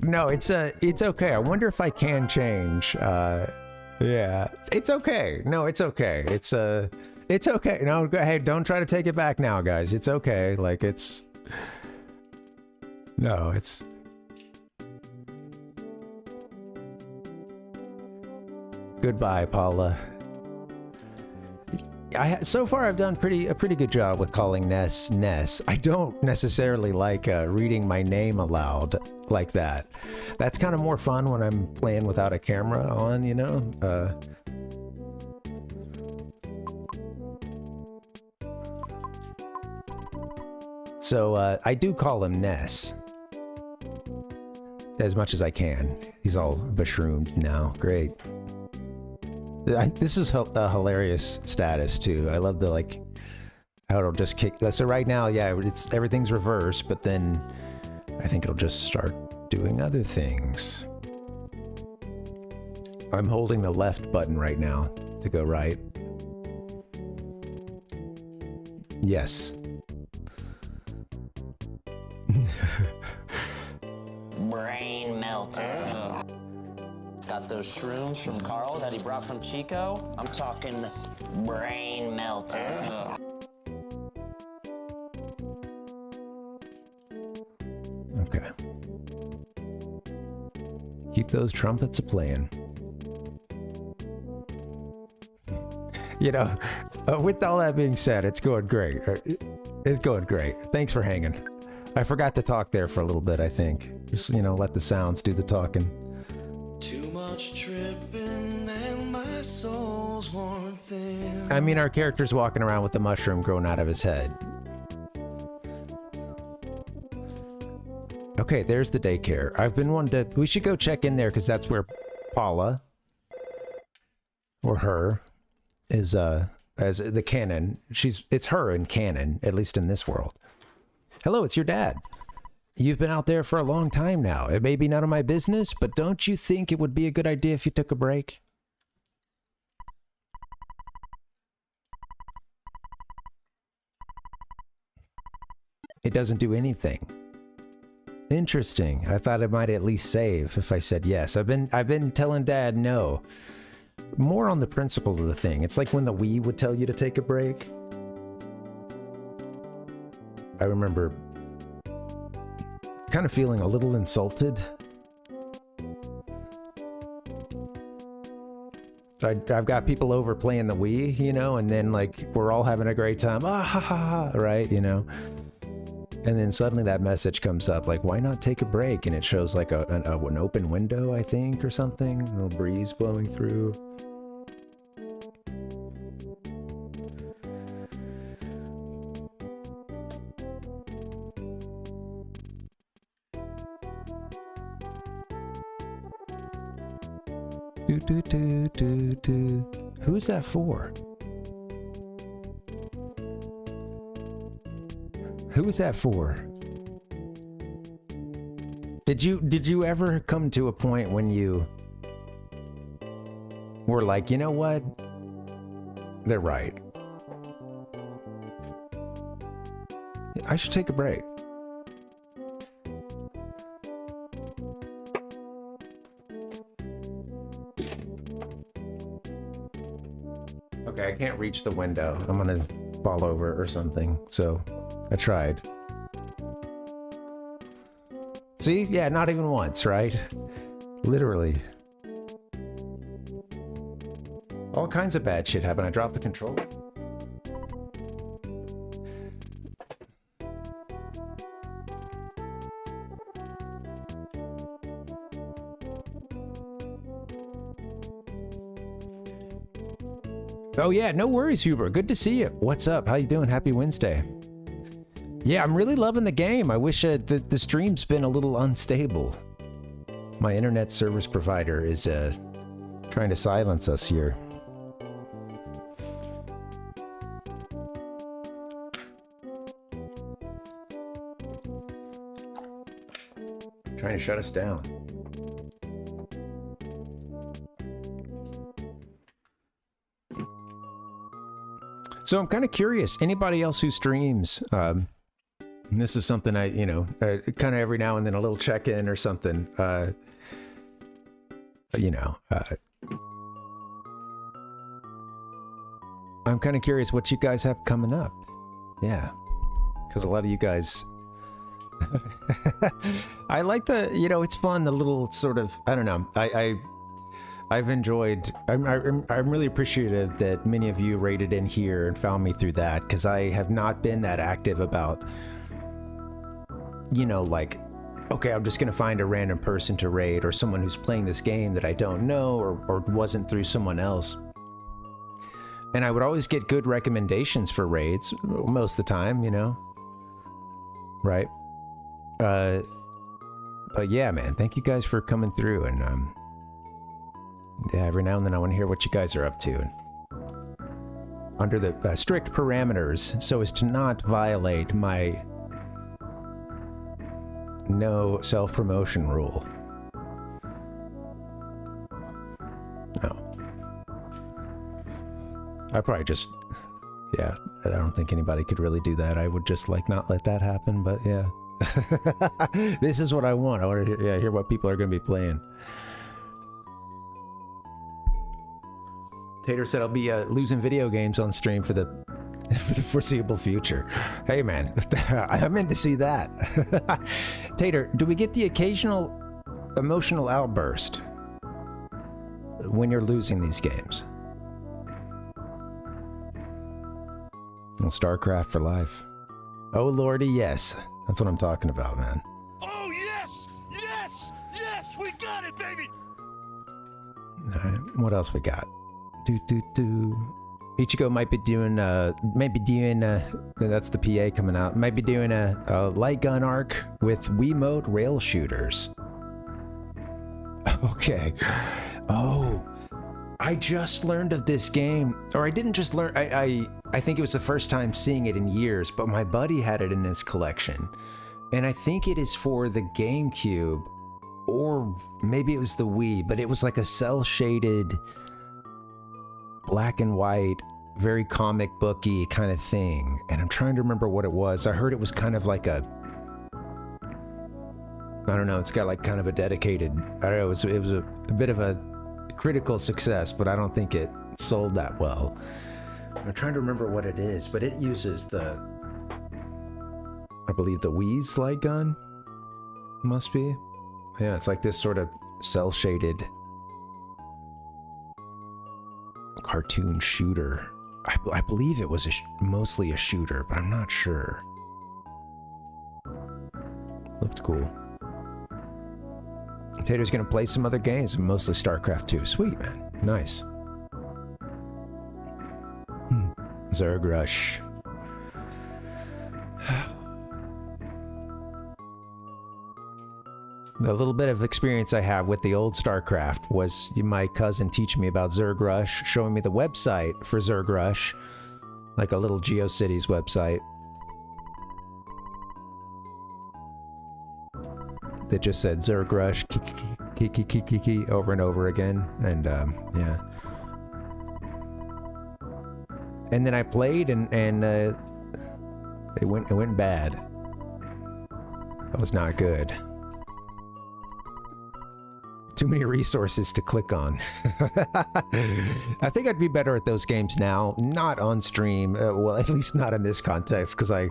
No, it's okay. I wonder if I can change. Yeah, it's okay. No, it's okay. It's okay. No, hey, don't try to take it back now, guys. It's okay. Like, it's... No, it's... Goodbye, Paula. So far, I've done a pretty good job with calling Ness. I don't necessarily like reading my name aloud like that. That's kind of more fun when I'm playing without a camera on, you know? So I do call him Ness. As much as I can. He's all beshroomed now. Great. This is a hilarious status too. I love the like how it'll just kick. So right now, yeah, everything's reversed, but then I think it'll just start doing other things. I'm holding the left button right now to go right. Yes. Brain melter. Got those shrooms from Carl that he brought from Chico. I'm talking brain melter. Okay. Keep those trumpets a-playing. You know, with all that being said, it's going great. It's going great. Thanks for hanging. I forgot to talk there for a little bit, I think. Just, you know, let the sounds do the talking. Too much tripping and my soul's worn thin. I mean, our character's walking around with the mushroom growing out of his head. Okay, there's the daycare. I've been wanting to... We should go check in there, because that's where Paula, or her, is, as the canon. It's her in canon, at least in this world. Hello, it's your dad. You've been out there for a long time now. It may be none of my business, but don't you think it would be a good idea if you took a break? It doesn't do anything. Interesting. I thought it might at least save if I said yes. I've been telling Dad no. More on the principle of the thing. It's like when the Wii would tell you to take a break. I remember kind of feeling a little insulted. I've got people over playing the Wii, you know, and then like we're all having a great time. Ah ha ha ha, right, you know. And then suddenly that message comes up like, why not take a break? And it shows like an open window, I think, or something. A little breeze blowing through. Who's that for? Who was that for? Did you ever come to a point when you were like, you know what? They're right. I should take a break. Okay, I can't reach the window. I'm gonna fall over or something, so I tried. See? Yeah, not even once, right? Literally. All kinds of bad shit happened. I dropped the controller. Oh yeah, no worries, Huber. Good to see you. What's up? How you doing? Happy Wednesday. Yeah, I'm really loving the game. I wish the stream's been a little unstable. My internet service provider is trying to silence us here. Trying to shut us down. So I'm kind of curious, anybody else who streams, this is something I, kind of every now and then a little check-in or something, I'm kind of curious what you guys have coming up. Yeah, because a lot of you guys, I like the, it's fun, the little sort of, I don't know, I've enjoyed, I'm really appreciative that many of you raided in here and found me through that, because I have not been that active about, like, okay, I'm just going to find a random person to raid, or someone who's playing this game that I don't know, or wasn't through someone else. And I would always get good recommendations for raids, most of the time, right? But yeah, man, thank you guys for coming through, and yeah, every now and then I want to hear what you guys are up to, and under the strict parameters, so as to not violate my no self-promotion rule. No. I probably just, yeah, I don't think anybody could really do that. I would just like not let that happen, but yeah. This is what I want. I want to hear what people are going to be playing. Tater said I'll be losing video games on stream for the foreseeable future. Hey man, I'm in to see that. Tater, do we get the occasional emotional outburst when you're losing these games? Well, StarCraft for life. Oh lordy, yes. That's what I'm talking about, man. Oh yes, yes, yes, we got it, baby. All right, what else we got? Ichigo might be doing that's the PA coming out, might be doing a light gun arc with Wiimote rail shooters. Okay. Oh, I just learned of this game, or I didn't just learn, I think it was the first time seeing it in years, but my buddy had it in his collection, and I think it is for the GameCube, or maybe it was the Wii, but it was like a cel-shaded black and white, very comic booky kind of thing, and I'm trying to remember what it was. I heard it was kind of like a, I don't know, it's got like kind of a dedicated, I don't know, it was a bit of a critical success, but I don't think it sold that well. I'm trying to remember what it is, but it uses the, I believe the Wii's light gun, must be. Yeah, it's like this sort of cel-shaded cartoon shooter. I believe it was mostly a shooter, but I'm not sure. Looked cool. Tater's gonna play some other games, mostly StarCraft 2. Sweet, man. Nice. Zerg Rush. The little bit of experience I have with the old StarCraft was my cousin teaching me about Zerg Rush, showing me the website for Zerg Rush, like a little GeoCities website that just said Zerg Rush kiki over and over again, and yeah. And then I played, and it went bad. That was not good. Too many resources to click on. I think I'd be better at those games now, not on stream. Well, at least not in this context, because I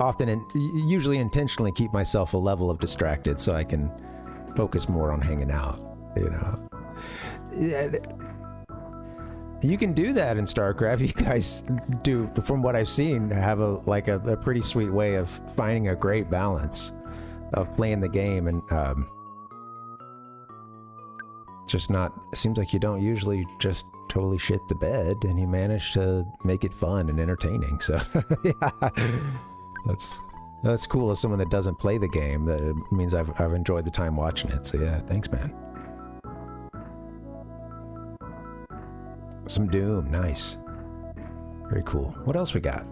often and usually intentionally keep myself a level of distracted so I can focus more on hanging out. You can do that in StarCraft. You guys do, from what I've seen, have a pretty sweet way of finding a great balance of playing the game, and just not, it seems like you don't usually just totally shit the bed, and you manage to make it fun and entertaining. So yeah, that's cool as someone that doesn't play the game. That means I've enjoyed the time watching it. So yeah, thanks, man. Some Doom, nice. Very cool. What else we got?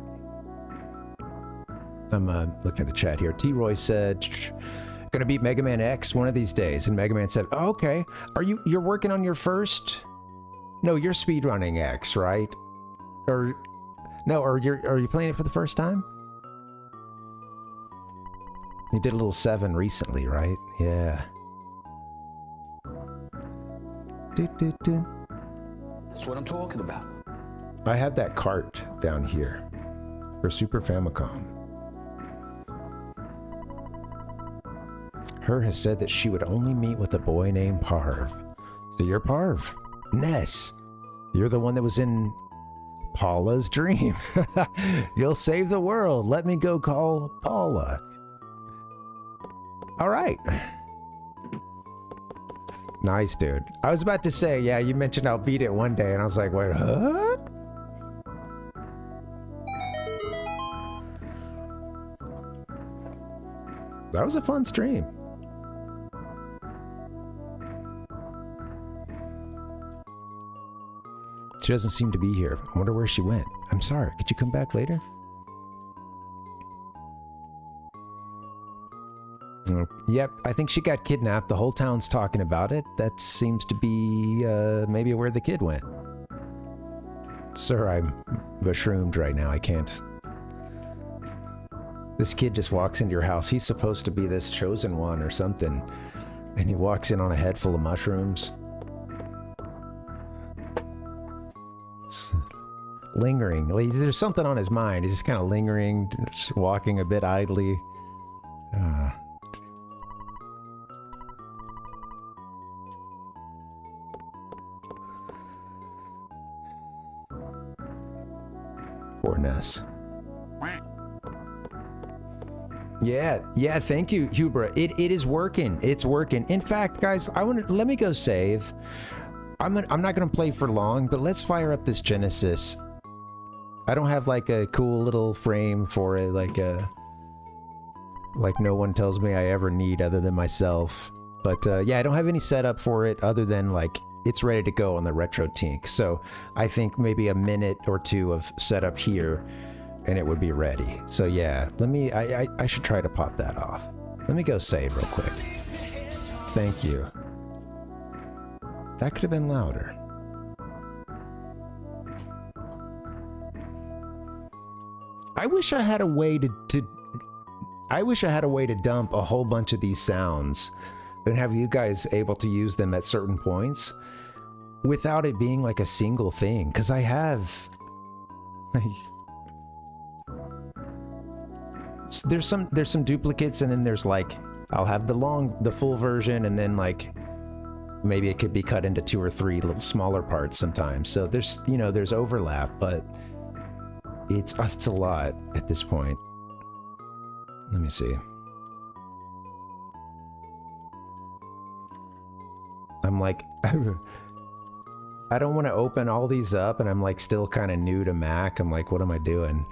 I'm looking at the chat here. T-Roy said, gonna beat Mega Man X one of these days. And Mega Man said, oh, okay. You're working on your first? No, you're speedrunning X, right? Or no, are you playing it for the first time? You did a little 7 recently, right? Yeah. That's what I'm talking about. I have that cart down here for Super Famicom. Her has said that she would only meet with a boy named Parv. So you're Parv. Ness. You're the one that was in Paula's dream. You'll save the world. Let me go call Paula. All right. Nice, dude. I was about to say, yeah, you mentioned I'll beat it one day, and I was like, wait, what? That was a fun stream. She doesn't seem to be here. I wonder where she went. I'm sorry. Could you come back later? Yep, I think she got kidnapped. The whole town's talking about it. That seems to be maybe where the kid went. Sir, I'm mushroomed right now. I can't. This kid just walks into your house. He's supposed to be this chosen one or something. And he walks in on a head full of mushrooms. Lingering. There's something on his mind. He's just kind of lingering, just walking a bit idly. Poor Ness. Yeah, thank you, Hubra. It is working. It's working. In fact, guys, let me go save. I'm not gonna play for long, but let's fire up this Genesis. I don't have like a cool little frame for it, like no one tells me I ever need other than myself. But yeah, I don't have any setup for it other than like it's ready to go on the Retro Tink. So I think maybe a minute or two of setup here and it would be ready. So yeah, I should try to pop that off. Let me go save real quick. Thank you. That could have been louder. I wish I had a way to dump a whole bunch of these sounds and have you guys able to use them at certain points without it being like a single thing. Cause I have, there's some duplicates, and then there's like, I'll have the full version, and then like, maybe it could be cut into 2 or 3 little smaller parts sometimes. So there's, there's overlap, but it's a lot at this point. Let me see. I'm like, I don't want to open all these up, and I'm like still kind of new to Mac. I'm like, what am I doing?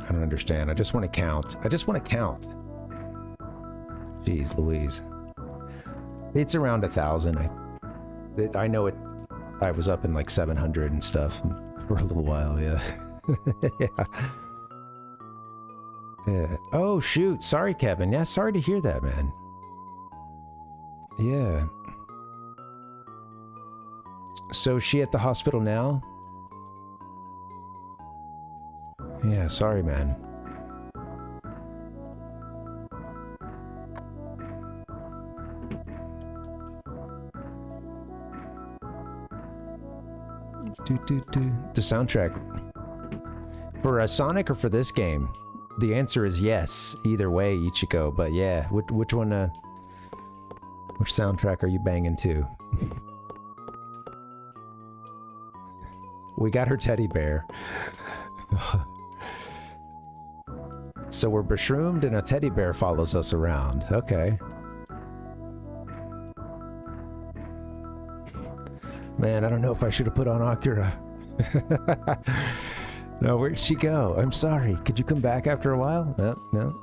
I don't understand. I just want to count. Jeez Louise. It's around 1,000. I know it. I was up in like 700 and stuff for a little while, yeah. Yeah. Oh, shoot. Sorry, Kevin. Yeah, sorry to hear that, man. Yeah. So is she at the hospital now? Yeah, sorry, man. The soundtrack for Sonic or for this game, the answer is yes. Either way, Ichiko. But yeah, which one? Which soundtrack are you banging to? We got her teddy bear. So we're beshroomed and a teddy bear follows us around. Okay. Man, I don't know if I should have put on Akira. No, where'd she go? I'm sorry. Could you come back after a while? No.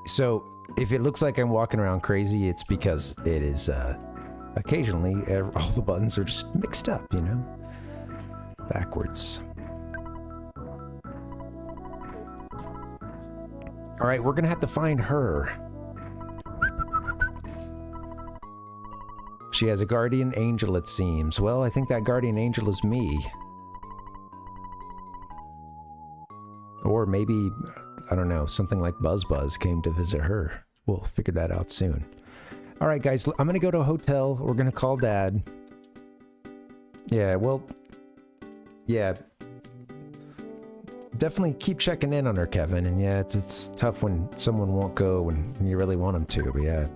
So, if it looks like I'm walking around crazy, it's because it is, occasionally, all the buttons are just mixed up, backwards. All right, we're gonna have to find her. She has a guardian angel, it seems. Well, I think that guardian angel is me. Or maybe, I don't know, something like Buzz came to visit her. We'll figure that out soon. All right, guys, I'm gonna go to a hotel. We're gonna call Dad. Yeah, well, yeah. Definitely keep checking in on her, Kevin. And yeah, it's tough when someone won't go when you really want them to, but yeah.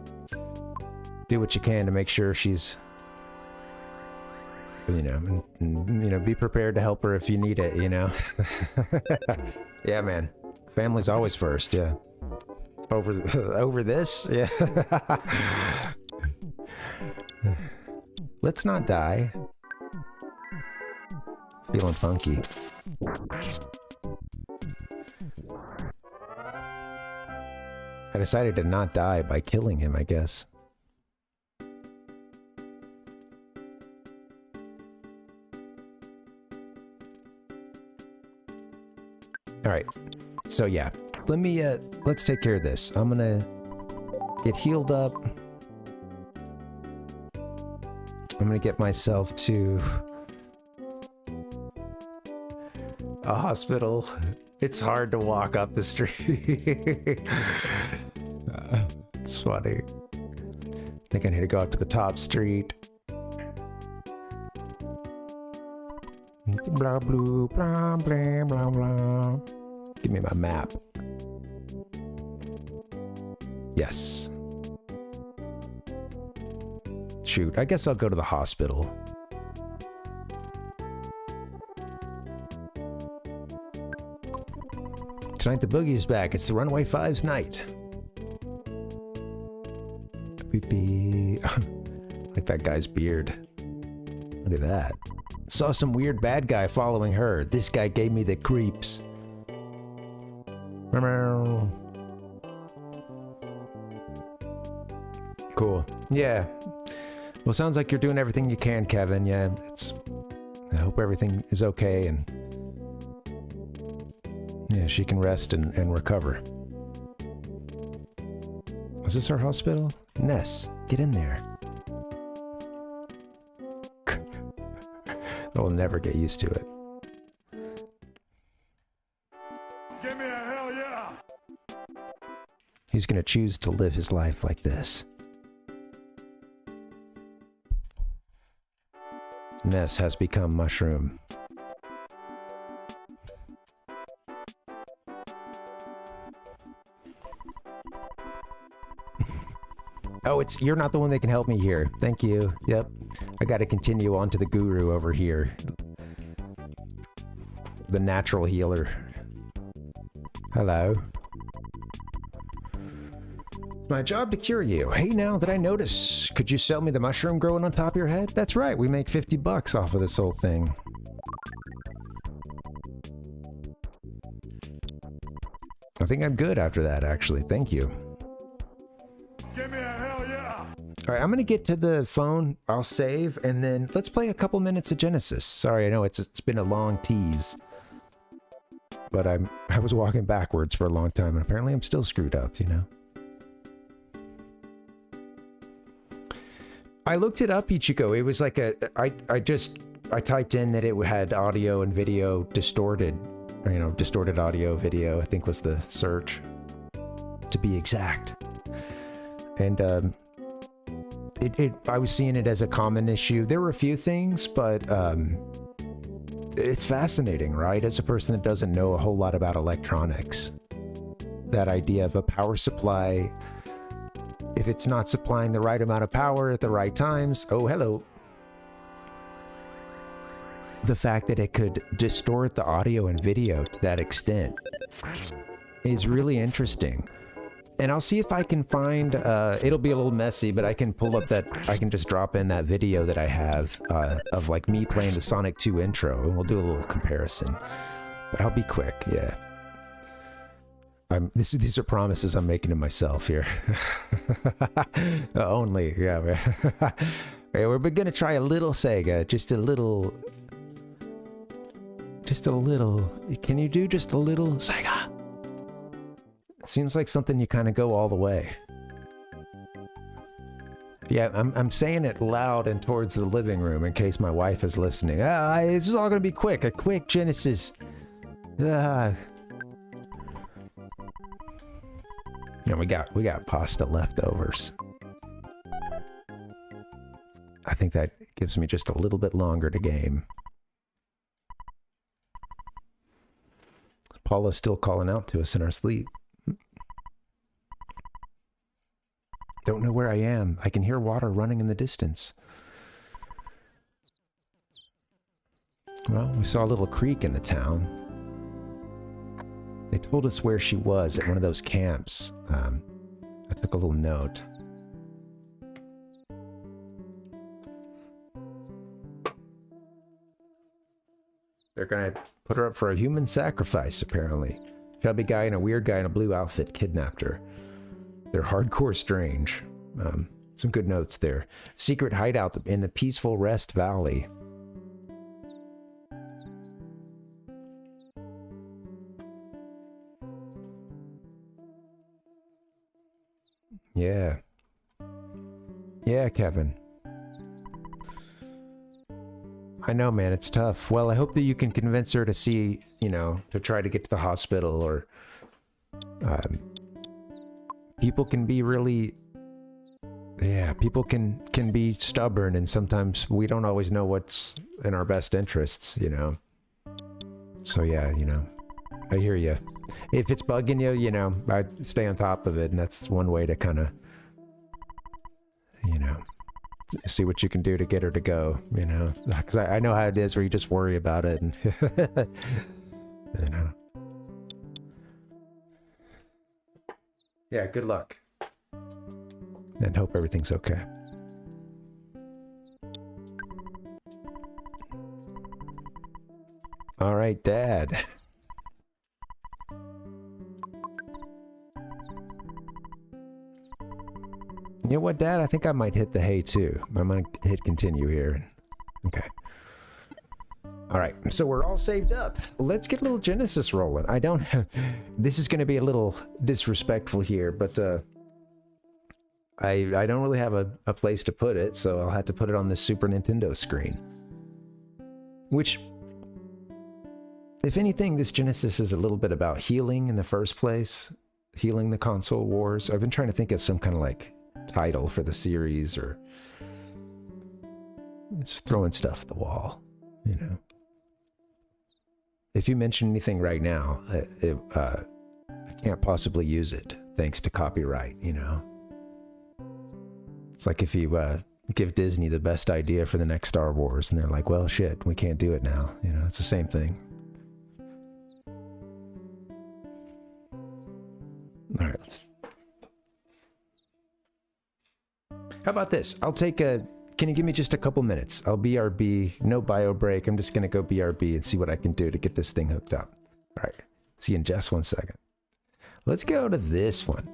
Do what you can to make sure she's, you know, and, you know, be prepared to help her if you need it, you know? Yeah, man. Family's always first, yeah. Over this? Yeah. Let's not die. Feeling funky. I decided to not die by killing him, I guess. All right, so yeah, let's take care of this. I'm gonna get healed up. I'm gonna get myself to a hospital. It's hard to walk up the street. It's funny. I think I need to go up to the top street. Blah, blah, blah, blah, blah, blah. Give me my map. Yes. Shoot, I guess I'll go to the hospital. Tonight the boogie's back. It's the Runaway Five's night. Beep. Like that guy's beard. Look at that. Saw some weird bad guy following her. This guy gave me the creeps. Cool. Yeah. Well, sounds like you're doing everything you can, Kevin. Yeah, I hope everything is okay and yeah, she can rest and recover. Is this our hospital? Ness, get in there. I'll never get used to it. Give me a hell yeah! He's gonna choose to live his life like this. Ness has become mushroom. Oh, you're not the one that can help me here. Thank you. Yep. I gotta continue on to the guru over here. The natural healer. Hello. My job to cure you. Hey, now that I notice, could you sell me the mushroom growing on top of your head? That's right, we make 50 bucks off of this whole thing. I think I'm good after that, actually. Thank you. Give me a hell yeah! All right, I'm gonna get to the phone. I'll save, and then let's play a couple minutes of Genesis. Sorry, I know it's been a long tease, but I was walking backwards for a long time, and apparently I'm still screwed up, you know. I looked it up, Ichiko. It was like I typed in that it had audio and video distorted, or, you know, distorted audio, video, I think was the search, to be exact. And I was seeing it as a common issue. There were a few things, but it's fascinating, right? As a person that doesn't know a whole lot about electronics, that idea of a power supply, if it's not supplying the right amount of power at the right times, oh, hello. The fact that it could distort the audio and video to that extent is really interesting. And I'll see if I can find, it'll be a little messy, but I can pull up I can just drop in that video that I have of like me playing the Sonic 2 intro, and we'll do a little comparison. But I'll be quick, yeah. These are promises I'm making to myself here. Only, yeah. Hey, we're gonna try a little Sega, just a little. Can you do just a little Sega? Seems like something you kind of go all the way. Yeah, I'm saying it loud and towards the living room in case my wife is listening. This is all gonna be quick. A quick Genesis. You know, we got pasta leftovers. I think that gives me just a little bit longer to game. Paula's still calling out to us in our sleep. Don't know where I am. I can hear water running in the distance. Well, we saw a little creek in the town. They told us where she was at one of those camps. I took a little note. They're gonna put her up for a human sacrifice, apparently. Chubby guy and a weird guy in a blue outfit kidnapped her. They're hardcore strange. Some good notes there. Secret hideout in the peaceful Rest Valley. Yeah. Yeah, Kevin. I know, man, it's tough. Well, I hope that you can convince her to see, you know, to try to get to the hospital, or people can be really, yeah, people can be stubborn, and sometimes we don't always know what's in our best interests, you know. So yeah, you know, I hear you. If it's bugging you, you know, I stay on top of it, and that's one way to kind of, you know, see what you can do to get her to go, you know, because I know how it is where you just worry about it, and you know. Yeah, good luck. And hope everything's okay. All right, Dad. You know what, Dad? I think I might hit the hay too. I'm gonna hit continue here. Okay. All right, so we're all saved up. Let's get a little Genesis rolling. I don't... This is gonna be a little disrespectful here, but I don't really have a place to put it, so I'll have to put it on this Super Nintendo screen. Which, if anything, this Genesis is a little bit about healing in the first place. Healing the console wars. I've been trying to think of some kind of like title for the series, or just throwing stuff at the wall, you know. If you mention anything right now, I can't possibly use it thanks to copyright, you know. It's like if you give Disney the best idea for the next Star Wars and they're like, well, shit, we can't do it now, you know. It's the same thing. All right, let's... How about this? I'll take a... Can you give me just a couple minutes? I'll BRB, no bio break. I'm just going to go BRB and see what I can do to get this thing hooked up. All right, see you in just 1 second. Let's go to this one.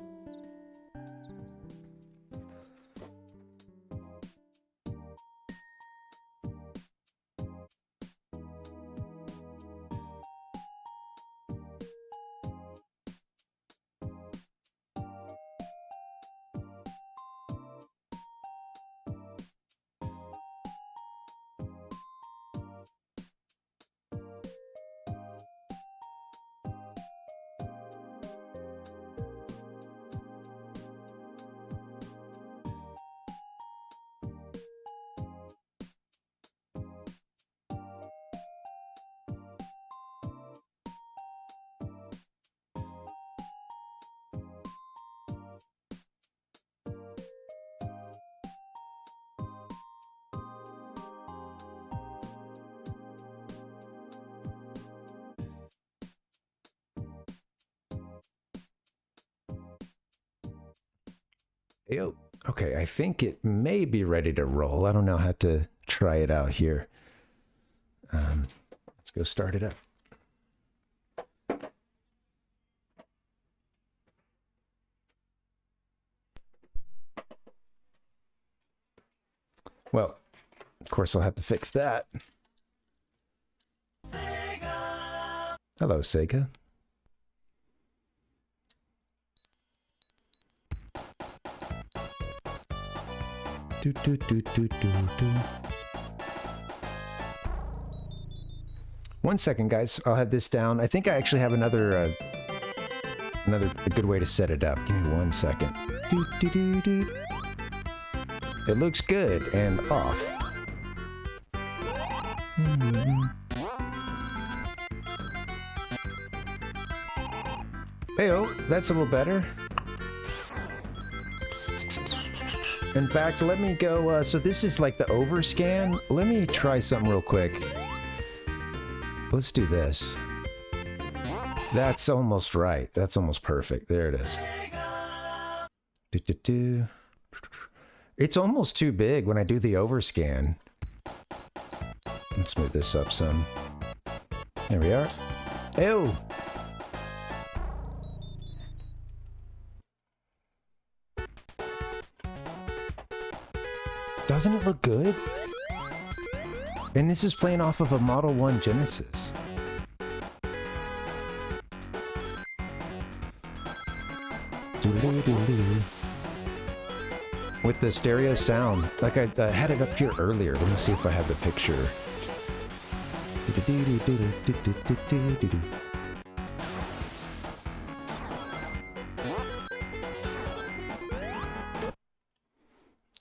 Yo, okay, I think it may be ready to roll. I don't know how to try it out here. Let's go start it up. Well, of course I'll have to fix that. Sega. Hello, Sega. 1 second, guys. I'll have this down. I think I actually have another a good way to set it up. Give me 1 second. It looks good and off. Hey-oh, that's a little better. In fact, let me go, so this is like the overscan. Let me try something real quick. Let's do this. That's almost right. That's almost perfect. There it is. It's almost too big when I do the overscan. Let's move this up some. There we are. Ew! Doesn't it look good? And this is playing off of a Model 1 Genesis. With the stereo sound. Like I had it up here earlier. Let me see if I have the picture.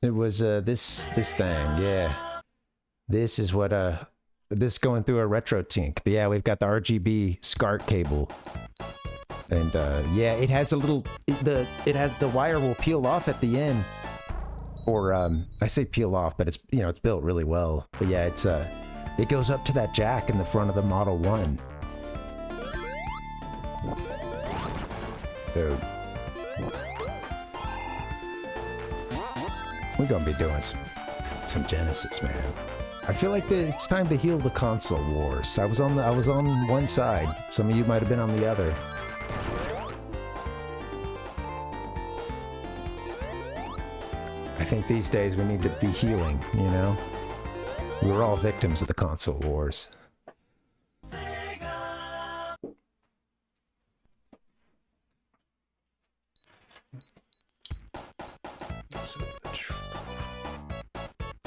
It was this thing, yeah. This is what this going through a retro tink. But yeah, we've got the RGB SCART cable. And yeah, it has a little the wire will peel off at the end. Or I say peel off, but it's, you know, it's built really well. But yeah, it's it goes up to that jack in the front of the Model 1. Dude. We're gonna be doing some Genesis, man. I feel like it's time to heal the console wars. I was on one side. Some of you might have been on the other. I think these days we need to be healing, you know? We were all victims of the console wars.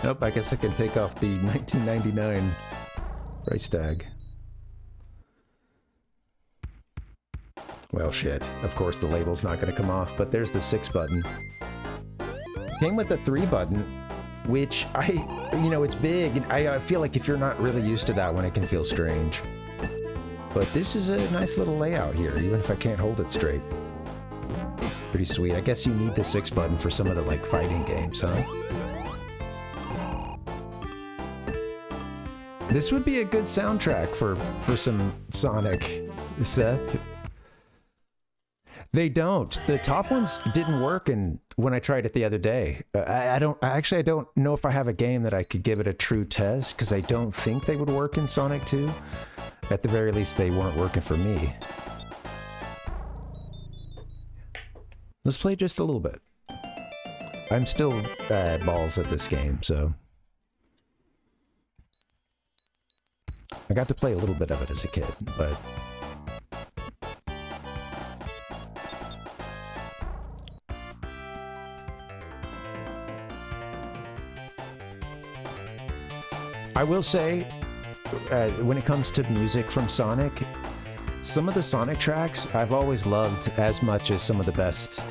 Nope, I guess I can take off the 1999 price tag. Well, shit. Of course the label's not going to come off, but there's the 6 button. Came with a 3 button, which you know, it's big, and I feel like if you're not really used to that one, it can feel strange. But this is a nice little layout here, even if I can't hold it straight. Pretty sweet. I guess you need the 6 button for some of the, like, fighting games, huh? This would be a good soundtrack for some Sonic, Seth. They don't. The top ones didn't work, and when I tried it the other day, I don't know if I have a game that I could give it a true test, because I don't think they would work in Sonic 2. At the very least, they weren't working for me. Let's play just a little bit. I'm still balls at this game, so... I got to play a little bit of it as a kid, but... I will say, when it comes to music from Sonic, some of the Sonic tracks I've always loved as much as some of the best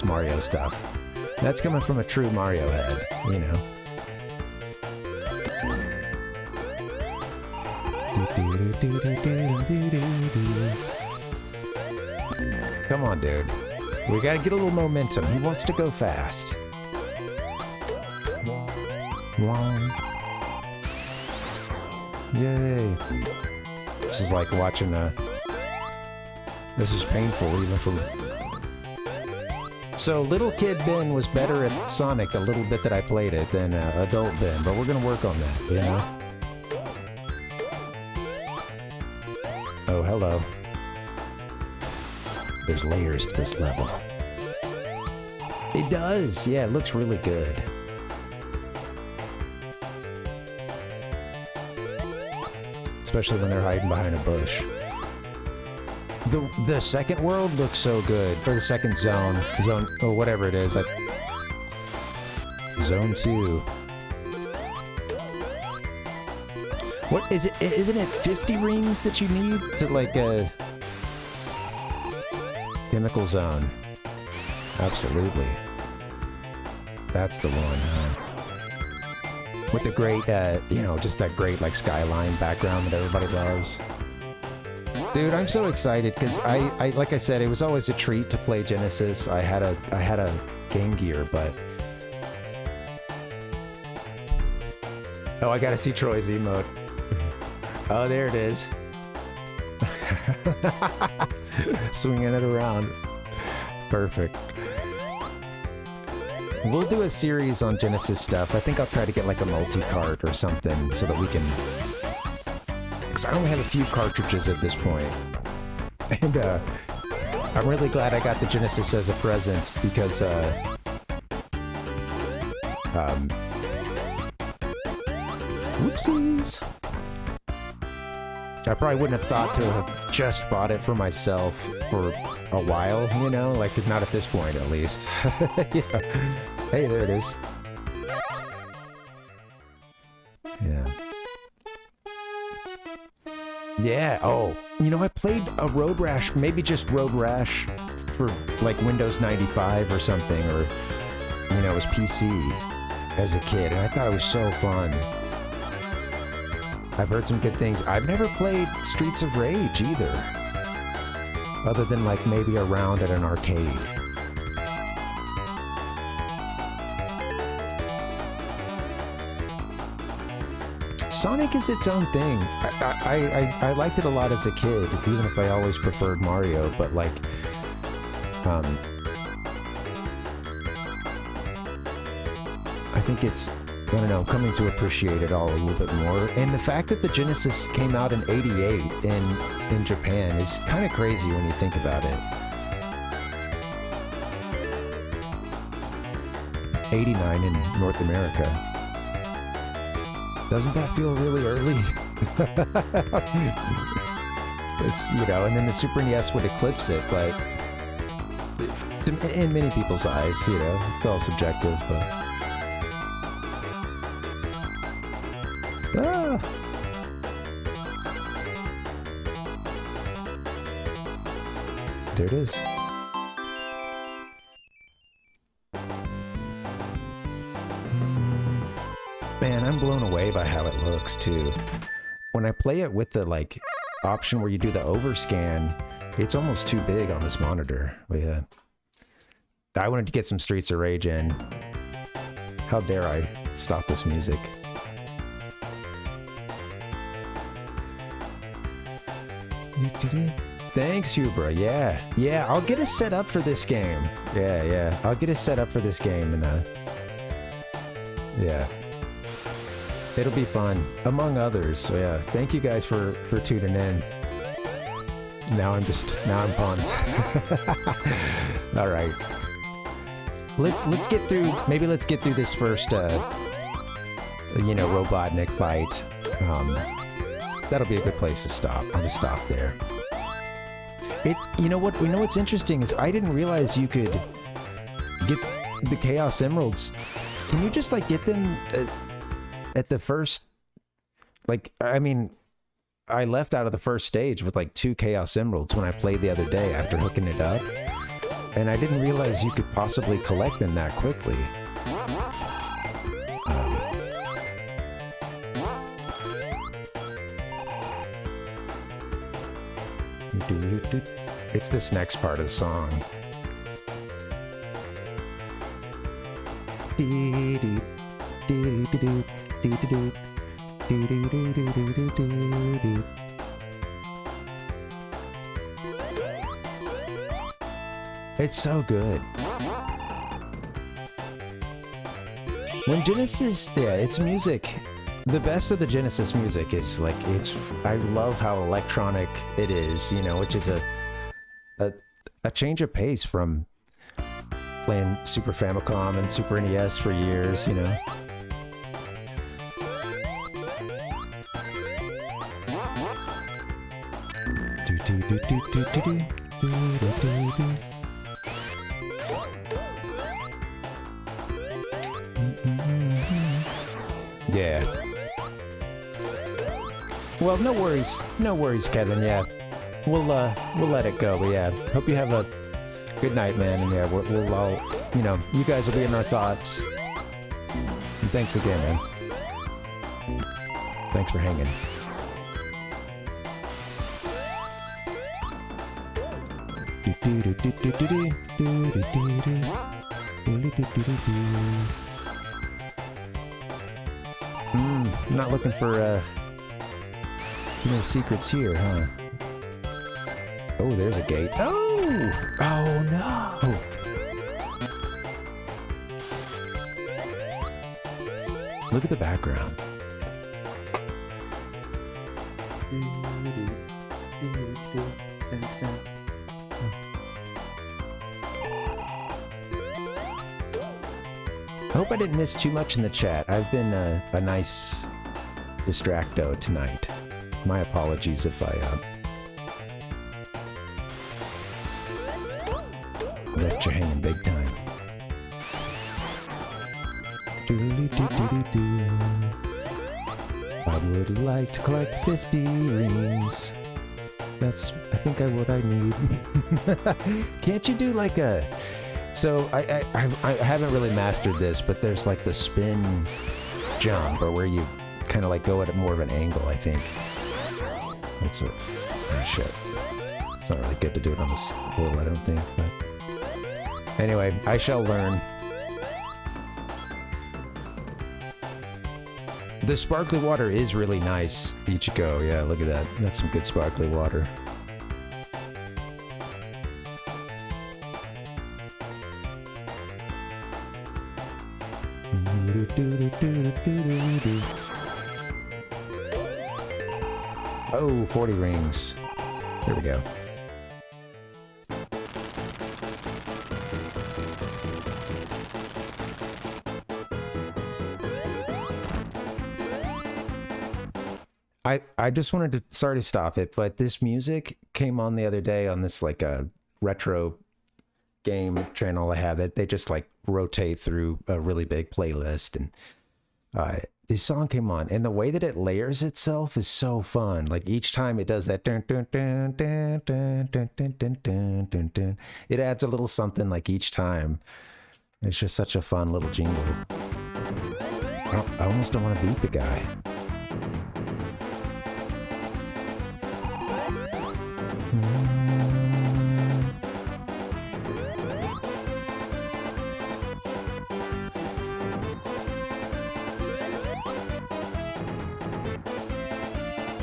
Mario stuff. That's coming from a true Mario head, you know. Come on, dude. We gotta get a little momentum. He wants to go fast. Yay. This is like watching this is painful even for... So little kid Ben was better at Sonic a little bit that I played it than adult Ben, but we're gonna work on that, you know? Oh, hello. There's layers to this level. It does! Yeah, it looks really good. Especially when they're hiding behind a bush. The second world looks so good. Or the second zone, or whatever it is. Zone 2. What is it? Isn't it 50 rings that you need to like chemical zone? Absolutely. That's the one, huh? With the great, you know, just that great like skyline background that everybody loves. Dude, I'm so excited because I like I said, it was always a treat to play Genesis. I had a Game Gear, but oh, I gotta see Troy's emote. Oh, there it is. Swinging it around. Perfect. We'll do a series on Genesis stuff. I think I'll try to get like a multi-cart or something so that we can... Because I only have a few cartridges at this point. And I'm really glad I got the Genesis as a present because... whoopsies! I probably wouldn't have thought to have just bought it for myself for a while, you know? Like, not at this point, at least. Yeah. Hey, there it is. Yeah. Yeah, oh. You know, I played a Road Rash, maybe just Road Rash for, like, Windows 95 or something, or, you know, it was PC as a kid, and I thought it was so fun. I've heard some good things. I've never played Streets of Rage either. Other than like maybe a round at an arcade. Sonic is its own thing. I liked it a lot as a kid, even if I always preferred Mario, but like... I think it's... I don't know, coming to appreciate it all a little bit more. And the fact that the Genesis came out in '88 in Japan is kind of crazy when you think about it. 89 in North America. Doesn't that feel really early? It's, you know, and then the Super NES would eclipse it, but in many people's eyes, you know, it's all subjective, but... Ah. There it is. Man, I'm blown away by how it looks too. When I play it with the like option where you do the overscan, it's almost too big on this monitor. But yeah. I wanted to get some Streets of Rage in. How dare I stop this music? Thanks, Hubra. Yeah. Yeah, I'll get us set up for this game. Yeah. I'll get us set up for this game and yeah. It'll be fun, among others. So yeah, thank you guys for tuning in. Now I'm pumped. All right. Let's get through, maybe let's get through this first, you know, Robotnik fight. That'll be a good place to stop. I'll just stop there. You know what's interesting is I didn't realize you could get the Chaos Emeralds. Can you just like get them at the first, like, I mean, I left out of the first stage with like 2 Chaos Emeralds when I played the other day after hooking it up. And I didn't realize you could possibly collect them that quickly. It's this next part of the song. It's so good. When Genesis, yeah, it's music. The best of the Genesis music is like, I love how electronic it is, you know, which is a change of pace from playing Super Famicom and Super NES for years, you know. Yeah. Well, no worries, Kevin. Yeah, we'll let it go. But yeah, hope you have a good night, man. And yeah, we'll all, you know, you guys will be in our thoughts. And thanks again, man. Thanks for hanging. Not looking for no secrets here, huh? Oh, there's a gate. Oh! Oh no! Oh. Look at the background. I hope I didn't miss too much in the chat. I've been a nice distracto tonight. My apologies if I left you hanging big time. I would like to collect 50 rings. That's, I think, what I need. Can't you do like a... So, I haven't really mastered this, but there's like the spin jump, or where you kind of like go at more of an angle, I think. That's it. Oh, shit. It's not really good to do it on this hole, I don't think, but... Anyway, I shall learn. The sparkly water is really nice, Ichigo. Yeah, look at that. That's some good sparkly water. Oh, 40 rings. Here we go. I just wanted to, sorry to stop it, but this music came on the other day on this like a retro game channel I have. It they just like rotate through a really big playlist, and this song came on, and the way that it layers itself is so fun. Like each time it does that dun, dun, dun, dun, dun, dun, dun, dun, dun, dun, dun. It adds a little something like each time. It's just such a fun little jingle. I almost don't want to beat the guy.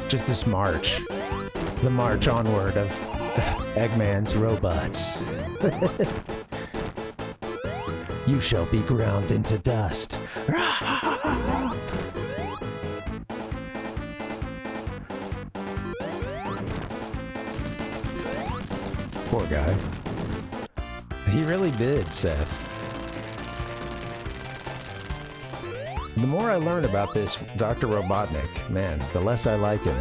Just this march. The march onward of Eggman's robots. You shall be ground into dust. Poor guy. He really did, Seth. The more I learn about this Dr. Robotnik, man, the less I like him.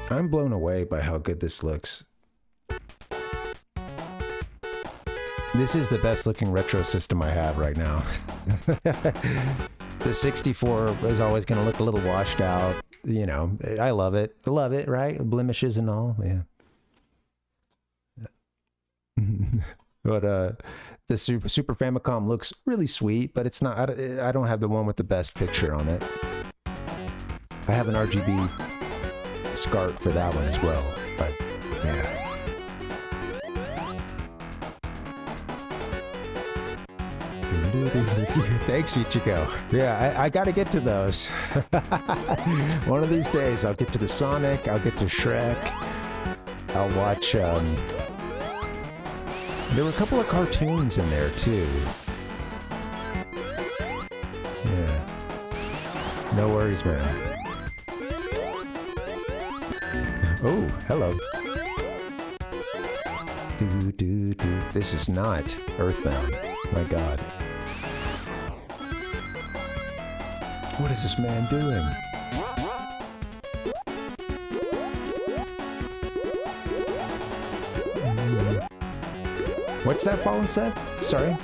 I'm blown away by how good this looks. This is the best looking retro system I have right now. The 64 is always going to look a little washed out. You know, I love it. I love it, right? Blemishes and all, yeah. But the Super Famicom looks really sweet, but it's not. I don't have the one with the best picture on it. I have an RGB SCART for that one as well, but yeah. Thanks, Ichigo. Yeah, I gotta get to those. One of these days, I'll get to the Sonic, I'll get to Shrek, I'll watch, there were a couple of cartoons in there, too. Yeah. No worries, man. Oh, hello. This is not EarthBound. My God. What is this man doing? What's that, Fallen Seth? Sorry.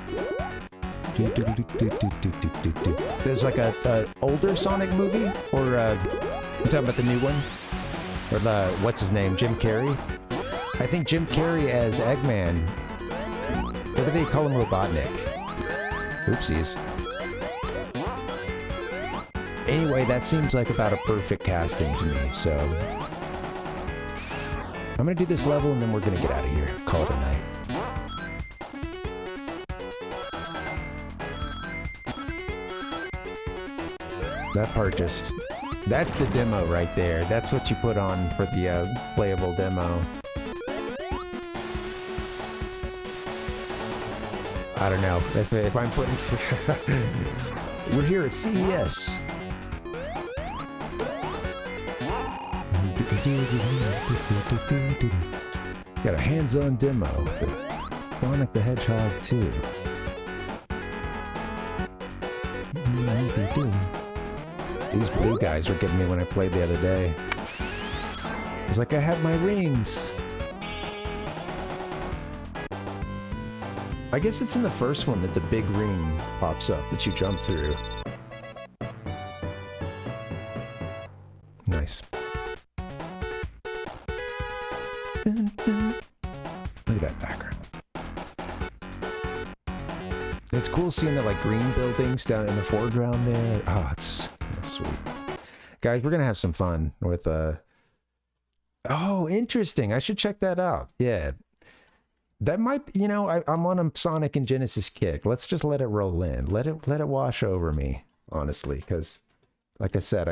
There's like a older Sonic movie, or you talking about the new one, or the what's his name, Jim Carrey? I think Jim Carrey as Eggman. What do they call him, Robotnik? Oopsies. Anyway, that seems like about a perfect casting to me. So I'm gonna do this level and then we're gonna get out of here. Call it a night. That part just... That's the demo right there. That's what you put on for the playable demo. I don't know. If I'm putting... We're here at CES. Got a hands-on demo with Sonic the Hedgehog 2. These blue guys were getting me when I played the other day. It's like I had my rings. I guess it's in the first one that the big ring pops up that you jump through. Nice. Look at that background. It's cool seeing the like green buildings down in the foreground there. Oh, that's sweet. Guys, we're gonna have some fun with oh, interesting. I should check that out. Yeah. That might, you know, I'm on a Sonic and Genesis kick. Let's just let it roll in. Let it wash over me, honestly, because like I said,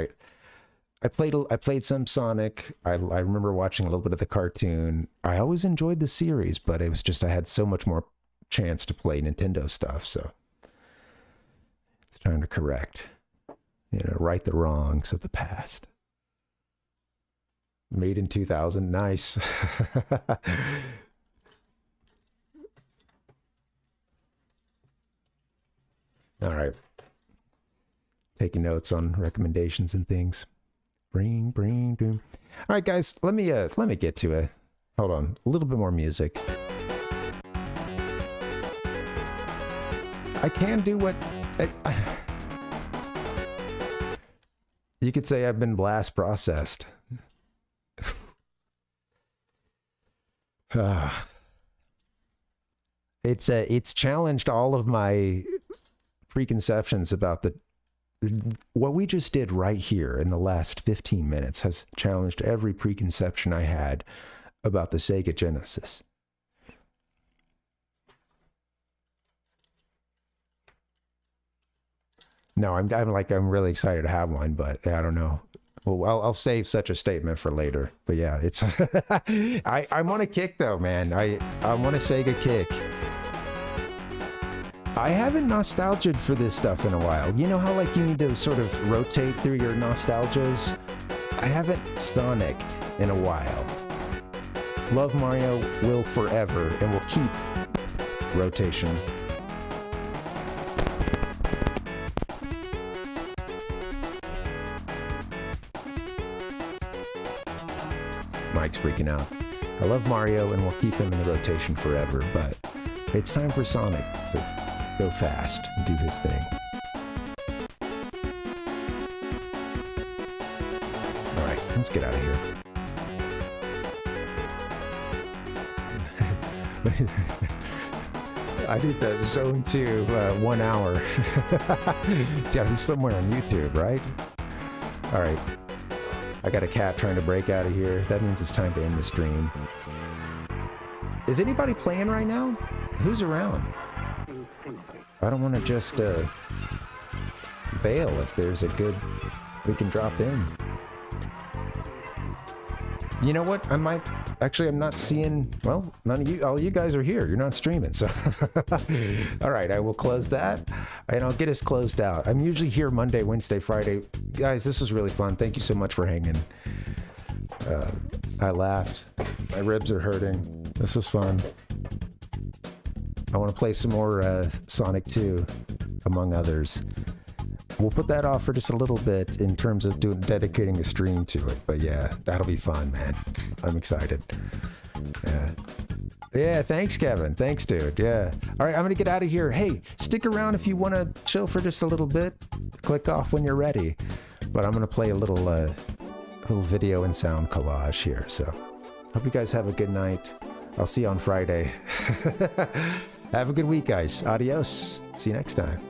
I played some Sonic. I remember watching a little bit of the cartoon. I always enjoyed the series, but it was just I had so much more chance to play Nintendo stuff, so it's time to correct, you know, right the wrongs of the past. Made in 2000, nice. All right, taking notes on recommendations and things. Bring doom. All right, guys, let me get to it. Hold on, a little bit more music. I can do what you could say. I've been blast processed. It's challenged all of my preconceptions about what we just did right here in the last 15 minutes has challenged every preconception I had about the Sega Genesis. No, I'm really excited to have one, but I don't know. Well, I'll save such a statement for later. But yeah, it's I'm on a kick though, man. I'm on a Sega kick. I haven't nostalgia'd for this stuff in a while. You know how like you need to sort of rotate through your nostalgias? I haven't Sonic'd in a while. Love Mario will forever and will keep rotation. Mike's freaking out. I love Mario and we'll keep him in the rotation forever, but it's time for Sonic to go fast and do his thing. All right, let's get out of here. I did the Zone 2 1 hour. It's gotta be somewhere on YouTube, right? All right. I got a cat trying to break out of here. That means it's time to end the stream. Is anybody playing right now? Who's around? I don't want to just bail if there's a good... we can drop in. You know what? I might... Actually, I'm not seeing... Well, none of you... All you guys are here. You're not streaming, so... All right, I will close that, and I'll get us closed out. I'm usually here Monday, Wednesday, Friday. Guys, this was really fun. Thank you so much for hanging. I laughed. My ribs are hurting. This was fun. I want to play some more Sonic 2, among others. We'll put that off for just a little bit in terms of dedicating a stream to it. But yeah, that'll be fun, man. I'm excited. Yeah, thanks, Kevin. Thanks, dude. Yeah. All right, I'm going to get out of here. Hey, stick around if you want to chill for just a little bit. Click off when you're ready. But I'm going to play a little video and sound collage here. So hope you guys have a good night. I'll see you on Friday. Have a good week, guys. Adios. See you next time.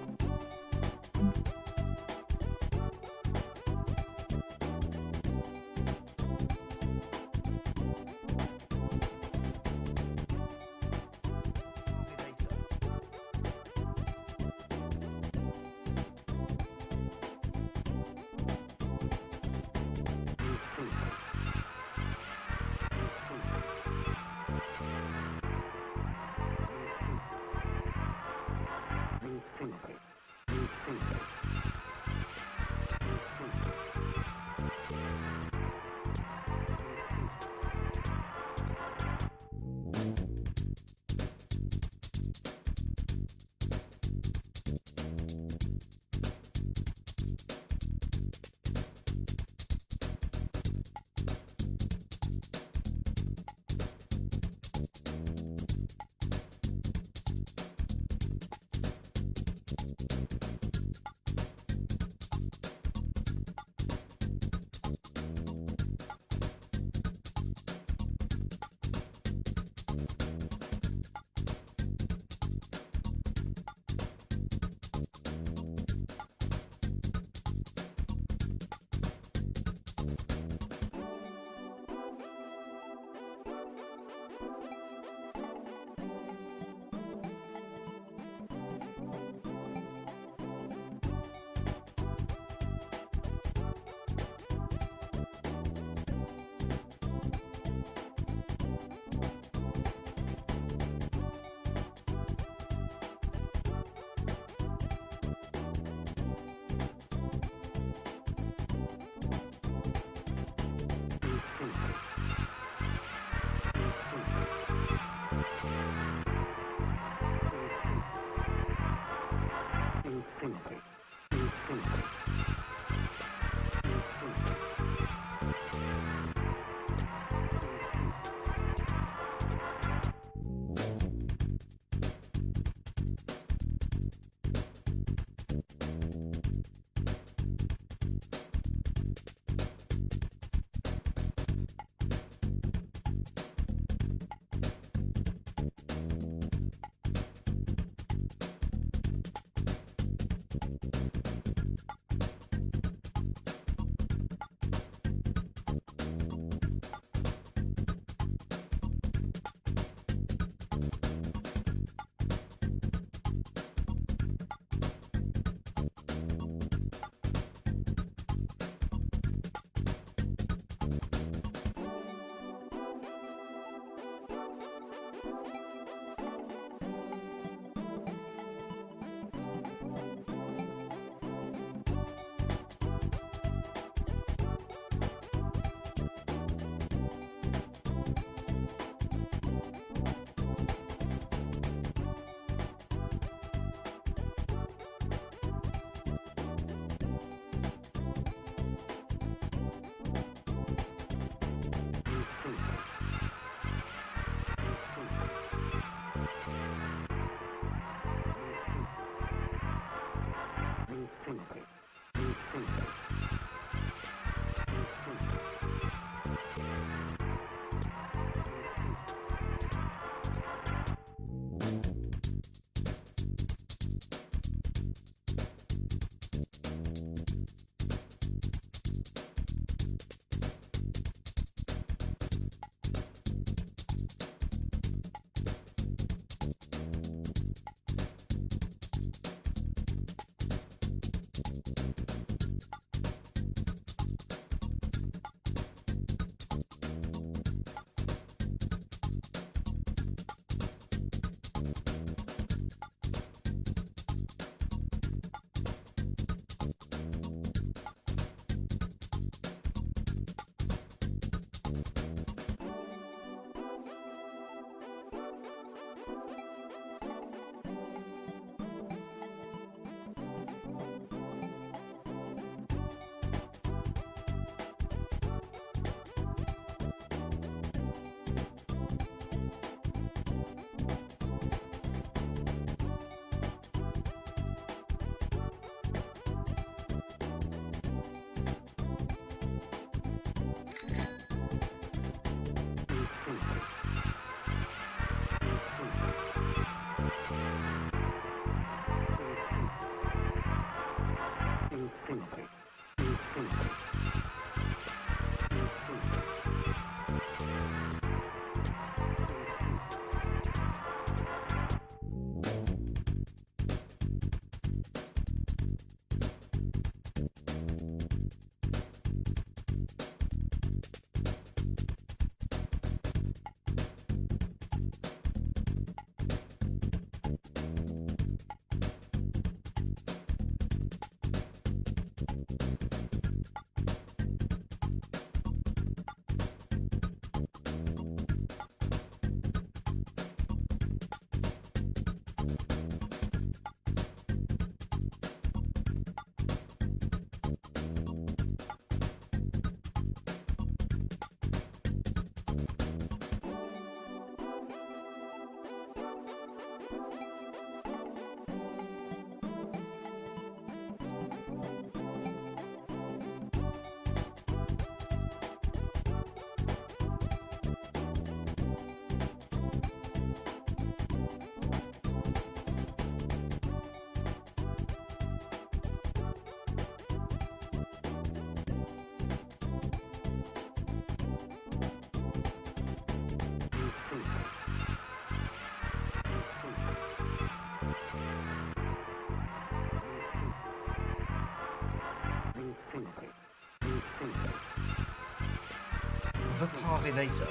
the Parvinator.